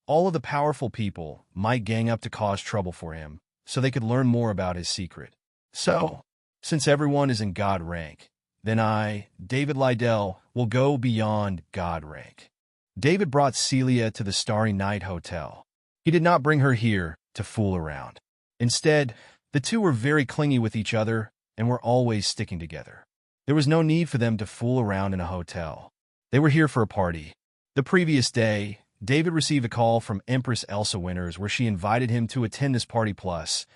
all of the powerful people might gang up to cause trouble for him, so they could learn more about his secret. So, since everyone is in God rank, then I, David Lydell, will go beyond God rank. David brought Celia to the Starry Night Hotel. He did not bring her here to fool around. Instead, the two were very clingy with each other and were always sticking together. There was no need for them to fool around in a hotel. They were here for a party. The previous day, David received a call from Empress Elsa Winters where she invited him to attend this party plus.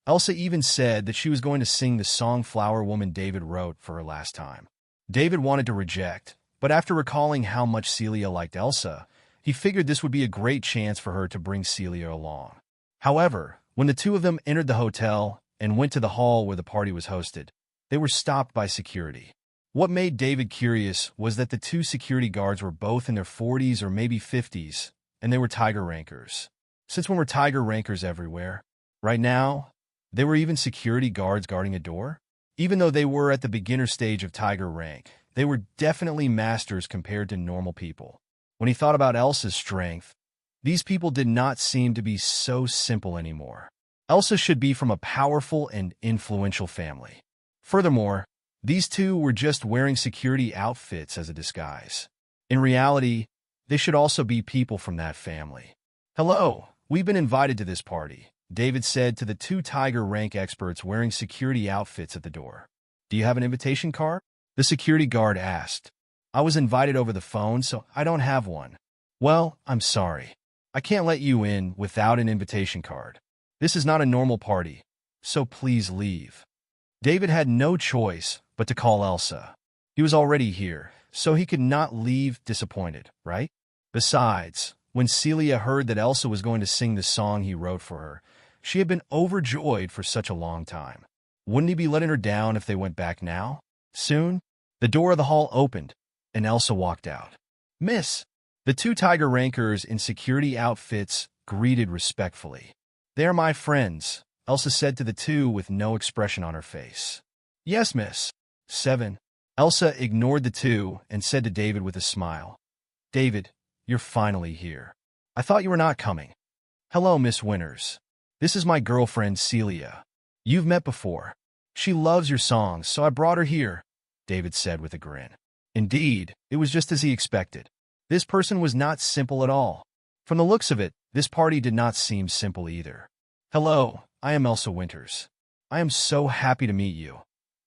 Elsa even said that she was going to sing the song Flower Woman David wrote for her last time. David wanted to reject, but after recalling how much Celia liked Elsa, he figured this would be a great chance for her to bring Celia along. However, when the two of them entered the hotel and went to the hall where the party was hosted, they were stopped by security. What made David curious was that the two security guards were both in their 40s or maybe 50s, and they were Tiger rankers. Since when were Tiger rankers everywhere? Right now, they were even security guards guarding a door? Even though they were at the beginner stage of Tiger rank, they were definitely masters compared to normal people. When he thought about Elsa's strength, these people did not seem to be so simple anymore. Elsa should be from a powerful and influential family. Furthermore, these two were just wearing security outfits as a disguise. In reality, they should also be people from that family. "Hello, we've been invited to this party," David said to the two Tiger rank experts wearing security outfits at the door. "Do you have an invitation card?" the security guard asked. "I was invited over the phone, so I don't have one." "Well, I'm sorry. I can't let you in without an invitation card. This is not a normal party, so please leave." David had no choice but to call Elsa. He was already here, so he could not leave disappointed, right? Besides, when Celia heard that Elsa was going to sing the song he wrote for her, she had been overjoyed for such a long time. Wouldn't he be letting her down if they went back now? Soon, the door of the hall opened, and Elsa walked out. "Miss!" The two Tiger rankers in security outfits greeted respectfully. "They are my friends," Elsa said to the two with no expression on her face. "Yes, miss." 7. Elsa ignored the two and said to David with a smile, "David, you're finally here. I thought you were not coming." "Hello, Miss Winters. This is my girlfriend, Celia. You've met before. She loves your songs, so I brought her here," David said with a grin. Indeed, it was just as he expected. This person was not simple at all. From the looks of it, this party did not seem simple either. "Hello, I am Elsa Winters. I am so happy to meet you."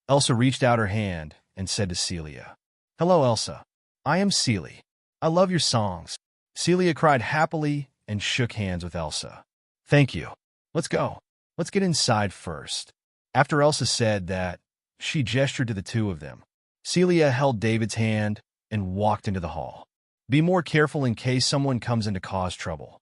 Elsa reached out her hand and said to Celia, "Hello, Elsa. I am Celie. I love your songs. Celia cried happily and shook hands with Elsa. Thank you. Let's go. Let's get inside first. After Elsa said that, she gestured to the two of them. Celia held David's hand and walked into the hall. Be more careful in case someone comes in to cause trouble.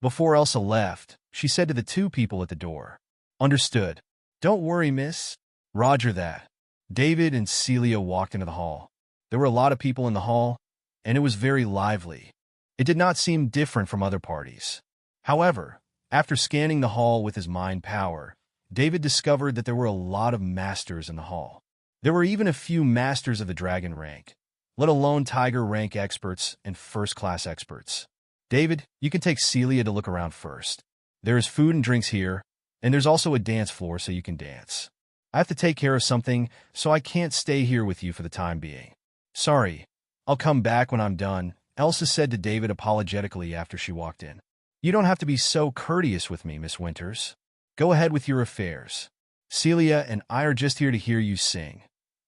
Before Elsa left, she said to the two people at the door, Understood. Don't worry, miss. Roger that. David and Celia walked into the hall. There were a lot of people in the hall, and it was very lively. It did not seem different from other parties. However, after scanning the hall with his mind power, David discovered that there were a lot of masters in the hall. There were even a few masters of the dragon rank, let alone tiger rank experts and first-class experts. David, you can take Celia to look around first. There is food and drinks here, and there's also a dance floor so you can dance. I have to take care of something, so I can't stay here with you for the time being. Sorry, I'll come back when I'm done, Elsa said to David apologetically after she walked in. You don't have to be so courteous with me, Miss Winters. Go ahead with your affairs. Celia and I are just here to hear you sing,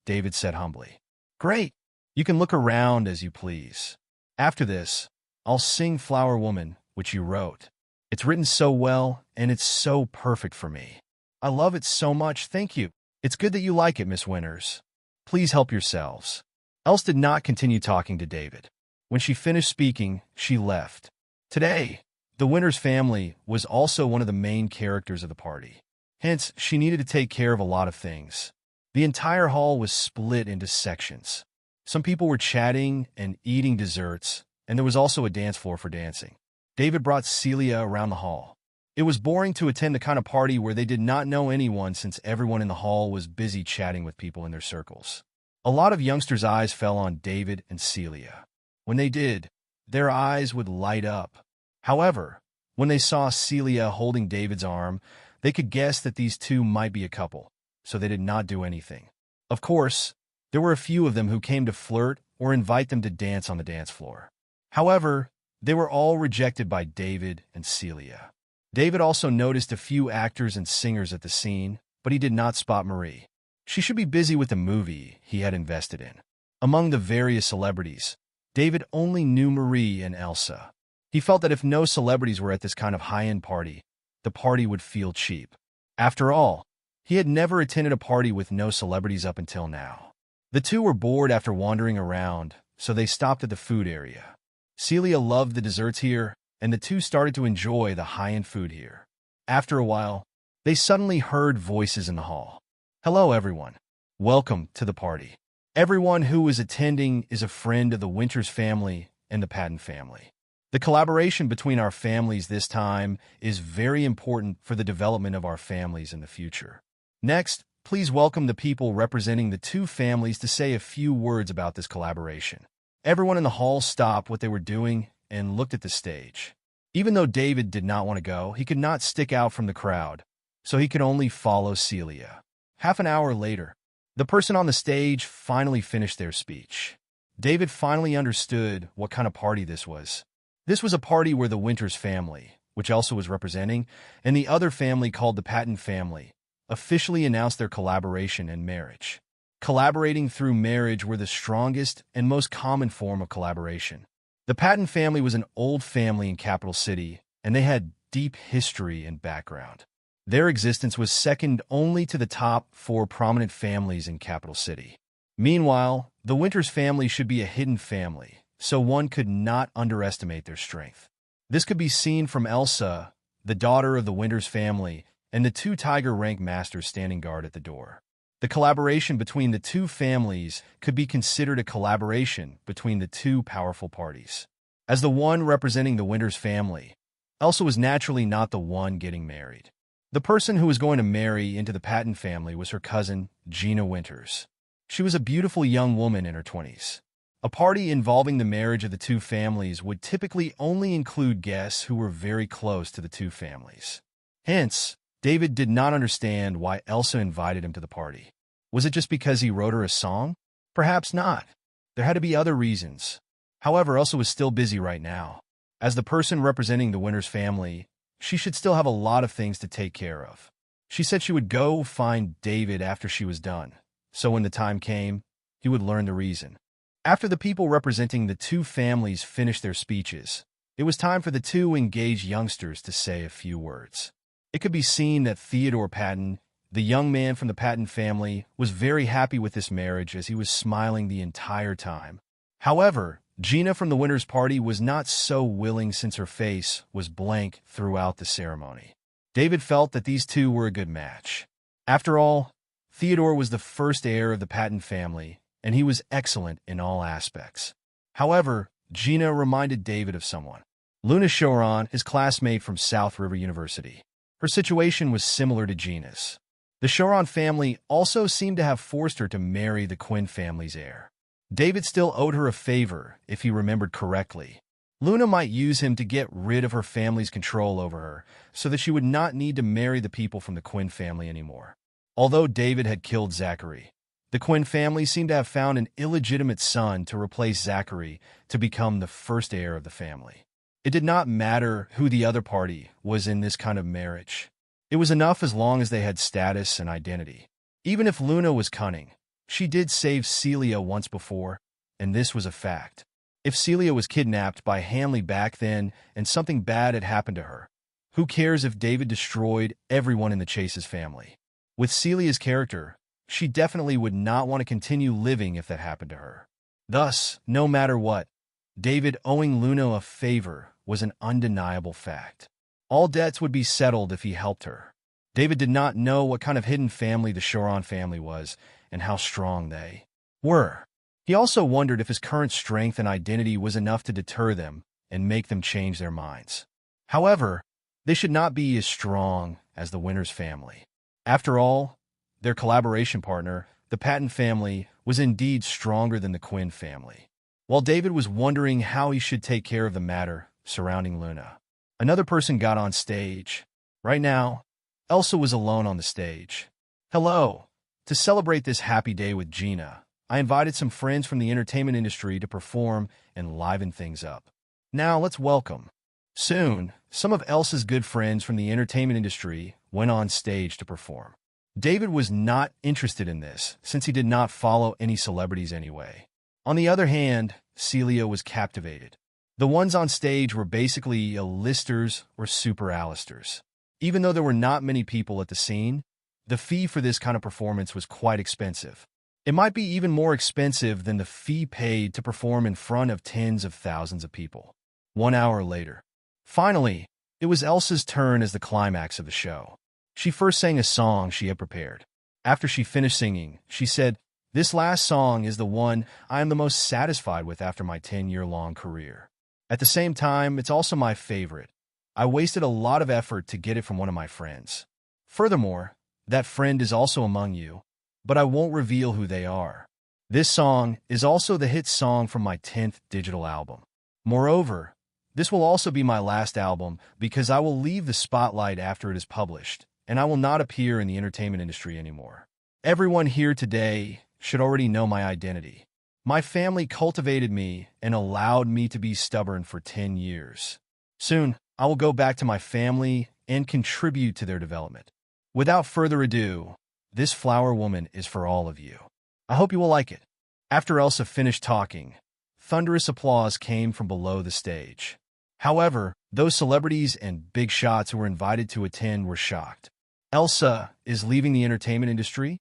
David said humbly. Great. You can look around as you please. After this, I'll sing Flower Woman, which you wrote. It's written so well, and it's so perfect for me. I love it so much, thank you. It's good that you like it, Miss Winters. Please help yourselves. Elsa did not continue talking to David. When she finished speaking, she left. Today, the Winters family was also one of the main characters of the party. Hence, she needed to take care of a lot of things. The entire hall was split into sections. Some people were chatting and eating desserts, and there was also a dance floor for dancing. David brought Celia around the hall. It was boring to attend the kind of party where they did not know anyone since everyone in the hall was busy chatting with people in their circles. A lot of youngsters' eyes fell on David and Celia. When they did, their eyes would light up. However, when they saw Celia holding David's arm, they could guess that these two might be a couple, so they did not do anything. Of course, there were a few of them who came to flirt or invite them to dance on the dance floor. However, they were all rejected by David and Celia. David also noticed a few actors and singers at the scene, but he did not spot Marie. She should be busy with the movie he had invested in. Among the various celebrities, David only knew Marie and Elsa. He felt that if no celebrities were at this kind of high-end party, the party would feel cheap. After all, he had never attended a party with no celebrities up until now. The two were bored after wandering around, so they stopped at the food area. Celia loved the desserts here, and the two started to enjoy the high-end food here. After a while, they suddenly heard voices in the hall. Hello, everyone. Welcome to the party. Everyone who is attending is a friend of the Winters family and the Patton family. The collaboration between our families this time is very important for the development of our families in the future. Next, please welcome the people representing the two families to say a few words about this collaboration. Everyone in the hall stopped what they were doing and looked at the stage. Even though David did not want to go, he could not stick out from the crowd, so he could only follow Celia. Half an hour later, the person on the stage finally finished their speech. David finally understood what kind of party this was. This was a party where the Winters family, which Elsa was representing, and the other family called the Patton family, officially announced their collaboration and marriage. Collaborating through marriage were the strongest and most common form of collaboration. The Patton family was an old family in Capital City, and they had deep history and background. Their existence was second only to the top 4 prominent families in Capital City. Meanwhile, the Winters family should be a hidden family, so one could not underestimate their strength. This could be seen from Elsa, the daughter of the Winters family, and the 2 tiger rank masters standing guard at the door. The collaboration between the 2 families could be considered a collaboration between the 2 powerful parties. As the one representing the Winters family, Elsa was naturally not the one getting married. The person who was going to marry into the Patton family was her cousin, Gina Winters. She was a beautiful young woman in her 20s. A party involving the marriage of the 2 families would typically only include guests who were very close to the 2 families. Hence, David did not understand why Elsa invited him to the party. Was it just because he wrote her a song? Perhaps not. There had to be other reasons. However, Elsa was still busy right now. As the person representing the Winters family, she should still have a lot of things to take care of. She said she would go find David after she was done, so when the time came, he would learn the reason. After the people representing the two families finished their speeches, it was time for the two engaged youngsters to say a few words. It could be seen that Theodore Patton, the young man from the Patton family, was very happy with this marriage as he was smiling the entire time. However, Gina from the Winters party was not so willing since her face was blank throughout the ceremony. David felt that these two were a good match. After all, Theodore was the first heir of the Patton family, and he was excellent in all aspects. However, Gina reminded David of someone. Luna Choron, his classmate from South River University. Her situation was similar to Gina's. The Choron family also seemed to have forced her to marry the Quinn family's heir. David still owed her a favor, if he remembered correctly. Luna might use him to get rid of her family's control over her, so that she would not need to marry the people from the Quinn family anymore. Although David had killed Zachary, the Quinn family seemed to have found an illegitimate son to replace Zachary to become the first heir of the family. It did not matter who the other party was in this kind of marriage. It was enough as long as they had status and identity. Even if Luna was cunning, she did save Celia once before, and this was a fact. If Celia was kidnapped by Hanley back then and something bad had happened to her, who cares if David destroyed everyone in the Chase's family? With Celia's character, she definitely would not want to continue living if that happened to her. Thus, no matter what, David owing Luna a favor was an undeniable fact. All debts would be settled if he helped her. David did not know what kind of hidden family the Choron family was and how strong they were. He also wondered if his current strength and identity was enough to deter them and make them change their minds. However, they should not be as strong as the Winters family. After all, their collaboration partner, the Patton family, was indeed stronger than the Quinn family. While David was wondering how he should take care of the matter surrounding Luna, another person got on stage. Right now, Elsa was alone on the stage. Hello. To celebrate this happy day with Gina, I invited some friends from the entertainment industry to perform and liven things up. Now let's welcome. Soon, some of Elsa's good friends from the entertainment industry went on stage to perform. David was not interested in this, since he did not follow any celebrities anyway. On the other hand, Celia was captivated. The ones on stage were basically A-listers or super A-listers. Even though there were not many people at the scene, the fee for this kind of performance was quite expensive. It might be even more expensive than the fee paid to perform in front of tens of thousands of people. 1 hour later. Finally, it was Elsa's turn as the climax of the show. She first sang a song she had prepared. After she finished singing, she said, "This last song is the one I am the most satisfied with after my 10-year-long career. At the same time, it's also my favorite. I wasted a lot of effort to get it from one of my friends. Furthermore, that friend is also among you, but I won't reveal who they are. This song is also the hit song from my 10th digital album. Moreover, this will also be my last album because I will leave the spotlight after it is published, and I will not appear in the entertainment industry anymore. Everyone here today should already know my identity. My family cultivated me and allowed me to be stubborn for 10 years. Soon, I will go back to my family and contribute to their development. Without further ado, this flower woman is for all of you. I hope you will like it." After Elsa finished talking, thunderous applause came from below the stage. However, those celebrities and big shots who were invited to attend were shocked. Elsa is leaving the entertainment industry?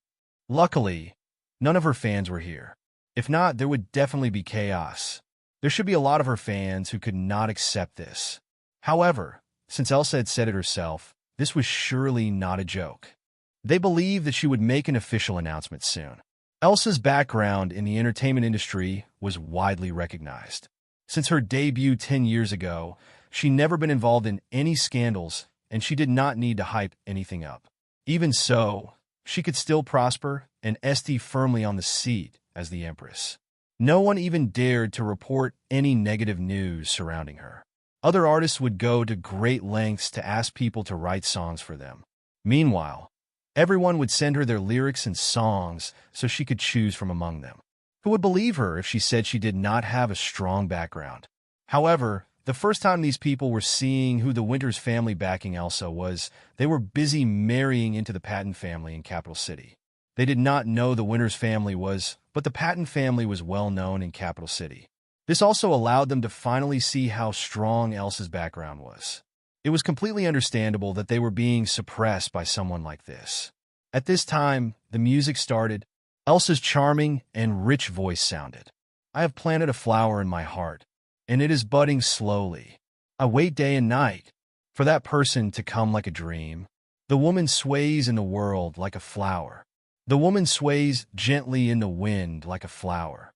Luckily, none of her fans were here. If not, there would definitely be chaos. There should be a lot of her fans who could not accept this. However, since Elsa had said it herself, this was surely not a joke. They believed that she would make an official announcement soon. Elsa's background in the entertainment industry was widely recognized. Since her debut 10 years ago, she'd never been involved in any scandals, and she did not need to hype anything up. Even so, she could still prosper and stay firmly on the seat as the Empress. No one even dared to report any negative news surrounding her. Other artists would go to great lengths to ask people to write songs for them. Meanwhile, everyone would send her their lyrics and songs so she could choose from among them. Who would believe her if she said she did not have a strong background? However, the first time these people were seeing who the Winters family backing Elsa was, they were busy marrying into the Patton family in Capital City. They did not know the Winters family was but the Patton family was well known in Capital City. This also allowed them to finally see how strong Elsa's background was. It was completely understandable that they were being suppressed by someone like this. At this time, the music started. Elsa's charming and rich voice sounded. I have planted a flower in my heart, and it is budding slowly. I wait day and night for that person to come like a dream. The woman sways in the world like a flower. The woman sways gently in the wind like a flower,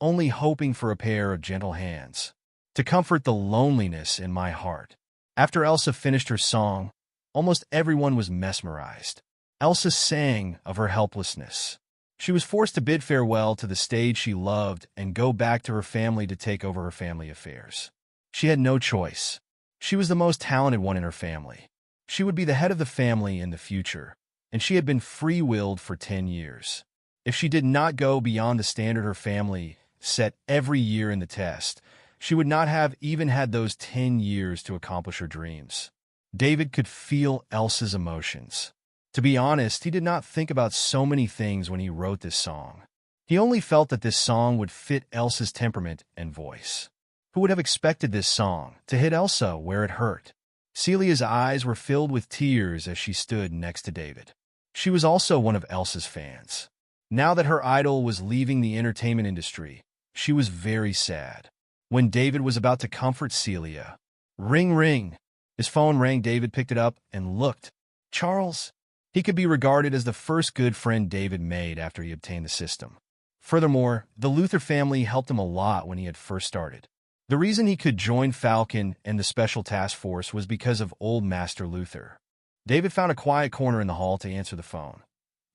only hoping for a pair of gentle hands to comfort the loneliness in my heart. After Elsa finished her song, almost everyone was mesmerized. Elsa sang of her helplessness. She was forced to bid farewell to the stage she loved and go back to her family to take over her family affairs. She had no choice. She was the most talented one in her family. She would be the head of the family in the future, and she had been free-willed for 10 years. If she did not go beyond the standard her family set every year in the test, she would not have even had those 10 years to accomplish her dreams. David could feel Elsa's emotions. To be honest, he did not think about so many things when he wrote this song. He only felt that this song would fit Elsa's temperament and voice. Who would have expected this song to hit Elsa where it hurt? Celia's eyes were filled with tears as she stood next to David. She was also one of Elsa's fans. Now that her idol was leaving the entertainment industry, she was very sad. When David was about to comfort Celia, ring, ring. His phone rang. David picked it up and looked. Charles. He could be regarded as the first good friend David made after he obtained the system. Furthermore, the Luther family helped him a lot when he had first started. The reason he could join Falcon and the Special Task Force was because of Old Master Luther. David found a quiet corner in the hall to answer the phone.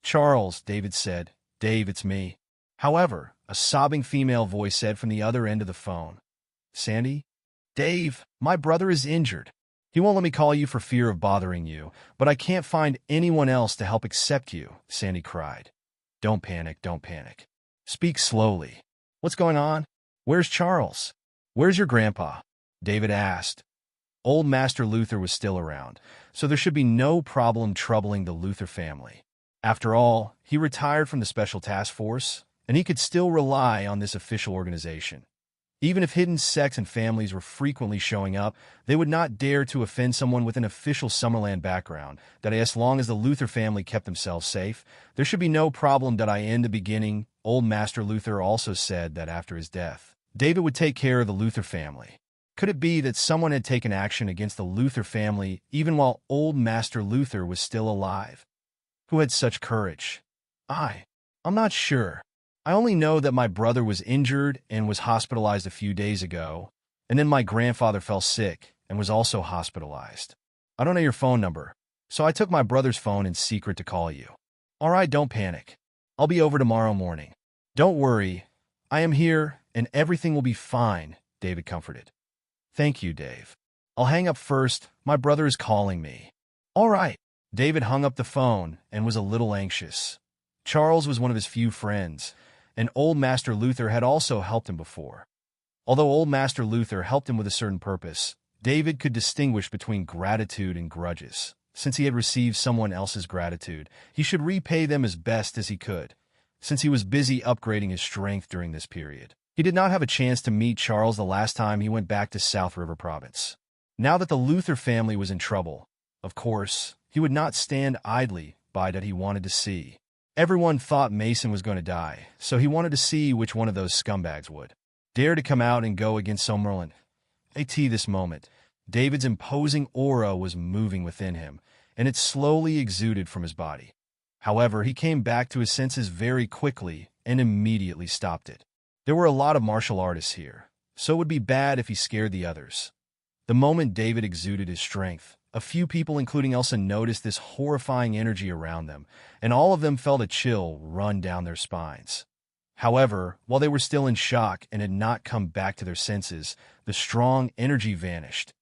Charles, David said. Dave, it's me. However, a sobbing female voice said from the other end of the phone. Sandy? Dave, my brother is injured. He won't let me call you for fear of bothering you, but I can't find anyone else to help accept you, Sandy cried. Don't panic, don't panic. Speak slowly. What's going on? Where's Charles? Where's your grandpa? David asked. Old Master Luther was still around, so there should be no problem troubling the Luther family. After all, he retired from the Special Task Force, and he could still rely on this official organization. Even if hidden sects and families were frequently showing up, they would not dare to offend someone with an official Summerland background. That as long as the Luther family kept themselves safe, there should be no problem. In the beginning, Old Master Luther also said that after his death, David would take care of the Luther family. Could it be that someone had taken action against the Luther family even while Old Master Luther was still alive? Who had such courage? I'm not sure. I only know that my brother was injured and was hospitalized a few days ago, and then my grandfather fell sick and was also hospitalized. I don't know your phone number, so I took my brother's phone in secret to call you. All right, don't panic. I'll be over tomorrow morning. Don't worry. I am here, and everything will be fine, David comforted. Thank you, Dave. I'll hang up first. My brother is calling me. All right. David hung up the phone and was a little anxious. Charles was one of his few friends, and Old Master Luther had also helped him before. Although Old Master Luther helped him with a certain purpose, David could distinguish between gratitude and grudges. Since he had received someone else's gratitude, he should repay them as best as he could, since he was busy upgrading his strength during this period. He did not have a chance to meet Charles the last time he went back to South River Province. Now that the Luther family was in trouble, of course, he would not stand idly by that he wanted to see. Everyone thought Mason was going to die, so he wanted to see which one of those scumbags would dare to come out and go against Summerland. At this moment, David's imposing aura was moving within him, and it slowly exuded from his body. However, he came back to his senses very quickly and immediately stopped it. There were a lot of martial artists here, so it would be bad if he scared the others. The moment David exuded his strength, a few people, including Elsa, noticed this horrifying energy around them, and all of them felt a chill run down their spines. However, while they were still in shock and had not come back to their senses, the strong energy vanished.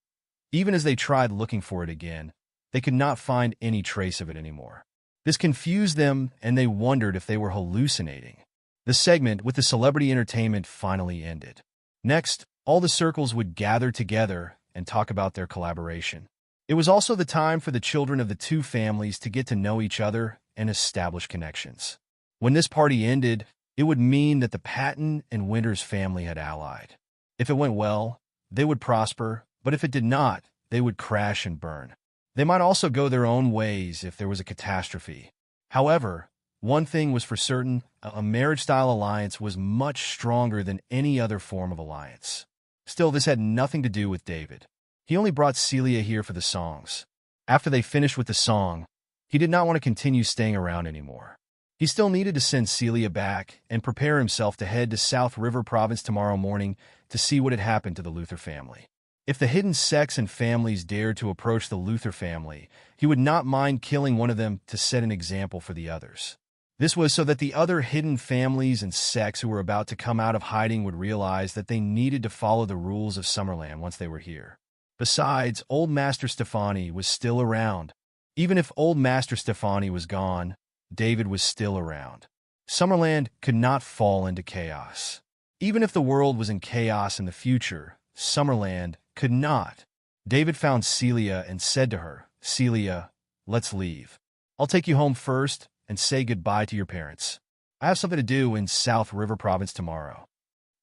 Even as they tried looking for it again, they could not find any trace of it anymore. This confused them, and they wondered if they were hallucinating. The segment with the celebrity entertainment finally ended. Next, all the circles would gather together and talk about their collaboration. It was also the time for the children of the two families to get to know each other and establish connections. When this party ended, It would mean that the Patton and Winters family had allied. If it went well, they would prosper, but if it did not, they would crash and burn. They might also go their own ways if there was a catastrophe. However, one thing was for certain, a marriage-style alliance was much stronger than any other form of alliance. Still, this had nothing to do with David. He only brought Celia here for the songs. After they finished with the song, he did not want to continue staying around anymore. He still needed to send Celia back and prepare himself to head to South River Province tomorrow morning to see what had happened to the Luther family. If the hidden sects and families dared to approach the Luther family, he would not mind killing one of them to set an example for the others. This was so that the other hidden families and sects who were about to come out of hiding would realize that they needed to follow the rules of Summerland once they were here. Besides, Old Master Stefani was still around. Even if Old Master Stefani was gone, David was still around. Summerland could not fall into chaos. Even if the world was in chaos in the future, Summerland could not. David found Celia and said to her, "Celia, let's leave. I'll take you home first and say goodbye to your parents. I have something to do in South River Province tomorrow."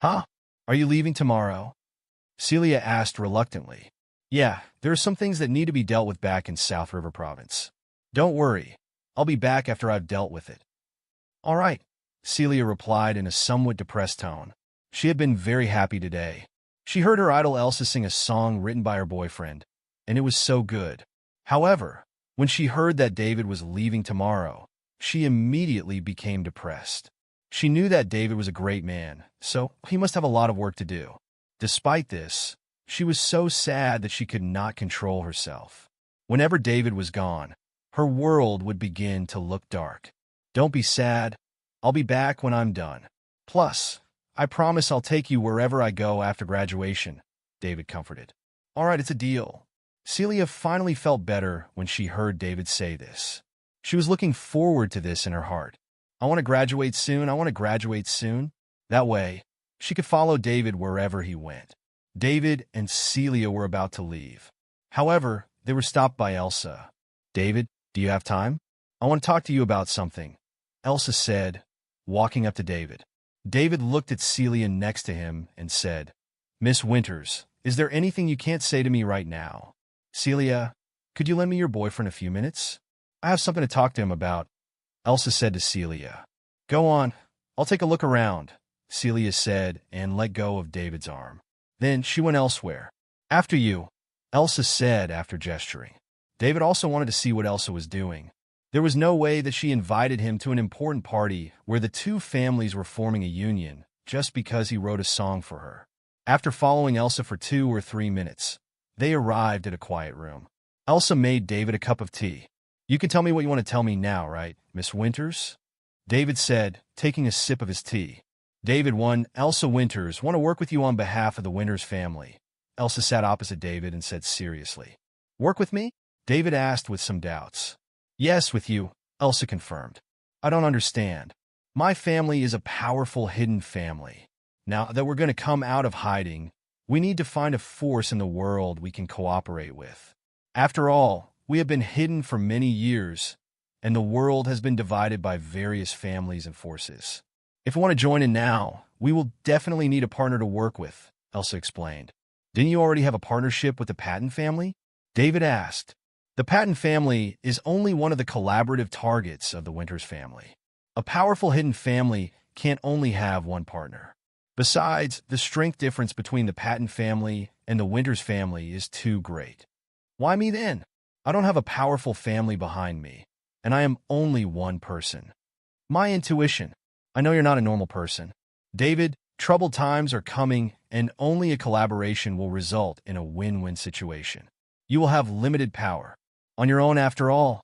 "Huh? Are you leaving tomorrow?" Celia asked reluctantly. "Yeah, there are some things that need to be dealt with back in South River Province. Don't worry, I'll be back after I've dealt with it." "All right," Celia replied in a somewhat depressed tone. She had been very happy today. She heard her idol Elsa sing a song written by her boyfriend, and it was so good. However, when she heard that David was leaving tomorrow, she immediately became depressed. She knew that David was a great man, so he must have a lot of work to do. Despite this, she was so sad that she could not control herself. Whenever David was gone, her world would begin to look dark. "Don't be sad. I'll be back when I'm done. Plus, I promise I'll take you wherever I go after graduation," David comforted. "All right, it's a deal." Celia finally felt better when she heard David say this. She was looking forward to this in her heart. I want to graduate soon. I want to graduate soon. That way, she could follow David wherever he went. David and Celia were about to leave. However, they were stopped by Elsa. "David, do you have time? I want to talk to you about something," Elsa said, walking up to David. David looked at Celia next to him and said, "Miss Winters, is there anything you can't say to me right now?" "Celia, could you lend me your boyfriend a few minutes? I have something to talk to him about," Elsa said to Celia. "Go on, I'll take a look around," Celia said and let go of David's arm. Then she went elsewhere. "After you," Elsa said after gesturing. David also wanted to see what Elsa was doing. There was no way that she invited him to an important party where the two families were forming a union just because he wrote a song for her. After following Elsa for 2 or 3 minutes, they arrived at a quiet room. Elsa made David a cup of tea. "You can tell me what you want to tell me now, right, Miss Winters?" David said, taking a sip of his tea. "David, Elsa Winters, want to work with you on behalf of the Winters family." Elsa sat opposite David and said seriously. "Work with me?" David asked with some doubts. "Yes, with you," Elsa confirmed. "I don't understand. My family is a powerful hidden family. Now that we're going to come out of hiding, we need to find a force in the world we can cooperate with. After all, we have been hidden for many years, and the world has been divided by various families and forces. If we want to join in now, we will definitely need a partner to work with," Elsa explained. "Didn't you already have a partnership with the Patton family?" David asked. The Patton family is only one of the collaborative targets of the Winters family. A powerful hidden family can't only have one partner. Besides, the strength difference between the Patton family and the Winters family is too great. Why me then? I don't have a powerful family behind me, and I am only one person. My intuition. I know you're not a normal person. David, troubled times are coming, and only a collaboration will result in a win-win situation. You will have limited power. On your own after all,"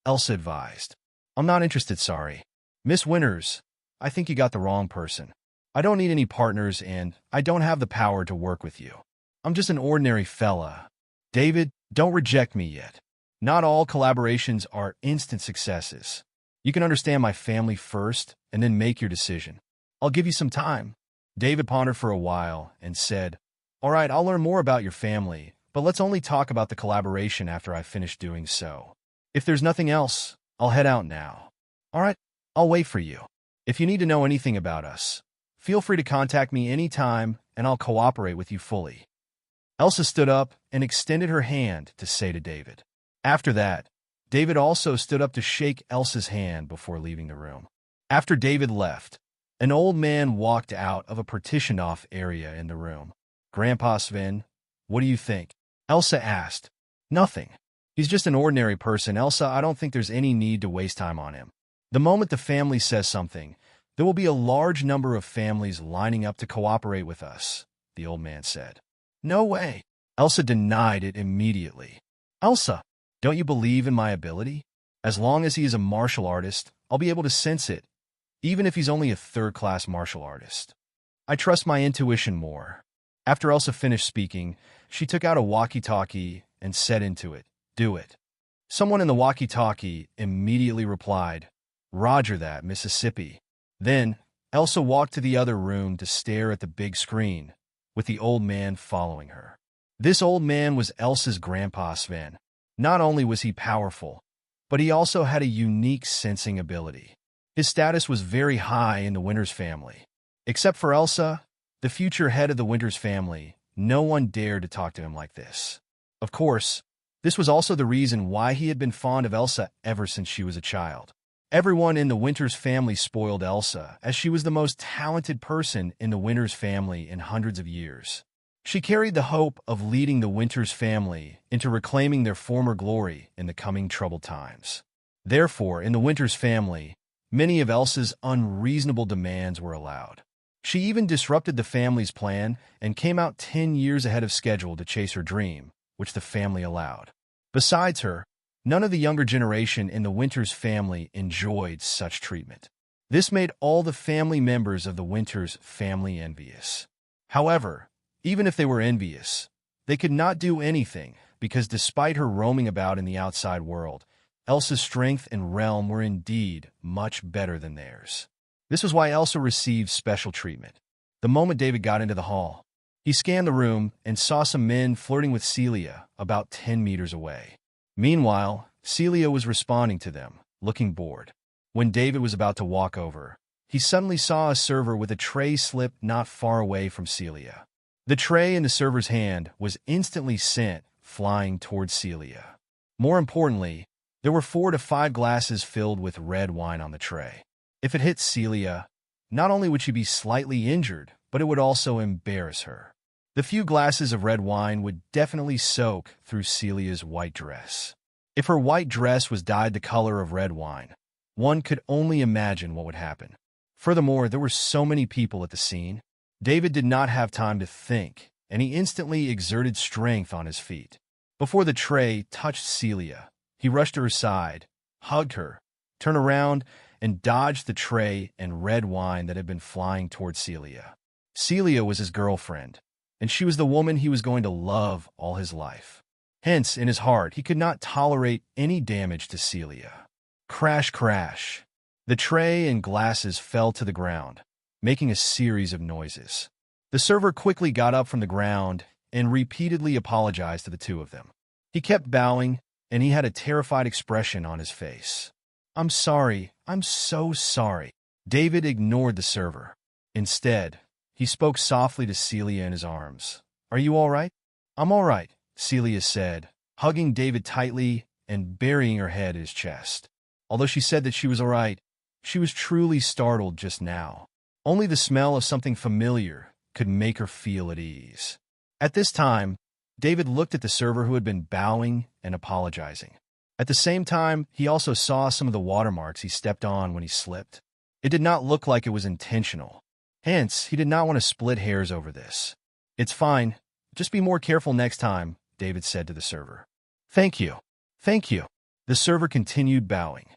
Elsa advised. "I'm not interested, sorry. Miss Winters, I think you got the wrong person. I don't need any partners, and I don't have the power to work with you. I'm just an ordinary fella. David, don't reject me yet. Not all collaborations are instant successes. You can understand my family first, and then make your decision. I'll give you some time." David pondered for a while and said, "All right, I'll learn more about your family, but let's only talk about the collaboration after I finish doing so. If there's nothing else, I'll head out now." "All right, I'll wait for you." If you need to know anything about us, feel free to contact me anytime and I'll cooperate with you fully. Elsa stood up and extended her hand to say to David. After that, David also stood up to shake Elsa's hand before leaving the room. After David left, an old man walked out of a partitioned-off area in the room. Grandpa Sven, what do you think? Elsa asked. Nothing. He's just an ordinary person, Elsa. I don't think there's any need to waste time on him. The moment the family says something, there will be a large number of families lining up to cooperate with us, the old man said. No way. Elsa denied it immediately. Elsa, don't you believe in my ability? As long as he is a martial artist, I'll be able to sense it, even if he's only a third-class martial artist. I trust my intuition more. After Elsa finished speaking, she took out a walkie-talkie and said into it, Do it. Someone in the walkie-talkie immediately replied, Roger that, Mississippi. Then, Elsa walked to the other room to stare at the big screen, with the old man following her. This old man was Elsa's grandpa Sven. Not only was he powerful, but he also had a unique sensing ability. His status was very high in the Winters family. Except for Elsa, the future head of the Winters family, no one dared to talk to him like this. Of course, this was also the reason why he had been fond of Elsa ever since she was a child. Everyone in the Winters family spoiled Elsa, as she was the most talented person in the Winters family in hundreds of years. She carried the hope of leading the Winters family into reclaiming their former glory in the coming troubled times. Therefore, in the Winters family, many of Elsa's unreasonable demands were allowed. She even disrupted the family's plan and came out 10 years ahead of schedule to chase her dream, which the family allowed. Besides her, none of the younger generation in the Winters family enjoyed such treatment. This made all the family members of the Winters family envious. However, even if they were envious, they could not do anything because despite her roaming about in the outside world, Elsa's strength and realm were indeed much better than theirs. This was why Elsa received special treatment. The moment David got into the hall, he scanned the room and saw some men flirting with Celia about 10 meters away. Meanwhile, Celia was responding to them, looking bored. When David was about to walk over, he suddenly saw a server with a tray slip not far away from Celia. The tray in the server's hand was instantly sent flying towards Celia. More importantly, there were 4 to 5 glasses filled with red wine on the tray. If it hit Celia, not only would she be slightly injured, but it would also embarrass her. The few glasses of red wine would definitely soak through Celia's white dress. If her white dress was dyed the color of red wine, one could only imagine what would happen. Furthermore, there were so many people at the scene. David did not have time to think, and he instantly exerted strength on his feet. Before the tray touched Celia, he rushed to her side, hugged her, turned around, and dodged the tray and red wine that had been flying towards Celia. Celia was his girlfriend, and she was the woman he was going to love all his life. Hence, in his heart, he could not tolerate any damage to Celia. Crash, crash. The tray and glasses fell to the ground, making a series of noises. The server quickly got up from the ground and repeatedly apologized to the two of them. He kept bowing, and he had a terrified expression on his face. I'm sorry. I'm so sorry. David ignored the server. Instead, he spoke softly to Celia in his arms. Are you all right? I'm all right, Celia said, hugging David tightly and burying her head in his chest. Although she said that she was all right, she was truly startled just now. Only the smell of something familiar could make her feel at ease. At this time, David looked at the server who had been bowing and apologizing. At the same time, he also saw some of the watermarks he stepped on when he slipped. It did not look like it was intentional. Hence, he did not want to split hairs over this. It's fine. Just be more careful next time, David said to the server. Thank you. Thank you. The server continued bowing.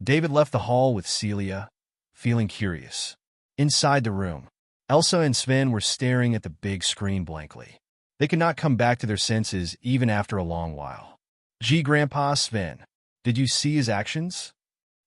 David left the hall with Celia, feeling curious. Inside the room, Elsa and Sven were staring at the big screen blankly. They could not come back to their senses even after a long while. Gee, Grandpa Sven, did you see his actions?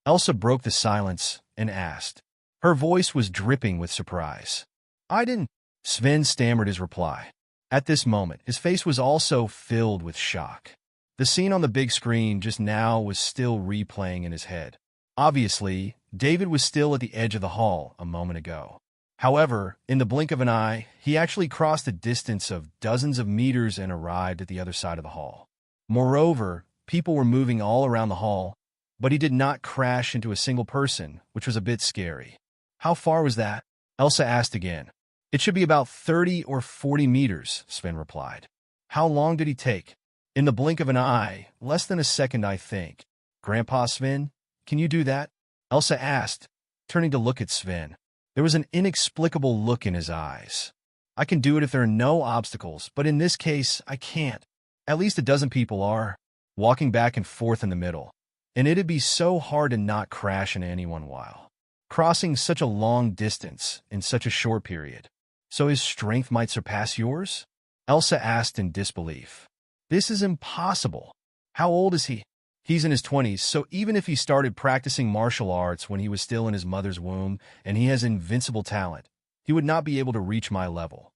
Elsa broke the silence and asked. Her voice was dripping with surprise. I didn't. Sven stammered his reply. At this moment, his face was also filled with shock. The scene on the big screen just now was still replaying in his head. Obviously, David was still at the edge of the hall a moment ago. However, in the blink of an eye, he actually crossed a distance of dozens of meters and arrived at the other side of the hall. Moreover, people were moving all around the hall, but he did not crash into a single person, which was a bit scary. How far was that? Elsa asked again. It should be about 30 or 40 meters, Sven replied. How long did he take? In the blink of an eye, less than a second, I think. Grandpa Sven, can you do that? Elsa asked, turning to look at Sven. There was an inexplicable look in his eyes. I can do it if there are no obstacles, but in this case, I can't. At least a dozen people are, walking back and forth in the middle, and it'd be so hard to not crash into anyone while crossing such a long distance in such a short period. So his strength might surpass yours? Elsa asked in disbelief. This is impossible. How old is he? He's in his 20s, so even if he started practicing martial arts when he was still in his mother's womb and he has invincible talent, he would not be able to reach my level.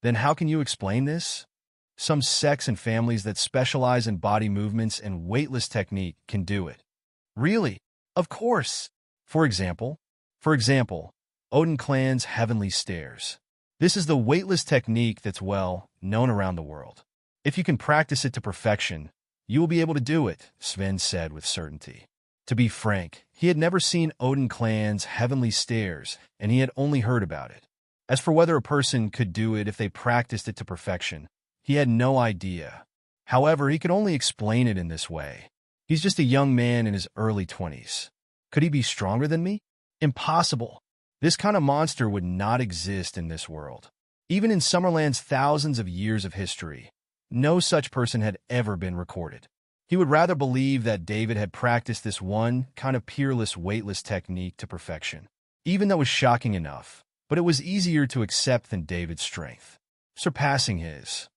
Then how can you explain this? Some sects and families that specialize in body movements and weightless technique can do it. Really? Of course. For example, Odin Clan's Heavenly Stairs. This is the weightless technique that's well known around the world. If you can practice it to perfection, you will be able to do it, Sven said with certainty. To be frank, he had never seen Odin Clan's Heavenly Stairs, and he had only heard about it. As for whether a person could do it if they practiced it to perfection, he had no idea. However, he could only explain it in this way. He's just a young man in his early 20s. Could he be stronger than me? Impossible. This kind of monster would not exist in this world. Even in Summerland's thousands of years of history, no such person had ever been recorded. He would rather believe that David had practiced this one kind of peerless weightless technique to perfection, even though it was shocking enough, but it was easier to accept than David's strength, surpassing his.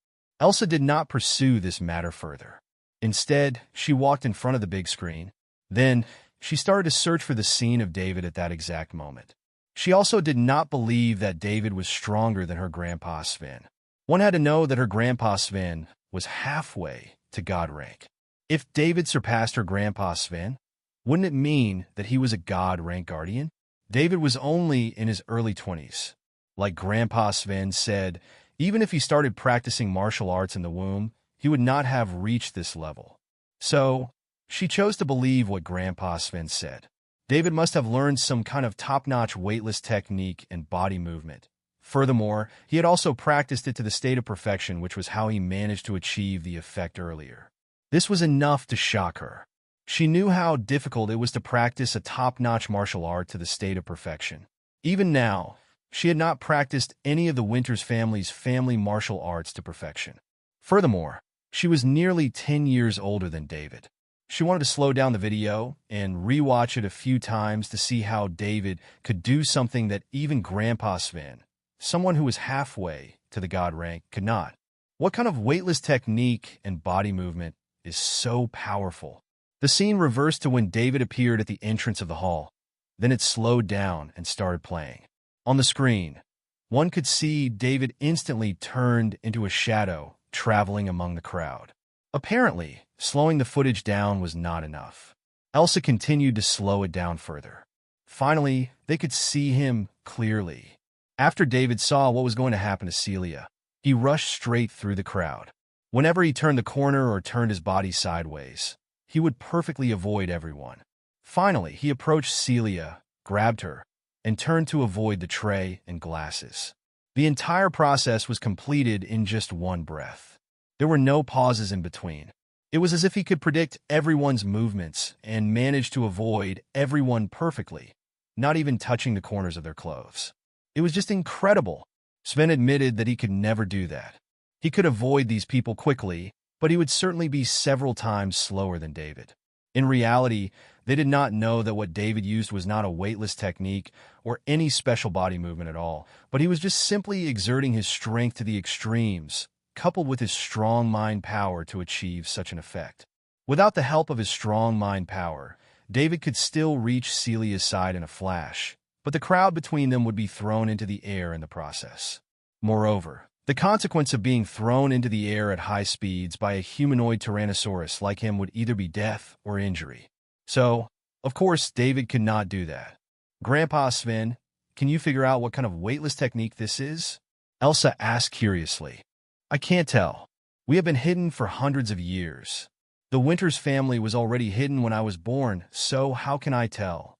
Elsa did not pursue this matter further. Instead, she walked in front of the big screen. Then, she started to search for the scene of David at that exact moment. She also did not believe that David was stronger than her grandpa Sven. One had to know that her grandpa Sven was halfway to God rank. If David surpassed her grandpa Sven, wouldn't it mean that he was a God rank guardian? David was only in his early 20s. Like Grandpa Sven said, even if he started practicing martial arts in the womb, he would not have reached this level. So, she chose to believe what Grandpa Sven said. David must have learned some kind of top-notch weightless technique and body movement. Furthermore, he had also practiced it to the state of perfection, which was how he managed to achieve the effect earlier. This was enough to shock her. She knew how difficult it was to practice a top-notch martial art to the state of perfection. Even now, she had not practiced any of the Winters family's family martial arts to perfection. Furthermore, she was nearly 10 years older than David. She wanted to slow down the video and rewatch it a few times to see how David could do something that even Grandpa Sven, someone who was halfway to the God rank, could not. What kind of weightless technique and body movement is so powerful? The scene reversed to when David appeared at the entrance of the hall. Then it slowed down and started playing. On the screen, one could see David instantly turned into a shadow traveling among the crowd. Apparently, slowing the footage down was not enough. Elsa continued to slow it down further. Finally, they could see him clearly. After David saw what was going to happen to Celia, he rushed straight through the crowd. Whenever he turned the corner or turned his body sideways, he would perfectly avoid everyone. Finally, he approached Celia, grabbed her, and turned to avoid the tray and glasses. The entire process was completed in just one breath. There were no pauses in between. It was as if he could predict everyone's movements and manage to avoid everyone perfectly, not even touching the corners of their clothes. It was just incredible. Sven admitted that he could never do that. He could avoid these people quickly, but he would certainly be several times slower than David. In reality, they did not know that what David used was not a weightless technique or any special body movement at all, but he was just simply exerting his strength to the extremes, coupled with his strong mind power to achieve such an effect. Without the help of his strong mind power, David could still reach Celia's side in a flash, but the crowd between them would be thrown into the air in the process. Moreover, the consequence of being thrown into the air at high speeds by a humanoid Tyrannosaurus like him would either be death or injury. So, Of course, David could not do that. Grandpa Sven, can you figure out what kind of weightless technique this is? Elsa asked curiously. I can't tell. We have been hidden for hundreds of years. The Winters family was already hidden when I was born, so how can I tell?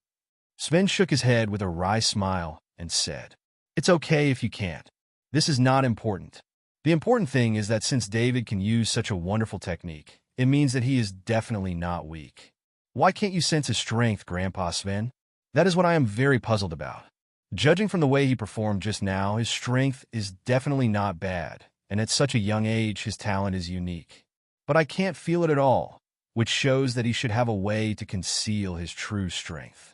Sven shook his head with a wry smile and said, It's okay if you can't. This is not important. The important thing is that since David can use such a wonderful technique, it means that he is definitely not weak. Why can't you sense his strength, Grandpa Sven? That is what I am very puzzled about. Judging from the way he performed just now, his strength is definitely not bad, and at such a young age, his talent is unique. But I can't feel it at all, which shows that he should have a way to conceal his true strength.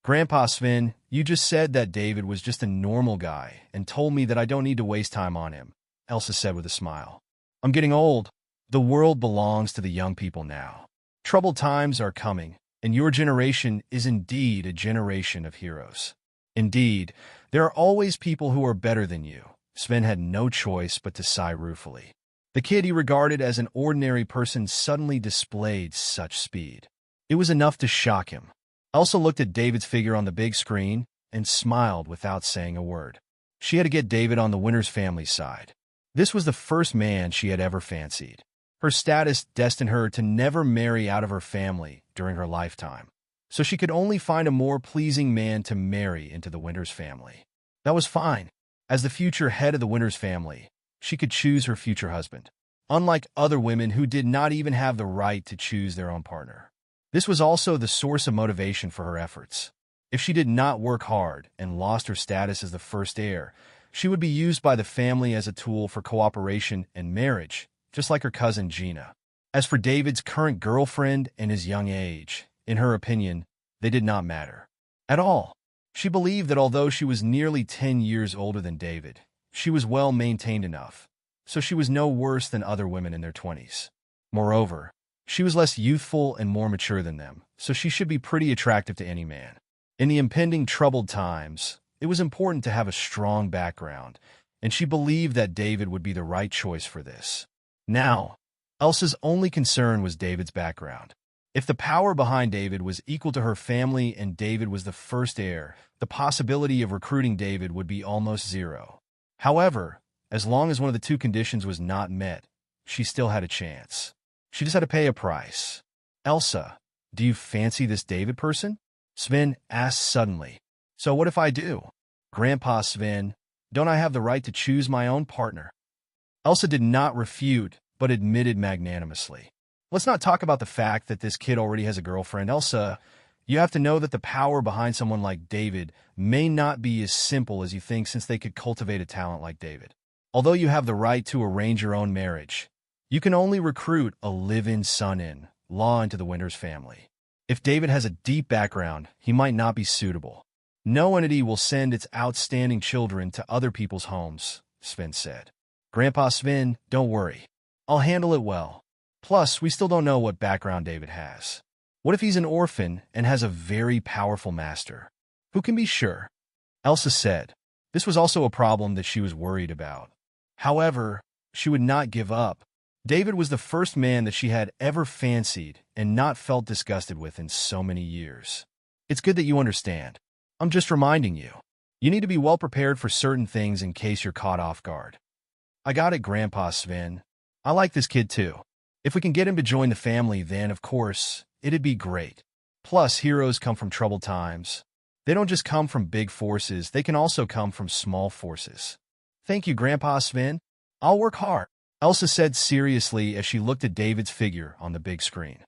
Grandpa Sven, you just said that David was just a normal guy and told me that I don't need to waste time on him, Elsa said with a smile. I'm getting old. The world belongs to the young people now. Troubled times are coming, and your generation is indeed a generation of heroes. Indeed, there are always people who are better than you. Sven had no choice but to sigh ruefully. The kid he regarded as an ordinary person suddenly displayed such speed. It was enough to shock him. Elsa looked at David's figure on the big screen and smiled without saying a word. She had to get David on the Winters family side. This was the first man she had ever fancied. Her status destined her to never marry out of her family during her lifetime, so she could only find a more pleasing man to marry into the Winters family. That was fine. As the future head of the Winters family, she could choose her future husband, unlike other women who did not even have the right to choose their own partner. This was also the source of motivation for her efforts. If she did not work hard and lost her status as the first heir, she would be used by the family as a tool for cooperation and marriage, just like her cousin Gina. As for David's current girlfriend and his young age, in her opinion, they did not matter at all. She believed that although she was nearly 10 years older than David, she was well maintained enough, so she was no worse than other women in their 20s. Moreover, she was less youthful and more mature than them, so she should be pretty attractive to any man. In the impending troubled times, it was important to have a strong background, and she believed that David would be the right choice for this. Now, Elsa's only concern was David's background. If the power behind David was equal to her family and David was the first heir, the possibility of recruiting David would be almost zero. However, as long as one of the two conditions was not met, she still had a chance. She just had to pay a price. Elsa, do you fancy this David person? Sven asked suddenly. So what if I do? Grandpa Sven, don't I have the right to choose my own partner? Elsa did not refute, but admitted magnanimously. Let's not talk about the fact that this kid already has a girlfriend. Elsa, you have to know that the power behind someone like David may not be as simple as you think since they could cultivate a talent like David. Although you have the right to arrange your own marriage, you can only recruit a live-in son-in-law into the Winters family. If David has a deep background, he might not be suitable. No entity will send its outstanding children to other people's homes, Sven said. Grandpa Sven, don't worry. I'll handle it well. Plus, we still don't know what background David has. What if he's an orphan and has a very powerful master? Who can be sure? Elsa said. This was also a problem that she was worried about. However, she would not give up. David was the first man that she had ever fancied and not felt disgusted with in so many years. It's good that you understand. I'm just reminding you. You need to be well prepared for certain things in case you're caught off guard. I got it, Grandpa Sven. I like this kid too. If we can get him to join the family, then, of course, it'd be great. Plus, heroes come from troubled times. They don't just come from big forces, they can also come from small forces. Thank you, Grandpa Sven. I'll work hard, Elsa said seriously as she looked at David's figure on the big screen.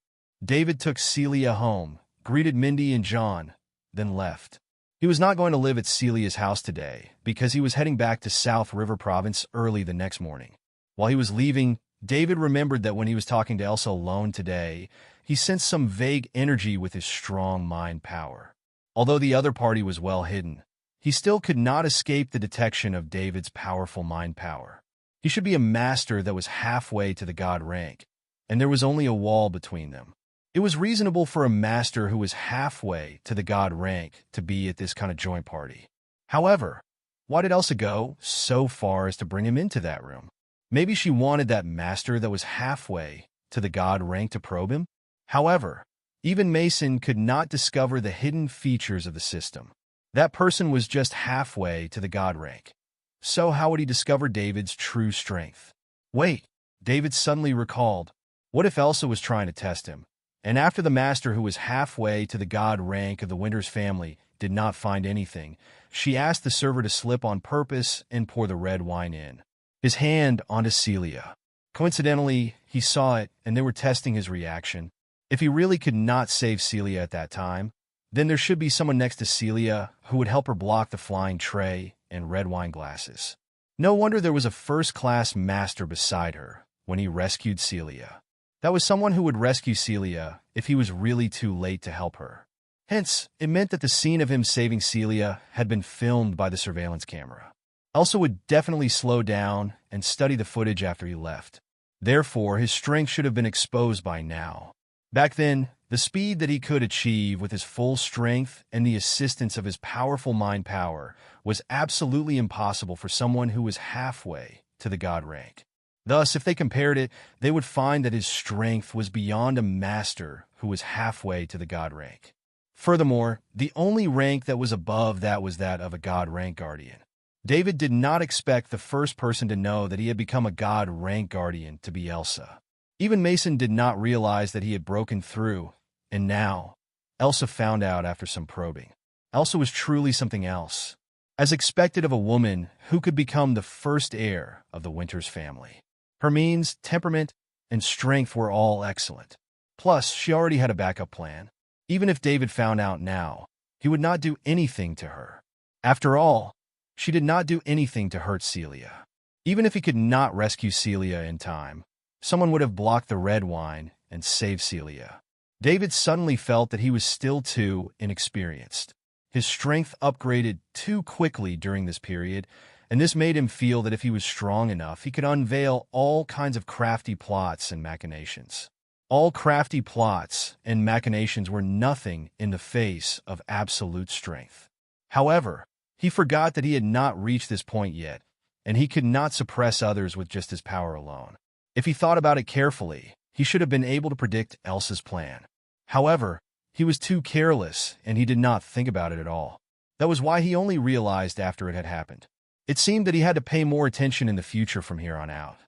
David took Celia home, greeted Mindy and John, then left. He was not going to live at Celia's house today because he was heading back to South River Province early the next morning. While he was leaving, David remembered that when he was talking to Elsa alone today, he sensed some vague energy with his strong mind power. Although the other party was well hidden, he still could not escape the detection of David's powerful mind power. He should be a master that was halfway to the god rank, and there was only a wall between them. It was reasonable for a master who was halfway to the god rank to be at this kind of joint party. However, why did Elsa go so far as to bring him into that room? Maybe she wanted that master that was halfway to the god rank to probe him? However, Even Mason could not discover the hidden features of the system. That person was just halfway to the god rank. So how would he discover David's true strength? Wait, David suddenly recalled. What if Elsa was trying to test him? And after the master, who was halfway to the god rank of the Winters family, did not find anything, she asked the server to slip on purpose and pour the red wine in his hand onto Celia. Coincidentally, he saw it, and they were testing his reaction. If he really could not save Celia at that time, then there should be someone next to Celia who would help her block the flying tray and red wine glasses. No wonder there was a first-class master beside her when he rescued Celia. That was someone who would rescue Celia if he was really too late to help her. Hence, it meant that the scene of him saving Celia had been filmed by the surveillance camera. Elsa would definitely slow down and study the footage after he left. Therefore, his strength should have been exposed by now. Back then, the speed that he could achieve with his full strength and the assistance of his powerful mind power was absolutely impossible for someone who was halfway to the god rank. Thus, if they compared it, they would find that his strength was beyond a master who was halfway to the god rank. Furthermore, the only rank that was above that was that of a god rank guardian. David did not expect the first person to know that he had become a god rank guardian to be Elsa. Even Mason did not realize that he had broken through, and now, Elsa found out after some probing. Elsa was truly something else, as expected of a woman who could become the first heir of the Winters family. Her means, temperament, and strength were all excellent. Plus, she already had a backup plan. Even if David found out now, he would not do anything to her. After all, she did not do anything to hurt Celia. Even if he could not rescue Celia in time, someone would have blocked the red wine and saved Celia. David suddenly felt that he was still too inexperienced. His strength upgraded too quickly during this period, and this made him feel that if he was strong enough, he could unveil all kinds of crafty plots and machinations. All crafty plots and machinations were nothing in the face of absolute strength. However, he forgot that he had not reached this point yet, and he could not suppress others with just his power alone. If he thought about it carefully, he should have been able to predict Elsa's plan. However, he was too careless, and he did not think about it at all. That was why he only realized after it had happened. It seemed that he had to pay more attention in the future from here on out.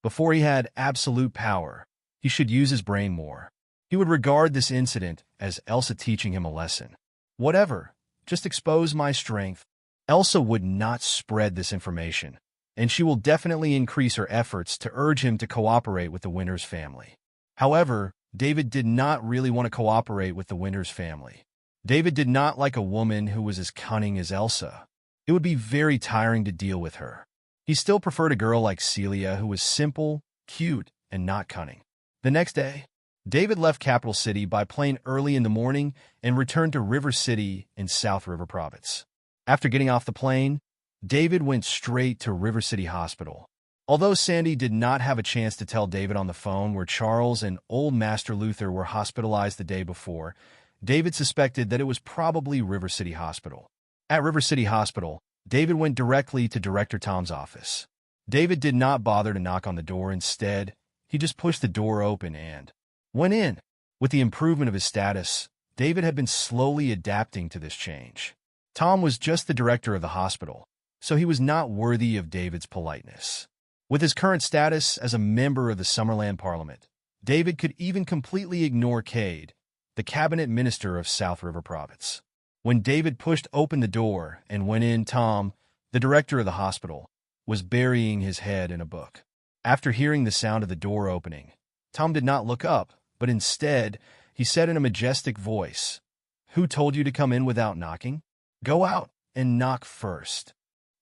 Before he had absolute power, he should use his brain more. He would regard this incident as Elsa teaching him a lesson. Whatever, just expose my strength. Elsa would not spread this information, and she will definitely increase her efforts to urge him to cooperate with the Winters family. However, David did not really want to cooperate with the Winters family. David did not like a woman who was as cunning as Elsa. It would be very tiring to deal with her. He still preferred a girl like Celia who was simple, cute, and not cunning. The next day, David left Capital City by plane early in the morning and returned to River City in South River Province. After getting off the plane, David went straight to River City Hospital. Although Sandy did not have a chance to tell David on the phone where Charles and old Master Luther were hospitalized the day before, David suspected that it was probably River City Hospital. At River City Hospital, David went directly to Director Tom's office. David did not bother to knock on the door. Instead, he just pushed the door open and went in. With the improvement of his status, David had been slowly adapting to this change. Tom was just the director of the hospital, so he was not worthy of David's politeness. With his current status as a member of the Summerland Parliament, David could even completely ignore Cade, the cabinet minister of South River Province. When David pushed open the door and went in, Tom, the director of the hospital, was burying his head in a book. After hearing the sound of the door opening, Tom did not look up, but instead, he said in a majestic voice, "Who told you to come in without knocking? Go out and knock first."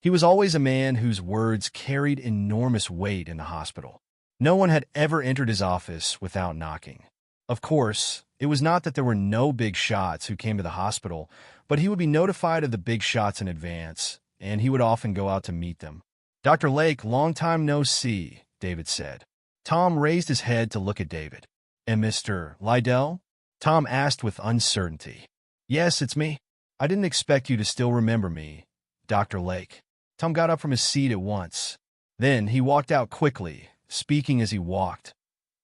He was always a man whose words carried enormous weight in the hospital. No one had ever entered his office without knocking. Of course, it was not that there were no big shots who came to the hospital, but he would be notified of the big shots in advance, and he would often go out to meet them. "Dr. Lake, long time no see," David said. Tom raised his head to look at David. "And Mr. Liddell?" Tom asked with uncertainty. "Yes, it's me. I didn't expect you to still remember me, Dr. Lake." Tom got up from his seat at once. Then he walked out quickly, speaking as he walked.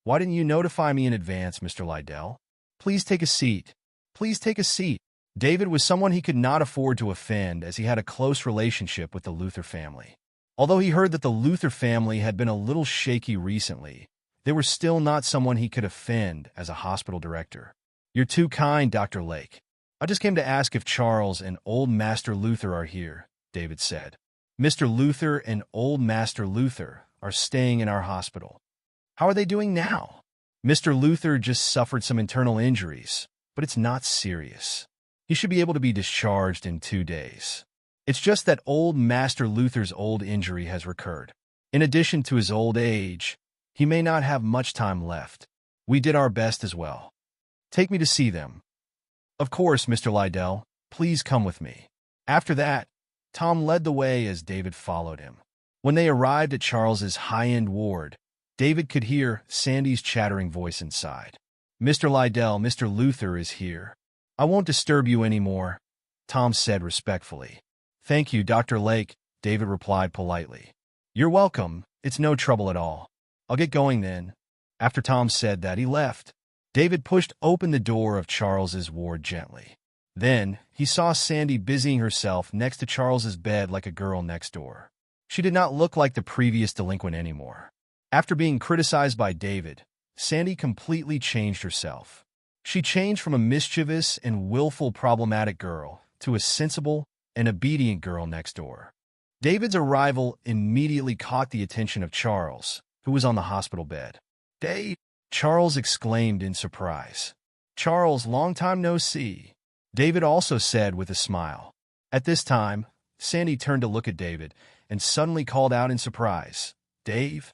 "Why didn't you notify me in advance, Mr. Liddell?" Please take a seat. Please take a seat. David was someone he could not afford to offend as he had a close relationship with the Luther family. Although he heard that the Luther family had been a little shaky recently, they were still not someone he could offend as a hospital director. You're too kind, Dr. Lake. I just came to ask if Charles and old Master Luther are here, David said. Mr. Luther and old Master Luther are staying in our hospital. How are they doing now? Mr. Luther just suffered some internal injuries, but it's not serious. He should be able to be discharged in 2 days. It's just that old Master Luther's old injury has recurred. In addition to his old age, he may not have much time left. We did our best as well. Take me to see them. Of course, Mr. Liddell. Please come with me. After that, Tom led the way as David followed him. When they arrived at Charles's high-end ward, David could hear Sandy's chattering voice inside. Mr. Liddell, Mr. Luther is here. I won't disturb you anymore, Tom said respectfully. Thank you, Dr. Lake, David replied politely. You're welcome. It's no trouble at all. I'll get going then. After Tom said that, he left. David pushed open the door of Charles's ward gently. Then, he saw Sandy busying herself next to Charles's bed like a girl next door. She did not look like the previous delinquent anymore. After being criticized by David, Sandy completely changed herself. She changed from a mischievous and willful problematic girl to a sensible and obedient girl next door. David's arrival immediately caught the attention of Charles, who was on the hospital bed. Dave! Charles exclaimed in surprise. Charles, long time no see, David also said with a smile. At this time, Sandy turned to look at David and suddenly called out in surprise. Dave?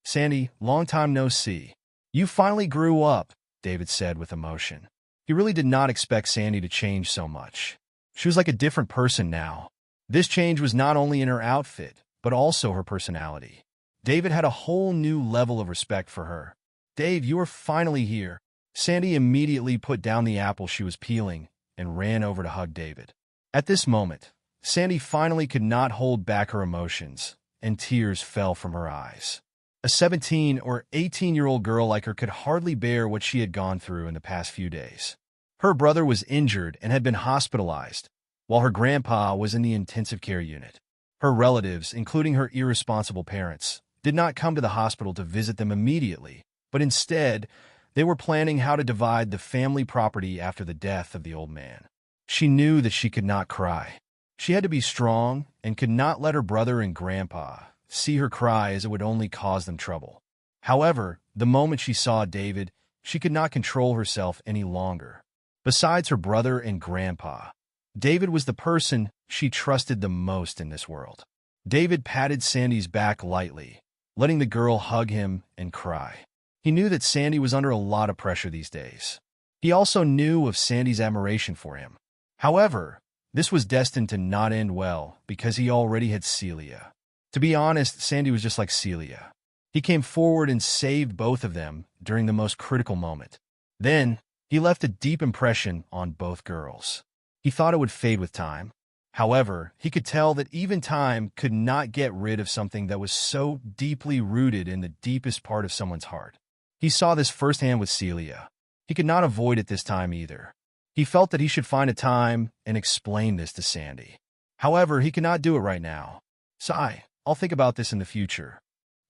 Sandy, long time no see. You finally grew up, David said with emotion. He really did not expect Sandy to change so much. She was like a different person now. This change was not only in her outfit, but also her personality. David had a whole new level of respect for her. Dave, you are finally here. Sandy immediately put down the apple she was peeling and ran over to hug David. At this moment, Sandy finally could not hold back her emotions, and tears fell from her eyes. A 17 or 18-year-old girl like her could hardly bear what she had gone through in the past few days. Her brother was injured and had been hospitalized, while her grandpa was in the intensive care unit. Her relatives, including her irresponsible parents, did not come to the hospital to visit them immediately, but instead, they were planning how to divide the family property after the death of the old man. She knew that she could not cry. She had to be strong and could not let her brother and grandpa see her cry, as it would only cause them trouble. However, the moment she saw David, she could not control herself any longer. Besides her brother and grandpa, David was the person she trusted the most in this world. David patted Sandy's back lightly, letting the girl hug him and cry. He knew that Sandy was under a lot of pressure these days. He also knew of Sandy's admiration for him. However, this was destined to not end well because he already had Celia. To be honest, Sandy was just like Celia. He came forward and saved both of them during the most critical moment. Then, he left a deep impression on both girls. He thought it would fade with time. However, he could tell that even time could not get rid of something that was so deeply rooted in the deepest part of someone's heart. He saw this firsthand with Celia. He could not avoid it this time either. He felt that he should find a time and explain this to Sandy. However, he could not do it right now. Sigh, I'll think about this in the future.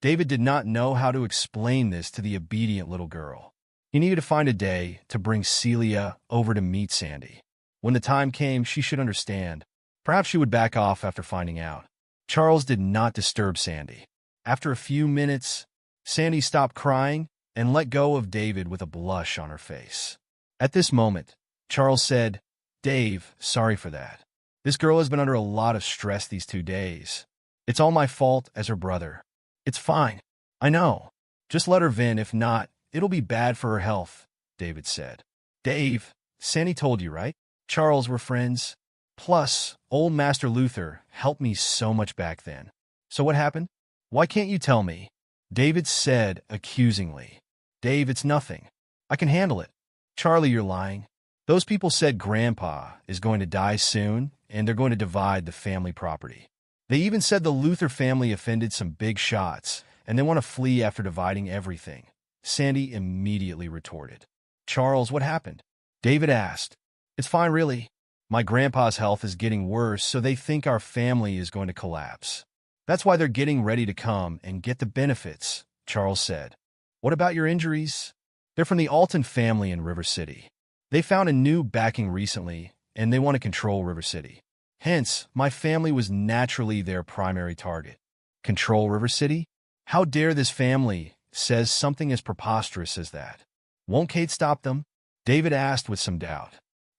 David did not know how to explain this to the obedient little girl. He needed to find a day to bring Celia over to meet Sandy. When the time came, she should understand. Perhaps she would back off after finding out. Charles did not disturb Sandy. After a few minutes, Sandy stopped crying and let go of David with a blush on her face. At this moment, Charles said, Dave, sorry for that. This girl has been under a lot of stress these 2 days. It's all my fault as her brother. It's fine. I know. Just let her vent. If not, it'll be bad for her health, David said. Dave, Sandy told you, right? Charles, we're friends. Plus, old Master Luther helped me so much back then. So what happened? Why can't you tell me? David said accusingly. Dave, it's nothing. I can handle it. Charlie, you're lying. Those people said Grandpa is going to die soon, and they're going to divide the family property. They even said the Luther family offended some big shots, and they want to flee after dividing everything. Sandy immediately retorted. Charles, what happened? David asked. It's fine, really. My grandpa's health is getting worse, so they think our family is going to collapse. That's why they're getting ready to come and get the benefits, Charles said. What about your injuries? They're from the Alton family in River City. They found a new backing recently, and they want to control River City. Hence, my family was naturally their primary target. Control River City? How dare this family says something as preposterous as that? Won't Kate stop them? David asked with some doubt.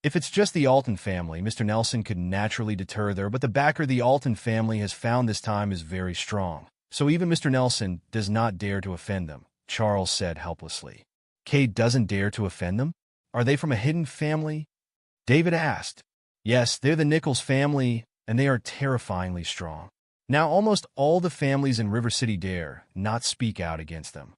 If it's just the Alton family, Mr. Nelson could naturally deter there, but the backer the Alton family has found this time is very strong. So even Mr. Nelson does not dare to offend them, Charles said helplessly. Kate doesn't dare to offend them? Are they from a hidden family? David asked. Yes, they're the Nichols family, and they are terrifyingly strong. Now almost all the families in River City dare not speak out against them.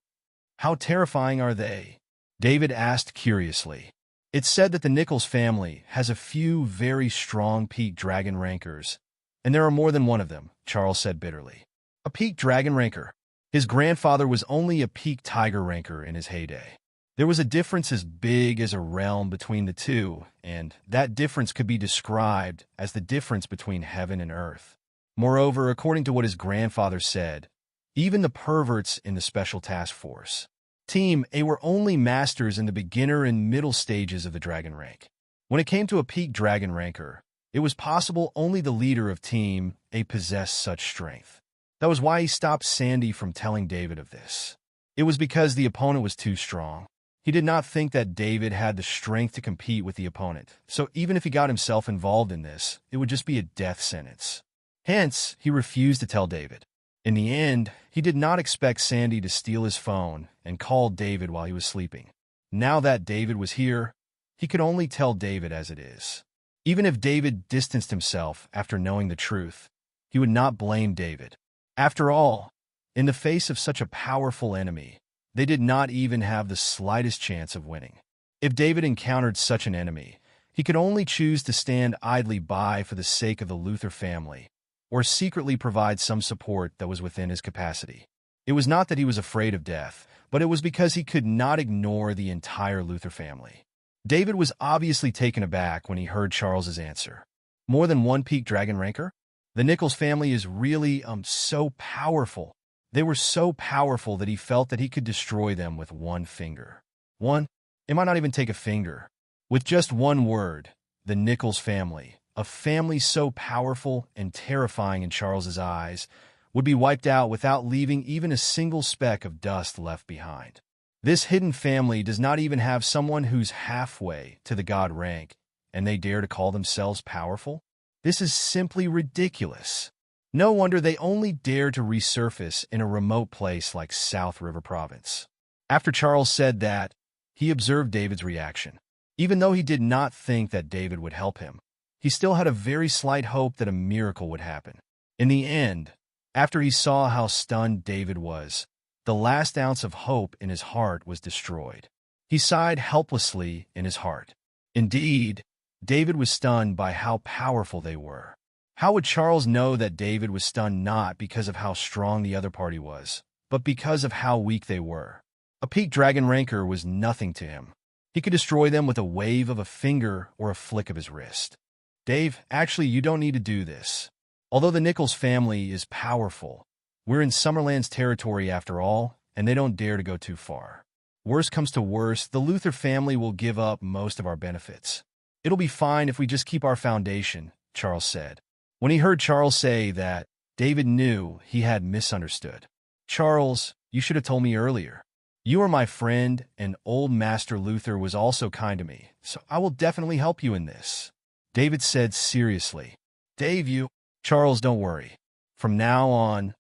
How terrifying are they? David asked curiously. It's said that the Nichols family has a few very strong peak dragon rankers, and there are more than one of them, Charles said bitterly. A peak dragon ranker. His grandfather was only a peak tiger ranker in his heyday. There was a difference as big as a realm between the two, and that difference could be described as the difference between heaven and earth. Moreover, according to what his grandfather said, even the perverts in the Special Task Force Team A were only masters in the beginner and middle stages of the dragon rank. When it came to a peak dragon ranker, it was possible only the leader of Team A possessed such strength. That was why he stopped Sandy from telling David of this. It was because the opponent was too strong. He did not think that David had the strength to compete with the opponent, so even if he got himself involved in this, it would just be a death sentence. Hence, he refused to tell David. In the end, he did not expect Sandy to steal his phone and call David while he was sleeping. Now that David was here, he could only tell David as it is. Even if David distanced himself after knowing the truth, he would not blame David. After all, in the face of such a powerful enemy, they did not even have the slightest chance of winning. If David encountered such an enemy, he could only choose to stand idly by for the sake of the Luther family, or secretly provide some support that was within his capacity. It was not that he was afraid of death, but it was because he could not ignore the entire Luther family. David was obviously taken aback when he heard Charles's answer. More than one peak dragon ranker? The Nichols family is really, so powerful. They were so powerful that he felt that he could destroy them with one finger. One? It might not even take a finger. With just one word, the Nichols family, a family so powerful and terrifying in Charles's eyes, would be wiped out without leaving even a single speck of dust left behind. This hidden family does not even have someone who's halfway to the god rank, and they dare to call themselves powerful? This is simply ridiculous. No wonder they only dare to resurface in a remote place like South River Province. After Charles said that, he observed David's reaction. Even though he did not think that David would help him, he still had a very slight hope that a miracle would happen. In the end, after he saw how stunned David was, the last ounce of hope in his heart was destroyed. He sighed helplessly in his heart. Indeed, David was stunned by how powerful they were. How would Charles know that David was stunned not because of how strong the other party was, but because of how weak they were? A peak dragon ranker was nothing to him. He could destroy them with a wave of a finger or a flick of his wrist. Dave, actually, you don't need to do this. Although the Nichols family is powerful, we're in Summerland's territory after all, and they don't dare to go too far. Worst comes to worst, the Luther family will give up most of our benefits. It'll be fine if we just keep our foundation, Charles said. When he heard Charles say that, David knew he had misunderstood. Charles, you should have told me earlier. You are my friend, and old Master Luther was also kind to me, so I will definitely help you in this. David said seriously. Dave, you... Charles, don't worry. From now on,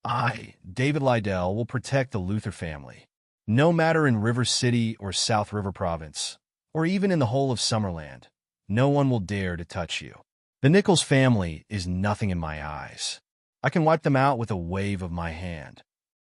I, David Lydell, will protect the Luther family. No matter in River City or South River Province, or even in the whole of Summerland, no one will dare to touch you. The Nichols family is nothing in my eyes. I can wipe them out with a wave of my hand.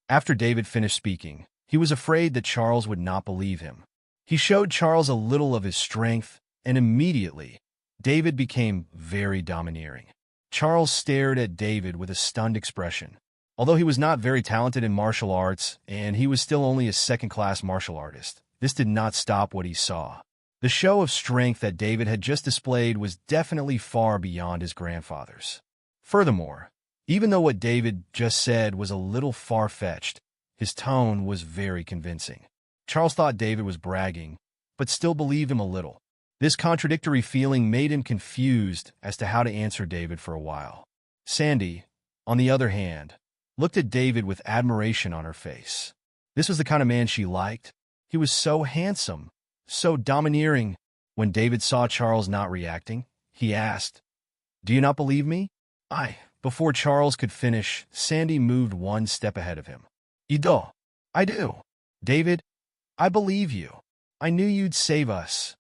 After David finished speaking, he was afraid that Charles would not believe him. He showed Charles a little of his strength, and immediately, David became very domineering. Charles stared at David with a stunned expression. Although he was not very talented in martial arts, and he was still only a second-class martial artist, this did not stop what he saw. The show of strength that David had just displayed was definitely far beyond his grandfather's. Furthermore, even though what David just said was a little far-fetched, his tone was very convincing. Charles thought David was bragging, but still believed him a little. This contradictory feeling made him confused as to how to answer David for a while. Sandy, on the other hand, looked at David with admiration on her face. This was the kind of man she liked. He was so handsome, so domineering. When David saw Charles not reacting, he asked, "Do you not believe me?" Before Charles could finish, Sandy moved one step ahead of him. "You do." "I do. David, I believe you. I knew you'd save us."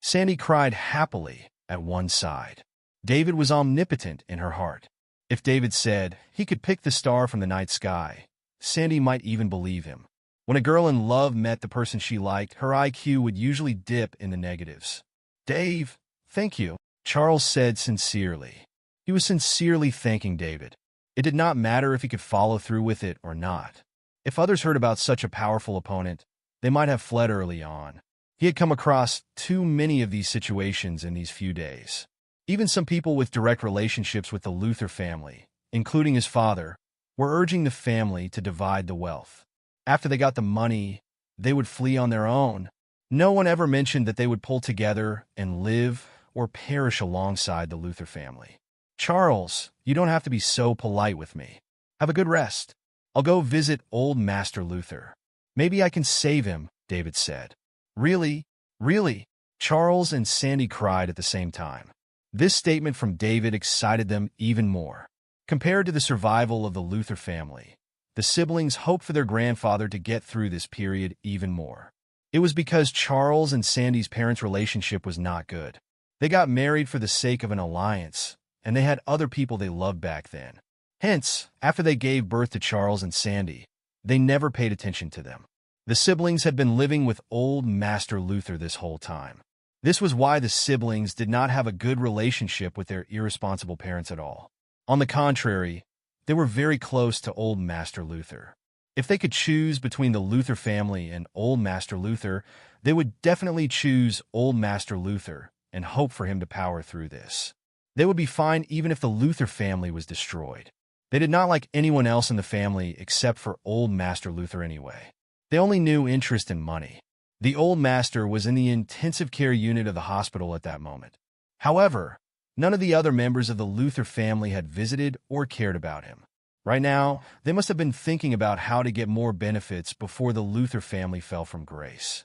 Sandy cried happily at one side. David was omnipotent in her heart. If David said he could pick the star from the night sky, Sandy might even believe him. When a girl in love met the person she liked, her IQ would usually dip in the negatives. "Dave, thank you," Charles said sincerely. He was sincerely thanking David. It did not matter if he could follow through with it or not. If others heard about such a powerful opponent, they might have fled early on. He had come across too many of these situations in these few days. Even some people with direct relationships with the Luther family, including his father, were urging the family to divide the wealth. After they got the money, they would flee on their own. No one ever mentioned that they would pull together and live or perish alongside the Luther family. "Charles, you don't have to be so polite with me. Have a good rest. I'll go visit old Master Luther. Maybe I can save him," David said. "Really? Really?" Charles and Sandy cried at the same time. This statement from David excited them even more. Compared to the survival of the Luther family, the siblings hoped for their grandfather to get through this period even more. It was because Charles and Sandy's parents' relationship was not good. They got married for the sake of an alliance, and they had other people they loved back then. Hence, after they gave birth to Charles and Sandy, they never paid attention to them. The siblings had been living with old Master Luther this whole time. This was why the siblings did not have a good relationship with their irresponsible parents at all. On the contrary, they were very close to old Master Luther. If they could choose between the Luther family and old Master Luther, they would definitely choose old Master Luther and hope for him to power through this. They would be fine even if the Luther family was destroyed. They did not like anyone else in the family except for old Master Luther anyway. They only knew interest in money. The old master was in the intensive care unit of the hospital at that moment. However, none of the other members of the Luther family had visited or cared about him. Right now, they must have been thinking about how to get more benefits before the Luther family fell from grace.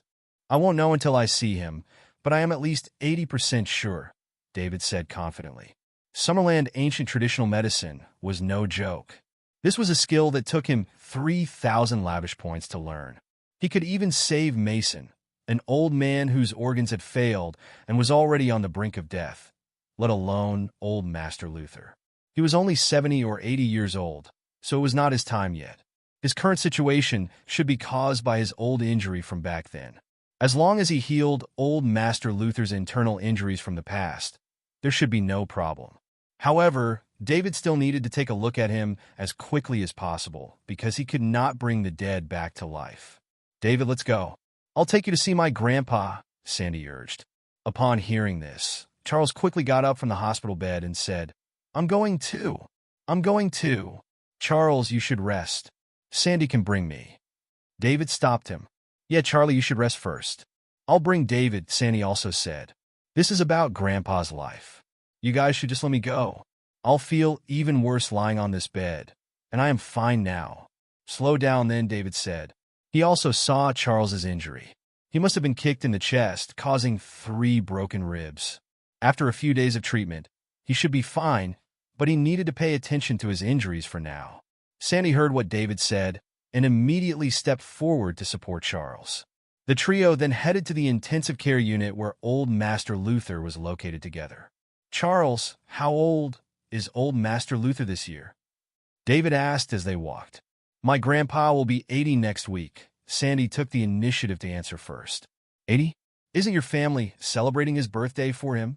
"I won't know until I see him, but I am at least 80% sure," David said confidently. Summerland ancient traditional medicine was no joke. This was a skill that took him 3,000 lavish points to learn. He could even save Mason, an old man whose organs had failed and was already on the brink of death, let alone old Master Luther. He was only 70 or 80 years old, so it was not his time yet. His current situation should be caused by his old injury from back then. As long as he healed old Master Luther's internal injuries from the past, there should be no problem. However, David still needed to take a look at him as quickly as possible because he could not bring the dead back to life. "David, let's go. I'll take you to see my grandpa," Sandy urged. Upon hearing this, Charles quickly got up from the hospital bed and said, I'm going too. "Charles, you should rest. Sandy can bring me." David stopped him. "Yeah, Charlie, you should rest first." "I'll bring David," Sandy also said. "This is about Grandpa's life. You guys should just let me go. I'll feel even worse lying on this bed, and I am fine now." "Slow down then," David said. He also saw Charles's injury. He must have been kicked in the chest, causing 3 broken ribs. After a few days of treatment, he should be fine, but he needed to pay attention to his injuries for now. Sandy heard what David said and immediately stepped forward to support Charles. The trio then headed to the intensive care unit where old Master Luther was located together. "Charles, how old is old Master Luther this year?" David asked as they walked. "My grandpa will be 80 next week." Sandy took the initiative to answer first. 80? Isn't your family celebrating his birthday for him?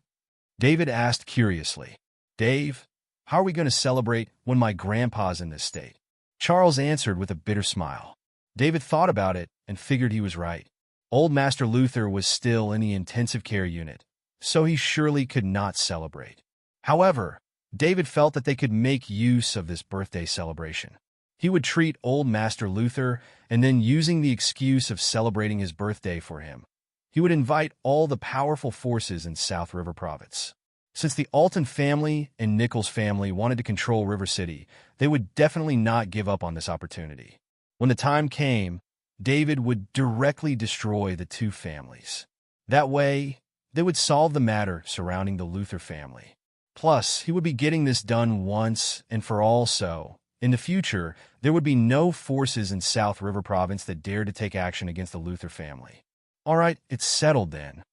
David asked curiously. "Dave, how are we going to celebrate when my grandpa's in this state?" Charles answered with a bitter smile. David thought about it and figured he was right. Old Master Luther was still in the intensive care unit, so he surely could not celebrate. However, David felt that they could make use of this birthday celebration. He would treat Old Master Luther, and then using the excuse of celebrating his birthday for him, he would invite all the powerful forces in South River Province. Since the Alton family and Nichols family wanted to control River City, they would definitely not give up on this opportunity. When the time came, David would directly destroy the two families. That way, they would solve the matter surrounding the Luther family. Plus, he would be getting this done once and for all, so in the future, there would be no forces in South River Province that dared to take action against the Luther family. All right, it's settled then.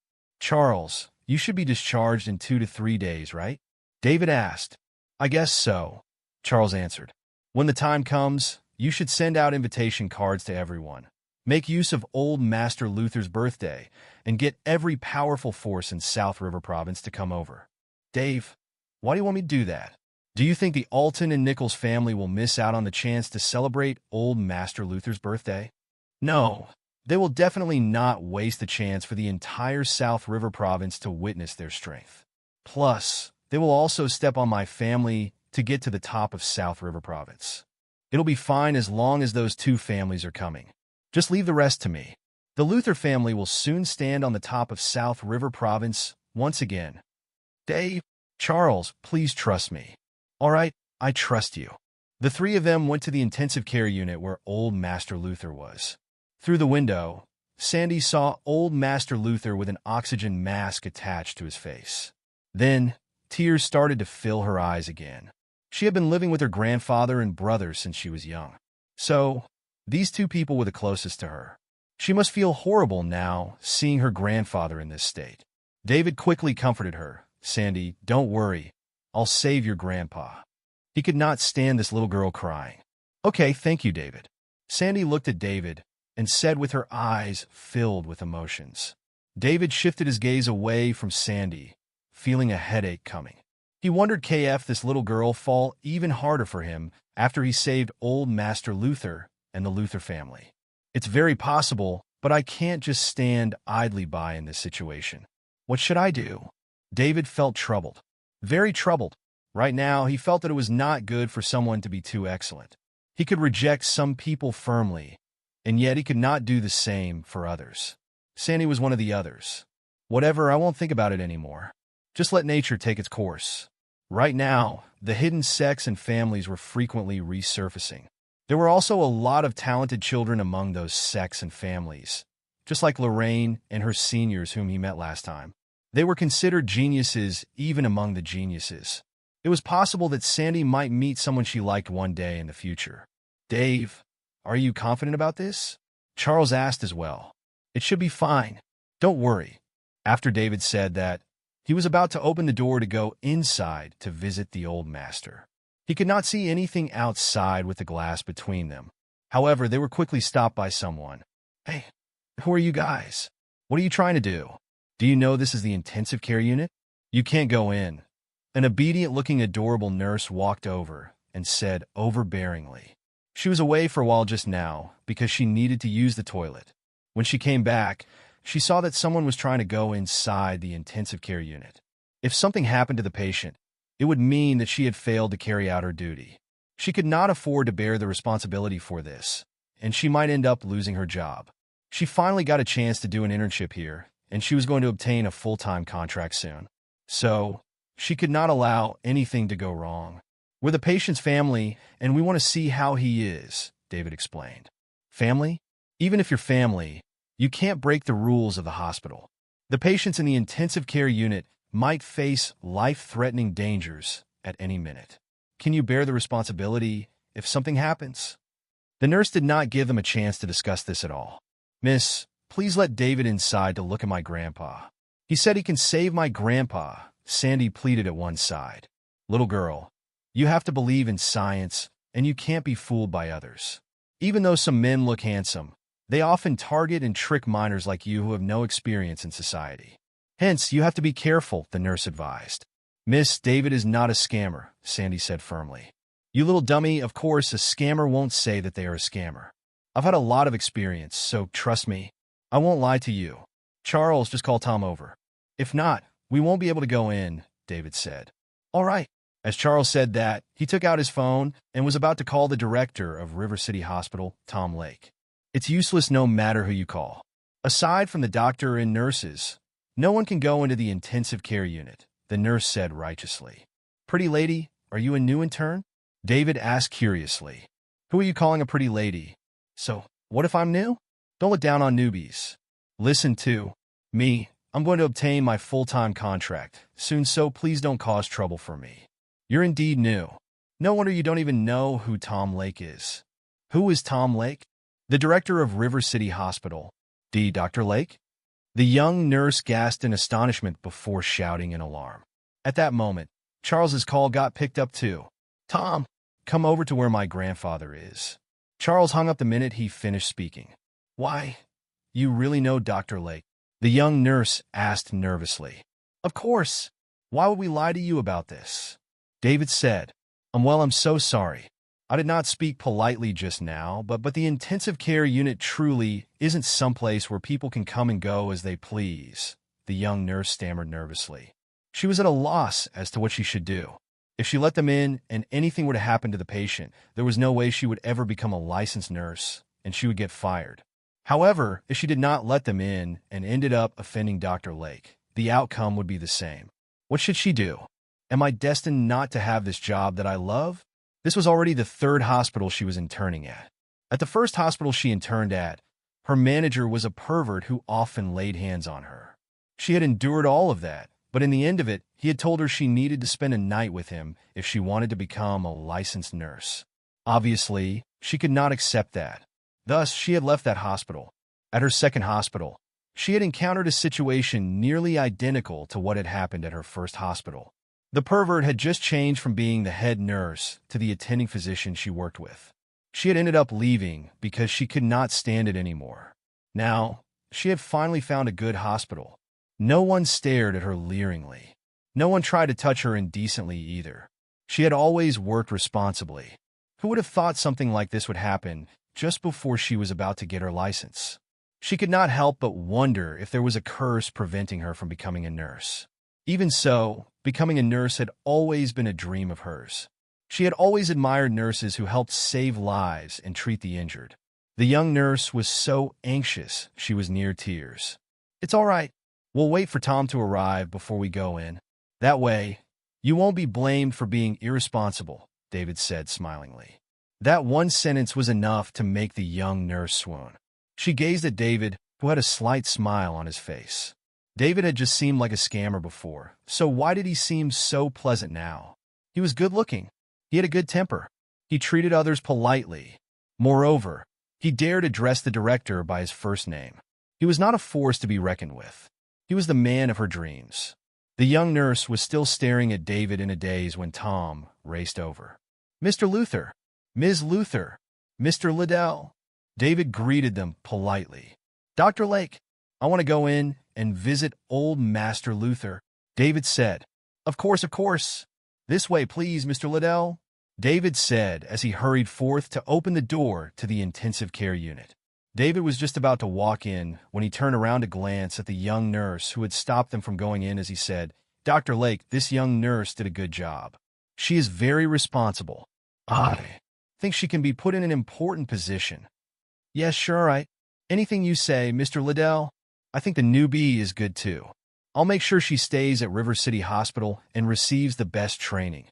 Charles, you should be discharged in 2 to 3 days, right? David asked. I guess so, Charles answered. When the time comes, you should send out invitation cards to everyone. Make use of Old Master Luther's birthday and get every powerful force in South River Province to come over. Dave, why do you want me to do that? Do you think the Alton and Nichols family will miss out on the chance to celebrate Old Master Luther's birthday? No. They will definitely not waste the chance for the entire South River Province to witness their strength. Plus, they will also step on my family to get to the top of South River Province. It'll be fine as long as those two families are coming. Just leave the rest to me. The Luther family will soon stand on the top of South River Province once again. Dave, Charles, please trust me. All right, I trust you. The three of them went to the intensive care unit where Old Master Luther was. Through the window, Sandy saw Old Master Luther with an oxygen mask attached to his face. Then, tears started to fill her eyes again. She had been living with her grandfather and brother since she was young. So, these two people were the closest to her. She must feel horrible now, seeing her grandfather in this state. David quickly comforted her. Sandy, don't worry. I'll save your grandpa. He could not stand this little girl crying. Okay, thank you, David. Sandy looked at David and said with her eyes filled with emotions. David shifted his gaze away from Sandy, feeling a headache coming. He wondered KF this little girl fall even harder for him after he saved Old Master Luther and the Luther family. It's very possible, but I can't just stand idly by in this situation. What should I do? David felt troubled. Very troubled. Right now, he felt that it was not good for someone to be too excellent. He could reject some people firmly, and yet he could not do the same for others. Sandy was one of the others. Whatever, I won't think about it anymore. Just let nature take its course. Right now, the hidden sects and families were frequently resurfacing. There were also a lot of talented children among those sects and families, just like Lorraine and her seniors whom he met last time. They were considered geniuses even among the geniuses. It was possible that Sandy might meet someone she liked one day in the future. Dave, are you confident about this? Charles asked as well. It should be fine. Don't worry. After David said that, he was about to open the door to go inside to visit the old master. He could not see anything outside with the glass between them. However, they were quickly stopped by someone. Hey, who are you guys? What are you trying to do? Do you know this is the intensive care unit? You can't go in. An obedient-looking adorable nurse walked over and said overbearingly. She was away for a while just now because she needed to use the toilet. When she came back, she saw that someone was trying to go inside the intensive care unit. If something happened to the patient, it would mean that she had failed to carry out her duty. She could not afford to bear the responsibility for this, and she might end up losing her job. She finally got a chance to do an internship here, and she was going to obtain a full-time contract soon. So, she could not allow anything to go wrong. We're the patient's family, and we want to see how he is, David explained. Family? Even if you're family, you can't break the rules of the hospital. The patients in the intensive care unit might face life-threatening dangers at any minute. Can you bear the responsibility if something happens? The nurse did not give them a chance to discuss this at all. Miss, please let David inside to look at my grandpa. He said he can save my grandpa, Sandy pleaded at one side. Little girl, you have to believe in science, and you can't be fooled by others. Even though some men look handsome, they often target and trick minors like you who have no experience in society. Hence, you have to be careful, the nurse advised. Miss, David is not a scammer, Sandy said firmly. You little dummy, of course, a scammer won't say that they are a scammer. I've had a lot of experience, so trust me. I won't lie to you. Charles, just call Tom over. If not, we won't be able to go in, David said. All right. As Charles said that, he took out his phone and was about to call the director of River City Hospital, Tom Lake. It's useless no matter who you call. Aside from the doctor and nurses, no one can go into the intensive care unit, the nurse said righteously. Pretty lady, are you a new intern? David asked curiously. Who are you calling a pretty lady? So, what if I'm new? Don't look down on newbies. Listen to me. I'm going to obtain my full-time contract soon, so please don't cause trouble for me. You're indeed new. No wonder you don't even know who Tom Lake is. Who is Tom Lake? The director of River City Hospital. Dr. Lake? The young nurse gasped in astonishment before shouting in alarm. At that moment, Charles's call got picked up too. Tom, come over to where my grandfather is. Charles hung up the minute he finished speaking. Why? You really know Dr. Lake? The young nurse asked nervously. Of course. Why would we lie to you about this? David said. I'm so sorry. I did not speak politely just now, but the intensive care unit truly isn't someplace where people can come and go as they please, the young nurse stammered nervously. She was at a loss as to what she should do. If she let them in and anything were to happen to the patient, there was no way she would ever become a licensed nurse, and she would get fired. However, if she did not let them in and ended up offending Dr. Lake, the outcome would be the same. What should she do? Am I destined not to have this job that I love? This was already the third hospital she was interning at. At the first hospital she interned at, her manager was a pervert who often laid hands on her. She had endured all of that, but in the end of it, he had told her she needed to spend a night with him if she wanted to become a licensed nurse. Obviously, she could not accept that. Thus, she had left that hospital. At her second hospital, she had encountered a situation nearly identical to what had happened at her first hospital. The pervert had just changed from being the head nurse to the attending physician she worked with. She had ended up leaving because she could not stand it anymore. Now, she had finally found a good hospital. No one stared at her leeringly. No one tried to touch her indecently either. She had always worked responsibly. Who would have thought something like this would happen just before she was about to get her license? She could not help but wonder if there was a curse preventing her from becoming a nurse. Even so, becoming a nurse had always been a dream of hers. She had always admired nurses who helped save lives and treat the injured. The young nurse was so anxious she was near tears. It's all right. We'll wait for Tom to arrive before we go in. That way, you won't be blamed for being irresponsible, David said smilingly. That one sentence was enough to make the young nurse swoon. She gazed at David, who had a slight smile on his face. David had just seemed like a scammer before, so why did he seem so pleasant now? He was good-looking. He had a good temper. He treated others politely. Moreover, he dared address the director by his first name. He was not a force to be reckoned with. He was the man of her dreams. The young nurse was still staring at David in a daze when Tom raced over. Mr. Luther, Ms. Luther, Mr. Liddell. David greeted them politely. Dr. Lake, I want to go in and visit old Master Luther, David said. Of course. This way, please, Mr. Liddell, David said as he hurried forth to open the door to the intensive care unit. David was just about to walk in when he turned around to glance at the young nurse who had stopped them from going in as he said, Dr. Lake, this young nurse did a good job. She is very responsible. I think she can be put in an important position. Yes, sure, all right. Anything you say, Mr. Liddell. I think the newbie is good too. I'll make sure she stays at River City Hospital and receives the best training,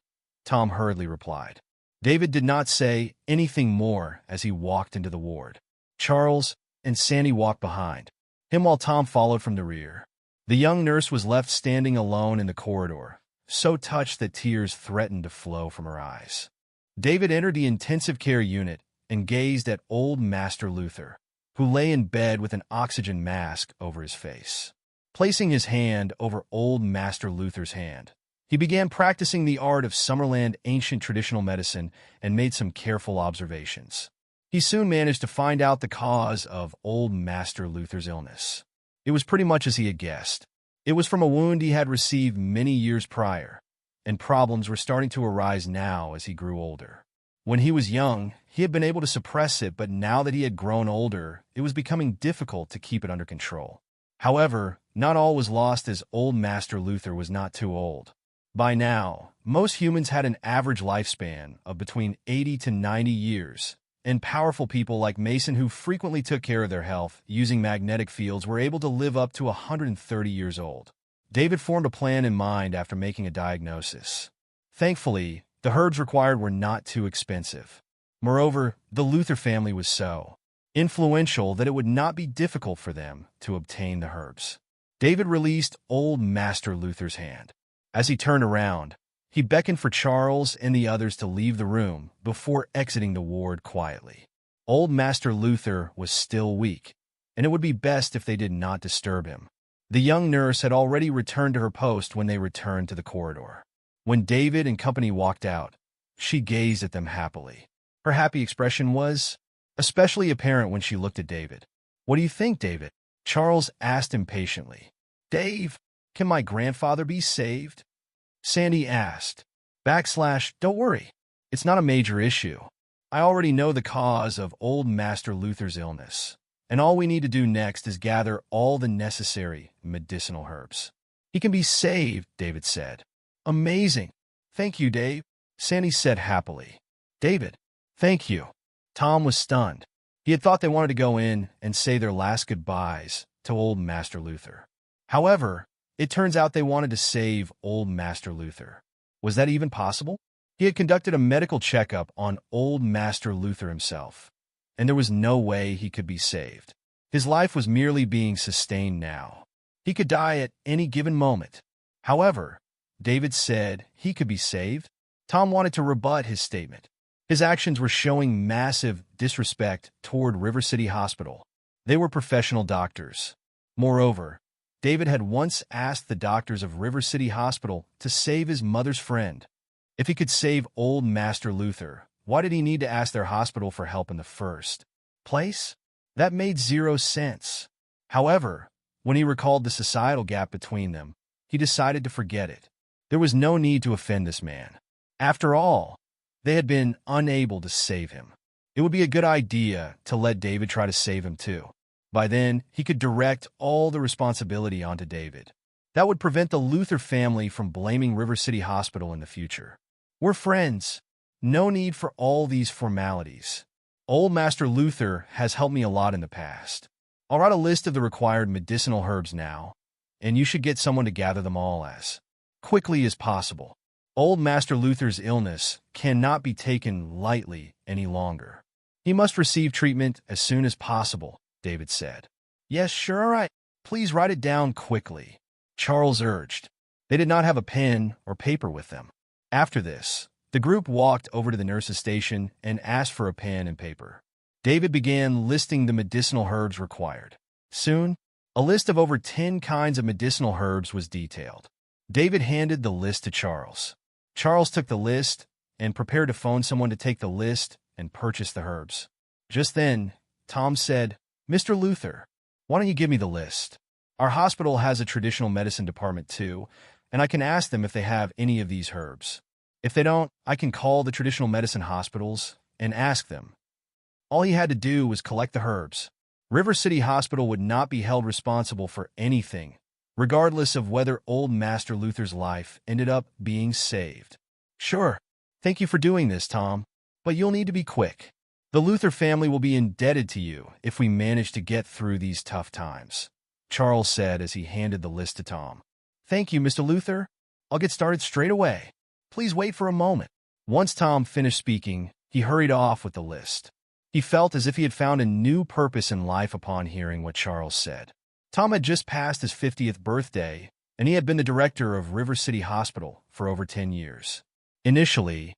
Tom hurriedly replied. David did not say anything more as he walked into the ward. Charles and Sandy walked behind him while Tom followed from the rear. The young nurse was left standing alone in the corridor, so touched that tears threatened to flow from her eyes. David entered the intensive care unit and gazed at old Master Luther, who lay in bed with an oxygen mask over his face. Placing his hand over old Master Luther's hand, he began practicing the art of Summerland ancient traditional medicine and made some careful observations. He soon managed to find out the cause of old Master Luther's illness. It was pretty much as he had guessed. It was from a wound he had received many years prior, and problems were starting to arise now as he grew older. When he was young, he had been able to suppress it, but now that he had grown older, it was becoming difficult to keep it under control. However, not all was lost, as old Master Luther was not too old. By now, most humans had an average lifespan of between 80 to 90 years, and powerful people like Mason, who frequently took care of their health using magnetic fields, were able to live up to 130 years old. David formed a plan in mind after making a diagnosis. Thankfully, the herbs required were not too expensive. Moreover, the Luther family was so influential that it would not be difficult for them to obtain the herbs. David released old Master Luther's hand. As he turned around, he beckoned for Charles and the others to leave the room before exiting the ward quietly. Old Master Luther was still weak, and it would be best if they did not disturb him. The young nurse had already returned to her post when they returned to the corridor. When David and company walked out, she gazed at them happily. Her happy expression was especially apparent when she looked at David. "What do you think, David?" Charles asked impatiently. "Dave, can my grandfather be saved?" Sandy asked. Don't worry. It's not a major issue. I already know the cause of old Master Luther's illness, and all we need to do next is gather all the necessary medicinal herbs. He can be saved, David said. Amazing. Thank you, Dave, Sandy said happily. David, thank you. Tom was stunned. He had thought they wanted to go in and say their last goodbyes to old Master Luther. However, it turns out they wanted to save old Master Luther. Was that even possible? He had conducted a medical checkup on old Master Luther himself, and there was no way he could be saved. His life was merely being sustained now. He could die at any given moment. However, David said he could be saved. Tom wanted to rebut his statement. His actions were showing massive disrespect toward River City Hospital. They were professional doctors. Moreover, David had once asked the doctors of River City Hospital to save his mother's friend. If he could save old Master Luther, why did he need to ask their hospital for help in the first place? That made zero sense. However, when he recalled the societal gap between them, he decided to forget it. There was no need to offend this man. After all, they had been unable to save him. It would be a good idea to let David try to save him too. By then, he could direct all the responsibility onto David. That would prevent the Luther family from blaming River City Hospital in the future. We're friends. No need for all these formalities. Old Master Luther has helped me a lot in the past. I'll write a list of the required medicinal herbs now, and you should get someone to gather them all as quickly as possible. Old Master Luther's illness cannot be taken lightly any longer. He must receive treatment as soon as possible, David said. Yes, sure, all right. Please write it down quickly, Charles urged. They did not have a pen or paper with them. After this, the group walked over to the nurse's station and asked for a pen and paper. David began listing the medicinal herbs required. Soon, a list of over 10 kinds of medicinal herbs was detailed. David handed the list to Charles. Charles took the list and prepared to phone someone to take the list and purchase the herbs. Just then, Tom said, Mr. Luther, why don't you give me the list? Our hospital has a traditional medicine department too, and I can ask them if they have any of these herbs. If they don't, I can call the traditional medicine hospitals and ask them. All he had to do was collect the herbs. River City Hospital would not be held responsible for anything, regardless of whether old Master Luther's life ended up being saved. Sure, thank you for doing this, Tom, but you'll need to be quick. The Luther family will be indebted to you if we manage to get through these tough times, Charles said as he handed the list to Tom. Thank you, Mr. Luther. I'll get started straight away. Please wait for a moment. Once Tom finished speaking, he hurried off with the list. He felt as if he had found a new purpose in life upon hearing what Charles said. Tom had just passed his 50th birthday, and he had been the director of River City Hospital for over 10 years. Initially,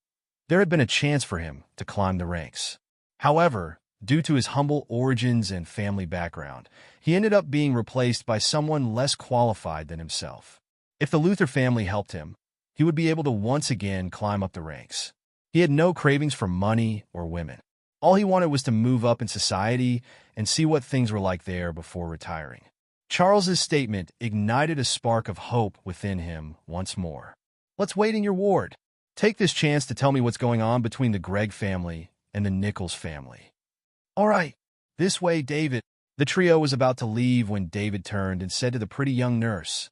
there had been a chance for him to climb the ranks. However, due to his humble origins and family background, he ended up being replaced by someone less qualified than himself. If the Luther family helped him, he would be able to once again climb up the ranks. He had no cravings for money or women. All he wanted was to move up in society and see what things were like there before retiring. Charles's statement ignited a spark of hope within him once more. Let's wait in your ward. Take this chance to tell me what's going on between the Gregg family and the Nichols family. All right, this way, David. The trio was about to leave when David turned and said to the pretty young nurse,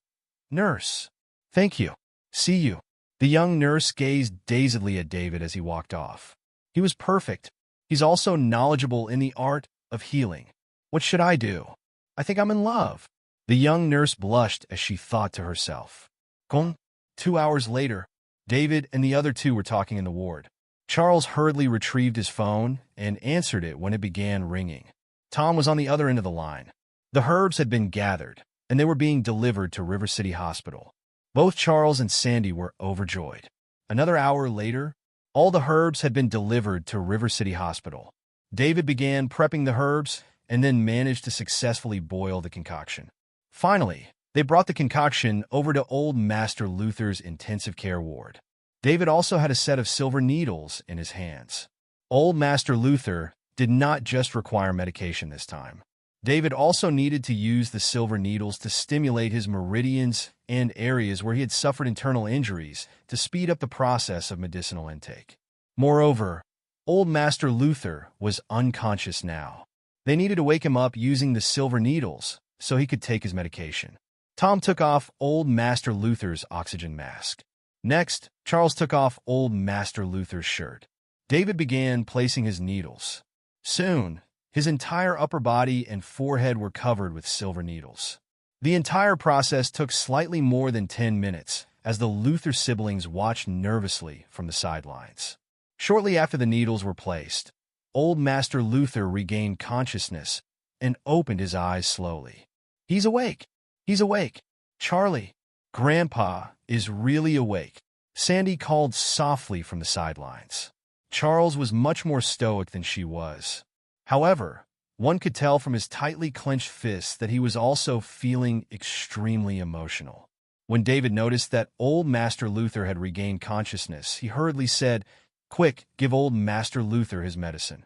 "Nurse, thank you. See you." The young nurse gazed dazedly at David as he walked off. He was perfect. He's also knowledgeable in the art of healing. What should I do? I think I'm in love. The young nurse blushed as she thought to herself. Gong. 2 hours later, David and the other two were talking in the ward. Charles hurriedly retrieved his phone and answered it when it began ringing. Tom was on the other end of the line. The herbs had been gathered, and they were being delivered to River City Hospital. Both Charles and Sandy were overjoyed. Another hour later, all the herbs had been delivered to River City Hospital. David began prepping the herbs and then managed to successfully boil the concoction. Finally, they brought the concoction over to old Master Luther's intensive care ward. David also had a set of silver needles in his hands. Old Master Luther did not just require medication this time. David also needed to use the silver needles to stimulate his meridians and areas where he had suffered internal injuries to speed up the process of medicinal intake. Moreover, old Master Luther was unconscious now. They needed to wake him up using the silver needles so he could take his medication. Tom took off old Master Luther's oxygen mask. Next, Charles took off old Master Luther's shirt. David began placing his needles. Soon, his entire upper body and forehead were covered with silver needles. The entire process took slightly more than 10 minutes, as the Luther siblings watched nervously from the sidelines. Shortly after the needles were placed, old Master Luther regained consciousness and opened his eyes slowly. "He's awake! He's awake! Charlie, Grandpa is really awake," Sandy called softly from the sidelines. Charles was much more stoic than she was. However, one could tell from his tightly clenched fists that he was also feeling extremely emotional. When David noticed that old Master Luther had regained consciousness, he hurriedly said, "Quick, give old Master Luther his medicine."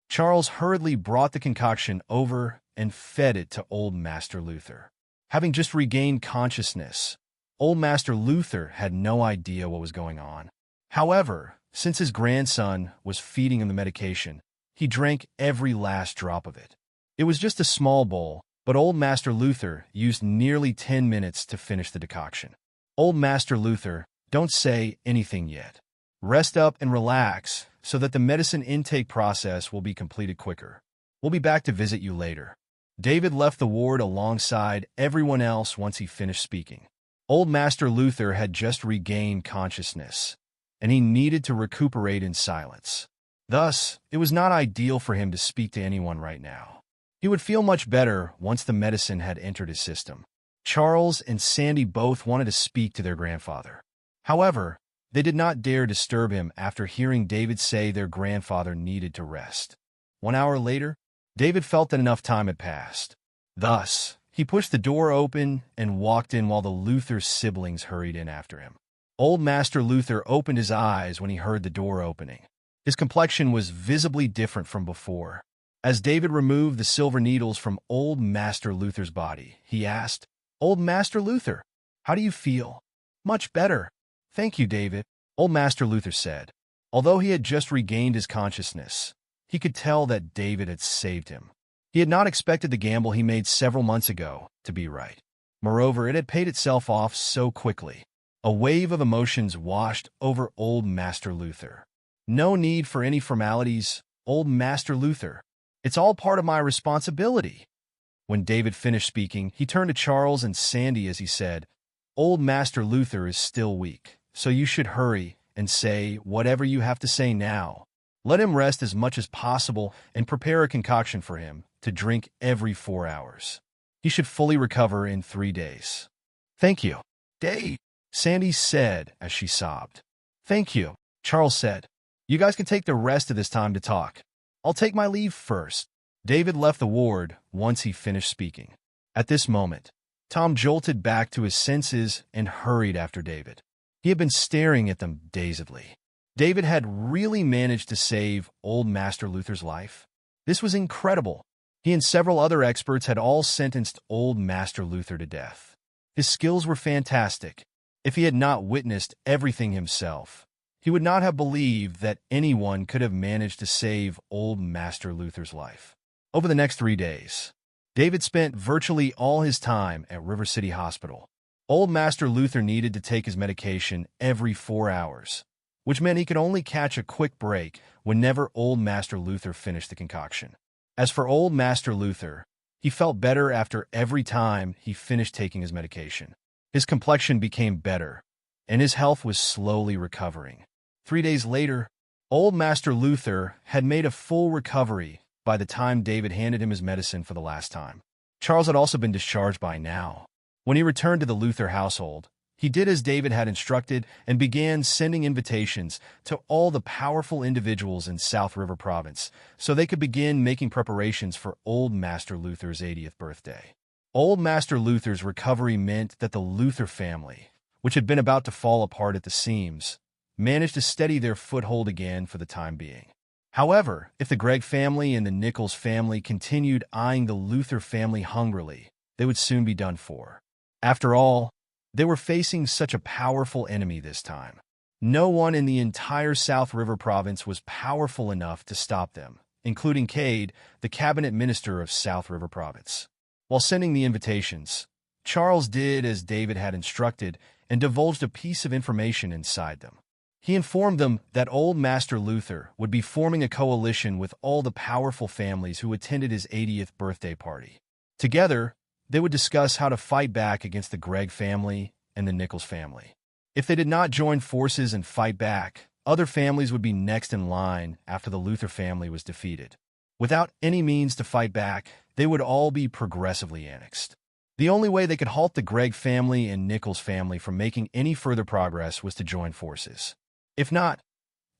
Charles hurriedly brought the concoction over and fed it to old Master Luther. Having just regained consciousness, old Master Luther had no idea what was going on. However, since his grandson was feeding him the medication, he drank every last drop of it. It was just a small bowl, but old Master Luther used nearly 10 minutes to finish the decoction. "Old Master Luther, don't say anything yet. Rest up and relax so that the medicine intake process will be completed quicker. We'll be back to visit you later." David left the ward alongside everyone else once he finished speaking. Old Master Luther had just regained consciousness, and he needed to recuperate in silence. Thus, it was not ideal for him to speak to anyone right now. He would feel much better once the medicine had entered his system. Charles and Sandy both wanted to speak to their grandfather. However, they did not dare disturb him after hearing David say their grandfather needed to rest. 1 hour later, David felt that enough time had passed. Thus, he pushed the door open and walked in while the Luther siblings hurried in after him. Old Master Luther opened his eyes when he heard the door opening. His complexion was visibly different from before. As David removed the silver needles from old Master Luther's body, he asked, "Old Master Luther, how do you feel?" "Much better. Thank you, David," old Master Luther said. Although he had just regained his consciousness, he could tell that David had saved him. He had not expected the gamble he made several months ago to be right. Moreover, it had paid itself off so quickly. A wave of emotions washed over old Master Luther. "No need for any formalities, old Master Luther. It's all part of my responsibility." When David finished speaking, he turned to Charles and Sandy as he said, "Old Master Luther is still weak, so you should hurry and say whatever you have to say now. Let him rest as much as possible and prepare a concoction for him to drink every 4 hours. He should fully recover in 3 days." "Thank you, Dave," Sandy said as she sobbed. "Thank you," Charles said. "You guys can take the rest of this time to talk. I'll take my leave first." David left the ward once he finished speaking. At this moment, Tom jolted back to his senses and hurried after David. He had been staring at them dazedly. David had really managed to save old Master Luther's life. This was incredible. He and several other experts had all sentenced old Master Luther to death. His skills were fantastic. If he had not witnessed everything himself, He would not have believed that anyone could have managed to save old Master Luther's life. Over the next 3 days, David spent virtually all his time at River City Hospital. Old Master Luther needed to take his medication every 4 hours, which meant he could only catch a quick break whenever old Master Luther finished the concoction. As for old Master Luther, he felt better after every time he finished taking his medication. His complexion became better, and his health was slowly recovering. 3 days later, old Master Luther had made a full recovery by the time David handed him his medicine for the last time. Charles had also been discharged by now. When he returned to the Luther household, he did as David had instructed and began sending invitations to all the powerful individuals in South River Province so they could begin making preparations for old Master Luther's 80th birthday. Old Master Luther's recovery meant that the Luther family, which had been about to fall apart at the seams, managed to steady their foothold again for the time being. However, if the Gregg family and the Nichols family continued eyeing the Luther family hungrily, they would soon be done for. After all, they were facing such a powerful enemy this time. No one in the entire South River Province was powerful enough to stop them, including Cade, the cabinet minister of South River Province. While sending the invitations, Charles did as David had instructed and divulged a piece of information inside them. He informed them that old Master Luther would be forming a coalition with all the powerful families who attended his 80th birthday party. Together, they would discuss how to fight back against the Gregg family and the Nichols family. If they did not join forces and fight back, other families would be next in line after the Luther family was defeated. Without any means to fight back, they would all be progressively annexed. The only way they could halt the Gregg family and Nichols family from making any further progress was to join forces. If not,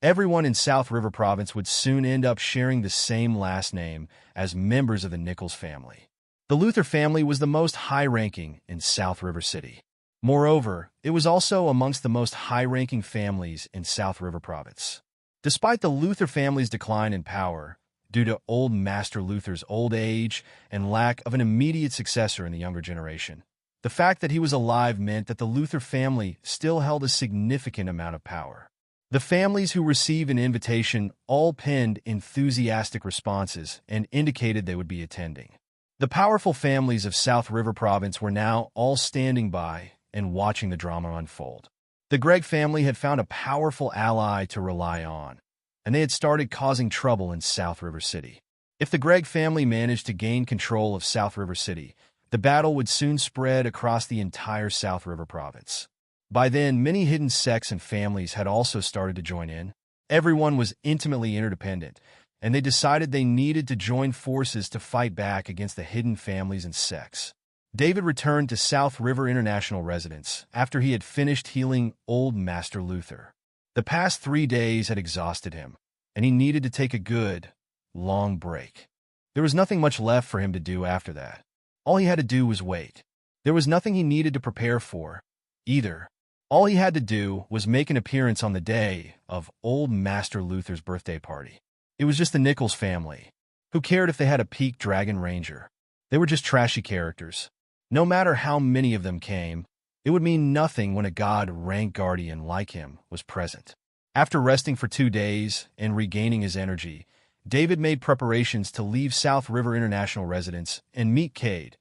everyone in South River Province would soon end up sharing the same last name as members of the Nichols family. The Luther family was the most high-ranking in South River City. Moreover, it was also amongst the most high-ranking families in South River Province. Despite the Luther family's decline in power, due to old Master Luther's old age and lack of an immediate successor in the younger generation, the fact that he was alive meant that the Luther family still held a significant amount of power. The families who received an invitation all penned enthusiastic responses and indicated they would be attending. The powerful families of South River Province were now all standing by and watching the drama unfold. The Gregg family had found a powerful ally to rely on, and they had started causing trouble in South River City. If the Gregg family managed to gain control of South River City, the battle would soon spread across the entire South River Province. By then, many hidden sects and families had also started to join in. Everyone was intimately interdependent, and they decided they needed to join forces to fight back against the hidden families and sects. David returned to South River International Residence after he had finished healing old Master Luther. The past 3 days had exhausted him, and he needed to take a good, long break. There was nothing much left for him to do after that. All he had to do was wait. There was nothing he needed to prepare for, either. All he had to do was make an appearance on the day of old Master Luther's birthday party. It was just the Nichols family. Who cared if they had a peak Dragon Ranger? They were just trashy characters. No matter how many of them came, it would mean nothing when a god-rank guardian like him was present. After resting for 2 days and regaining his energy, David made preparations to leave South River International Residence and meet Cade,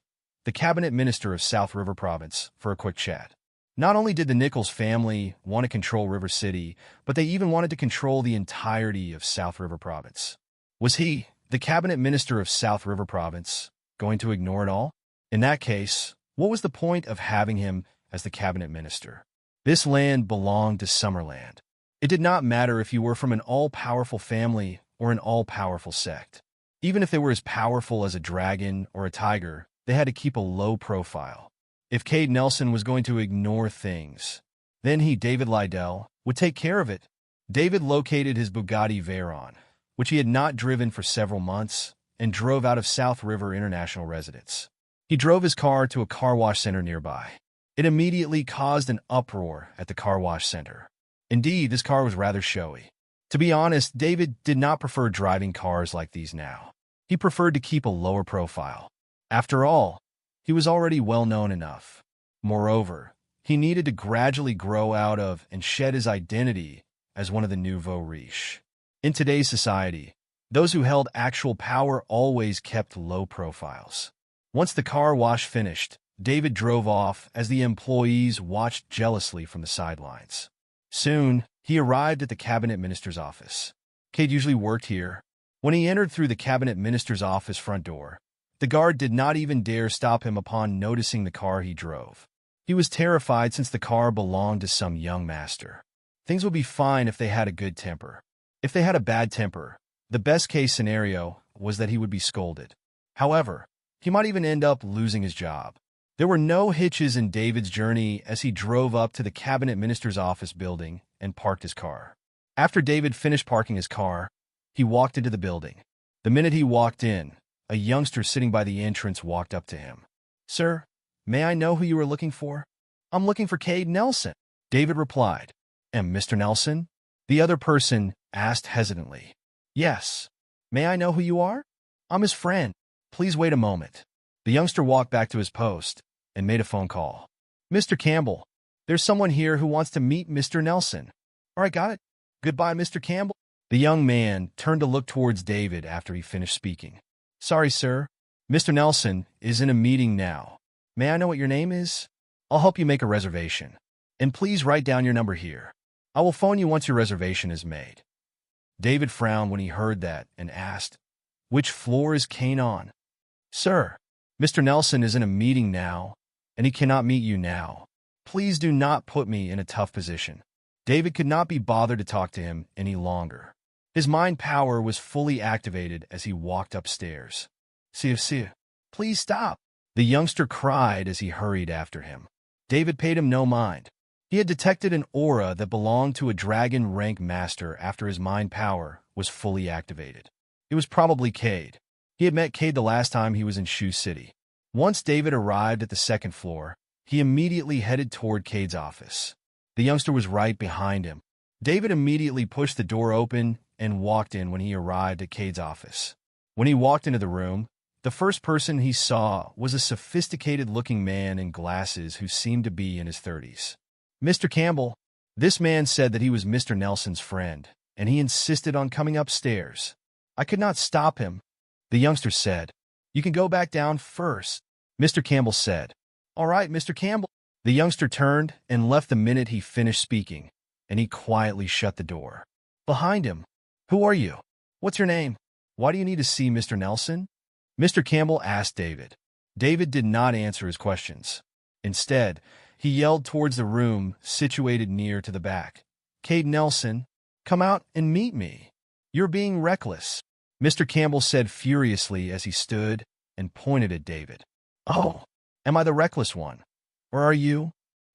the cabinet minister of South River Province, for a quick chat. Not only did the Nichols family want to control River City, but they even wanted to control the entirety of South River Province. Was he, the cabinet minister of South River Province, going to ignore it all? In that case, what was the point of having him as the cabinet minister? This land belonged to Summerland. It did not matter if you were from an all-powerful family or an all-powerful sect. Even if they were as powerful as a dragon or a tiger, they had to keep a low profile. If Cade Nelson was going to ignore things, then he, David Liddell, would take care of it. David located his Bugatti Veyron, which he had not driven for several months, and drove out of South River International Residence. He drove his car to a car wash center nearby. It immediately caused an uproar at the car wash center. Indeed, this car was rather showy. To be honest, David did not prefer driving cars like these now. He preferred to keep a lower profile. After all, he was already well-known enough. Moreover, he needed to gradually grow out of and shed his identity as one of the nouveau riche. In today's society, those who held actual power always kept low profiles. Once the car wash finished, David drove off as the employees watched jealously from the sidelines. Soon, he arrived at the cabinet minister's office. Cade usually worked here. When he entered through the cabinet minister's office front door, the guard did not even dare stop him upon noticing the car he drove. He was terrified since the car belonged to some young master. Things would be fine if they had a good temper. If they had a bad temper, the best-case scenario was that he would be scolded. However, he might even end up losing his job. There were no hitches in David's journey as he drove up to the cabinet minister's office building and parked his car. After David finished parking his car, he walked into the building. The minute he walked in, a youngster sitting by the entrance walked up to him. "Sir, may I know who you are looking for?" "I'm looking for Cade Nelson," David replied. "And Mr. Nelson?" the other person asked hesitantly. "Yes. May I know who you are?" "I'm his friend. Please wait a moment." The youngster walked back to his post and made a phone call. "Mr. Campbell, there's someone here who wants to meet Mr. Nelson." "All right, got it. Goodbye, Mr. Campbell." The young man turned to look towards David after he finished speaking. "Sorry, sir. Mr. Nelson is in a meeting now. May I know what your name is? I'll help you make a reservation. And please write down your number here. I will phone you once your reservation is made." David frowned when he heard that and asked, "Which floor is Kane on?" "Sir, Mr. Nelson is in a meeting now, and he cannot meet you now. Please do not put me in a tough position." David could not be bothered to talk to him any longer. His mind power was fully activated as he walked upstairs. See, please stop," the youngster cried as he hurried after him. David paid him no mind. He had detected an aura that belonged to a dragon rank master after his mind power was fully activated. It was probably Cade. He had met Cade the last time he was in Shu City. Once David arrived at the second floor, he immediately headed toward Cade's office. The youngster was right behind him. David immediately pushed the door open and walked in when he arrived at Cade's office. When he walked into the room, the first person he saw was a sophisticated-looking man in glasses who seemed to be in his 30s. "Mr. Campbell." This man said that he was Mr. Nelson's friend, and he insisted on coming upstairs. "I could not stop him," the youngster said. "You can go back down first," Mr. Campbell said. "All right, Mr. Campbell." The youngster turned and left the minute he finished speaking, and he quietly shut the door behind him. "Who are you? What's your name? Why do you need to see Mr. Nelson?" Mr. Campbell asked David. David did not answer his questions. Instead, he yelled towards the room situated near to the back. "Cade Nelson, come out and meet me. You're being reckless," Mr. Campbell said furiously as he stood and pointed at David. "Oh, am I the reckless one? Or are you?"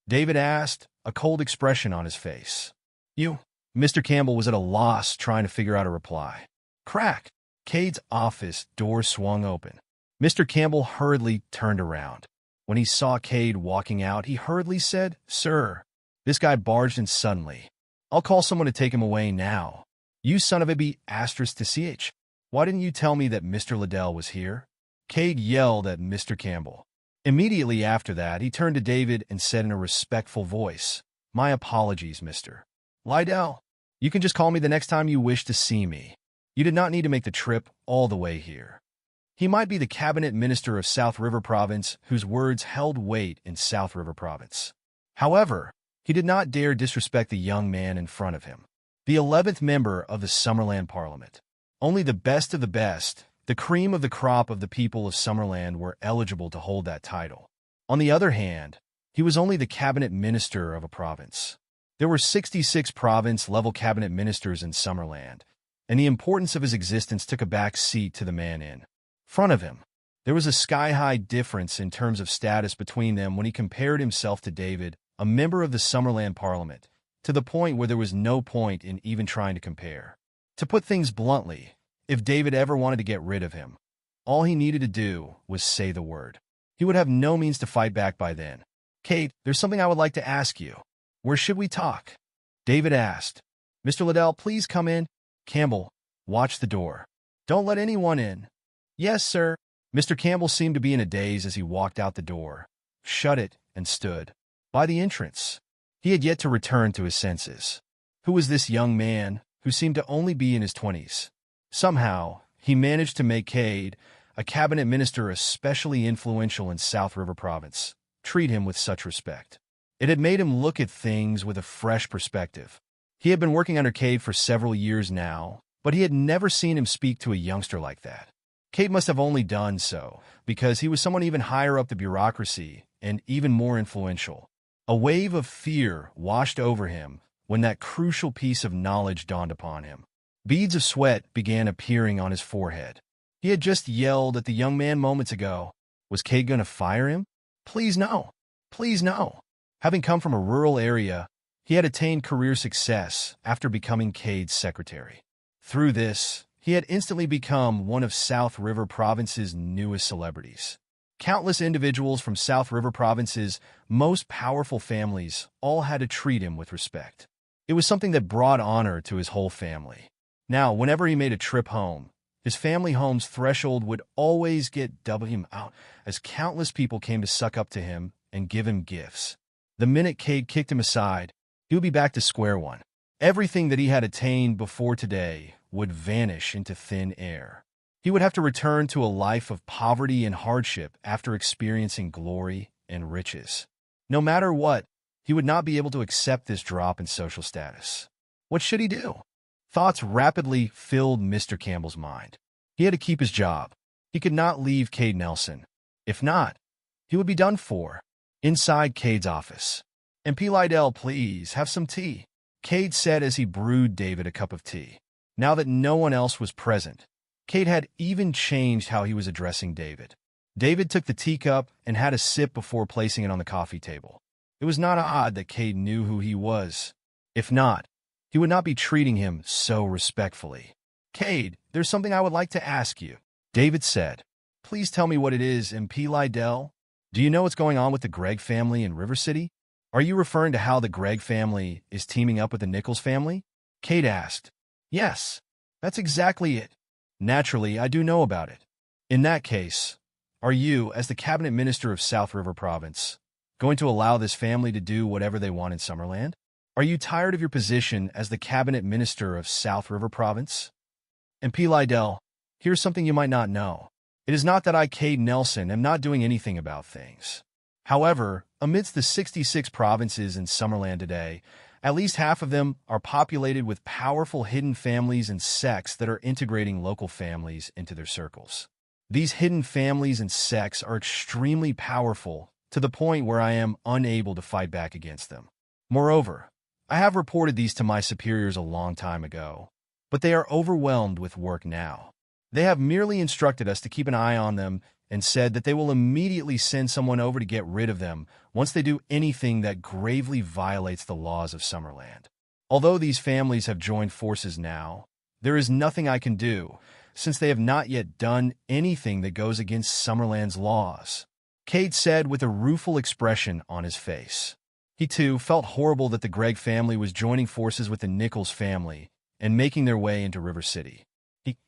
David asked, a cold expression on his face. "You?" Mr. Campbell was at a loss trying to figure out a reply. Crack! Cade's office door swung open. Mr. Campbell hurriedly turned around. When he saw Cade walking out, he hurriedly said, "Sir." This guy barged in suddenly. "I'll call someone to take him away now. You son of a b******. Why didn't you tell me that Mr. Liddell was here?" Cade yelled at Mr. Campbell. Immediately after that, he turned to David and said in a respectful voice, "My apologies, Mr. Liddell. You can just call me the next time you wish to see me. You did not need to make the trip all the way here." He might be the cabinet minister of South River Province whose words held weight in South River Province. However, he did not dare disrespect the young man in front of him, the 11th member of the Summerland Parliament. Only the best of the best, the cream of the crop of the people of Summerland were eligible to hold that title. On the other hand, he was only the cabinet minister of a province. There were 66 province-level cabinet ministers in Summerland, and the importance of his existence took a back seat to the man in front of him. There was a sky-high difference in terms of status between them when he compared himself to David, a member of the Summerland Parliament, to the point where there was no point in even trying to compare. To put things bluntly, if David ever wanted to get rid of him, all he needed to do was say the word. He would have no means to fight back by then. "Cade, there's something I would like to ask you. Where should we talk?" David asked. "Mr. Liddell, please come in." "Campbell, watch the door. Don't let anyone in." "Yes, sir." Mr. Campbell seemed to be in a daze as he walked out the door, shut it, and stood by the entrance. He had yet to return to his senses. Who was this young man who seemed to only be in his 20s? Somehow, he managed to make Cade, a cabinet minister especially influential in South River Province, treat him with such respect. It had made him look at things with a fresh perspective. He had been working under Cade for several years now, but he had never seen him speak to a youngster like that. Cade must have only done so because he was someone even higher up the bureaucracy and even more influential. A wave of fear washed over him when that crucial piece of knowledge dawned upon him. Beads of sweat began appearing on his forehead. He had just yelled at the young man moments ago. Was Cade going to fire him? Please no. Please no. Having come from a rural area, he had attained career success after becoming Cade's secretary. Through this, he had instantly become one of South River Province's newest celebrities. Countless individuals from South River Province's most powerful families all had to treat him with respect. It was something that brought honor to his whole family. Now, whenever he made a trip home, his family home's threshold would always get doubled him out as countless people came to suck up to him and give him gifts. The minute Cade kicked him aside, he would be back to square one. Everything that he had attained before today would vanish into thin air. He would have to return to a life of poverty and hardship after experiencing glory and riches. No matter what, he would not be able to accept this drop in social status. What should he do? Thoughts rapidly filled Mr. Campbell's mind. He had to keep his job. He could not leave Cade Nelson. If not, he would be done for. Inside Cade's office. MP Lydell, please, have some tea, Cade said as he brewed David a cup of tea. Now that no one else was present, Cade had even changed how he was addressing David. David took the teacup and had a sip before placing it on the coffee table. It was not odd that Cade knew who he was. If not, he would not be treating him so respectfully. Cade, there's something I would like to ask you, David said. Please tell me what it is, MP Lydell. Do you know what's going on with the Gregg family in River City? Are you referring to how the Gregg family is teaming up with the Nichols family? Cade asked. Yes, that's exactly it. Naturally, I do know about it. In that case, are you, as the cabinet minister of South River Province, going to allow this family to do whatever they want in Summerland? Are you tired of your position as the cabinet minister of South River Province? And P. Lydell, here's something you might not know. It is not that I, Cade Nelson, am not doing anything about things. However, amidst the 66 provinces in Summerland today, at least half of them are populated with powerful hidden families and sects that are integrating local families into their circles. These hidden families and sects are extremely powerful to the point where I am unable to fight back against them. Moreover, I have reported these to my superiors a long time ago, but they are overwhelmed with work now. They have merely instructed us to keep an eye on them and said that they will immediately send someone over to get rid of them once they do anything that gravely violates the laws of Summerland. Although these families have joined forces now, there is nothing I can do, since they have not yet done anything that goes against Summerland's laws, Cade said with a rueful expression on his face. He, too, felt horrible that the Gregg family was joining forces with the Nichols family and making their way into River City.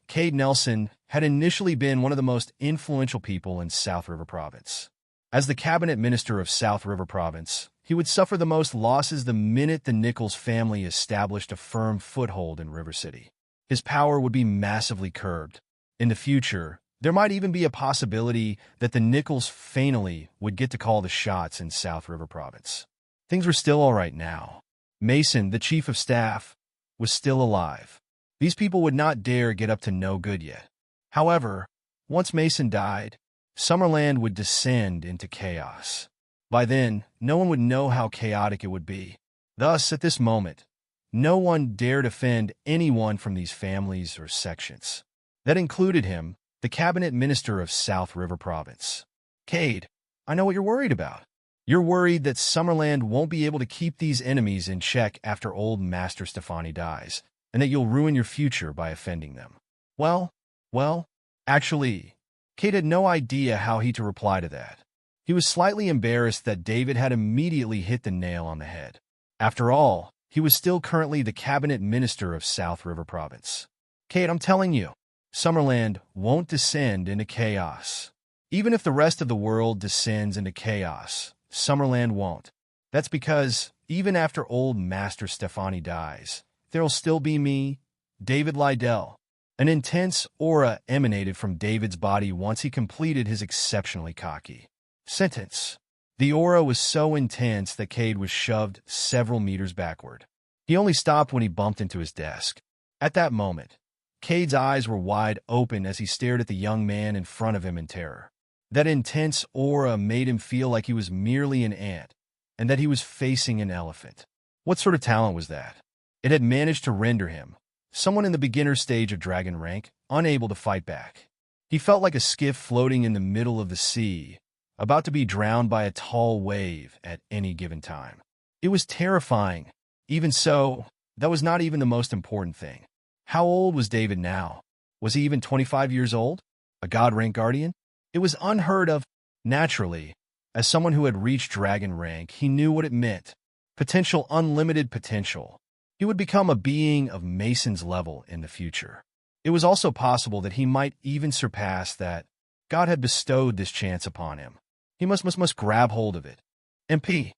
Cade Nelson had initially been one of the most influential people in South River Province. As the cabinet minister of South River Province, he would suffer the most losses the minute the Nichols family established a firm foothold in River City. His power would be massively curbed. In the future, there might even be a possibility that the Nichols family would get to call the shots in South River Province. Things were still all right now. Mason, the chief of staff, was still alive. These people would not dare get up to no good yet. However, once Mason died, Summerland would descend into chaos. By then, no one would know how chaotic it would be. Thus, at this moment, no one dared offend anyone from these families or sections. That included him, the cabinet minister of South River Province. Cade, I know what you're worried about. You're worried that Summerland won't be able to keep these enemies in check after old Master Stefani dies, and that you'll ruin your future by offending them. Well, actually, Cade had no idea how he to reply to that. He was slightly embarrassed that David had immediately hit the nail on the head. After all, he was still currently the cabinet minister of South River Province. Cade, I'm telling you, Summerland won't descend into chaos. Even if the rest of the world descends into chaos, Summerland won't. That's because, even after old Master Stefani dies, there'll still be me, David Liddell. An intense aura emanated from David's body once he completed his exceptionally cocky sentence. The aura was so intense that Cade was shoved several meters backward. He only stopped when he bumped into his desk. At that moment, Cade's eyes were wide open as he stared at the young man in front of him in terror. That intense aura made him feel like he was merely an ant, and that he was facing an elephant. What sort of talent was that? It had managed to render him, someone in the beginner stage of dragon rank, unable to fight back. He felt like a skiff floating in the middle of the sea, about to be drowned by a tall wave at any given time. It was terrifying. Even so, that was not even the most important thing. How old was David now? Was he even 25 years old? A God rank guardian? It was unheard of. Naturally, as someone who had reached dragon rank, he knew what it meant. Potential, unlimited potential. He would become a being of Mason's level in the future. It was also possible that he might even surpass that. God had bestowed this chance upon him. He must grab hold of it. MP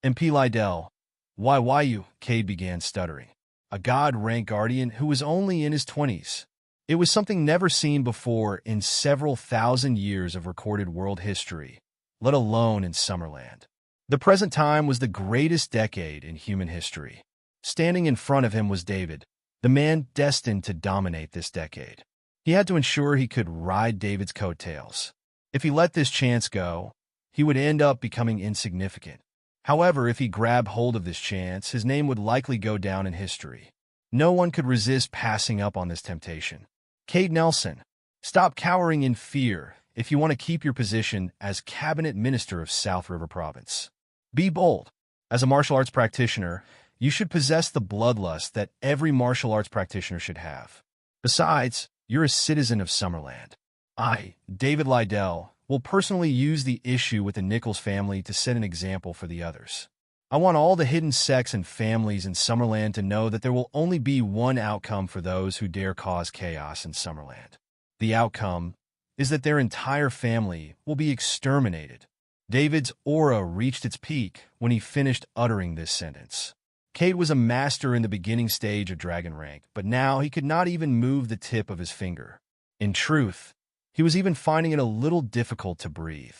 Liddell. Why you? Cade began stuttering. A God rank guardian who was only in his 20s. It was something never seen before in several thousand years of recorded world history, let alone in Summerland. The present time was the greatest decade in human history. Standing in front of him was David, the man destined to dominate this decade. He had to ensure he could ride David's coattails. If he let this chance go, he would end up becoming insignificant. However, if he grabbed hold of this chance, his name would likely go down in history. No one could resist passing up on this temptation. Cade Nelson, stop cowering in fear if you want to keep your position as cabinet minister of South River Province. Be bold. As a martial arts practitioner, you should possess the bloodlust that every martial arts practitioner should have. Besides, you're a citizen of Summerland. I, David Liddell, will personally use the issue with the Nichols family to set an example for the others. I want all the hidden sects and families in Summerland to know that there will only be one outcome for those who dare cause chaos in Summerland. The outcome is that their entire family will be exterminated. David's aura reached its peak when he finished uttering this sentence. Cade was a master in the beginning stage of dragon rank, but now he could not even move the tip of his finger. In truth, he was even finding it a little difficult to breathe.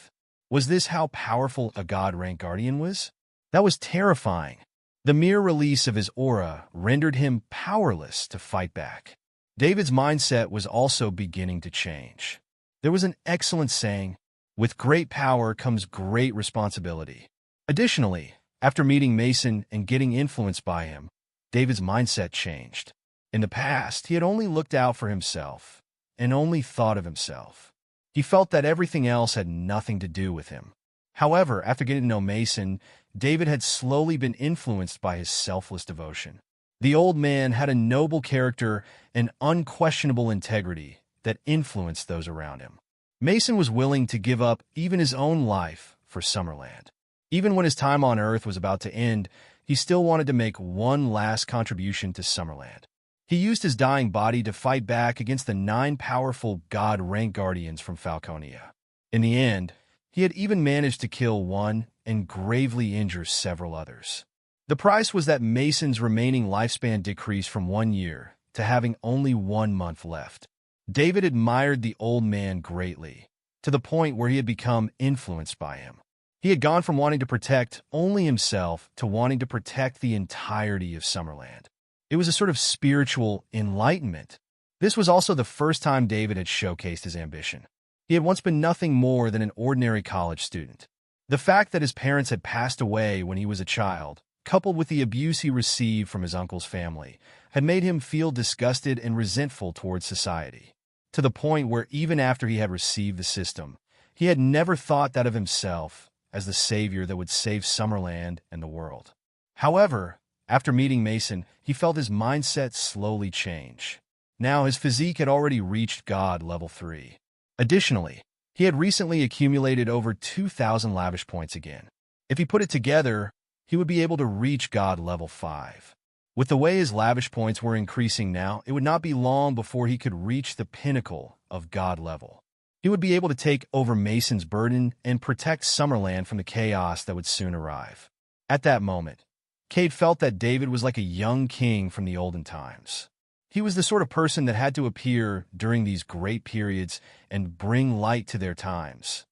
Was this how powerful a God rank guardian was? That was terrifying. The mere release of his aura rendered him powerless to fight back. David's mindset was also beginning to change. There was an excellent saying, "With great power comes great responsibility." Additionally, after meeting Mason and getting influenced by him, David's mindset changed. In the past, he had only looked out for himself and only thought of himself. He felt that everything else had nothing to do with him. However, after getting to know Mason, David had slowly been influenced by his selfless devotion. The old man had a noble character and unquestionable integrity that influenced those around him. Mason was willing to give up even his own life for Summerland. Even when his time on Earth was about to end, he still wanted to make one last contribution to Summerland. He used his dying body to fight back against the 9 powerful God rank guardians from Falconia. In the end, he had even managed to kill one and gravely injure several others. The price was that Mason's remaining lifespan decreased from 1 year to having only 1 month left. David admired the old man greatly, to the point where he had become influenced by him. He had gone from wanting to protect only himself to wanting to protect the entirety of Summerland. It was a sort of spiritual enlightenment. This was also the first time David had showcased his ambition. He had once been nothing more than an ordinary college student. The fact that his parents had passed away when he was a child, coupled with the abuse he received from his uncle's family, had made him feel disgusted and resentful towards society, to the point where even after he had received the system, he had never thought that of himself as the savior that would save Summerland and the world. However, after meeting Mason, he felt his mindset slowly change. Now his physique had already reached God level 3. Additionally, he had recently accumulated over 2,000 lavish points again. If he put it together, he would be able to reach God level 5. With the way his lavish points were increasing now, it would not be long before he could reach the pinnacle of God level. He would be able to take over Mason's burden and protect Summerland from the chaos that would soon arrive. At that moment, Cade felt that David was like a young king from the olden times. He was the sort of person that had to appear during these great periods and bring light to their times.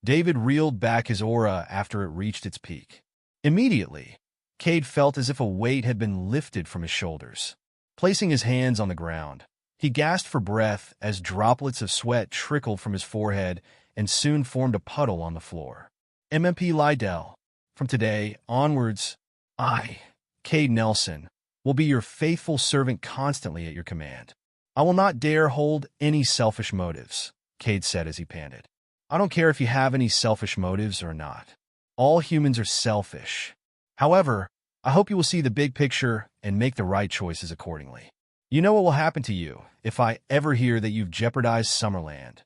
David reeled back his aura after it reached its peak. Immediately, Cade felt as if a weight had been lifted from his shoulders. Placing his hands on the ground, he gasped for breath as droplets of sweat trickled from his forehead and soon formed a puddle on the floor. MMP Lydell, from today onwards, I, Cade Nelson, will be your faithful servant constantly at your command. I will not dare hold any selfish motives, Cade said as he panted. I don't care if you have any selfish motives or not. All humans are selfish. However, I hope you will see the big picture and make the right choices accordingly. You know what will happen to you if I ever hear that you've jeopardized Summerland,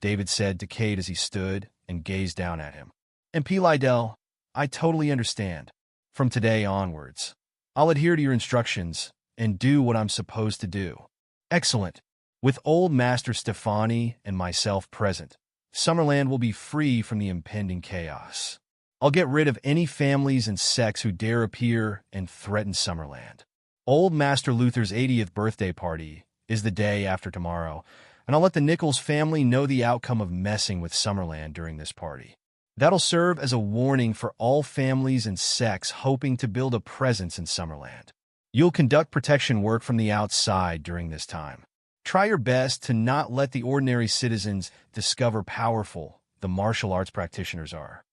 David said to Cade as he stood and gazed down at him. And P. Lydell, I totally understand. From today onwards, I'll adhere to your instructions and do what I'm supposed to do. Excellent. With old Master Stefani and myself present, Summerland will be free from the impending chaos. I'll get rid of any families and sects who dare appear and threaten Summerland. Old Master Luther's 80th birthday party is the day after tomorrow, and I'll let the Nichols family know the outcome of messing with Summerland during this party. That'll serve as a warning for all families and sects hoping to build a presence in Summerland. You'll conduct protection work from the outside during this time. Try your best to not let the ordinary citizens discover powerful the martial arts practitioners are.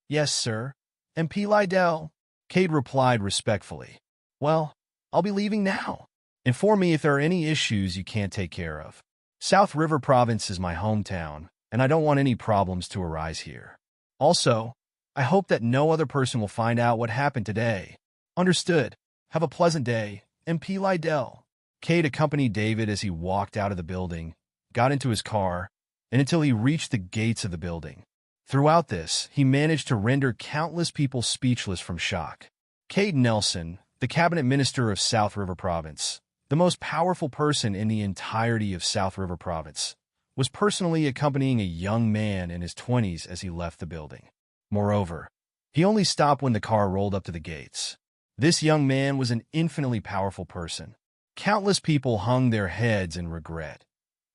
Yes, sir. MP Lydell, Cade replied respectfully. Well, I'll be leaving now. Inform me if there are any issues you can't take care of. South River Province is my hometown, and I don't want any problems to arise here. Also, I hope that no other person will find out what happened today. Understood. Have a pleasant day, MP Lydell. Cade accompanied David as he walked out of the building, got into his car, and until he reached the gates of the building. Throughout this, he managed to render countless people speechless from shock. Cade Nelson, the cabinet minister of South River Province, the most powerful person in the entirety of South River Province, was personally accompanying a young man in his 20s as he left the building. Moreover, he only stopped when the car rolled up to the gates. This young man was an infinitely powerful person. Countless people hung their heads in regret,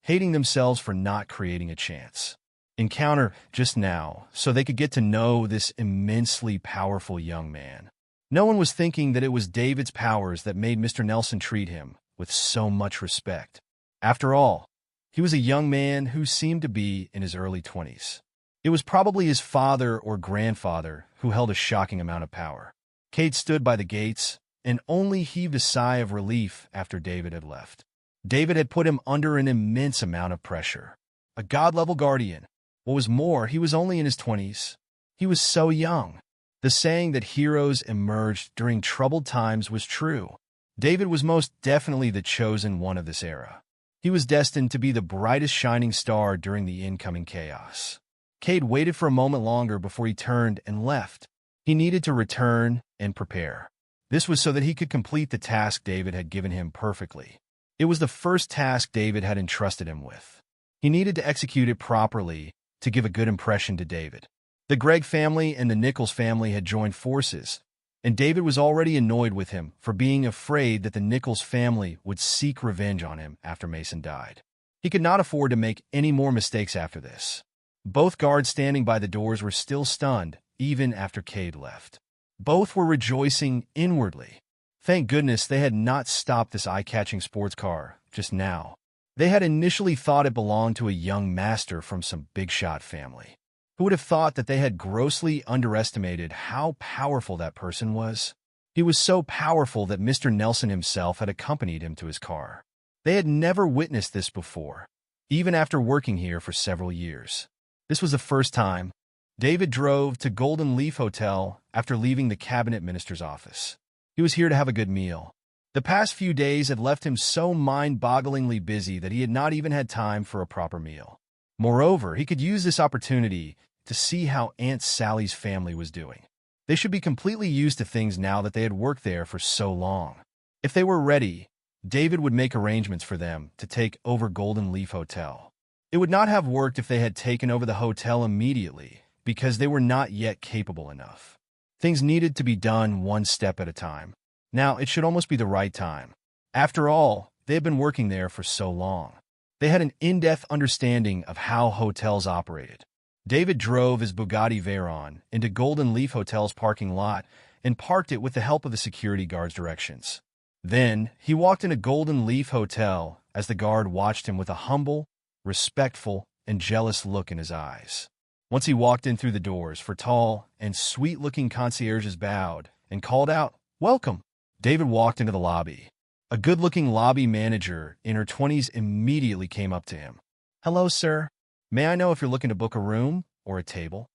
hating themselves for not creating a chance encounter just now so they could get to know this immensely powerful young man. No one was thinking that it was David's powers that made Mr. Nelson treat him with so much respect. After all, he was a young man who seemed to be in his early 20s. It was probably his father or grandfather who held a shocking amount of power. Cade stood by the gates and only heaved a sigh of relief after David had left. David had put him under an immense amount of pressure. A god-level guardian. What was more, he was only in his 20s. He was so young. The saying that heroes emerged during troubled times was true. David was most definitely the chosen one of this era. He was destined to be the brightest shining star during the incoming chaos. Cade waited for a moment longer before he turned and left. He needed to return and prepare. This was so that he could complete the task David had given him perfectly. It was the first task David had entrusted him with. He needed to execute it properly to give a good impression to David. The Gregg family and the Nichols family had joined forces, and David was already annoyed with him for being afraid that the Nichols family would seek revenge on him after Mason died. He could not afford to make any more mistakes after this. Both guards standing by the doors were still stunned, even after Cade left. Both were rejoicing inwardly. Thank goodness they had not stopped this eye-catching sports car just now. They had initially thought it belonged to a young master from some big-shot family. Who would have thought that they had grossly underestimated how powerful that person was? He was so powerful that Mr. Nelson himself had accompanied him to his car. They had never witnessed this before, even after working here for several years. This was the first time. David drove to Golden Leaf Hotel after leaving the cabinet minister's office. He was here to have a good meal. The past few days had left him so mind-bogglingly busy that he had not even had time for a proper meal. Moreover, he could use this opportunity to see how Aunt Sally's family was doing. They should be completely used to things now that they had worked there for so long. If they were ready, David would make arrangements for them to take over Golden Leaf Hotel. It would not have worked if they had taken over the hotel immediately, because they were not yet capable enough. Things needed to be done one step at a time. Now, it should almost be the right time. After all, they had been working there for so long. They had an in-depth understanding of how hotels operated. David drove his Bugatti Veyron into Golden Leaf Hotel's parking lot and parked it with the help of the security guard's directions. Then, he walked into Golden Leaf Hotel as the guard watched him with a humble, respectful, and jealous look in his eyes. Once he walked in through the doors, for tall and sweet-looking concierges bowed and called out, "Welcome." David walked into the lobby. A good-looking lobby manager in her 20s immediately came up to him. "Hello, sir. May I know if you're looking to book a room or a table?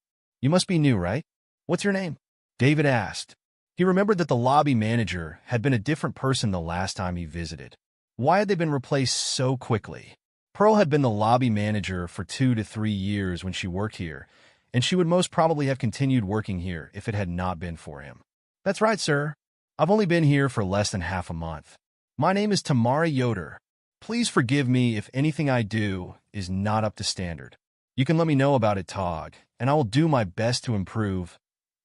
You must be new, right? What's your name?" David asked. He remembered that the lobby manager had been a different person the last time he visited. Why had they been replaced so quickly? Pearl had been the lobby manager for 2 to 3 years when she worked here, and she would most probably have continued working here if it had not been for him. "That's right, sir. I've only been here for less than half a month. My name is Tamara Yoder. Please forgive me if anything I do is not up to standard. You can let me know about it, Tog, and I will do my best to improve,"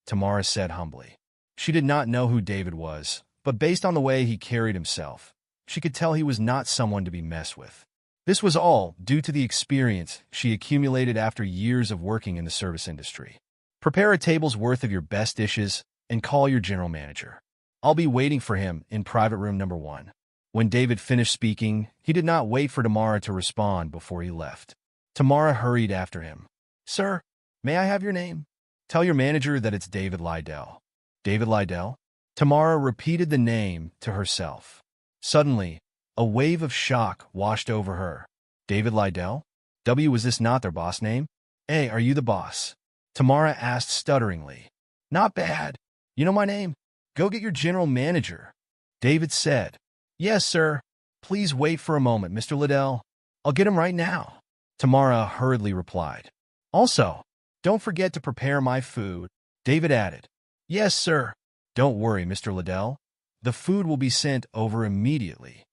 Tamara said humbly. She did not know who David was, but based on the way he carried himself, she could tell he was not someone to be messed with. This was all due to the experience she accumulated after years of working in the service industry. "Prepare a table's worth of your best dishes and call your general manager. I'll be waiting for him in private room number 1. When David finished speaking, he did not wait for Tamara to respond before he left. Tamara hurried after him. "Sir, may I have your name?" "Tell your manager that it's David Liddell." "David Liddell?" Tamara repeated the name to herself. Suddenly, a wave of shock washed over her. "David Liddell? Was this not their boss name?" "Hey, are you the boss?" Tamara asked stutteringly. "Not bad. You know my name? Go get your general manager," David said. "Yes, sir. Please wait for a moment, Mr. Liddell. I'll get him right now," Tamara hurriedly replied. "Also, don't forget to prepare my food," David added. "Yes, sir." "Don't worry, Mr. Liddell. The food will be sent over immediately."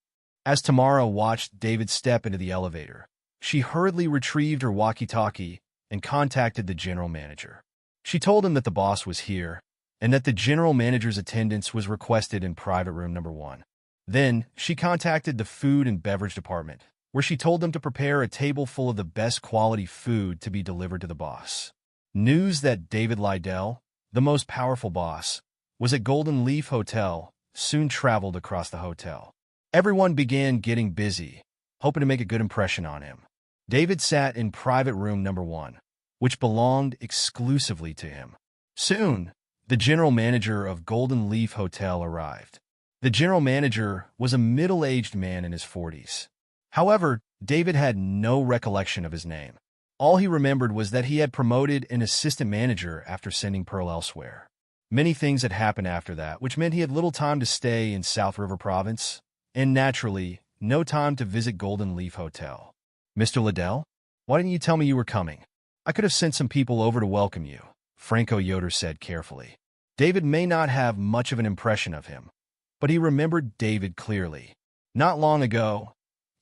As Tamara watched David step into the elevator, she hurriedly retrieved her walkie-talkie and contacted the general manager. She told him that the boss was here and that the general manager's attendance was requested in private room number 1. Then, she contacted the food and beverage department, where she told them to prepare a table full of the best quality food to be delivered to the boss. News that David Liddell, the most powerful boss, was at Golden Leaf Hotel soon traveled across the hotel. Everyone began getting busy, hoping to make a good impression on him. David sat in private room number 1, which belonged exclusively to him. Soon, the general manager of Golden Leaf Hotel arrived. The general manager was a middle-aged man in his 40s. However, David had no recollection of his name. All he remembered was that he had promoted an assistant manager after sending Pearl elsewhere. Many things had happened after that, which meant he had little time to stay in South River Province, and naturally, no time to visit Golden Leaf Hotel. "Mr. Liddell, why didn't you tell me you were coming? I could have sent some people over to welcome you," Franco Yoder said carefully. David may not have much of an impression of him, but he remembered David clearly. Not long ago,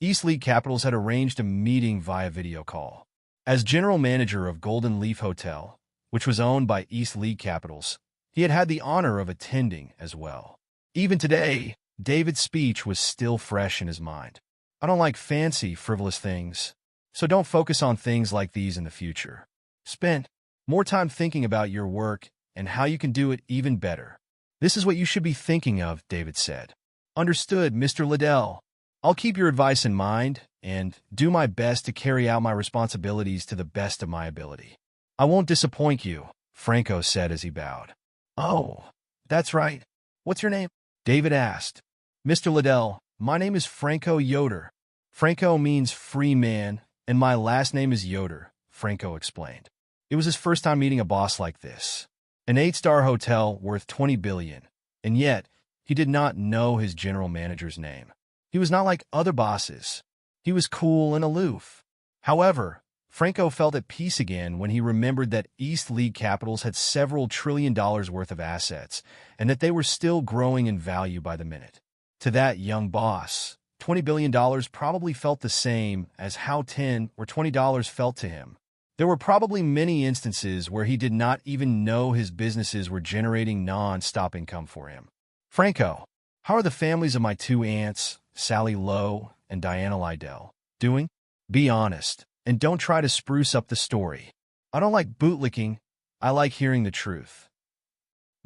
East League Capitals had arranged a meeting via video call. As general manager of Golden Leaf Hotel, which was owned by East League Capitals, he had had the honor of attending as well. Even today, David's speech was still fresh in his mind. "I don't like fancy, frivolous things, so don't focus on things like these in the future. Spend more time thinking about your work and how you can do it even better. This is what you should be thinking of," David said. "Understood, Mr. Liddell. I'll keep your advice in mind and do my best to carry out my responsibilities to the best of my ability." "I won't disappoint you," Franco said as he bowed. "Oh, that's right. What's your name?" David asked. "Mr. Liddell, my name is Franco Yoder. Franco means free man, and my last name is Yoder," Franco explained. It was his first time meeting a boss like this. An 8-star hotel worth $20 billion, and yet he did not know his general manager's name. He was not like other bosses. He was cool and aloof. However, Franco felt at peace again when he remembered that East League Capitals had several $1 trillion worth of assets and that they were still growing in value by the minute. To that young boss, $20 billion probably felt the same as how $10 or $20 felt to him. There were probably many instances where he did not even know his businesses were generating non-stop income for him. Franco, how are the families of my two aunts, Sally Lowe and Diana Liddell, doing? Be honest, and don't try to spruce up the story. I don't like bootlicking. I like hearing the truth.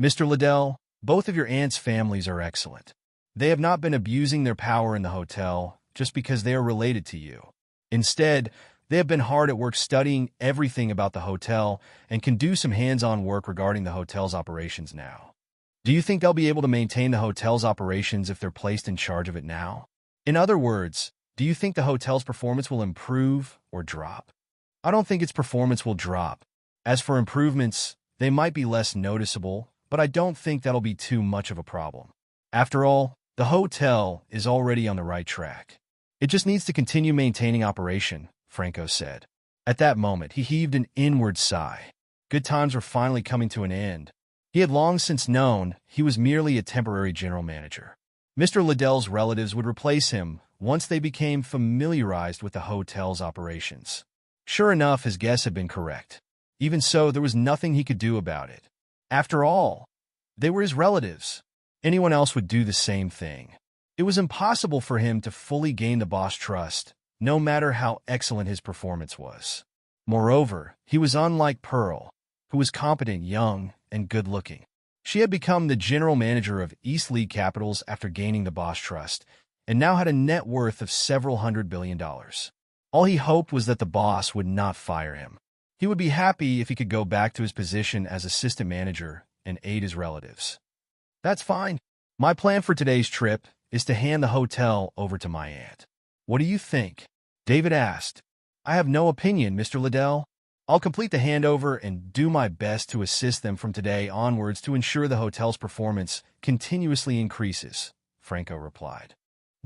Mr. Liddell, both of your aunts' families are excellent. They have not been abusing their power in the hotel just because they are related to you. Instead, they have been hard at work studying everything about the hotel and can do some hands-on work regarding the hotel's operations now. Do you think they'll be able to maintain the hotel's operations if they're placed in charge of it now? In other words, do you think the hotel's performance will improve or drop? I don't think its performance will drop. As for improvements, they might be less noticeable, but I don't think that'll be too much of a problem. After all, the hotel is already on the right track. It just needs to continue maintaining operation, Franco said. At that moment, he heaved an inward sigh. Good times were finally coming to an end. He had long since known he was merely a temporary general manager. Mr. Liddell's relatives would replace him once they became familiarized with the hotel's operations. Sure enough, his guess had been correct. Even so, there was nothing he could do about it. After all, they were his relatives. Anyone else would do the same thing. It was impossible for him to fully gain the boss' trust, no matter how excellent his performance was. Moreover, he was unlike Pearl, who was competent, young, and good-looking. She had become the general manager of East League Capitals after gaining the boss' trust, and now had a net worth of several $100 billion. All he hoped was that the boss would not fire him. He would be happy if he could go back to his position as assistant manager and aid his relatives. That's fine. My plan for today's trip is to hand the hotel over to my aunt. What do you think? David asked. I have no opinion, Mr. Liddell. I'll complete the handover and do my best to assist them from today onwards to ensure the hotel's performance continuously increases, Franco replied.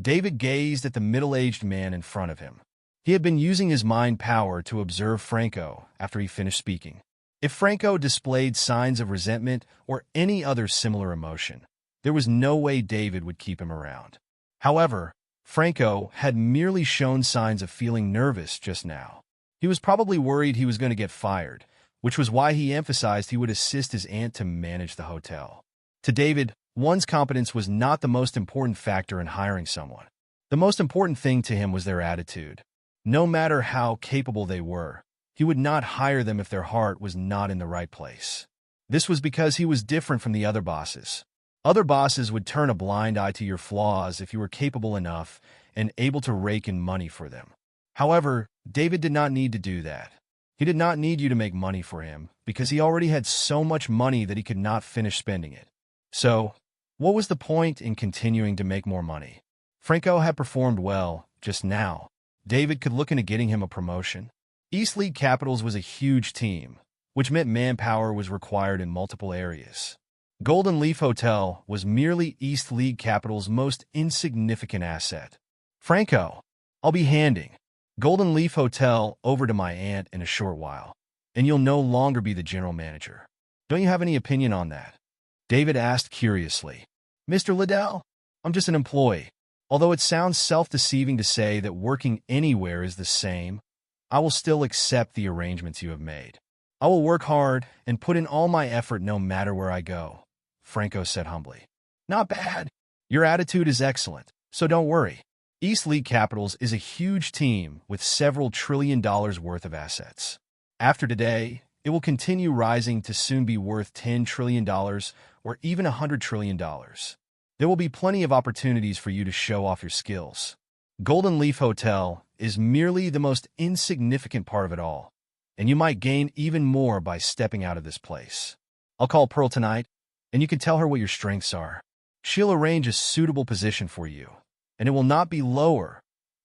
David gazed at the middle-aged man in front of him. He had been using his mind power to observe Franco after he finished speaking. If Franco displayed signs of resentment or any other similar emotion, there was no way David would keep him around. However, Franco had merely shown signs of feeling nervous just now. He was probably worried he was going to get fired, which was why he emphasized he would assist his aunt to manage the hotel. To David, one's competence was not the most important factor in hiring someone. The most important thing to him was their attitude. No matter how capable they were, he would not hire them if their heart was not in the right place. This was because he was different from the other bosses. Other bosses would turn a blind eye to your flaws if you were capable enough and able to rake in money for them. However, David did not need to do that. He did not need you to make money for him because he already had so much money that he could not finish spending it. So, what was the point in continuing to make more money? Franco had performed well just now. David could look into getting him a promotion. East League Capitals was a huge team, which meant manpower was required in multiple areas. Golden Leaf Hotel was merely East League Capital's most insignificant asset. Franco, I'll be handing Golden Leaf Hotel over to my aunt in a short while, and you'll no longer be the general manager. Don't you have any opinion on that? David asked curiously. Mr. Liddell, I'm just an employee. Although it sounds self-deceiving to say that working anywhere is the same, I will still accept the arrangements you have made. I will work hard and put in all my effort no matter where I go, Franco said humbly. Not bad. Your attitude is excellent, so don't worry. East League Capitals is a huge team with several $1 trillion worth of assets. After today, it will continue rising to soon be worth $10 trillion or even $100 trillion. There will be plenty of opportunities for you to show off your skills. Golden Leaf Hotel is merely the most insignificant part of it all, and you might gain even more by stepping out of this place. I'll call Pearl tonight, and you can tell her what your strengths are. She'll arrange a suitable position for you, and it will not be lower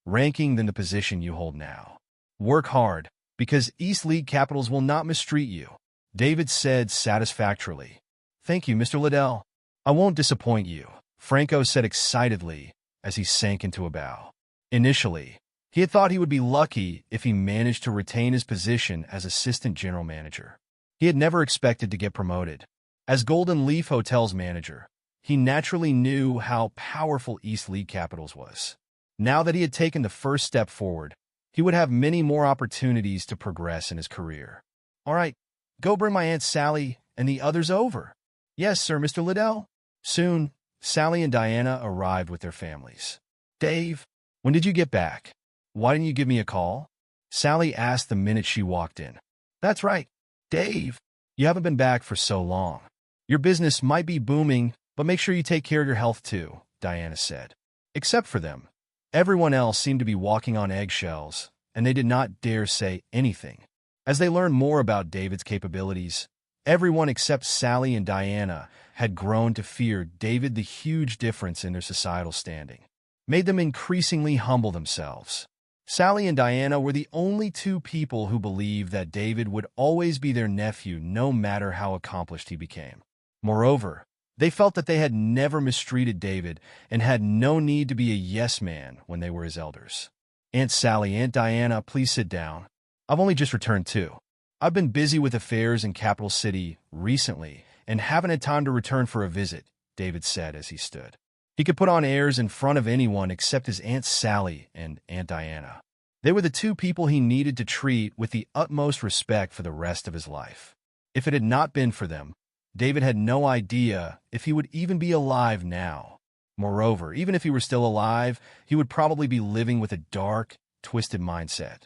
ranking than the position you hold now. Work hard, because East League Capitals will not mistreat you, David said satisfactorily. Thank you, Mr. Liddell. I won't disappoint you, Franco said excitedly as he sank into a bow. Initially, he had thought he would be lucky if he managed to retain his position as assistant general manager. He had never expected to get promoted. As Golden Leaf Hotel's manager, he naturally knew how powerful East League Capitals was. Now that he had taken the first step forward, he would have many more opportunities to progress in his career. All right, go bring my Aunt Sally and the others over. Yes, sir, Mr. Liddell. Soon, Sally and Diana arrived with their families. Dave, when did you get back? Why didn't you give me a call? Sally asked the minute she walked in. That's right, Dave. You haven't been back for so long. Your business might be booming, but make sure you take care of your health too, Diana said. Except for them. Everyone else seemed to be walking on eggshells, and they did not dare say anything. As they learned more about David's capabilities, everyone except Sally and Diana had grown to fear David. The huge difference in their societal standing made them increasingly humble themselves. Sally and Diana were the only two people who believed that David would always be their nephew no matter how accomplished he became. Moreover, they felt that they had never mistreated David and had no need to be a yes man when they were his elders. Aunt Sally, Aunt Diana, please sit down. I've only just returned too. I've been busy with affairs in Capital City recently and haven't had time to return for a visit, David said as he stood. He could put on airs in front of anyone except his Aunt Sally and Aunt Diana. They were the two people he needed to treat with the utmost respect for the rest of his life. If it had not been for them, David had no idea if he would even be alive now. Moreover, even if he were still alive, he would probably be living with a dark, twisted mindset.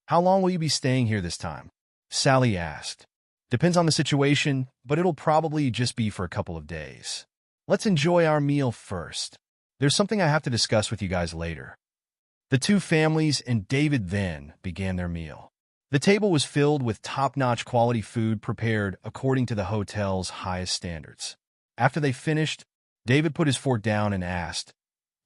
How long will you be staying here this time? Sally asked. Depends on the situation, but it'll probably just be for a couple of days. Let's enjoy our meal first. There's something I have to discuss with you guys later. The two families and David then began their meal. The table was filled with top-notch quality food prepared according to the hotel's highest standards. After they finished, David put his fork down and asked,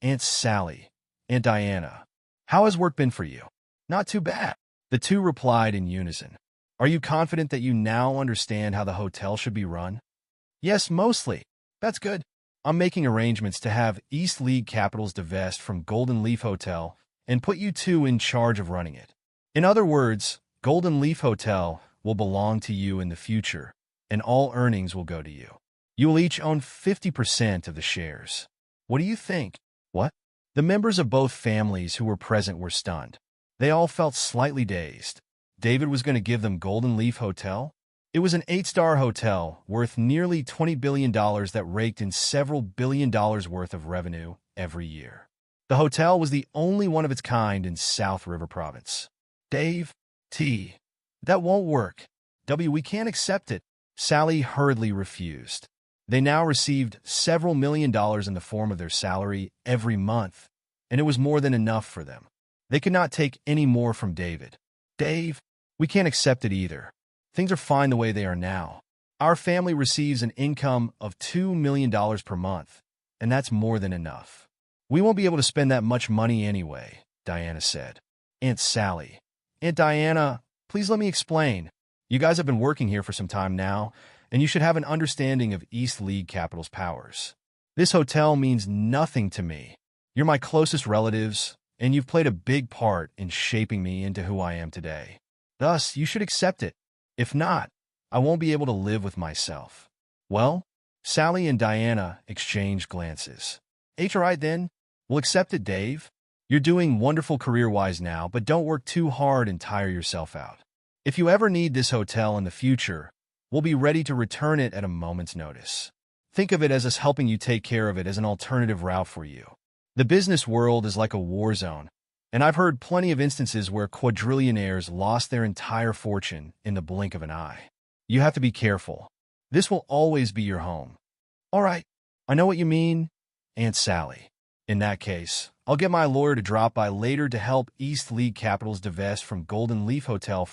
Aunt Sally, Aunt Diana, how has work been for you? Not too bad. The two replied in unison. Are you confident that you now understand how the hotel should be run? Yes, mostly. That's good. I'm making arrangements to have East League Capitals divest from Golden Leaf Hotel and put you two in charge of running it. In other words, Golden Leaf Hotel will belong to you in the future, and all earnings will go to you. You will each own 50% of the shares. What do you think? What? The members of both families who were present were stunned. They all felt slightly dazed. David was going to give them Golden Leaf Hotel? It was an 8-star hotel worth nearly $20 billion that raked in several billion dollars worth of revenue every year. The hotel was the only one of its kind in South River Province. Dave, that won't work. We can't accept it. Sally hurriedly refused. They now received several million dollars in the form of their salary every month, and it was more than enough for them. They could not take any more from David. Dave, we can't accept it either. Things are fine the way they are now. Our family receives an income of $2 million per month, and that's more than enough. We won't be able to spend that much money anyway, Diana said. Aunt Sally, Aunt Diana, please let me explain. You guys have been working here for some time now, and you should have an understanding of East League Capital's powers. This hotel means nothing to me. You're my closest relatives, and you've played a big part in shaping me into who I am today. Thus, you should accept it. If not, I won't be able to live with myself. Well, Sally and Diana exchanged glances. All right then, we'll accept it, Dave. You're doing wonderful career-wise now, but don't work too hard and tire yourself out. If you ever need this hotel in the future, we'll be ready to return it at a moment's notice. Think of it as us helping you take care of it as an alternative route for you. The business world is like a war zone, and I've heard plenty of instances where quadrillionaires lost their entire fortune in the blink of an eye. You have to be careful. This will always be your home. All right, I know what you mean, Aunt Sally. In that case, I'll get my lawyer to drop by later to help East League Capitals divest from Golden Leaf Hotel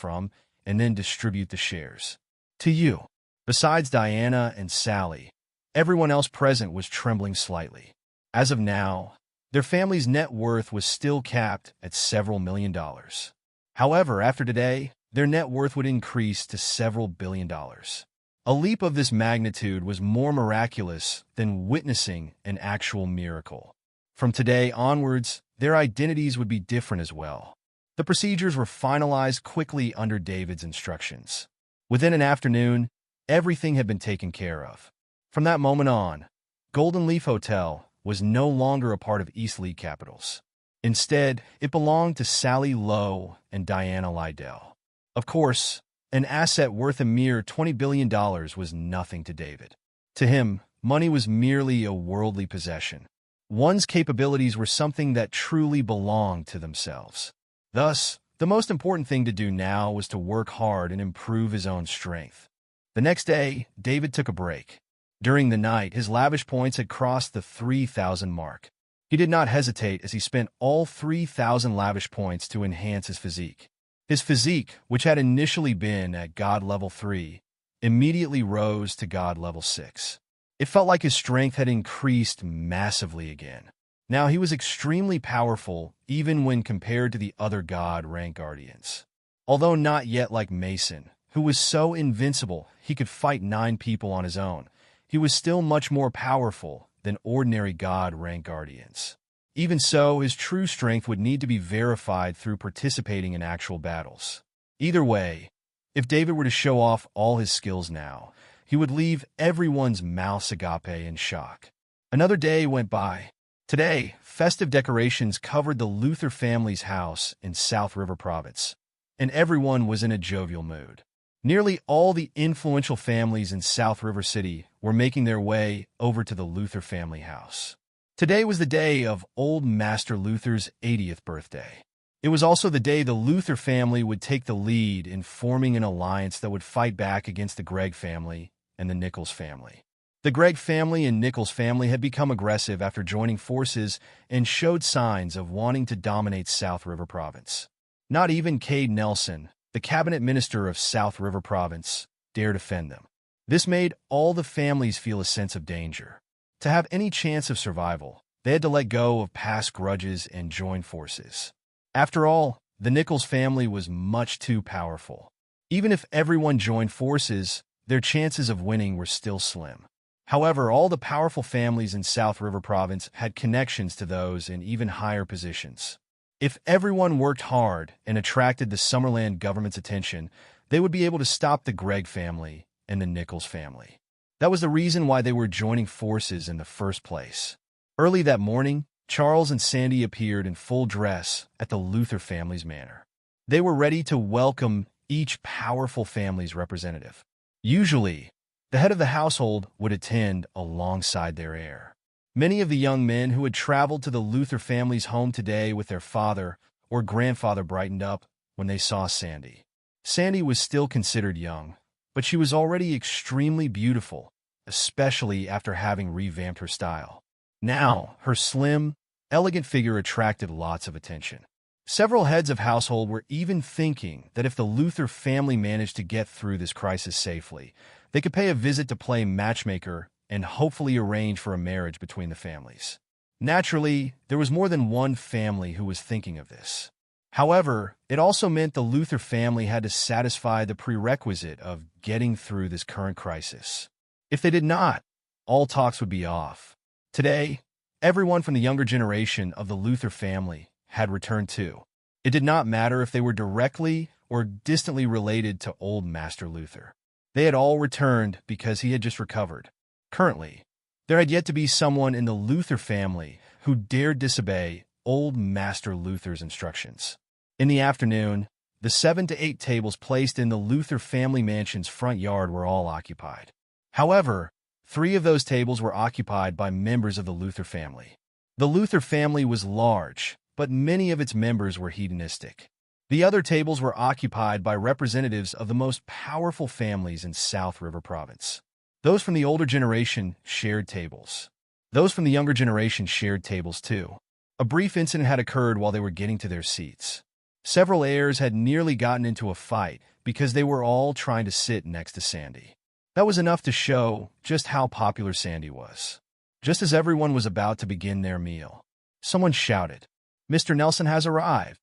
and then distribute the shares. To you. Besides Diana and Sally, everyone else present was trembling slightly. As of now, their family's net worth was still capped at several million dollars. However, after today, their net worth would increase to several billion dollars. A leap of this magnitude was more miraculous than witnessing an actual miracle. From today onwards, their identities would be different as well. The procedures were finalized quickly under David's instructions. Within an afternoon, everything had been taken care of. From that moment on, Golden Leaf Hotel was no longer a part of East League Capitals. Instead, it belonged to Sally Lowe and Diana Lydell. Of course, an asset worth a mere $20 billion was nothing to David. To him, money was merely a worldly possession. One's capabilities were something that truly belonged to themselves. Thus, the most important thing to do now was to work hard and improve his own strength. The next day, David took a break. During the night, his lavish points had crossed the 3,000 mark. He did not hesitate as he spent all 3,000 lavish points to enhance his physique. His physique, which had initially been at God Level 3, immediately rose to God Level 6. It felt like his strength had increased massively again. Now he was extremely powerful, even when compared to the other God rank Guardians. Although not yet like Mason, who was so invincible he could fight 9 people on his own, he was still much more powerful than ordinary God rank Guardians. Even so, his true strength would need to be verified through participating in actual battles. Either way, if David were to show off all his skills now, he would leave everyone's mouths agape in shock. Another day went by. Today, festive decorations covered the Luther family's house in South River Province, and everyone was in a jovial mood. Nearly all the influential families in South River City were making their way over to the Luther family house. Today was the day of Old Master Luther's 80th birthday. It was also the day the Luther family would take the lead in forming an alliance that would fight back against the Gregg family and the Nichols family. The Gregg family and Nichols family had become aggressive after joining forces and showed signs of wanting to dominate South River Province. Not even Cade Nelson, the cabinet minister of South River Province, dared defend them. This made all the families feel a sense of danger. To have any chance of survival, they had to let go of past grudges and join forces. After all, the Nichols family was much too powerful. Even if everyone joined forces, their chances of winning were still slim. However, all the powerful families in South River Province had connections to those in even higher positions. If everyone worked hard and attracted the Summerland government's attention, they would be able to stop the Gregg family and the Nichols family. That was the reason why they were joining forces in the first place. Early that morning, Charles and Sandy appeared in full dress at the Luther family's manor. They were ready to welcome each powerful family's representative. Usually, the head of the household would attend alongside their heir. Many of the young men who had traveled to the Luther family's home today with their father or grandfather brightened up when they saw Sandy. Sandy was still considered young, but she was already extremely beautiful, especially after having revamped her style. Now, her slim, elegant figure attracted lots of attention. Several heads of household were even thinking that if the Luther family managed to get through this crisis safely, they could pay a visit to play matchmaker and hopefully arrange for a marriage between the families. Naturally, there was more than one family who was thinking of this. However, it also meant the Luther family had to satisfy the prerequisite of getting through this current crisis. If they did not, all talks would be off. Today, everyone from the younger generation of the Luther family had returned too. It did not matter if they were directly or distantly related to Old Master Luther. They had all returned because he had just recovered. Currently, there had yet to be someone in the Luther family who dared disobey Old Master Luther's instructions. In the afternoon, the 7 to 8 tables placed in the Luther family mansion's front yard were all occupied. However, 3 of those tables were occupied by members of the Luther family. The Luther family was large, but many of its members were hedonistic. The other tables were occupied by representatives of the most powerful families in South River Province. Those from the older generation shared tables. Those from the younger generation shared tables too. A brief incident had occurred while they were getting to their seats. Several heirs had nearly gotten into a fight because they were all trying to sit next to Sandy. That was enough to show just how popular Sandy was. Just as everyone was about to begin their meal, someone shouted, "Mr. Nelson has arrived."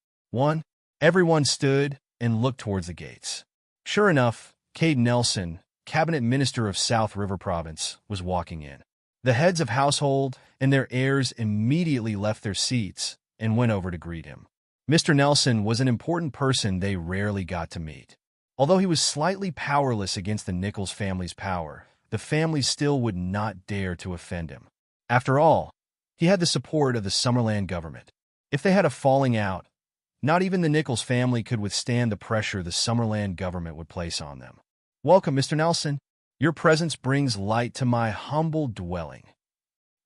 Everyone stood and looked towards the gates. Sure enough, Cade Nelson, cabinet minister of South River Province, was walking in. The heads of household and their heirs immediately left their seats and went over to greet him. Mr. Nelson was an important person they rarely got to meet. Although he was slightly powerless against the Nichols family's power, the family still would not dare to offend him. After all, he had the support of the Summerland government. If they had a falling out, not even the Nichols family could withstand the pressure the Summerland government would place on them. "Welcome, Mr. Nelson. Your presence brings light to my humble dwelling,"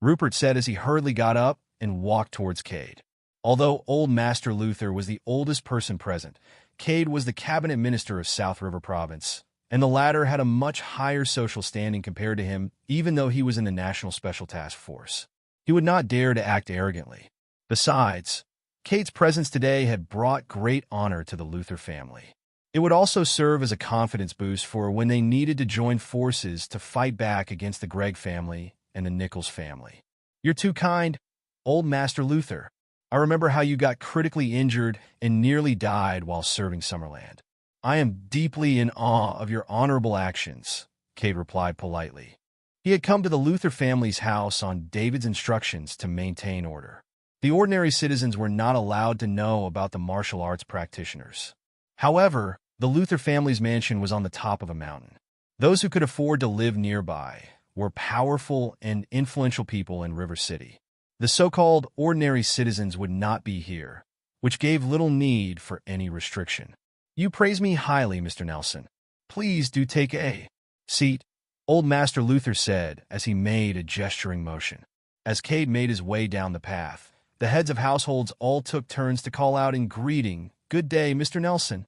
Rupert said as he hurriedly got up and walked towards Cade. Although Old Master Luther was the oldest person present, Cade was the cabinet minister of South River Province, and the latter had a much higher social standing compared to him, even though he was in the National Special Task Force. He would not dare to act arrogantly. Besides, Cade's presence today had brought great honor to the Luther family. It would also serve as a confidence boost for when they needed to join forces to fight back against the Gregg family and the Nichols family. "You're too kind, Old Master Luther. I remember how you got critically injured and nearly died while serving Summerland. I am deeply in awe of your honorable actions," Cade replied politely. He had come to the Luther family's house on David's instructions to maintain order. The ordinary citizens were not allowed to know about the martial arts practitioners. However, the Luther family's mansion was on the top of a mountain. Those who could afford to live nearby were powerful and influential people in River City. The so-called ordinary citizens would not be here, which gave little need for any restriction. "You praise me highly, Mr. Nelson. Please do take a seat," Old Master Luther said as he made a gesturing motion. As Cade made his way down the path, the heads of households all took turns to call out in greeting, "Good day, Mr. Nelson.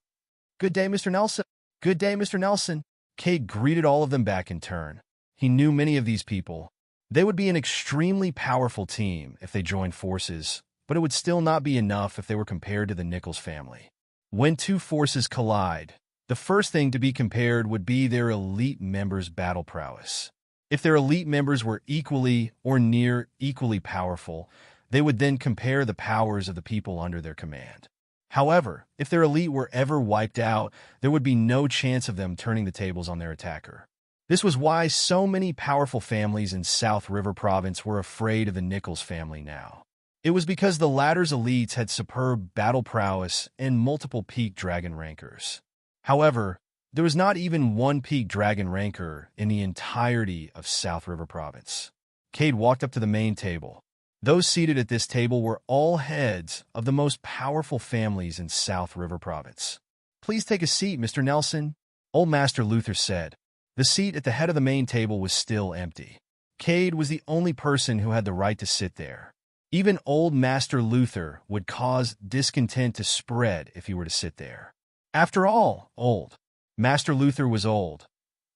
Good day, Mr. Nelson. Good day, Mr. Nelson." Cade greeted all of them back in turn. He knew many of these people. They would be an extremely powerful team if they joined forces, but it would still not be enough if they were compared to the Nichols family. When two forces collide, the first thing to be compared would be their elite members' battle prowess. If their elite members were equally or near equally powerful, they would then compare the powers of the people under their command. However, if their elite were ever wiped out, there would be no chance of them turning the tables on their attacker. This was why so many powerful families in South River Province were afraid of the Nichols family now. It was because the latter's elites had superb battle prowess and multiple peak dragon rankers. However, there was not even one peak dragon ranker in the entirety of South River Province. Cade walked up to the main table. Those seated at this table were all heads of the most powerful families in South River Province. "Please take a seat, Mr. Nelson," Old Master Luther said. The seat at the head of the main table was still empty. Cade was the only person who had the right to sit there. Even Old Master Luther would cause discontent to spread if he were to sit there. After all, Old Master Luther was old,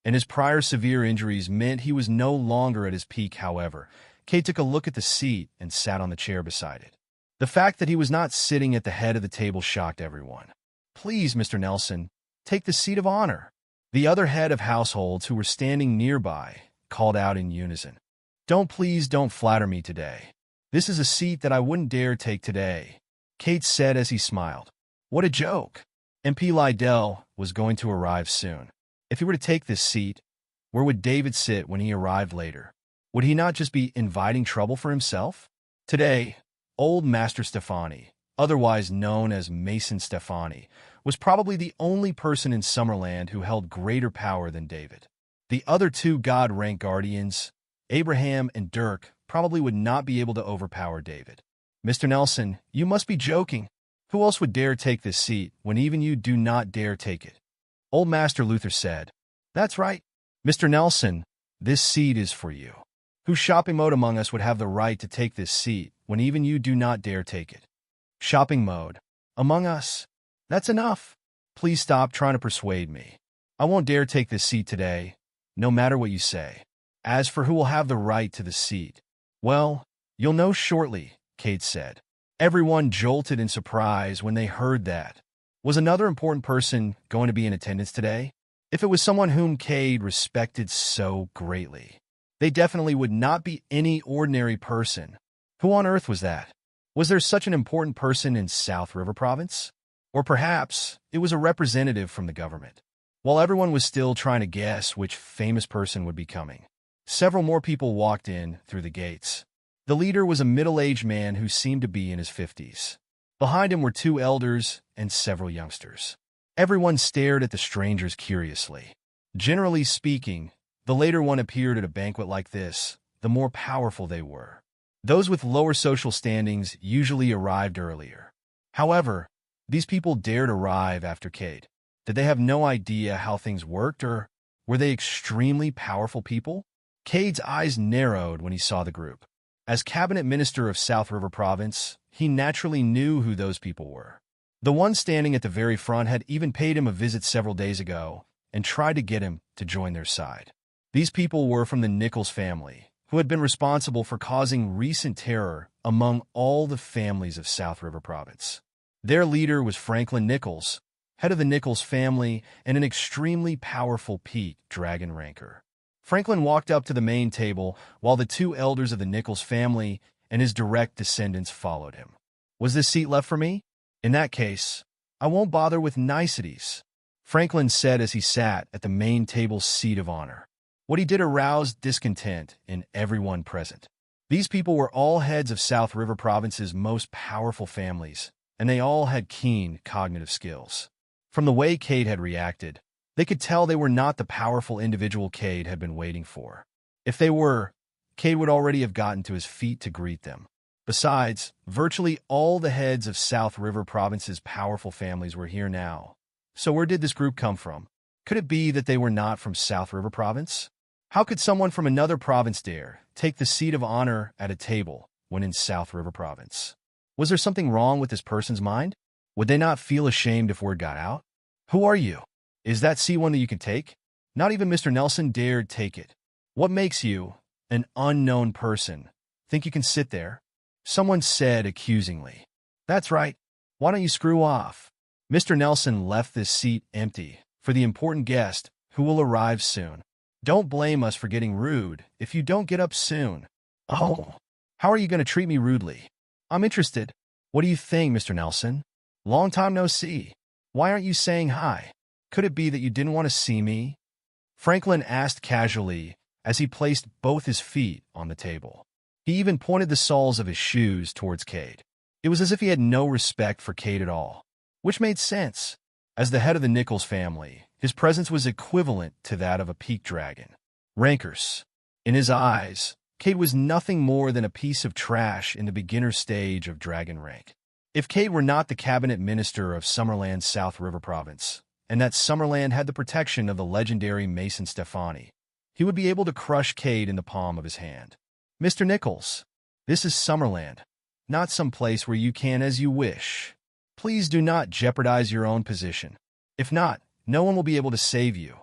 and his prior severe injuries meant he was no longer at his peak. However, Cade took a look at the seat and sat on the chair beside it. The fact that he was not sitting at the head of the table shocked everyone. "Please, Mr. Nelson, take the seat of honor," the other head of households who were standing nearby called out in unison. Please don't flatter me today. This is a seat that I wouldn't dare take today," Cade said as he smiled. What a joke. MP Liddell was going to arrive soon. If he were to take this seat, where would David sit when he arrived later? Would he not just be inviting trouble for himself? Today, Old Master Stefani, otherwise known as Mason Stefani, was probably the only person in Summerland who held greater power than David. The other two God-rank guardians, Abraham and Dirk, probably would not be able to overpower David. "Mr. Nelson, you must be joking. Who else would dare take this seat when even you do not dare take it?" Old Master Luther said. "That's right. Mr. Nelson, this seat is for you. Whose shopping mode among us would have the right to take this seat when even you do not dare take it?" "Shopping mode? Among us? That's enough. Please stop trying to persuade me. I won't dare take this seat today, no matter what you say. As for who will have the right to the seat, well, you'll know shortly," Cade said. Everyone jolted in surprise when they heard that. Was another important person going to be in attendance today? If it was someone whom Cade respected so greatly, they definitely would not be any ordinary person. Who on earth was that? Was there such an important person in South River Province? Or perhaps it was a representative from the government. While everyone was still trying to guess which famous person would be coming, several more people walked in through the gates. The leader was a middle-aged man who seemed to be in his 50s. Behind him were two elders and several youngsters. Everyone stared at the strangers curiously. Generally speaking, the later one appeared at a banquet like this, the more powerful they were. Those with lower social standings usually arrived earlier. However, these people dared arrive after Cade. Did they have no idea how things worked, or were they extremely powerful people? Cade's eyes narrowed when he saw the group. As cabinet minister of South River Province, he naturally knew who those people were. The one standing at the very front had even paid him a visit several days ago and tried to get him to join their side. These people were from the Nichols family, who had been responsible for causing recent terror among all the families of South River Province. Their leader was Franklin Nichols, head of the Nichols family and an extremely powerful peak dragon ranker. Franklin walked up to the main table while the two elders of the Nichols family and his direct descendants followed him. Was this seat left for me? In that case, I won't bother with niceties, Franklin said as he sat at the main table's seat of honor. What he did aroused discontent in everyone present. These people were all heads of South River Province's most powerful families, and they all had keen cognitive skills. From the way Cade had reacted, they could tell they were not the powerful individual Cade had been waiting for. If they were, Cade would already have gotten to his feet to greet them. Besides, virtually all the heads of South River Province's powerful families were here now. So where did this group come from? Could it be that they were not from South River Province? How could someone from another province dare take the seat of honor at a table when in South River Province? Was there something wrong with this person's mind? Would they not feel ashamed if word got out? Who are you? Is that seat one that you can take? Not even Mr. Nelson dared take it. What makes you, an unknown person, think you can sit there? Someone said accusingly. That's right. Why don't you screw off? Mr. Nelson left this seat empty for the important guest who will arrive soon. Don't blame us for getting rude if you don't get up soon. Oh, how are you going to treat me rudely? I'm interested. What do you think, Mr. Nelson? Long time no see. Why aren't you saying hi? Could it be that you didn't want to see me? Franklin asked casually as he placed both his feet on the table. He even pointed the soles of his shoes towards Cade. It was as if he had no respect for Cade at all, which made sense. As the head of the Nichols family, his presence was equivalent to that of a peak dragon. Rankers. In his eyes, Cade was nothing more than a piece of trash in the beginner stage of dragon rank. If Cade were not the cabinet minister of Summerland's South River Province, and that Summerland had the protection of the legendary Mason Stefani, he would be able to crush Cade in the palm of his hand. Mr. Nichols, this is Summerland, not some place where you can as you wish. Please do not jeopardize your own position. If not, no one will be able to save you,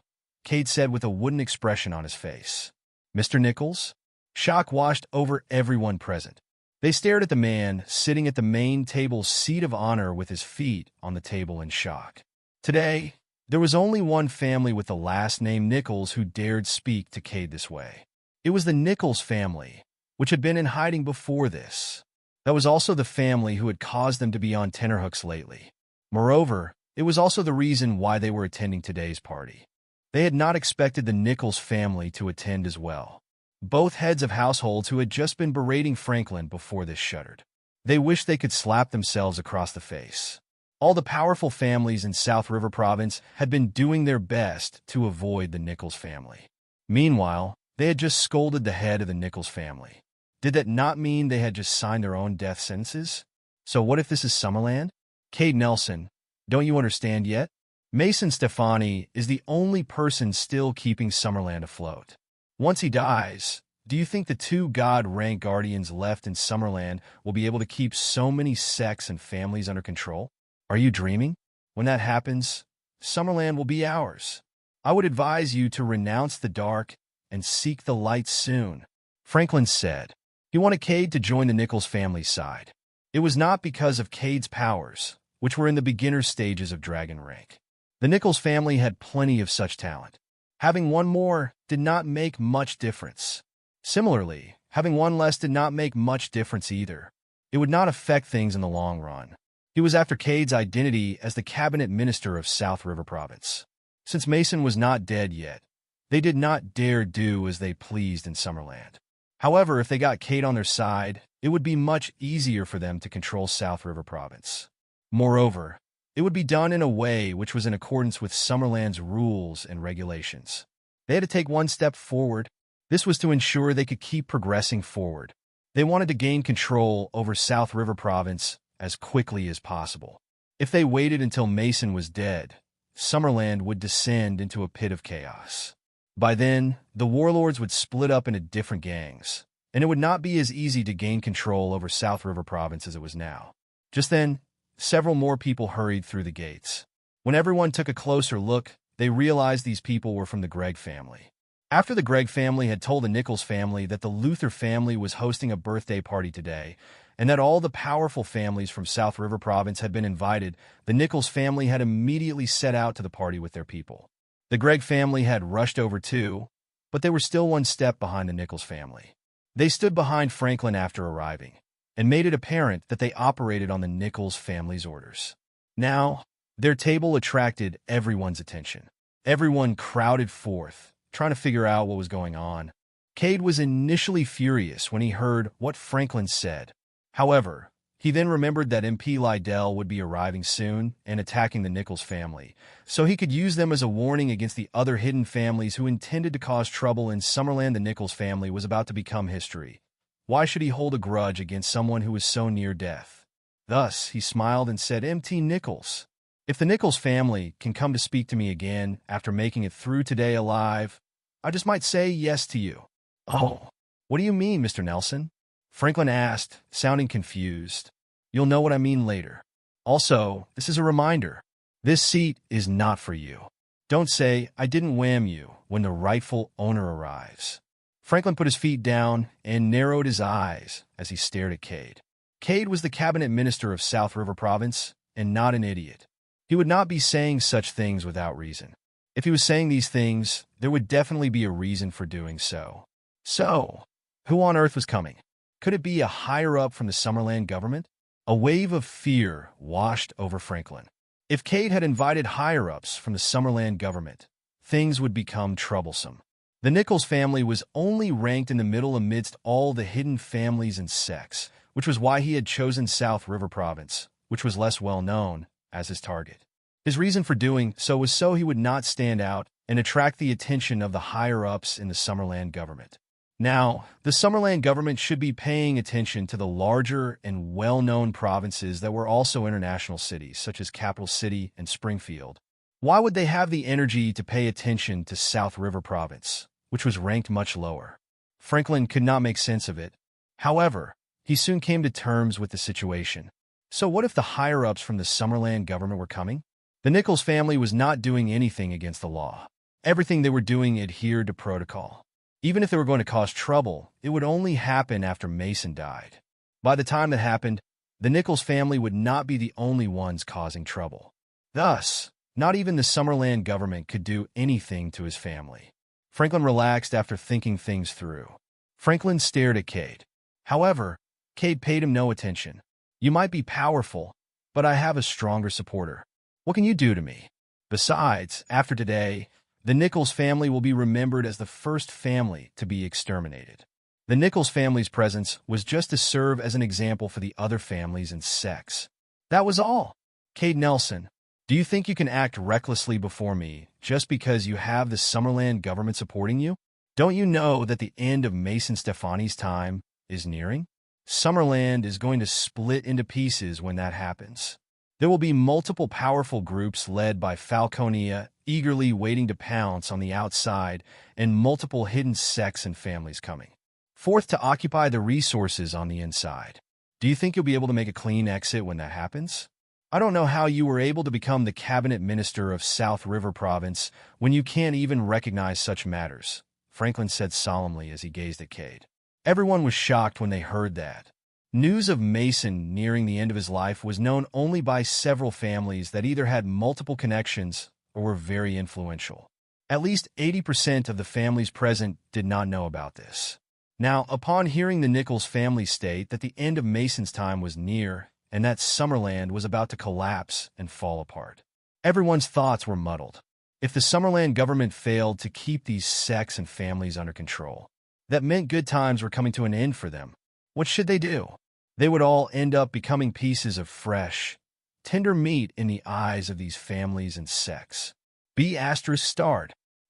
Cade said with a wooden expression on his face. Mr. Nichols? Shock washed over everyone present. They stared at the man sitting at the main table's seat of honor with his feet on the table in shock. Today, there was only one family with the last name Nichols who dared speak to Cade this way. It was the Nichols family, which had been in hiding before this. That was also the family who had caused them to be on tenterhooks lately. Moreover, it was also the reason why they were attending today's party. They had not expected the Nichols family to attend as well. Both heads of households who had just been berating Franklin before this shuddered. They wished they could slap themselves across the face. All the powerful families in South River Province had been doing their best to avoid the Nichols family. Meanwhile, they had just scolded the head of the Nichols family. Did that not mean they had just signed their own death sentences? So what if this is Summerland? Cade Nelson, don't you understand yet? Mason Stefani is the only person still keeping Summerland afloat. Once he dies, do you think the two God-rank guardians left in Summerland will be able to keep so many sects and families under control? Are you dreaming? When that happens, Summerland will be ours. I would advise you to renounce the dark and seek the light soon, Franklin said. He wanted Cade to join the Nichols family's side. It was not because of Cade's powers, which were in the beginner stages of dragon rank. The Nichols family had plenty of such talent. Having one more did not make much difference. Similarly, having one less did not make much difference either. It would not affect things in the long run. He was after Cade's identity as the cabinet minister of South River Province. Since Mason was not dead yet, they did not dare do as they pleased in Summerland. However, if they got Cade on their side, it would be much easier for them to control South River Province. Moreover, it would be done in a way which was in accordance with Summerland's rules and regulations. They had to take one step forward. This was to ensure they could keep progressing forward. They wanted to gain control over South River Province as quickly as possible. If they waited until Mason was dead, Summerland would descend into a pit of chaos. By then, the warlords would split up into different gangs, and it would not be as easy to gain control over South River Province as it was now. Just then, several more people hurried through the gates. When everyone took a closer look, they realized these people were from the Gregg family. After the Gregg family had told the Nichols family that the Luther family was hosting a birthday party today, and that all the powerful families from South River Province had been invited, the Nichols family had immediately set out to the party with their people. The Gregg family had rushed over too, but they were still one step behind the Nichols family. They stood behind Franklin after arriving, and made it apparent that they operated on the Nichols family's orders. Now, their table attracted everyone's attention. Everyone crowded forth, trying to figure out what was going on. Cade was initially furious when he heard what Franklin said. However, he then remembered that MP Lydell would be arriving soon and attacking the Nichols family, so he could use them as a warning against the other hidden families who intended to cause trouble in Summerland. The Nichols family was about to become history. Why should he hold a grudge against someone who was so near death? Thus, he smiled and said, "MT Nichols, if the Nichols family can come to speak to me again after making it through today alive, I just might say yes to you." "Oh, what do you mean, Mr. Nelson?" Franklin asked, sounding confused. "You'll know what I mean later. Also, this is a reminder. This seat is not for you. Don't say, 'I didn't wham you,' when the rightful owner arrives." Franklin put his feet down and narrowed his eyes as he stared at Cade. Cade was the cabinet minister of South River Province, and not an idiot. He would not be saying such things without reason. If he was saying these things, there would definitely be a reason for doing so. So, who on earth was coming? Could it be a higher-up from the Summerland government? A wave of fear washed over Franklin. If Cade had invited higher-ups from the Summerland government, things would become troublesome. The Nichols family was only ranked in the middle amidst all the hidden families and sects, which was why he had chosen South River Province, which was less well-known, as his target. His reason for doing so was so he would not stand out and attract the attention of the higher-ups in the Summerland government. Now, the Summerland government should be paying attention to the larger and well-known provinces that were also international cities, such as Capital City and Springfield. Why would they have the energy to pay attention to South River Province, which was ranked much lower? Franklin could not make sense of it. However, he soon came to terms with the situation. So what if the higher-ups from the Summerland government were coming? The Nichols family was not doing anything against the law. Everything they were doing adhered to protocol. Even if they were going to cause trouble, it would only happen after Mason died. By the time that happened, the Nichols family would not be the only ones causing trouble. Thus, not even the Summerland government could do anything to his family. Franklin relaxed after thinking things through. Franklin stared at Cade. However, Cade paid him no attention. "You might be powerful, but I have a stronger supporter. What can you do to me? Besides, after today, the Nichols family will be remembered as the first family to be exterminated." The Nichols family's presence was just to serve as an example for the other families and sects. That was all. "Cade Nelson, do you think you can act recklessly before me just because you have the Summerland government supporting you? Don't you know that the end of Mason Stefani's time is nearing? Summerland is going to split into pieces when that happens. There will be multiple powerful groups led by Falconia, eagerly waiting to pounce on the outside, and multiple hidden sects and families coming forth to occupy the resources on the inside. Do you think you'll be able to make a clean exit when that happens? I don't know how you were able to become the cabinet minister of South River Province when you can't even recognize such matters," Franklin said solemnly as he gazed at Cade. Everyone was shocked when they heard that. News of Mason nearing the end of his life was known only by several families that either had multiple connections or were very influential. At least 80% of the families present did not know about this. Now, upon hearing the Nichols family state that the end of Mason's time was near and that Summerland was about to collapse and fall apart, everyone's thoughts were muddled. If the Summerland government failed to keep these sects and families under control, that meant good times were coming to an end for them. What should they do? They would all end up becoming pieces of fresh, tender meat in the eyes of these families and sects. B*****.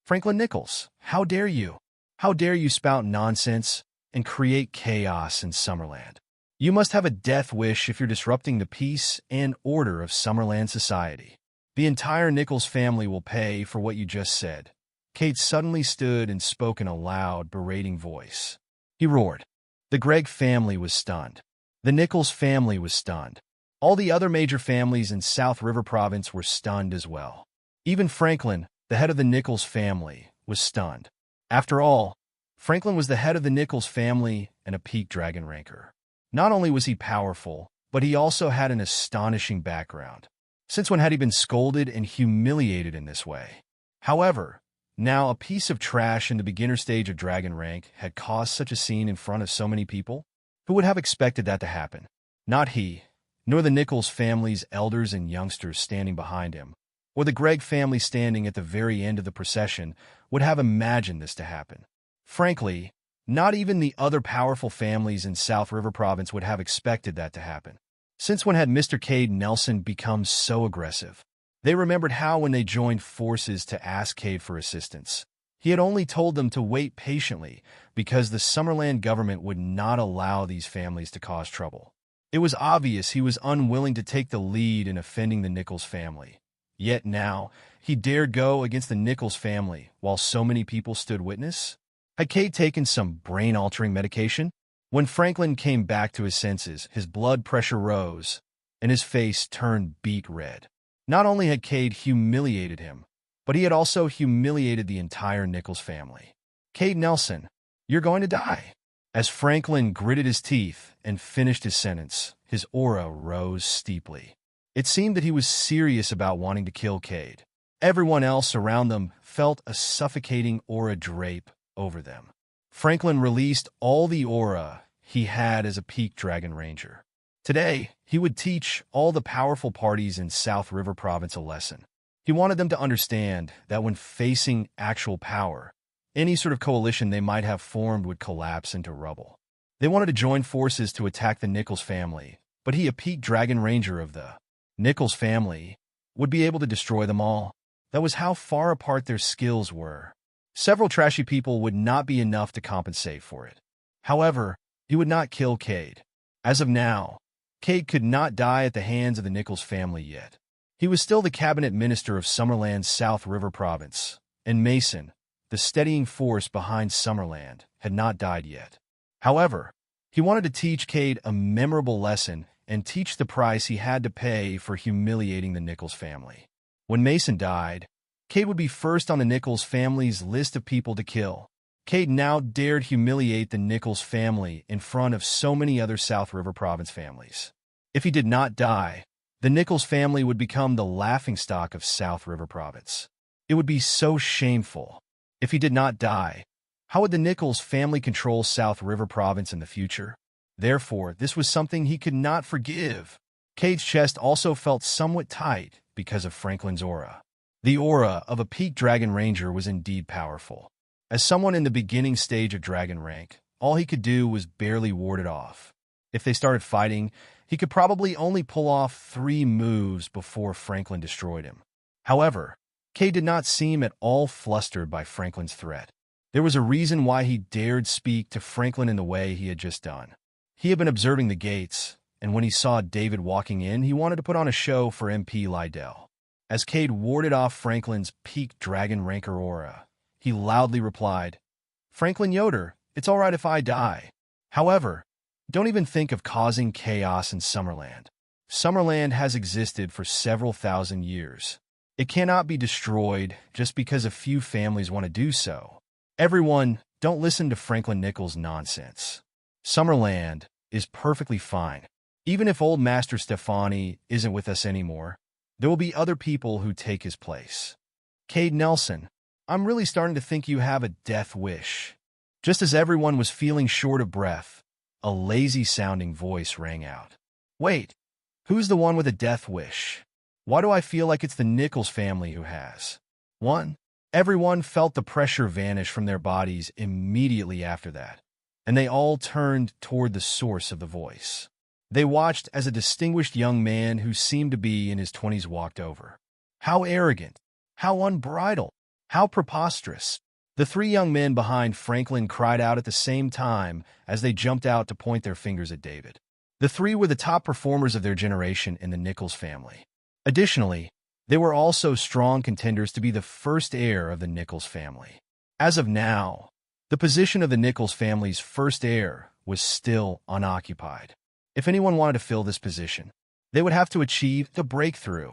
Franklin Nichols, how dare you? How dare you spout nonsense? and create chaos in Summerland. You must have a death wish if you're disrupting the peace and order of Summerland society. The entire Nichols family will pay for what you just said. Cade suddenly stood and spoke in a loud, berating voice. He roared. The Gregg family was stunned. The Nichols family was stunned. All the other major families in South River Province were stunned as well. Even Franklin, the head of the Nichols family, was stunned. After all, Franklin was the head of the Nichols family and a peak dragon ranker. Not only was he powerful, but he also had an astonishing background. Since when had he been scolded and humiliated in this way? However, now a piece of trash in the beginner stage of dragon rank had caused such a scene in front of so many people? Who would have expected that to happen? Not he, nor the Nichols family's elders and youngsters standing behind him, or the Gregg family standing at the very end of the procession would have imagined this to happen. Frankly, not even the other powerful families in South River Province would have expected that to happen. Since when had Mr. Cade Nelson become so aggressive? They remembered how when they joined forces to ask Cade for assistance, he had only told them to wait patiently because the Summerland government would not allow these families to cause trouble. It was obvious he was unwilling to take the lead in offending the Nichols family. Yet now, he dared go against the Nichols family while so many people stood witness? Had Cade taken some brain-altering medication? When Franklin came back to his senses, his blood pressure rose, and his face turned beet red. Not only had Cade humiliated him, but he had also humiliated the entire Nichols family. Cade Nelson, you're going to die. As Franklin gritted his teeth and finished his sentence, his aura rose steeply. It seemed that he was serious about wanting to kill Cade. Everyone else around them felt a suffocating aura drape over them. Franklin released all the aura he had as a peak dragon ranger. Today, he would teach all the powerful parties in South River Province a lesson. He wanted them to understand that when facing actual power, any sort of coalition they might have formed would collapse into rubble. They wanted to join forces to attack the Nichols family, but he, a peak dragon ranger of the Nichols family, would be able to destroy them all. That was how far apart their skills were. Several trashy people would not be enough to compensate for it. However, he would not kill Cade. As of now, Cade could not die at the hands of the Nichols family yet. He was still the cabinet minister of Summerland's South River Province, and Mason, the steadying force behind Summerland, had not died yet. However, he wanted to teach Cade a memorable lesson and teach the price he had to pay for humiliating the Nichols family. When Mason died, Cade would be first on the Nichols family's list of people to kill. Cade now dared humiliate the Nichols family in front of so many other South River Province families. If he did not die, the Nichols family would become the laughingstock of South River Province. It would be so shameful. If he did not die, how would the Nichols family control South River Province in the future? Therefore, this was something he could not forgive. Cade's chest also felt somewhat tight because of Franklin's aura. The aura of a peak dragon ranger was indeed powerful. As someone in the beginning stage of dragon rank, all he could do was barely ward it off. If they started fighting, he could probably only pull off 3 moves before Franklin destroyed him. However, Cade did not seem at all flustered by Franklin's threat. There was a reason why he dared speak to Franklin in the way he had just done. He had been observing the gates, and when he saw David walking in, he wanted to put on a show for MP Lydell. As Cade warded off Franklin's peak dragon ranker aura, he loudly replied, "Franklin Yoder, it's all right if I die. However, don't even think of causing chaos in Summerland. Summerland has existed for several thousand years. It cannot be destroyed just because a few families want to do so. Everyone, don't listen to Franklin Nichols' nonsense. Summerland is perfectly fine. Even if old Master Stefani isn't with us anymore, there will be other people who take his place. Cade Nelson, I'm really starting to think you have a death wish." Just as everyone was feeling short of breath, a lazy-sounding voice rang out. "Wait, who's the one with a death wish? Why do I feel like it's the Nichols family who has one?" Everyone felt the pressure vanish from their bodies immediately after that, and they all turned toward the source of the voice. They watched as a distinguished young man who seemed to be in his 20s walked over. How arrogant! How unbridled! How preposterous! The three young men behind Franklin cried out at the same time as they jumped out to point their fingers at David. The three were the top performers of their generation in the Nichols family. Additionally, they were also strong contenders to be the first heir of the Nichols family. As of now, the position of the Nichols family's first heir was still unoccupied. If anyone wanted to fill this position, they would have to achieve the breakthrough.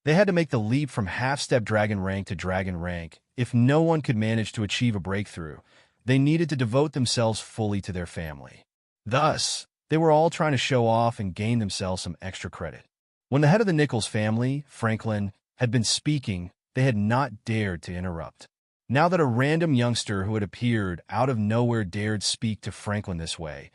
They had to make the leap from half-step dragon rank to dragon rank. If no one could manage to achieve a breakthrough, they needed to devote themselves fully to their family. Thus, they were all trying to show off and gain themselves some extra credit. When the head of the Nichols family, Franklin, had been speaking, they had not dared to interrupt. Now that a random youngster who had appeared out of nowhere dared speak to Franklin this way,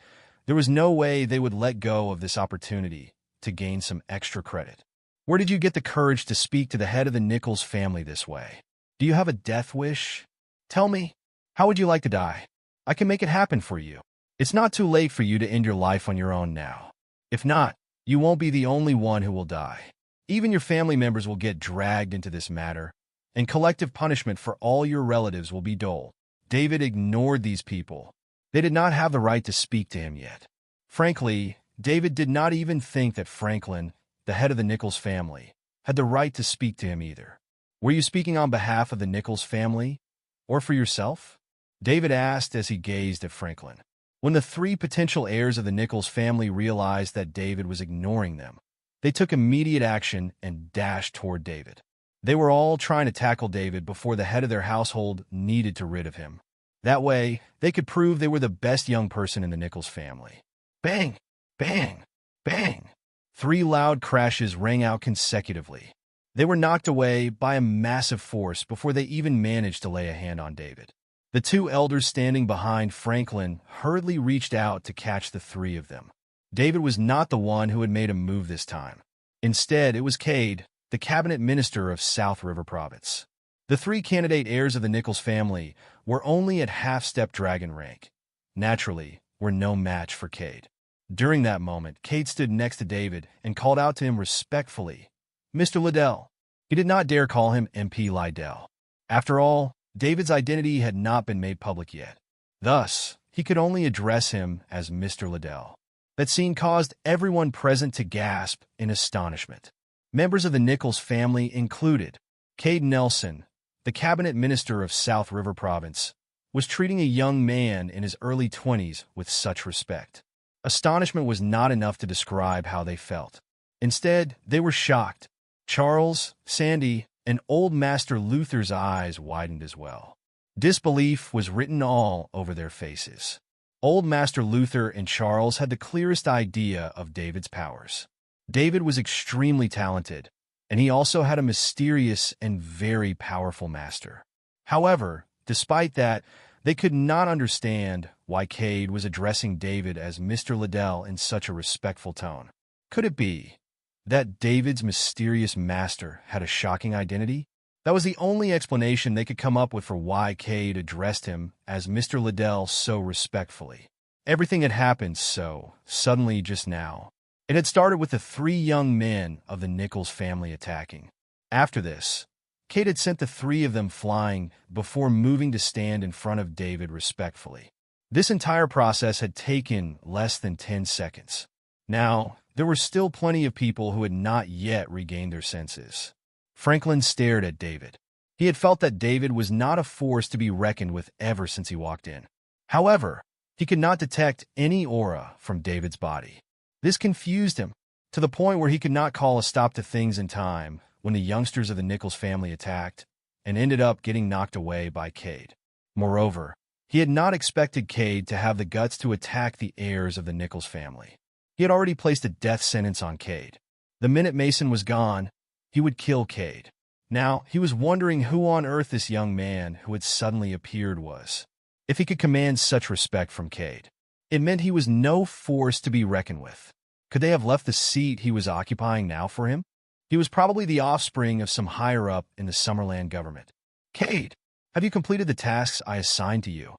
there was no way they would let go of this opportunity to gain some extra credit. Where did you get the courage to speak to the head of the Nichols family this way? Do you have a death wish? Tell me, how would you like to die? I can make it happen for you. It's not too late for you to end your life on your own now. If not, you won't be the only one who will die. Even your family members will get dragged into this matter, and collective punishment for all your relatives will be dole. David ignored these people. They did not have the right to speak to him yet. Frankly, David did not even think that Franklin, the head of the Nichols family, had the right to speak to him either. Were you speaking on behalf of the Nichols family, or for yourself? David asked as he gazed at Franklin. When the three potential heirs of the Nichols family realized that David was ignoring them, they took immediate action and dashed toward David. They were all trying to tackle David before the head of their household needed to rid of him. That way, they could prove they were the best young person in the Nichols family. Bang! Bang! Bang! 3 loud crashes rang out consecutively. They were knocked away by a massive force before they even managed to lay a hand on David. The 2 elders standing behind Franklin hurriedly reached out to catch the 3 of them. David was not the one who had made a move this time. Instead, it was Cade, the cabinet minister of South River Province. The 3 candidate heirs of the Nichols family were only at half-step dragon rank. Naturally, were no match for Cade. During that moment, Cade stood next to David and called out to him respectfully, "Mr. Liddell." He did not dare call him MP Liddell. After all, David's identity had not been made public yet. Thus, he could only address him as Mr. Liddell. That scene caused everyone present to gasp in astonishment. Members of the Nichols family included Cade Nelson, the cabinet minister of South River Province, was treating a young man in his early 20s with such respect. Astonishment was not enough to describe how they felt. Instead, they were shocked. Charles, Sandy, and Old Master Luther's eyes widened as well. Disbelief was written all over their faces. Old Master Luther and Charles had the clearest idea of David's powers. David was extremely talented, and he also had a mysterious and very powerful master. However, despite that, they could not understand why Cade was addressing David as Mr. Liddell in such a respectful tone. Could it be that David's mysterious master had a shocking identity? That was the only explanation they could come up with for why Cade addressed him as Mr. Liddell so respectfully. Everything had happened so suddenly just now. It had started with the 3 young men of the Nichols family attacking. After this, Cade had sent the 3 of them flying before moving to stand in front of David respectfully. This entire process had taken less than 10 seconds. Now, there were still plenty of people who had not yet regained their senses. Franklin stared at David. He had felt that David was not a force to be reckoned with ever since he walked in. However, he could not detect any aura from David's body. This confused him, to the point where he could not call a stop to things in time when the youngsters of the Nichols family attacked and ended up getting knocked away by Cade. Moreover, he had not expected Cade to have the guts to attack the heirs of the Nichols family. He had already placed a death sentence on Cade. The minute Mason was gone, he would kill Cade. Now, he was wondering who on earth this young man who had suddenly appeared was. If he could command such respect from Cade, it meant he was no force to be reckoned with. Could they have left the seat he was occupying now for him? He was probably the offspring of some higher-up in the Summerland government. "Cade, have you completed the tasks I assigned to you?"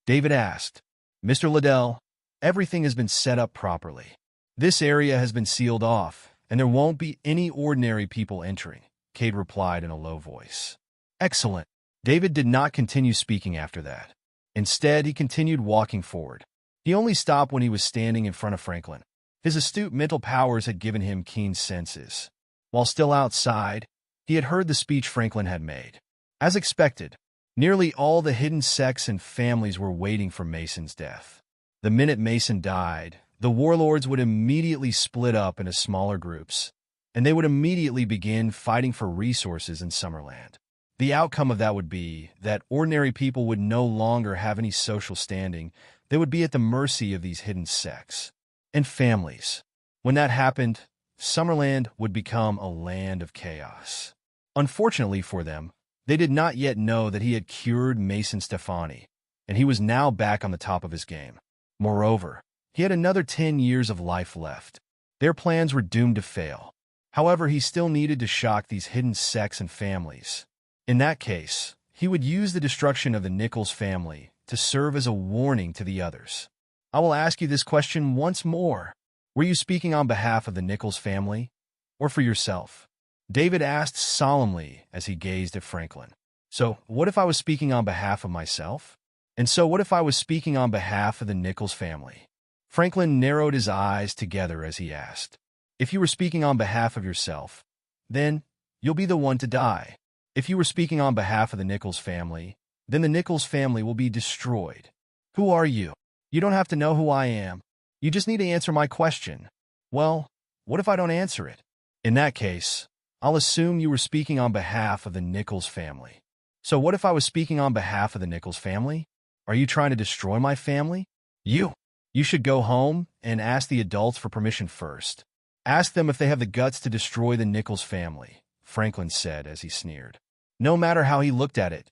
David asked. "Mr. Liddell, everything has been set up properly. This area has been sealed off, and there won't be any ordinary people entering," Cade replied in a low voice. "Excellent. David did not continue speaking after that. Instead, he continued walking forward. He only stopped when he was standing in front of Franklin. His astute mental powers had given him keen senses. While still outside, he had heard the speech Franklin had made. As expected, nearly all the hidden sects and families were waiting for Mason's death. The minute Mason died, the warlords would immediately split up into smaller groups, and they would immediately begin fighting for resources in Summerland. The outcome of that would be that ordinary people would no longer have any social standing. They would be at the mercy of these hidden sects and families. When that happened, Summerland would become a land of chaos. Unfortunately for them, they did not yet know that he had cured Mason Stefani, and he was now back on the top of his game. Moreover, he had another 10 years of life left. Their plans were doomed to fail. However, he still needed to shock these hidden sects and families. In that case, he would use the destruction of the Nichols family to serve as a warning to the others. I will ask you this question once more. Were you speaking on behalf of the Nichols family, or for yourself? David asked solemnly as he gazed at Franklin. So, what if I was speaking on behalf of myself? And so, what if I was speaking on behalf of the Nichols family? Franklin narrowed his eyes together as he asked. If you were speaking on behalf of yourself, then you'll be the one to die. If you were speaking on behalf of the Nichols family, then the Nichols family will be destroyed. Who are you? You don't have to know who I am. You just need to answer my question. Well, what if I don't answer it? In that case, I'll assume you were speaking on behalf of the Nichols family. So what if I was speaking on behalf of the Nichols family? Are you trying to destroy my family? You should go home and ask the adults for permission first. Ask them if they have the guts to destroy the Nichols family, Franklin said as he sneered. No matter how he looked at it,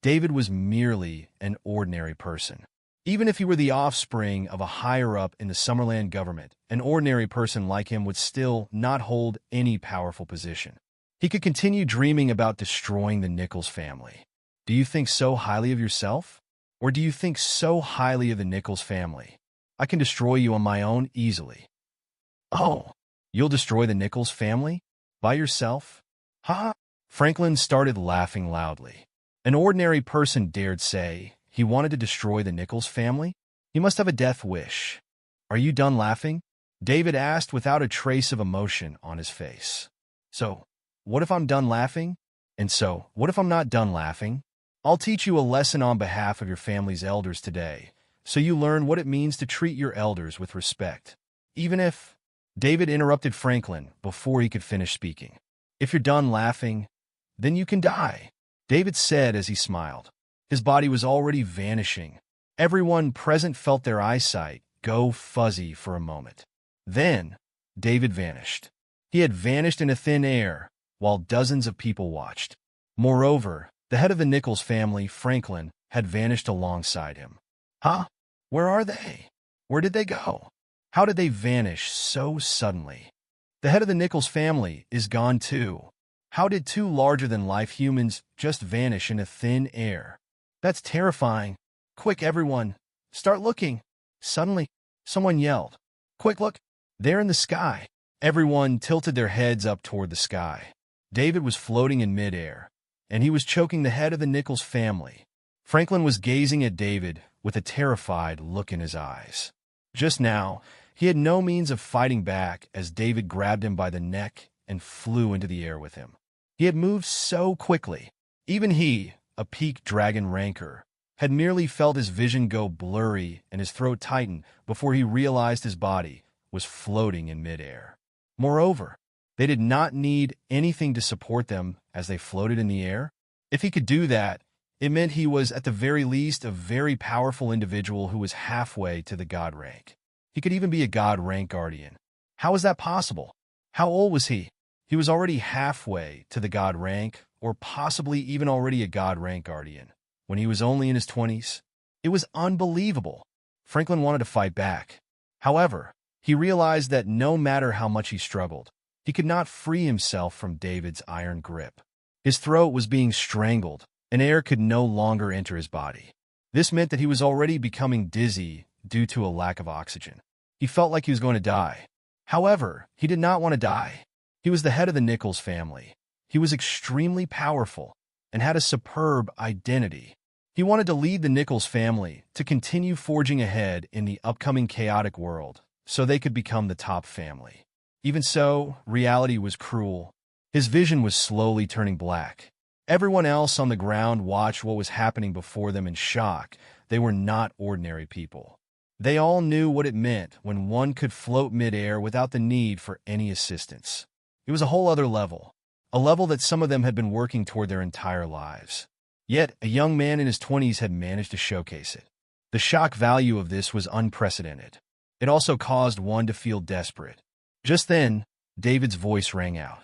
David was merely an ordinary person. Even if he were the offspring of a higher-up in the Summerland government, an ordinary person like him would still not hold any powerful position. He could continue dreaming about destroying the Nichols family. Do you think so highly of yourself? Or do you think so highly of the Nichols family? I can destroy you on my own easily. Oh, you'll destroy the Nichols family? By yourself? Ha! Franklin started laughing loudly. An ordinary person dared say he wanted to destroy the Nichols family? He must have a death wish. Are you done laughing? David asked without a trace of emotion on his face. So, what if I'm done laughing? And so, what if I'm not done laughing? I'll teach you a lesson on behalf of your family's elders today, so you learn what it means to treat your elders with respect. Even if... David interrupted Franklin before he could finish speaking. If you're done laughing, then you can die, David said as he smiled. His body was already vanishing. Everyone present felt their eyesight go fuzzy for a moment. Then, David vanished. He had vanished into thin air, while dozens of people watched. Moreover, the head of the Nichols family, Franklin, had vanished alongside him. Huh? Where are they? Where did they go? How did they vanish so suddenly? The head of the Nichols family is gone too. How did two larger-than-life humans just vanish into thin air? That's terrifying. Quick, everyone, start looking. Suddenly, someone yelled. Quick, look, there in the sky. Everyone tilted their heads up toward the sky. David was floating in midair, and he was choking the head of the Nichols family. Franklin was gazing at David with a terrified look in his eyes. Just now, he had no means of fighting back as David grabbed him by the neck and flew into the air with him. He had moved so quickly. Even he, a peak dragon ranker, had merely felt his vision go blurry and his throat tighten before he realized his body was floating in midair. Moreover, they did not need anything to support them as they floated in the air. If he could do that, it meant he was at the very least a very powerful individual who was halfway to the god rank. He could even be a god rank guardian. How was that possible? How old was he? He was already halfway to the god rank, or possibly even already a god rank guardian, when he was only in his 20s. It was unbelievable. Franklin wanted to fight back. However, he realized that no matter how much he struggled, he could not free himself from David's iron grip. His throat was being strangled, and air could no longer enter his body. This meant that he was already becoming dizzy due to a lack of oxygen. He felt like he was going to die. However, he did not want to die. He was the head of the Nichols family. He was extremely powerful, and had a superb identity. He wanted to lead the Nichols family to continue forging ahead in the upcoming chaotic world so they could become the top family. Even so, reality was cruel. His vision was slowly turning black. Everyone else on the ground watched what was happening before them in shock. They were not ordinary people. They all knew what it meant when one could float midair without the need for any assistance. It was a whole other level, a level that some of them had been working toward their entire lives. Yet, a young man in his 20s had managed to showcase it. The shock value of this was unprecedented. It also caused one to feel desperate. Just then, David's voice rang out.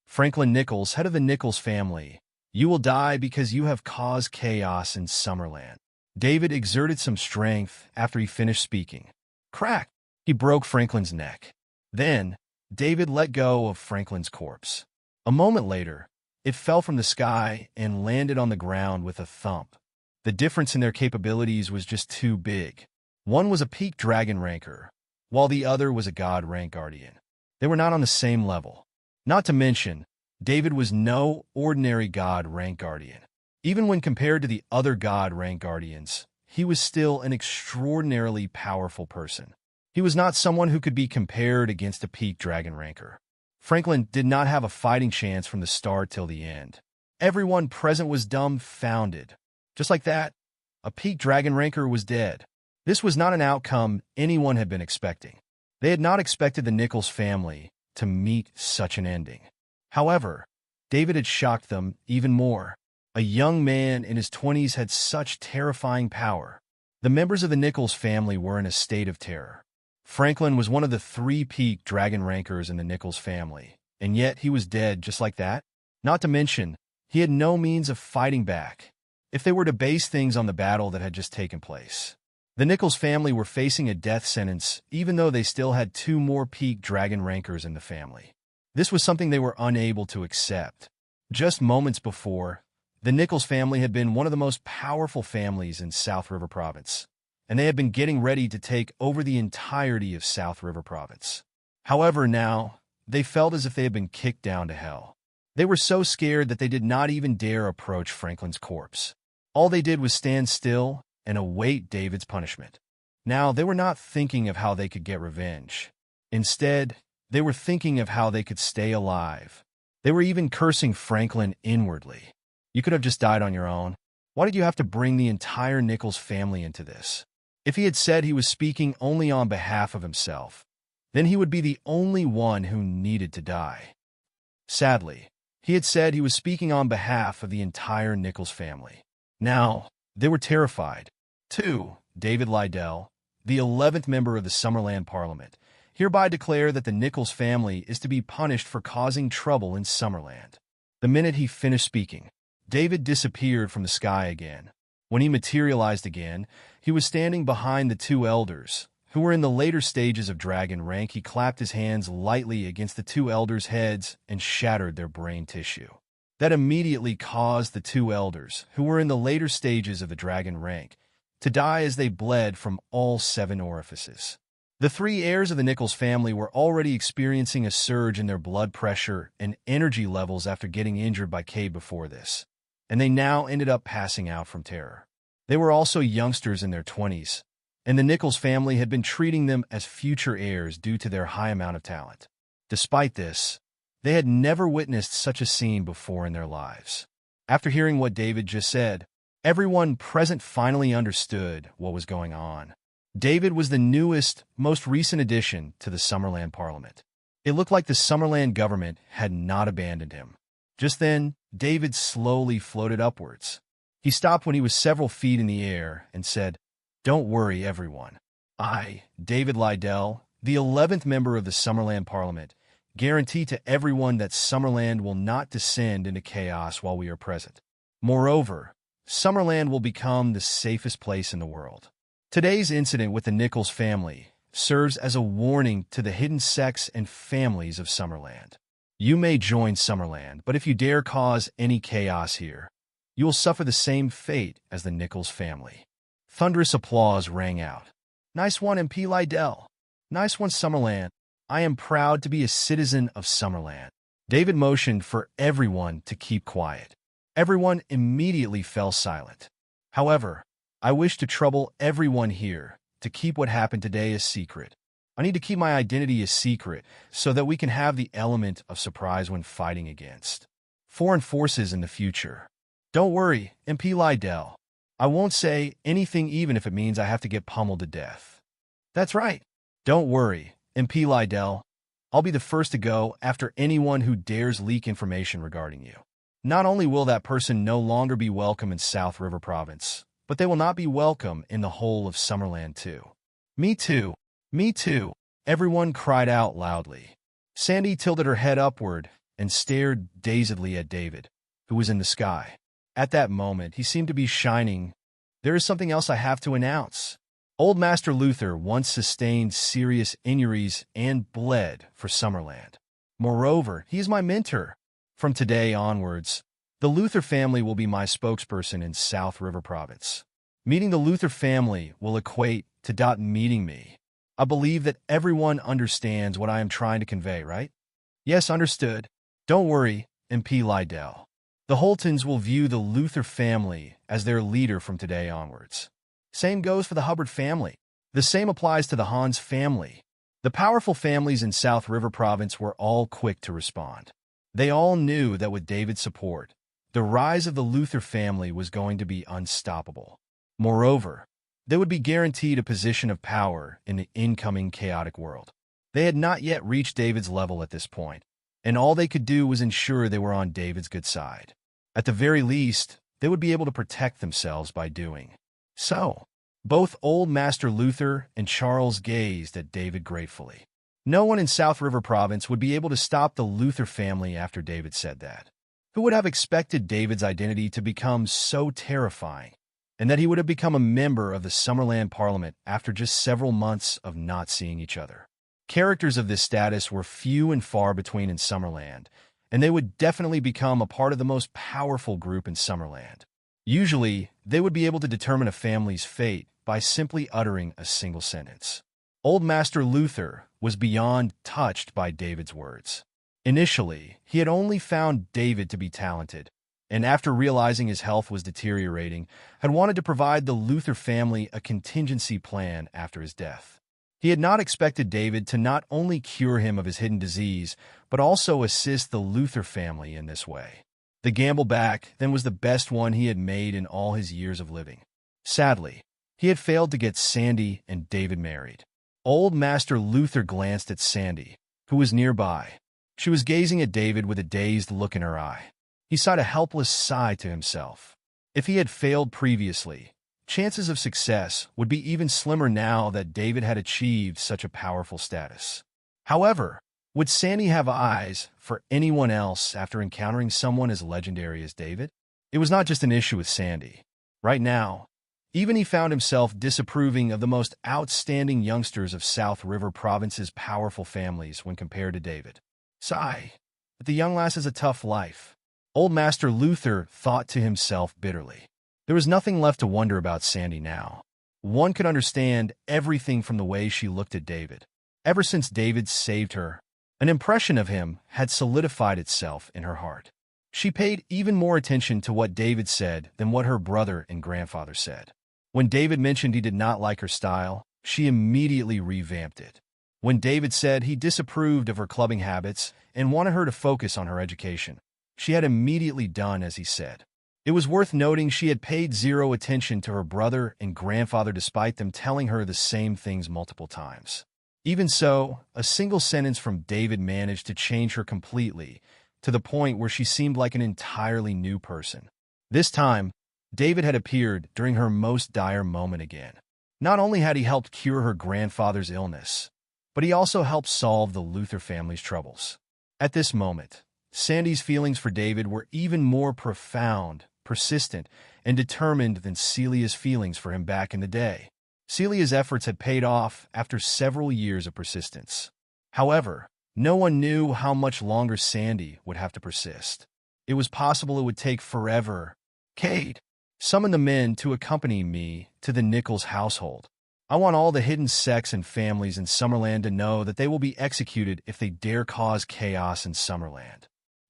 "Franklin Nichols, head of the Nichols family, you will die because you have caused chaos in Summerland." David exerted some strength after he finished speaking. Crack! He broke Franklin's neck. Then, David let go of Franklin's corpse. A moment later, it fell from the sky and landed on the ground with a thump. The difference in their capabilities was just too big. One was a peak dragon ranker, while the other was a god rank guardian. They were not on the same level. Not to mention, David was no ordinary god rank guardian. Even when compared to the other god rank guardians, he was still an extraordinarily powerful person. He was not someone who could be compared against a peak dragon ranker. Franklin did not have a fighting chance from the start till the end. Everyone present was dumbfounded. Just like that, a peak dragon ranker was dead. This was not an outcome anyone had been expecting. They had not expected the Nichols family to meet such an ending. However, David had shocked them even more. A young man in his 20s had such terrifying power. The members of the Nichols family were in a state of terror. Franklin was one of the 3 peak dragon rankers in the Nichols family, and yet he was dead just like that. Not to mention, he had no means of fighting back if they were to base things on the battle that had just taken place. The Nichols family were facing a death sentence even though they still had 2 more peak dragon rankers in the family. This was something they were unable to accept. Just moments before, the Nichols family had been one of the most powerful families in South River Province, and they had been getting ready to take over the entirety of South River Province. However, now, they felt as if they had been kicked down to hell. They were so scared that they did not even dare approach Franklin's corpse. All they did was stand still and await David's punishment. Now, they were not thinking of how they could get revenge. Instead, they were thinking of how they could stay alive. They were even cursing Franklin inwardly. "You could have just died on your own. Why did you have to bring the entire Nichols family into this?" If he had said he was speaking only on behalf of himself, then he would be the only one who needed to die. Sadly, he had said he was speaking on behalf of the entire Nichols family. Now, they were terrified. 2. David Liddell, the 11th member of the Summerland Parliament, hereby declare that the Nichols family is to be punished for causing trouble in Summerland. The minute he finished speaking, David disappeared from the sky again. When he materialized again, he was standing behind the 2 elders, who were in the later stages of dragon rank. He clapped his hands lightly against the 2 elders' heads and shattered their brain tissue. That immediately caused the 2 elders, who were in the later stages of the dragon rank, to die as they bled from all 7 orifices. The 3 heirs of the Nichols family were already experiencing a surge in their blood pressure and energy levels after getting injured by Cade before this, and they now ended up passing out from terror. They were also youngsters in their 20s, and the Nichols family had been treating them as future heirs due to their high amount of talent. Despite this, they had never witnessed such a scene before in their lives. After hearing what David just said, everyone present finally understood what was going on. David was the newest, most recent addition to the Summerland Parliament. It looked like the Summerland government had not abandoned him. Just then, David slowly floated upwards. He stopped when he was several feet in the air and said, "Don't worry, everyone. I, David Liddell, the 11th member of the Summerland Parliament, guarantee to everyone that Summerland will not descend into chaos while we are present. Moreover, Summerland will become the safest place in the world." Today's incident with the Nichols family serves as a warning to the hidden sects and families of Summerland. You may join Summerland, but if you dare cause any chaos here, you will suffer the same fate as the Nichols family. Thunderous applause rang out. "Nice one, MP Liddell. Nice one, Summerland. I am proud to be a citizen of Summerland." David motioned for everyone to keep quiet. Everyone immediately fell silent. However, I wish to trouble everyone here to keep what happened today a secret. I need to keep my identity a secret so that we can have the element of surprise when fighting against foreign forces in the future. Don't worry, MP Lydell. I won't say anything even if it means I have to get pummeled to death. That's right. Don't worry, MP Lydell. I'll be the first to go after anyone who dares leak information regarding you. Not only will that person no longer be welcome in South River Province, but they will not be welcome in the whole of Summerland too. Me too. Me too. Everyone cried out loudly. Sandy tilted her head upward and stared dazedly at David, who was in the sky. At that moment, he seemed to be shining. There is something else I have to announce. Old Master Luther once sustained serious injuries and bled for Summerland. Moreover, he is my mentor. From today onwards, the Luther family will be my spokesperson in South River Province. Meeting the Luther family will equate to meeting me. I believe that everyone understands what I am trying to convey, right? Yes, understood. Don't worry, MP Lydell. The Holtons will view the Luther family as their leader from today onwards. Same goes for the Hubbard family. The same applies to the Hans family. The powerful families in South River Province were all quick to respond. They all knew that with David's support, the rise of the Luther family was going to be unstoppable. Moreover, they would be guaranteed a position of power in the incoming chaotic world. They had not yet reached David's level at this point, and all they could do was ensure they were on David's good side. At the very least, they would be able to protect themselves by doing so. Both Old Master Luther and Charles gazed at David gratefully. No one in South River Province would be able to stop the Luther family after David said that. Who would have expected David's identity to become so terrifying, and that he would have become a member of the Summerland Parliament after just several months of not seeing each other? Characters of this status were few and far between in Summerland, and they would definitely become a part of the most powerful group in Summerland. Usually, they would be able to determine a family's fate by simply uttering a single sentence. Old Master Luther was beyond touched by David's words. Initially, he had only found David to be talented, and after realizing his health was deteriorating, had wanted to provide the Luther family a contingency plan after his death. He had not expected David to not only cure him of his hidden disease, but also assist the Luther family in this way. The gamble back then was the best one he had made in all his years of living. Sadly, he had failed to get Sandy and David married. Old Master Luther glanced at Sandy, who was nearby. She was gazing at David with a dazed look in her eye. He sighed a helpless sigh to himself. If he had failed previously, chances of success would be even slimmer now that David had achieved such a powerful status. However, would Sandy have eyes for anyone else after encountering someone as legendary as David? It was not just an issue with Sandy. Right now, even he found himself disapproving of the most outstanding youngsters of South River Province's powerful families when compared to David. Sigh, but the young lass has a tough life. Old Master Luther thought to himself bitterly. There was nothing left to wonder about Sandy now. One could understand everything from the way she looked at David. Ever since David saved her, an impression of him had solidified itself in her heart. She paid even more attention to what David said than what her brother and grandfather said. When David mentioned he did not like her style, she immediately revamped it. When David said he disapproved of her clubbing habits and wanted her to focus on her education, she had immediately done as he said. It was worth noting she had paid zero attention to her brother and grandfather despite them telling her the same things multiple times. Even so, a single sentence from David managed to change her completely, to the point where she seemed like an entirely new person. This time, David had appeared during her most dire moment again. Not only had he helped cure her grandfather's illness, but he also helped solve the Luther family's troubles. At this moment, Sandy's feelings for David were even more profound, persistent, and determined than Celia's feelings for him back in the day. Celia's efforts had paid off after several years of persistence. However, no one knew how much longer Sandy would have to persist. It was possible it would take forever. Cade, summon the men to accompany me to the Nichols household. I want all the hidden sects and families in Summerland to know that they will be executed if they dare cause chaos in Summerland.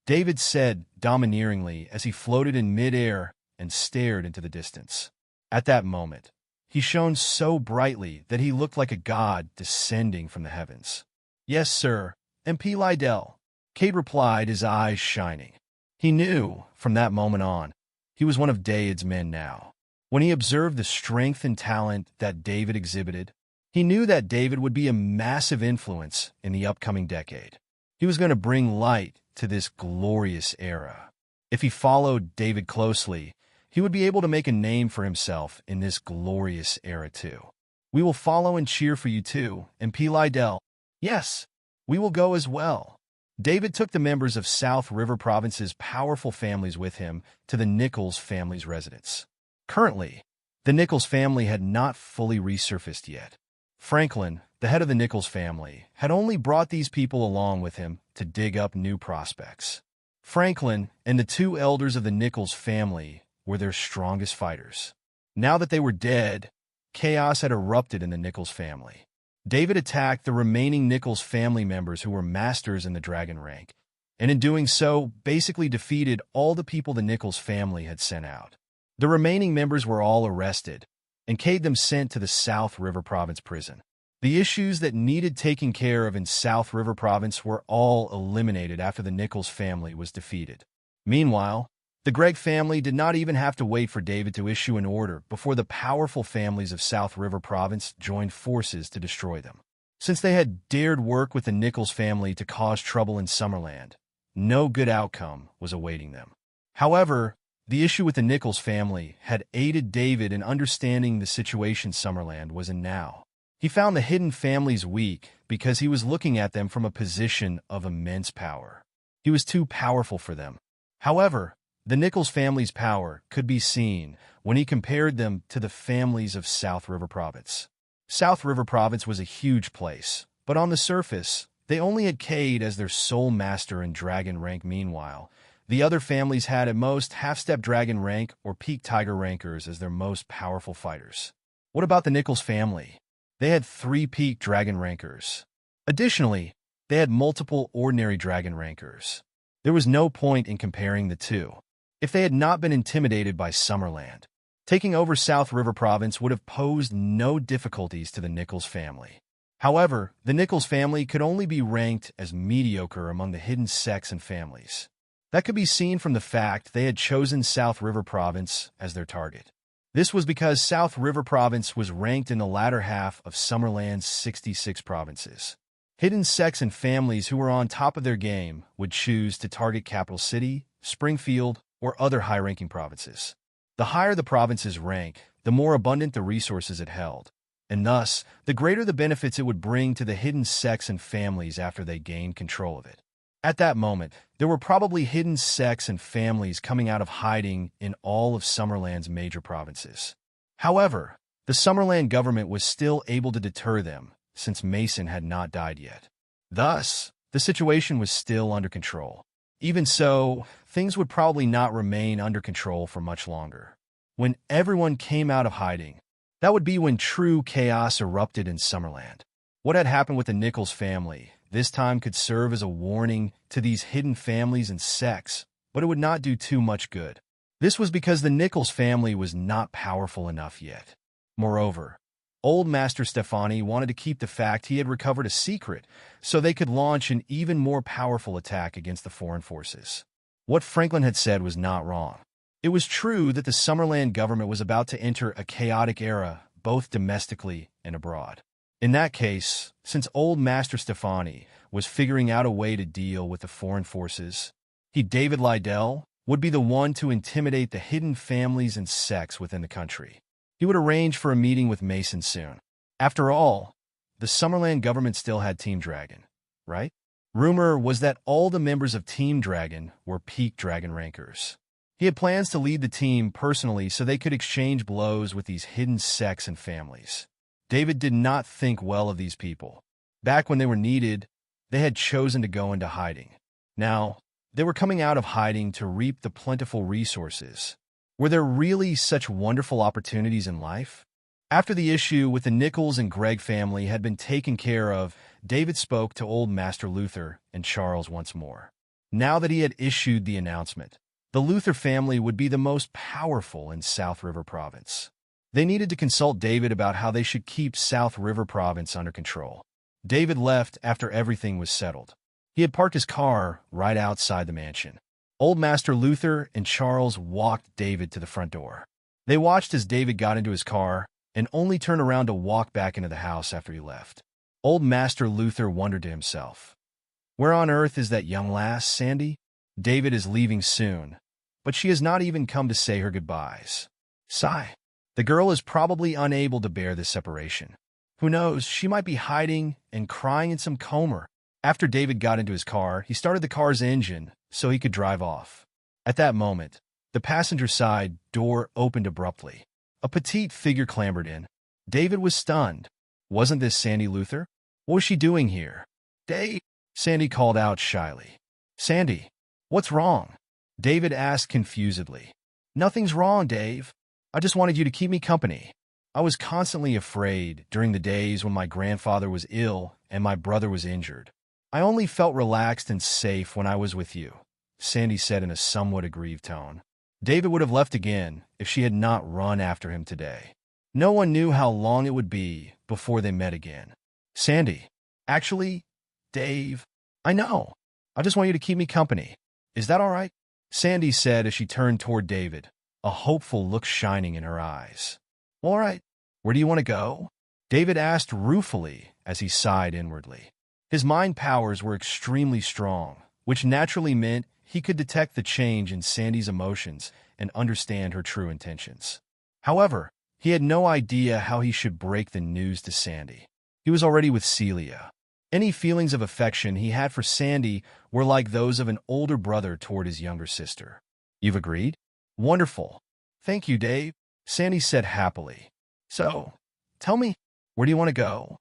David said domineeringly as he floated in midair and stared into the distance. At that moment, he shone so brightly that he looked like a god descending from the heavens. "Yes, sir, MP Lydell," Cade replied, his eyes shining. He knew, from that moment on, he was one of David's men now. When he observed the strength and talent that David exhibited, he knew that David would be a massive influence in the upcoming decade. He was going to bring light to this glorious era. If he followed David closely, he would be able to make a name for himself in this glorious era too. "We will follow and cheer for you too, MP Lydell." "Yes, we will go as well." David took the members of South River Province's powerful families with him to the Nichols family's residence. Currently, the Nichols family had not fully resurfaced yet. Franklin, the head of the Nichols family, had only brought these people along with him to dig up new prospects. Franklin and the two elders of the Nichols family were their strongest fighters. Now that they were dead, chaos had erupted in the Nichols family. David attacked the remaining Nichols family members who were masters in the dragon rank, and in doing so, basically defeated all the people the Nichols family had sent out. The remaining members were all arrested, and Cade them sent to the South River Province prison. The issues that needed taking care of in South River Province were all eliminated after the Nichols family was defeated. Meanwhile, the Gregg family did not even have to wait for David to issue an order before the powerful families of South River Province joined forces to destroy them. Since they had dared work with the Nichols family to cause trouble in Summerland, no good outcome was awaiting them. However, the issue with the Nichols family had aided David in understanding the situation Summerland was in now. He found the hidden families weak because he was looking at them from a position of immense power. He was too powerful for them. However, the Nichols family's power could be seen when he compared them to the families of South River Province. South River Province was a huge place, but on the surface, they only had Cade as their sole master in dragon rank. Meanwhile, the other families had at most half-step dragon rank or peak tiger rankers as their most powerful fighters. What about the Nichols family? They had 3 peak dragon rankers. Additionally, they had multiple ordinary dragon rankers. There was no point in comparing the two. If they had not been intimidated by Summerland, taking over South River Province would have posed no difficulties to the Nichols family. However, the Nichols family could only be ranked as mediocre among the hidden sects and families. That could be seen from the fact they had chosen South River Province as their target. This was because South River Province was ranked in the latter half of Summerland's 66 provinces. Hidden sects and families who were on top of their game would choose to target Capital City, Springfield, or other high-ranking provinces. The higher the province's rank, the more abundant the resources it held, and thus, the greater the benefits it would bring to the hidden sects and families after they gained control of it. At that moment, there were probably hidden sects and families coming out of hiding in all of Summerland's major provinces. However, the Summerland government was still able to deter them, since Mason had not died yet. Thus, the situation was still under control. Even so, things would probably not remain under control for much longer. When everyone came out of hiding, that would be when true chaos erupted in Summerland. What had happened with the Nichols family this time could serve as a warning to these hidden families and sects, but it would not do too much good. This was because the Nichols family was not powerful enough yet. Moreover, Old Master Stefani wanted to keep the fact he had recovered a secret so they could launch an even more powerful attack against the foreign forces. What Franklin had said was not wrong. It was true that the Summerland government was about to enter a chaotic era, both domestically and abroad. In that case, since Old Master Stefani was figuring out a way to deal with the foreign forces, David Lydell, would be the one to intimidate the hidden families and sects within the country. He would arrange for a meeting with Mason soon. After all, the Summerland government still had Team Dragon, right? Rumor was that all the members of Team Dragon were peak dragon rankers. He had plans to lead the team personally so they could exchange blows with these hidden sects and families. David did not think well of these people. Back when they were needed, they had chosen to go into hiding. Now, they were coming out of hiding to reap the plentiful resources. Were there really such wonderful opportunities in life? After the issue with the Nichols and Gregg family had been taken care of, David spoke to Old Master Luther and Charles once more. Now that he had issued the announcement, the Luther family would be the most powerful in South River Province. They needed to consult David about how they should keep South River Province under control. David left after everything was settled. He had parked his car right outside the mansion. Old Master Luther and Charles walked David to the front door. They watched as David got into his car and only turned around to walk back into the house after he left. Old Master Luther wondered to himself, "Where on earth is that young lass, Sandy? David is leaving soon, but she has not even come to say her goodbyes. Sigh. The girl is probably unable to bear this separation. Who knows, she might be hiding and crying in some coma." After David got into his car, he started the car's engine so he could drive off. At that moment, the passenger side door opened abruptly. A petite figure clambered in. David was stunned. Wasn't this Sandy Luther? What was she doing here? "Dave," Sandy called out shyly. "Sandy, what's wrong?" David asked confusedly. "Nothing's wrong, Dave. I just wanted you to keep me company. I was constantly afraid during the days when my grandfather was ill and my brother was injured. I only felt relaxed and safe when I was with you," Sandy said in a somewhat aggrieved tone. David would have left again if she had not run after him today. No one knew how long it would be before they met again. "Sandy, actually, Dave, I know. I just want you to keep me company. Is that all right?" Sandy said as she turned toward David, a hopeful look shining in her eyes. "All right. Where do you want to go?" David asked ruefully as he sighed inwardly. His mind powers were extremely strong, which naturally meant he could detect the change in Sandy's emotions and understand her true intentions. However, he had no idea how he should break the news to Sandy. He was already with Celia. Any feelings of affection he had for Sandy were like those of an older brother toward his younger sister. "You've agreed? Wonderful. Thank you, Dave," Sandy said happily. "So, tell me, where do you want to go?"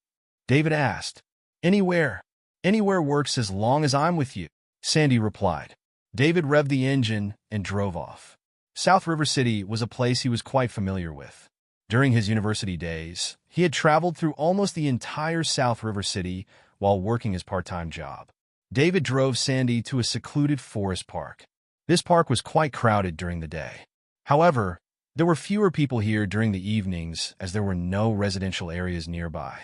David asked. "Anywhere. Anywhere works as long as I'm with you," Sandy replied. David revved the engine and drove off. South River City was a place he was quite familiar with. During his university days, he had traveled through almost the entire South River City while working his part-time job. David drove Sandy to a secluded forest park. This park was quite crowded during the day. However, there were fewer people here during the evenings as there were no residential areas nearby.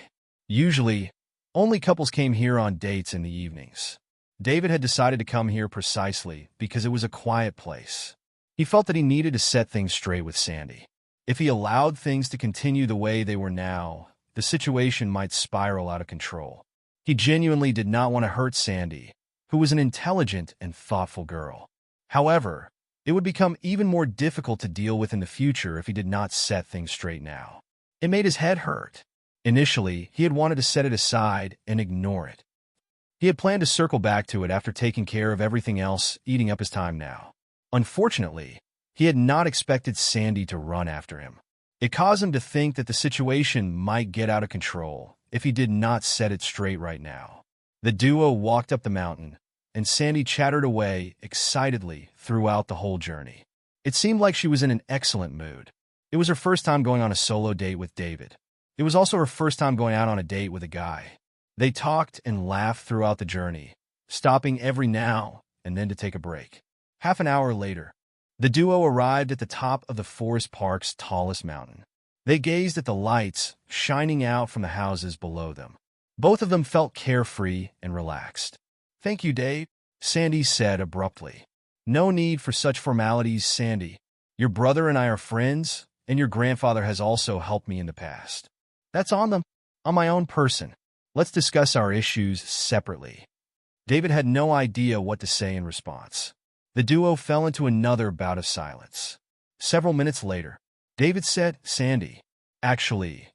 Usually, only couples came here on dates in the evenings. David had decided to come here precisely because it was a quiet place. He felt that he needed to set things straight with Sandy. If he allowed things to continue the way they were now, the situation might spiral out of control. He genuinely did not want to hurt Sandy, who was an intelligent and thoughtful girl. However, it would become even more difficult to deal with in the future if he did not set things straight now. It made his head hurt. Initially, he had wanted to set it aside and ignore it. He had planned to circle back to it after taking care of everything else eating up his time now. Unfortunately, he had not expected Sandy to run after him. It caused him to think that the situation might get out of control if he did not set it straight right now. The duo walked up the mountain, and Sandy chattered away excitedly throughout the whole journey. It seemed like she was in an excellent mood. It was her first time going on a solo date with David. It was also her first time going out on a date with a guy. They talked and laughed throughout the journey, stopping every now and then to take a break. Half an hour later, the duo arrived at the top of the forest park's tallest mountain. They gazed at the lights shining out from the houses below them. Both of them felt carefree and relaxed. "Thank you, Dave," Sandy said abruptly. "No need for such formalities, Sandy. Your brother and I are friends, and your grandfather has also helped me in the past. That's on them. I'm my own person. Let's discuss our issues separately." David had no idea what to say in response. The duo fell into another bout of silence. Several minutes later, David said, "Sandy, actually."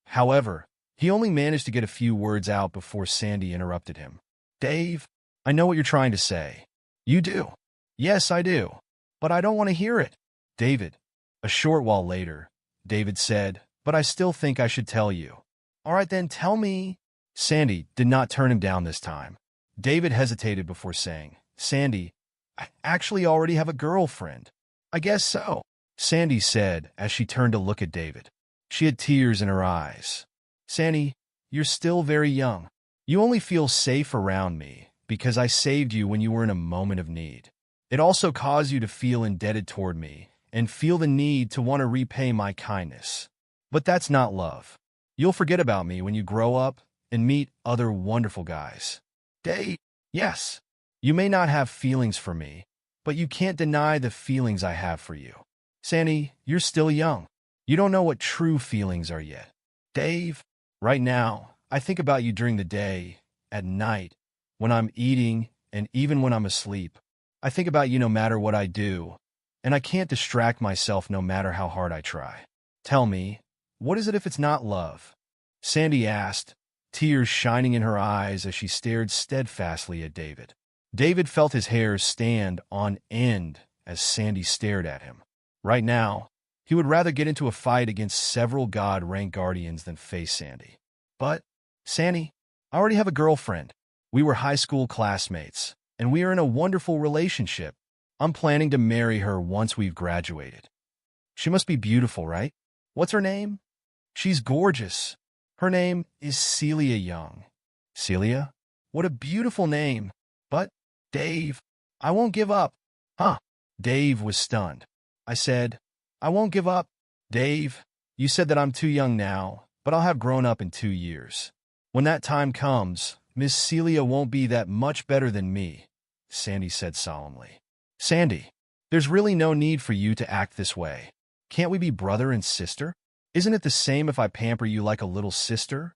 However, he only managed to get a few words out before Sandy interrupted him. "Dave, I know what you're trying to say." "You do?" "Yes, I do. But I don't want to hear it." "David." A short while later, David said, "But I still think I should tell you." "All right, then tell me." Sandy did not turn him down this time. David hesitated before saying, "Sandy, I actually already have a girlfriend." "I guess so," Sandy said as she turned to look at David. She had tears in her eyes. "Sandy, you're still very young. You only feel safe around me because I saved you when you were in a moment of need. It also caused you to feel indebted toward me and feel the need to want to repay my kindness. But that's not love. You'll forget about me when you grow up and meet other wonderful guys. Dave, yes, you may not have feelings for me, but you can't deny the feelings I have for you. Sandy, you're still young. You don't know what true feelings are yet. Dave, right now, I think about you during the day, at night, when I'm eating, and even when I'm asleep. I think about you no matter what I do, and I can't distract myself no matter how hard I try. Tell me, what is it if it's not love? Sandy asked, tears shining in her eyes as she stared steadfastly at David. David felt his hair stand on end as Sandy stared at him. Right now, he would rather get into a fight against several God-rank guardians than face Sandy. But, Sandy, I already have a girlfriend. We were high school classmates, and we are in a wonderful relationship. I'm planning to marry her once we've graduated. She must be beautiful, right? What's her name? She's gorgeous. Her name is Celia Young. Celia? What a beautiful name. But, Dave, I won't give up. Huh? Dave was stunned. I said, I won't give up. Dave, you said that I'm too young now, but I'll have grown up in 2 years. When that time comes, Miss Celia won't be that much better than me, Sandy said solemnly. Sandy, there's really no need for you to act this way. Can't we be brother and sister? Isn't it the same if I pamper you like a little sister?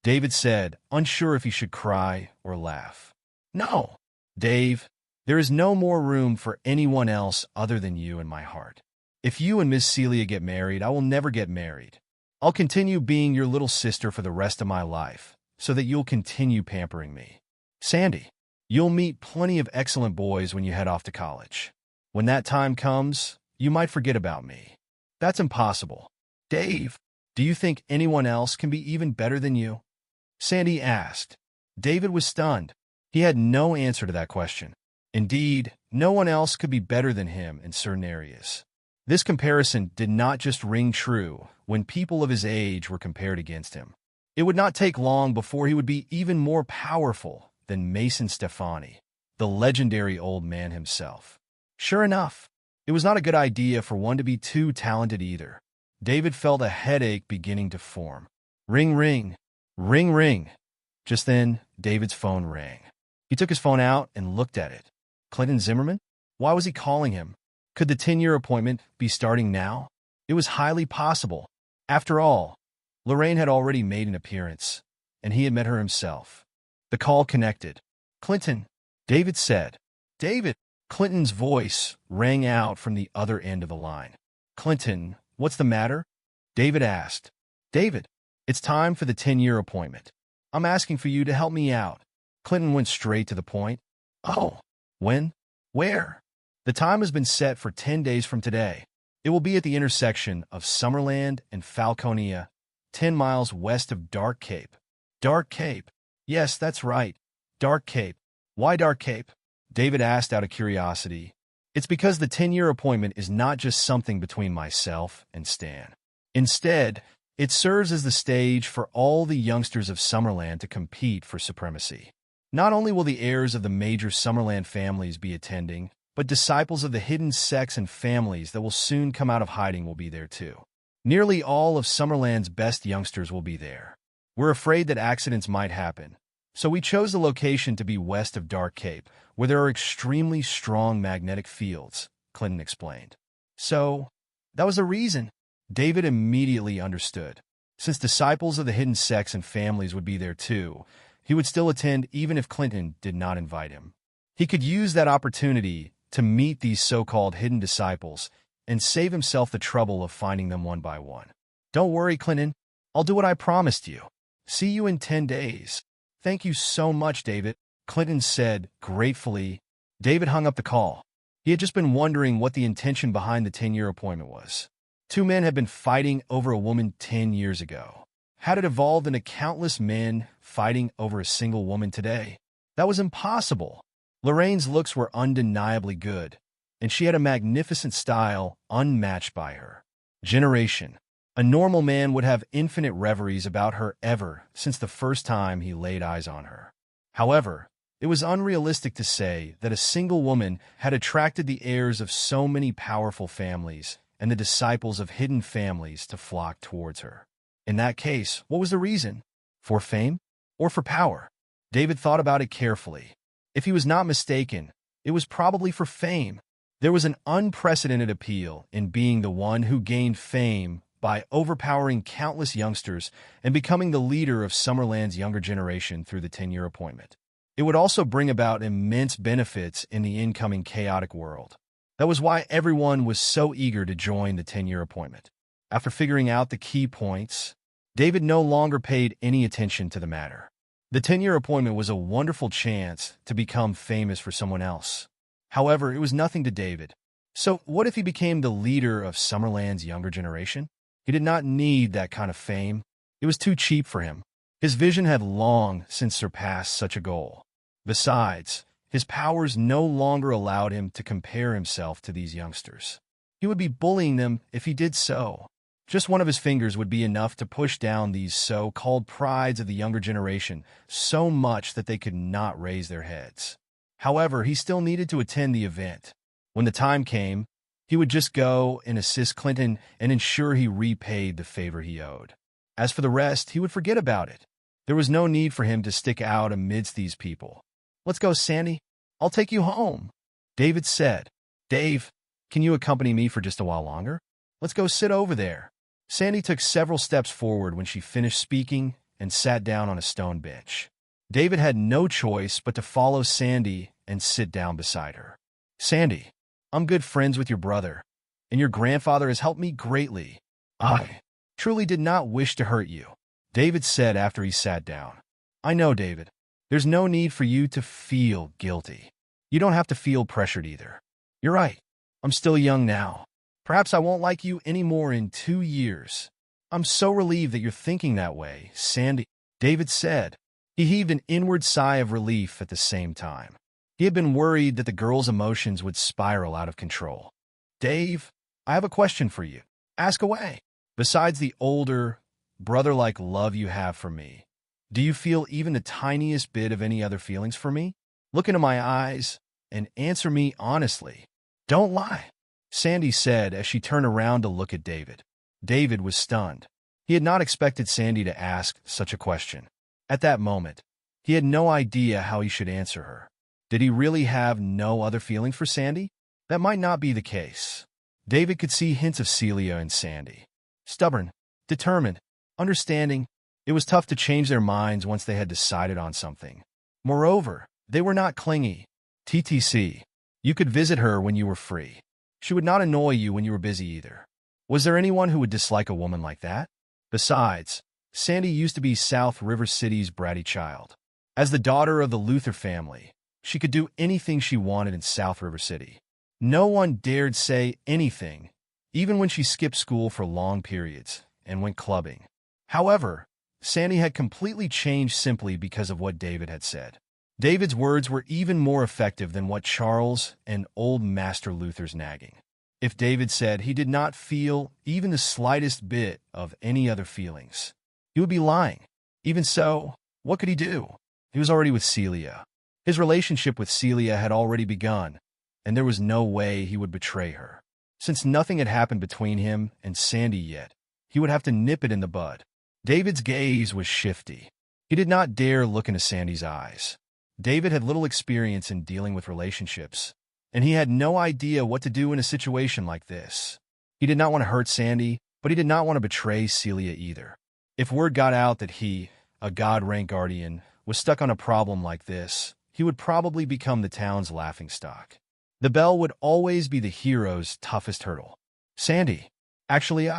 David said, unsure if he should cry or laugh. No, Dave, there is no more room for anyone else other than you in my heart. If you and Miss Celia get married, I will never get married. I'll continue being your little sister for the rest of my life, so that you'll continue pampering me. Sandy, you'll meet plenty of excellent boys when you head off to college. When that time comes, you might forget about me. That's impossible. Dave, do you think anyone else can be even better than you? Sandy asked. David was stunned. He had no answer to that question. Indeed, no one else could be better than him in certain areas. This comparison did not just ring true when people of his age were compared against him. It would not take long before he would be even more powerful than Mason Stefani, the legendary old man himself. Sure enough, it was not a good idea for one to be too talented either. David felt a headache beginning to form. Ring, ring, ring, ring. Just then, David's phone rang. He took his phone out and looked at it. Clinton Zimmerman? Why was he calling him? Could the 10-year appointment be starting now? It was highly possible. After all, Lorraine had already made an appearance, and he had met her himself. The call connected. Clinton, David said. David, Clinton's voice rang out from the other end of the line. Clinton, what's the matter? David asked. David, it's time for the 10-year appointment. I'm asking for you to help me out. Clinton went straight to the point. Oh, when? Where? The time has been set for 10 days from today. It will be at the intersection of Summerland and Falconia, 10 miles west of Dark Cape. Dark Cape? Yes, that's right. Dark Cape. Why Dark Cape? David asked out of curiosity. It's because the 10-year appointment is not just something between myself and Stan. Instead, it serves as the stage for all the youngsters of Summerland to compete for supremacy. Not only will the heirs of the major Summerland families be attending, but disciples of the hidden sects and families that will soon come out of hiding will be there too. Nearly all of Summerland's best youngsters will be there. We're afraid that accidents might happen, so we chose the location to be west of Dark Cape, where there are extremely strong magnetic fields, Clinton explained. So, that was the reason. David immediately understood. Since disciples of the hidden sects and families would be there too, he would still attend even if Clinton did not invite him. He could use that opportunity to meet these so-called hidden disciples and save himself the trouble of finding them one by one. Don't worry, Clinton. I'll do what I promised you. See you in 10 days. Thank you so much, David, Clinton said gratefully. David hung up the call. He had just been wondering what the intention behind the 10-year appointment was. Two men had been fighting over a woman 10 years ago. Had it evolved into countless men fighting over a single woman today? That was impossible. Lorraine's looks were undeniably good, and she had a magnificent style unmatched by her generation. A normal man would have infinite reveries about her ever since the first time he laid eyes on her. However, It was unrealistic to say that a single woman had attracted the heirs of so many powerful families and the disciples of hidden families to flock towards her. In that case, what was the reason? For fame or for power? David thought about it carefully. If he was not mistaken, it was probably for fame. There was an unprecedented appeal in being the one who gained fame by overpowering countless youngsters and becoming the leader of Summerland's younger generation through the 10-year appointment. It would also bring about immense benefits in the incoming chaotic world. That was why everyone was so eager to join the 10-year appointment. After figuring out the key points, David no longer paid any attention to the matter. The 10-year appointment was a wonderful chance to become famous for someone else. However, it was nothing to David. So what if he became the leader of Summerland's younger generation? He did not need that kind of fame. It was too cheap for him. His vision had long since surpassed such a goal. Besides, his powers no longer allowed him to compare himself to these youngsters. He would be bullying them if he did so. Just one of his fingers would be enough to push down these so-called prides of the younger generation so much that they could not raise their heads. However, he still needed to attend the event. When the time came, he would just go and assist Clinton and ensure he repaid the favor he owed. As for the rest, he would forget about it. There was no need for him to stick out amidst these people. "Let's go, Sandy. I'll take you home," David said. "Dave, can you accompany me for just a while longer? Let's go sit over there." Sandy took several steps forward when she finished speaking and sat down on a stone bench. David had no choice but to follow Sandy and sit down beside her. "Sandy, I'm good friends with your brother, and your grandfather has helped me greatly. I truly did not wish to hurt you," David said after he sat down. "I know, David. There's no need for you to feel guilty. You don't have to feel pressured either. You're right. I'm still young now. Perhaps I won't like you anymore in 2 years. I'm so relieved that you're thinking that way, Sandy," David said. He heaved an inward sigh of relief at the same time. He had been worried that the girl's emotions would spiral out of control. "Dave, I have a question for you. Ask away. Besides the older, brother-like love you have for me, do you feel even the tiniest bit of any other feelings for me? Look into my eyes and answer me honestly. Don't lie," Sandy said as she turned around to look at David. David was stunned. He had not expected Sandy to ask such a question. At that moment, he had no idea how he should answer her. Did he really have no other feelings for Sandy? That might not be the case. David could see hints of Celia in Sandy. Stubborn, determined, understanding. It was tough to change their minds once they had decided on something. Moreover, they were not clingy. TTC. You could visit her when you were free. She would not annoy you when you were busy either. Was there anyone who would dislike a woman like that? Besides, Sandy used to be South River City's bratty child. As the daughter of the Luther family, she could do anything she wanted in South River City. No one dared say anything, even when she skipped school for long periods and went clubbing. However, Sandy had completely changed simply because of what David had said. David's words were even more effective than what Charles and old Master Luther's nagging. If David said he did not feel even the slightest bit of any other feelings, he would be lying. Even so, what could he do? He was already with Celia. His relationship with Celia had already begun, and there was no way he would betray her. Since nothing had happened between him and Sandy yet, he would have to nip it in the bud. David's gaze was shifty. He did not dare look into Sandy's eyes. David had little experience in dealing with relationships, and he had no idea what to do in a situation like this. He did not want to hurt Sandy, but he did not want to betray Celia either. If word got out that he, a God-rank guardian, was stuck on a problem like this, he would probably become the town's laughingstock. The bell would always be the hero's toughest hurdle. Sandy, actually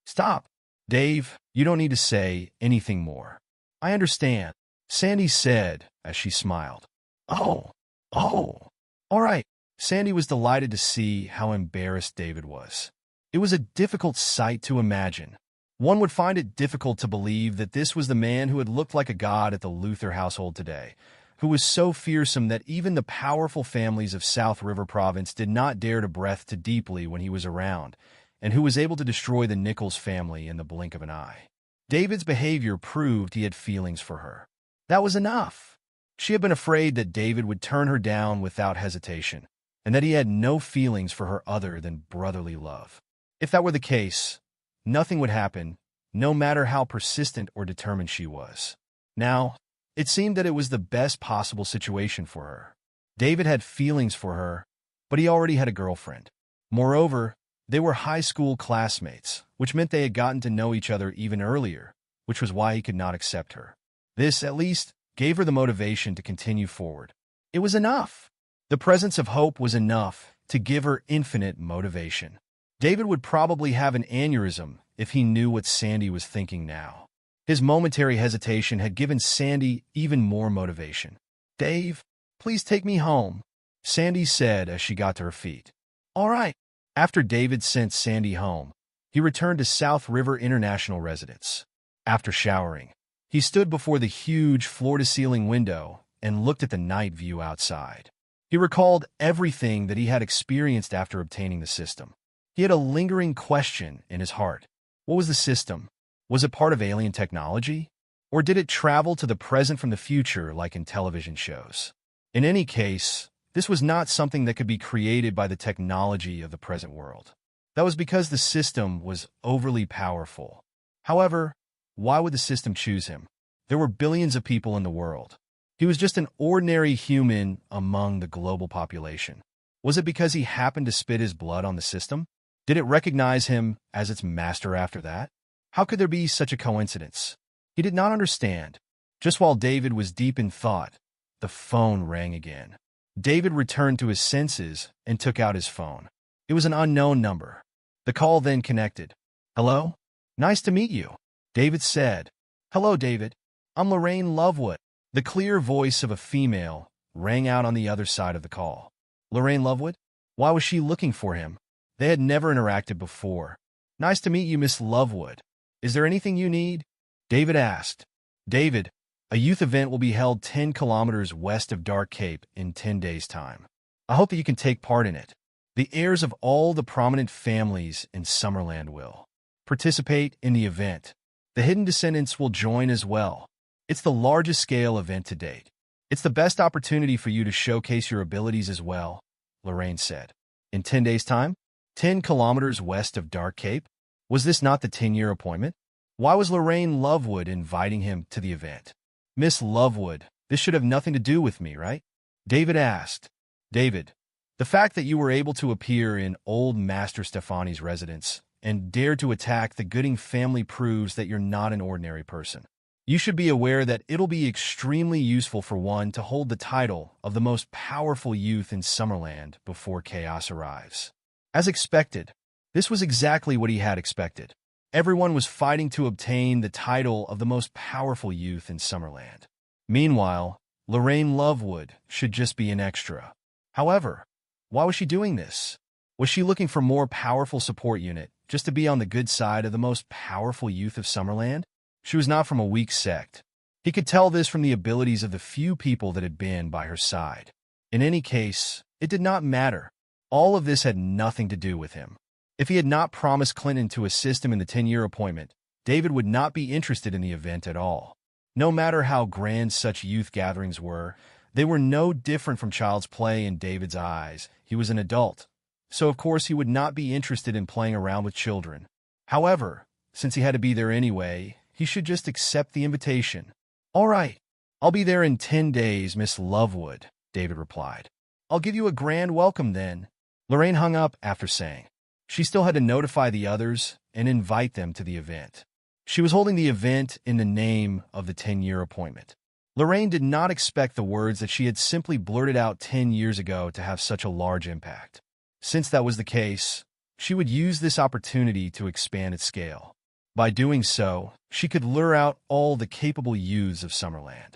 Stop. Dave, you don't need to say anything more. I understand, Sandy said as she smiled. Oh, all right. Sandy was delighted to see how embarrassed David was. It was a difficult sight to imagine. One would find it difficult to believe that this was the man who had looked like a god at the Luther household today, who was so fearsome that even the powerful families of South River Province did not dare to breath too deeply when he was around, and who was able to destroy the Nichols family in the blink of an eye. David's behavior proved he had feelings for her. That was enough. She had been afraid that David would turn her down without hesitation, and that he had no feelings for her other than brotherly love. If that were the case, nothing would happen, no matter how persistent or determined she was. Now, it seemed that it was the best possible situation for her. David had feelings for her, but he already had a girlfriend. Moreover, they were high school classmates, which meant they had gotten to know each other even earlier, which was why he could not accept her. This, at least, gave her the motivation to continue forward. It was enough. The presence of hope was enough to give her infinite motivation. David would probably have an aneurysm if he knew what Sandy was thinking now. His momentary hesitation had given Sandy even more motivation. "Dave, please take me home," Sandy said as she got to her feet. "All right." After David sent Sandy home, he returned to South River International Residence. After showering, he stood before the huge floor-to-ceiling window and looked at the night view outside. He recalled everything that he had experienced after obtaining the system. He had a lingering question in his heart. What was the system? Was it part of alien technology? Or did it travel to the present from the future like in television shows? In any case, this was not something that could be created by the technology of the present world. That was because the system was overly powerful. However, why would the system choose him? There were billions of people in the world. He was just an ordinary human among the global population. Was it because he happened to spit his blood on the system? Did it recognize him as its master after that? How could there be such a coincidence? He did not understand. Just while David was deep in thought, the phone rang again. David returned to his senses and took out his phone. It was an unknown number. The call then connected. "Hello? Nice to meet you," David said. "Hello, David. I'm Lorraine Lovewood." The clear voice of a female rang out on the other side of the call. Lorraine Lovewood? Why was she looking for him? They had never interacted before. "Nice to meet you, Miss Lovewood. Is there anything you need?" David asked. "David, a youth event will be held 10 kilometers west of Dark Cape in 10 days' time. I hope that you can take part in it. The heirs of all the prominent families in Summerland will participate in the event. The hidden descendants will join as well. It's the largest scale event to date. It's the best opportunity for you to showcase your abilities as well," Lorraine said. "In 10 days' time? 10 kilometers west of Dark Cape? Was this not the 10-year appointment? Why was Lorraine Lovewood inviting him to the event?" "Miss Lovewood, this should have nothing to do with me, right?" David asked. "David, the fact that you were able to appear in old Master Stefani's residence and dare to attack the Gooding family proves that you're not an ordinary person. You should be aware that it'll be extremely useful for one to hold the title of the most powerful youth in Summerland before chaos arrives." As expected, this was exactly what he had expected. Everyone was fighting to obtain the title of the most powerful youth in Summerland. Meanwhile, Lorraine Lovewood should just be an extra. However, why was she doing this? Was she looking for more powerful support unit just to be on the good side of the most powerful youth of Summerland? She was not from a weak sect. He could tell this from the abilities of the few people that had been by her side. In any case, it did not matter. All of this had nothing to do with him. If he had not promised Clinton to assist him in the 10-year appointment, David would not be interested in the event at all. No matter how grand such youth gatherings were, they were no different from child's play in David's eyes. He was an adult, so of course he would not be interested in playing around with children. However, since he had to be there anyway, he should just accept the invitation. "All right, I'll be there in 10 days, Miss Lovewood," David replied. "I'll give you a grand welcome then." Lorraine hung up after saying. She still had to notify the others and invite them to the event. She was holding the event in the name of the 10-year appointment. Lorraine did not expect the words that she had simply blurted out 10 years ago to have such a large impact. Since that was the case, she would use this opportunity to expand its scale. By doing so, she could lure out all the capable youths of Summerland.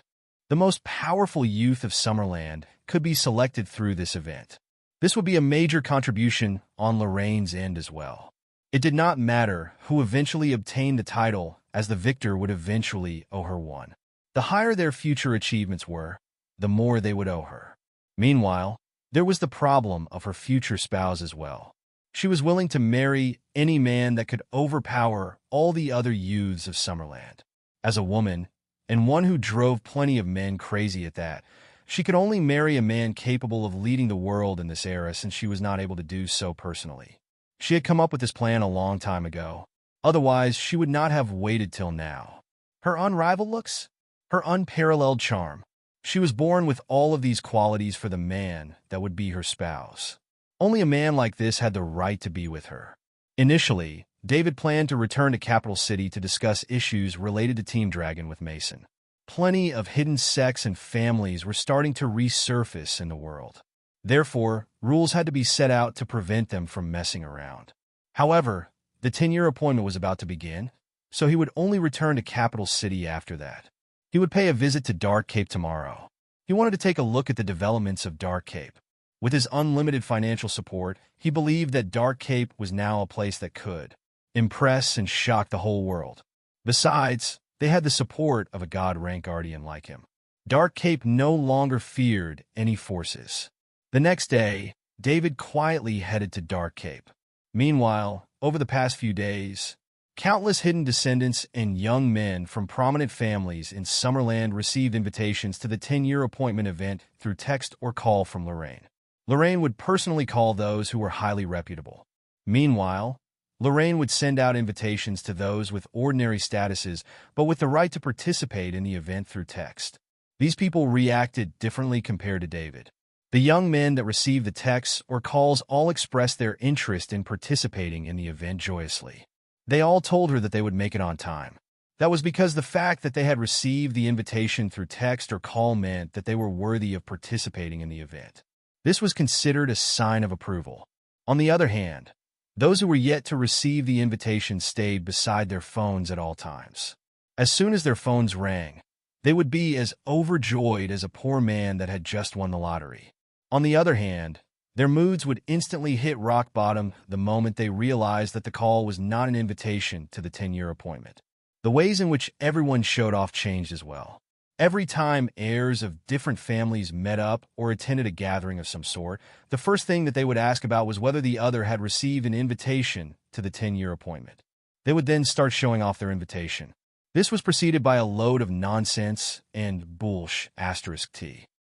The most powerful youth of Summerland could be selected through this event. This would be a major contribution on Lorraine's end as well. It did not matter who eventually obtained the title, as the victor would eventually owe her one. The higher their future achievements were, the more they would owe her. Meanwhile, there was the problem of her future spouse as well. She was willing to marry any man that could overpower all the other youths of Summerland. As a woman, and one who drove plenty of men crazy at that. She could only marry a man capable of leading the world in this era since she was not able to do so personally. She had come up with this plan a long time ago. Otherwise, she would not have waited till now. Her unrivaled looks? Her unparalleled charm. She was born with all of these qualities for the man that would be her spouse. Only a man like this had the right to be with her. Initially, David planned to return to Capital City to discuss issues related to Team Dragon with Mason. Plenty of hidden sects and families were starting to resurface in the world. Therefore, rules had to be set out to prevent them from messing around. However, the 10-year appointment was about to begin, so he would only return to Capital City after that. He would pay a visit to Dark Cape tomorrow. He wanted to take a look at the developments of Dark Cape. With his unlimited financial support, he believed that Dark Cape was now a place that could impress and shock the whole world. Besides, they had the support of a God-rank guardian like him. Dark Cape no longer feared any forces. The next day, David quietly headed to Dark Cape. Meanwhile, over the past few days, countless hidden descendants and young men from prominent families in Summerland received invitations to the 10-year appointment event through text or call from Lorraine. Lorraine would personally call those who were highly reputable. Meanwhile, Lorraine would send out invitations to those with ordinary statuses but with the right to participate in the event through text. These people reacted differently compared to David. The young men that received the texts or calls all expressed their interest in participating in the event joyously. They all told her that they would make it on time. That was because the fact that they had received the invitation through text or call meant that they were worthy of participating in the event. This was considered a sign of approval. On the other hand, those who were yet to receive the invitation stayed beside their phones at all times. As soon as their phones rang, they would be as overjoyed as a poor man that had just won the lottery. On the other hand, their moods would instantly hit rock bottom the moment they realized that the call was not an invitation to the 10-year appointment. The ways in which everyone showed off changed as well. Every time heirs of different families met up or attended a gathering of some sort, the first thing that they would ask about was whether the other had received an invitation to the 10-year appointment. They would then start showing off their invitation. This was preceded by a load of nonsense and bullsh**.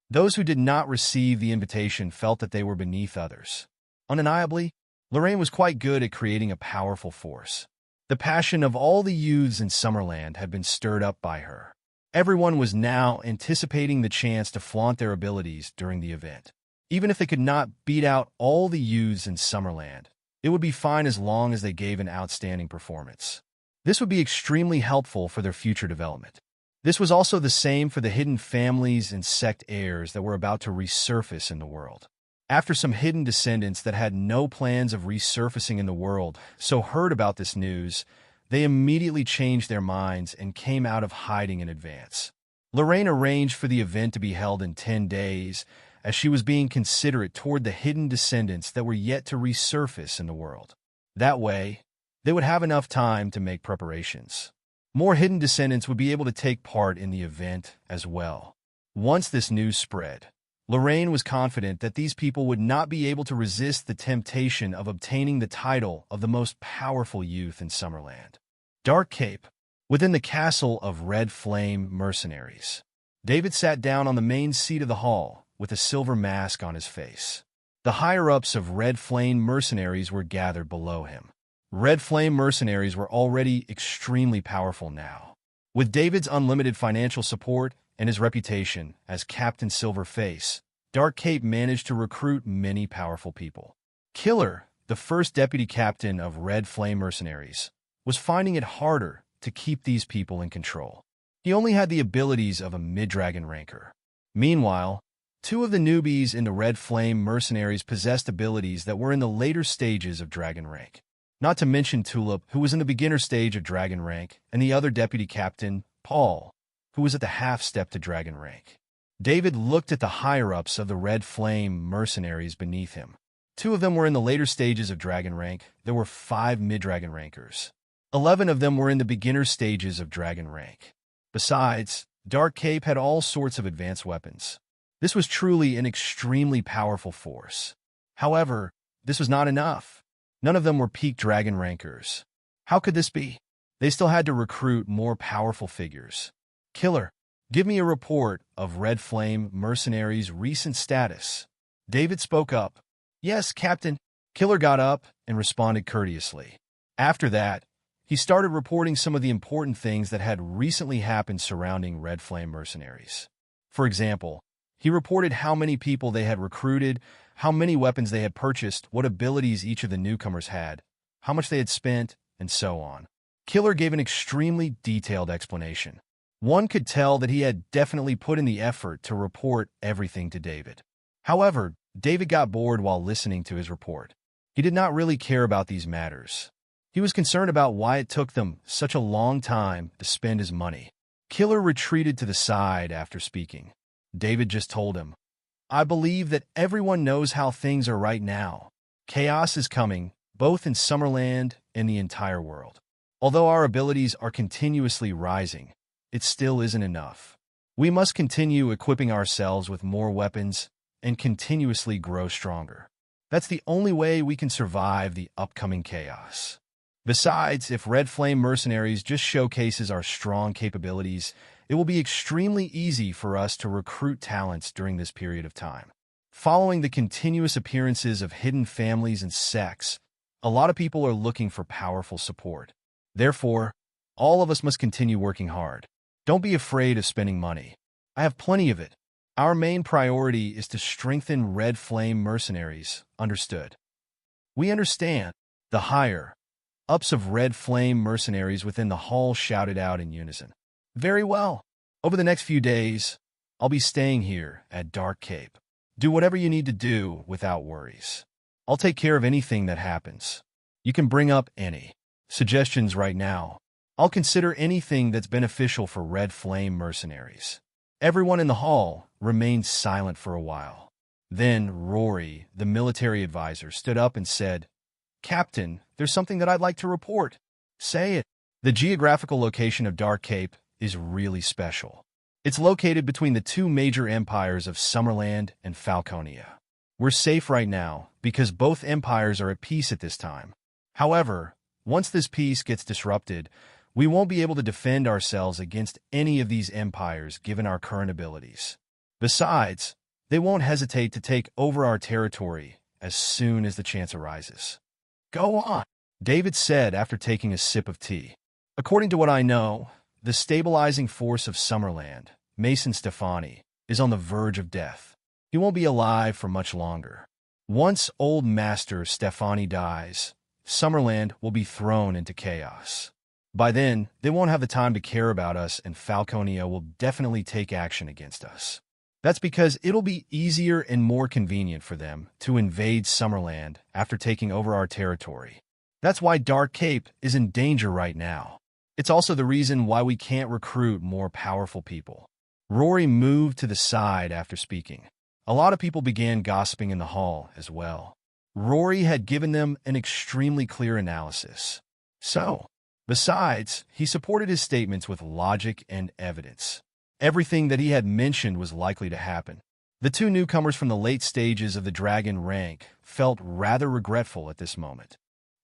Those who did not receive the invitation felt that they were beneath others. Undeniably, Lorraine was quite good at creating a powerful force. The passion of all the youths in Summerland had been stirred up by her. Everyone was now anticipating the chance to flaunt their abilities during the event. Even if they could not beat out all the youths in Summerland, it would be fine as long as they gave an outstanding performance. This would be extremely helpful for their future development. This was also the same for the hidden families and sect heirs that were about to resurface in the world. After some hidden descendants that had no plans of resurfacing in the world so heard about this news, they immediately changed their minds and came out of hiding in advance. Lorraine arranged for the event to be held in 10 days, as she was being considerate toward the hidden descendants that were yet to resurface in the world. That way, they would have enough time to make preparations. More hidden descendants would be able to take part in the event as well. Once this news spread, Lorraine was confident that these people would not be able to resist the temptation of obtaining the title of the most powerful youth in Summerland. Dark Cape, within the castle of Red Flame Mercenaries. David sat down on the main seat of the hall with a silver mask on his face. The higher-ups of Red Flame Mercenaries were gathered below him. Red Flame Mercenaries were already extremely powerful now. With David's unlimited financial support and his reputation as Captain Silverface, Dark Cape managed to recruit many powerful people. Killer, the first deputy captain of Red Flame Mercenaries, was finding it harder to keep these people in control. He only had the abilities of a mid-dragon ranker. Meanwhile, two of the newbies in the Red Flame Mercenaries possessed abilities that were in the later stages of dragon rank. Not to mention Tulip, who was in the beginner stage of dragon rank, and the other deputy captain, Paul, who was at the half-step to dragon rank. David looked at the higher-ups of the Red Flame Mercenaries beneath him. Two of them were in the later stages of dragon rank. There were 5 mid-dragon rankers. 11 of them were in the beginner stages of dragon rank. Besides, Dark Cape had all sorts of advanced weapons. This was truly an extremely powerful force. However, this was not enough. None of them were peak dragon rankers. How could this be? They still had to recruit more powerful figures. Killer, give me a report of Red Flame Mercenaries' recent status. David spoke up. Yes, Captain. Killer got up and responded courteously. After that, he started reporting some of the important things that had recently happened surrounding Red Flame Mercenaries. For example, he reported how many people they had recruited, how many weapons they had purchased, what abilities each of the newcomers had, how much they had spent, and so on. Killer gave an extremely detailed explanation. One could tell that he had definitely put in the effort to report everything to David. However, David got bored while listening to his report. He did not really care about these matters. He was concerned about why it took them such a long time to spend his money. Killer retreated to the side after speaking. David just told him, I believe that everyone knows how things are right now. Chaos is coming, both in Summerland and the entire world. Although our abilities are continuously rising, it still isn't enough. We must continue equipping ourselves with more weapons and continuously grow stronger. That's the only way we can survive the upcoming chaos. Besides, if Red Flame Mercenaries just showcases our strong capabilities, it will be extremely easy for us to recruit talents during this period of time. Following the continuous appearances of hidden families and sects, a lot of people are looking for powerful support. Therefore, all of us must continue working hard. Don't be afraid of spending money. I have plenty of it. Our main priority is to strengthen Red Flame Mercenaries, understood? We understand. The higher-ups of Red Flame Mercenaries within the hall shouted out in unison. Very well. Over the next few days, I'll be staying here at Dark Cape. Do whatever you need to do without worries. I'll take care of anything that happens. You can bring up any suggestions right now. I'll consider anything that's beneficial for Red Flame Mercenaries. Everyone in the hall remained silent for a while. Then Rory, the military advisor, stood up and said, Captain, there's something that I'd like to report. Say it. The geographical location of Dark Cape is really special. It's located between the two major empires of Summerland and Falconia. We're safe right now because both empires are at peace at this time. However, once this peace gets disrupted, we won't be able to defend ourselves against any of these empires given our current abilities. Besides, they won't hesitate to take over our territory as soon as the chance arises. Go on, David said after taking a sip of tea. According to what I know, the stabilizing force of Summerland, Mason Stefani, is on the verge of death. He won't be alive for much longer. Once Old Master Stefani dies, Summerland will be thrown into chaos. By then, they won't have the time to care about us, and Falconia will definitely take action against us. That's because it'll be easier and more convenient for them to invade Summerland after taking over our territory. That's why Dark Cape is in danger right now. It's also the reason why we can't recruit more powerful people. Rory moved to the side after speaking. A lot of people began gossiping in the hall as well. Rory had given them an extremely clear analysis. Besides, he supported his statements with logic and evidence. Everything that he had mentioned was likely to happen. The two newcomers from the late stages of the dragon rank felt rather regretful at this moment.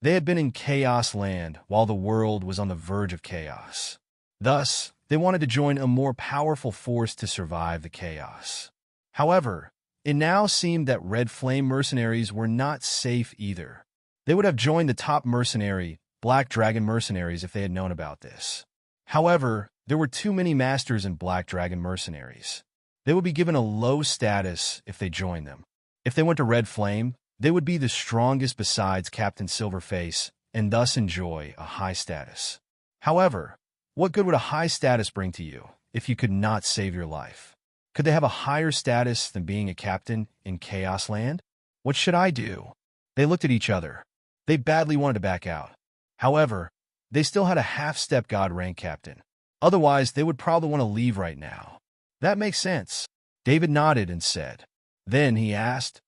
They had been in Chaos Land while the world was on the verge of chaos. Thus, they wanted to join a more powerful force to survive the chaos. However, it now seemed that Red Flame Mercenaries were not safe either. They would have joined the top mercenary, Black Dragon Mercenaries, if they had known about this. However, there were too many masters in Black Dragon Mercenaries. They would be given a low status if they joined them. If they went to Red Flame, they would be the strongest besides Captain Silverface and thus enjoy a high status. However, what good would a high status bring to you if you could not save your life? Could they have a higher status than being a captain in Chaos Land? What should I do? They looked at each other. They badly wanted to back out. However, they still had a half-step God rank captain. Otherwise, they would probably want to leave right now. That makes sense. David nodded and said. Then he asked,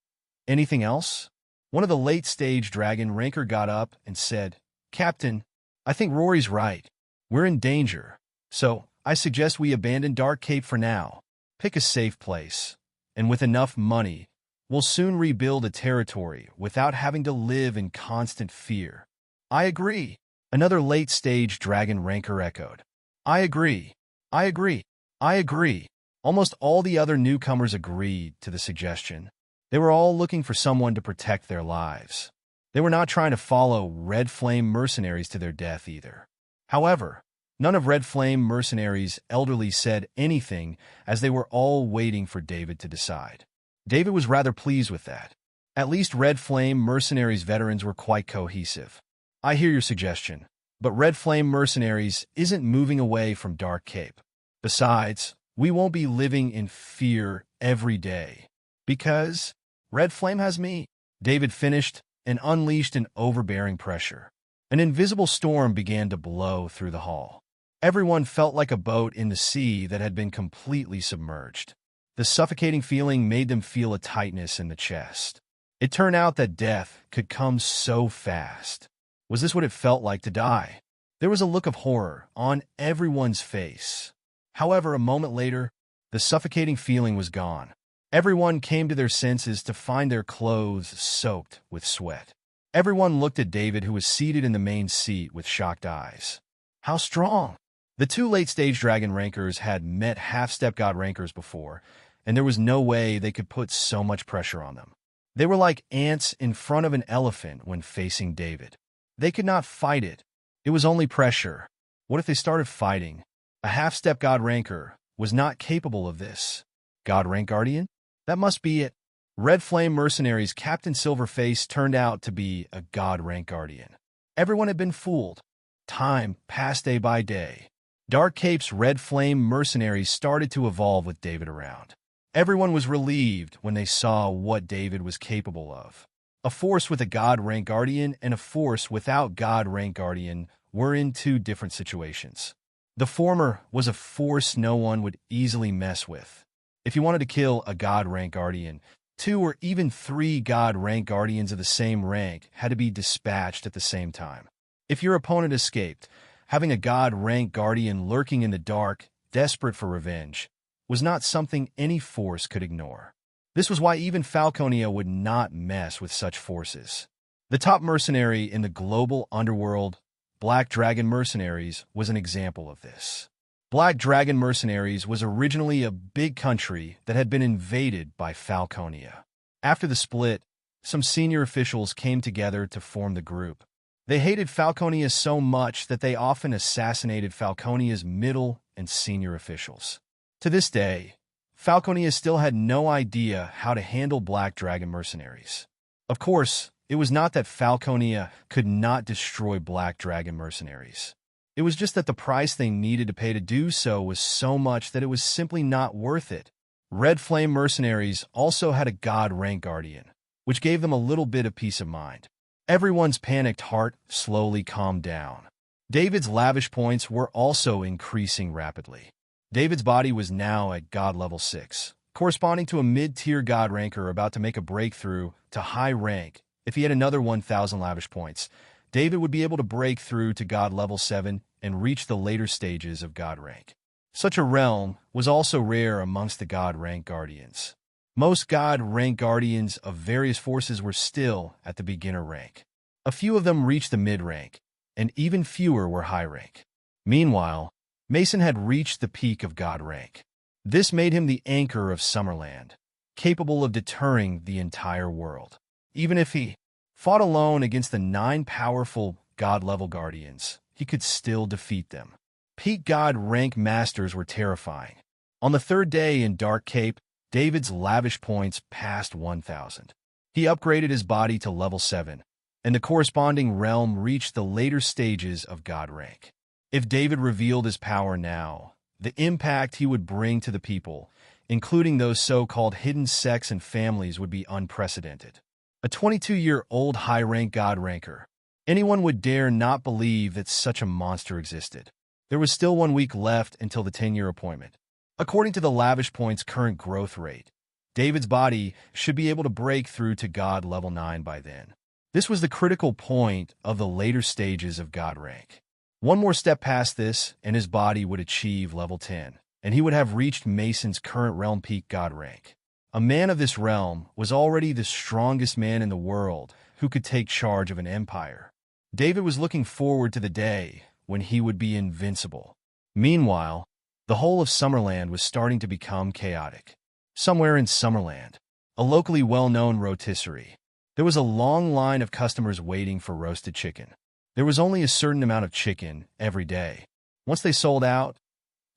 anything else? One of the late-stage dragon ranker got up and said, Captain, I think Rory's right. We're in danger. So, I suggest we abandon Dark Cape for now. Pick a safe place. And with enough money, we'll soon rebuild a territory without having to live in constant fear. I agree. Another late-stage dragon ranker echoed. I agree. I agree. I agree. Almost all the other newcomers agreed to the suggestion. They were all looking for someone to protect their lives. They were not trying to follow Red Flame mercenaries to their death either. However, none of Red Flame mercenaries' elderly said anything as they were all waiting for David to decide. David was rather pleased with that. At least Red Flame mercenaries' veterans were quite cohesive. I hear your suggestion, but Red Flame mercenaries isn't moving away from Dark Cape. Besides, we won't be living in fear every day. Because Red Flame has me. David finished and unleashed an overbearing pressure. An invisible storm began to blow through the hall. Everyone felt like a boat in the sea that had been completely submerged. The suffocating feeling made them feel a tightness in the chest. It turned out that death could come so fast. Was this what it felt like to die? There was a look of horror on everyone's face. However, a moment later, the suffocating feeling was gone. Everyone came to their senses to find their clothes soaked with sweat. Everyone looked at David, who was seated in the main seat with shocked eyes. How strong! The two late-stage dragon rankers had met half-step god rankers before, and there was no way they could put so much pressure on them. They were like ants in front of an elephant when facing David. They could not fight it. It was only pressure. What if they started fighting? A half-step god ranker was not capable of this. God rank guardian? That must be it. Red Flame mercenaries' Captain Silverface turned out to be a god rank guardian. Everyone had been fooled. Time passed day by day. Dark Cape's Red Flame mercenaries started to evolve with David around. Everyone was relieved when they saw what David was capable of. A force with a god rank guardian and a force without god rank guardian were in two different situations. The former was a force no one would easily mess with. If you wanted to kill a god rank guardian, 2 or even 3 god rank guardians of the same rank had to be dispatched at the same time. If your opponent escaped, having a god rank guardian lurking in the dark, desperate for revenge, was not something any force could ignore. This was why even Falconia would not mess with such forces. The top mercenary in the global underworld, Black Dragon Mercenaries, was an example of this. Black Dragon Mercenaries was originally a big country that had been invaded by Falconia. After the split, some senior officials came together to form the group. They hated Falconia so much that they often assassinated Falconia's middle and senior officials. To this day, Falconia still had no idea how to handle Black Dragon Mercenaries. Of course, it was not that Falconia could not destroy Black Dragon Mercenaries. It was just that the price they needed to pay to do so was so much that it was simply not worth it. Red Flame Mercenaries also had a god rank guardian, which gave them a little bit of peace of mind. Everyone's panicked heart slowly calmed down. David's lavish points were also increasing rapidly. David's body was now at God level 6, corresponding to a mid-tier god ranker about to make a breakthrough to high rank. If he had another 1,000 lavish points, David would be able to break through to God level 7 and reach the later stages of God rank. Such a realm was also rare amongst the God rank guardians. Most God rank guardians of various forces were still at the beginner rank. A few of them reached the mid rank, and even fewer were high rank. Meanwhile, Mason had reached the peak of God rank. This made him the anchor of Summerland, capable of deterring the entire world. Even if he fought alone against the 9 powerful God-level guardians, he could still defeat them. Peak God rank masters were terrifying. On the 3rd day in Dark Cape, David's lavish points passed 1,000. He upgraded his body to level 7, and the corresponding realm reached the later stages of God rank. If David revealed his power now, the impact he would bring to the people, including those so-called hidden sects and families, would be unprecedented. A 22-year-old high-rank god ranker. Anyone would dare not believe that such a monster existed. There was still 1 week left until the 10-year appointment. According to the lavish point's current growth rate, David's body should be able to break through to God level 9 by then. This was the critical point of the later stages of God rank. One more step past this, and his body would achieve level 10, and he would have reached Mason's current realm peak God rank. A man of this realm was already the strongest man in the world who could take charge of an empire. David was looking forward to the day when he would be invincible. Meanwhile, The whole of Summerland was starting to become chaotic. Somewhere in Summerland, a locally well-known rotisserie, there was a long line of customers waiting for roasted chicken. There was only a certain amount of chicken every day. Once they sold out,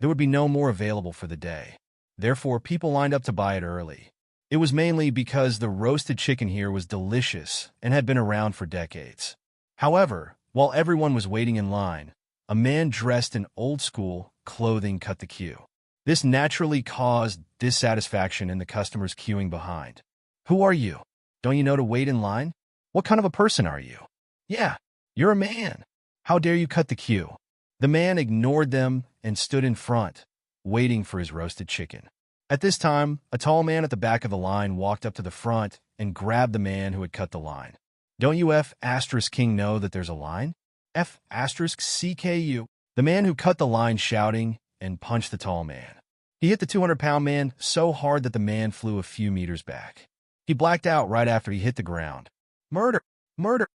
there would be no more available for the day. Therefore, people lined up to buy it early. It was mainly because the roasted chicken here was delicious and had been around for decades. However, while everyone was waiting in line, a man dressed in old-school clothing cut the queue. This naturally caused dissatisfaction in the customers queuing behind. "Who are you? Don't you know to wait in line? What kind of a person are you? Yeah, you're a man. How dare you cut the queue?" The man ignored them and stood in front, waiting for his roasted chicken. At this time, a tall man at the back of the line walked up to the front and grabbed the man who had cut the line. "Don't you King know that there's a line? CKU. The man who cut the line shouting and punched the tall man. He hit the 200-pound man so hard that the man flew a few meters back. He blacked out right after he hit the ground. "Murder! Murder!"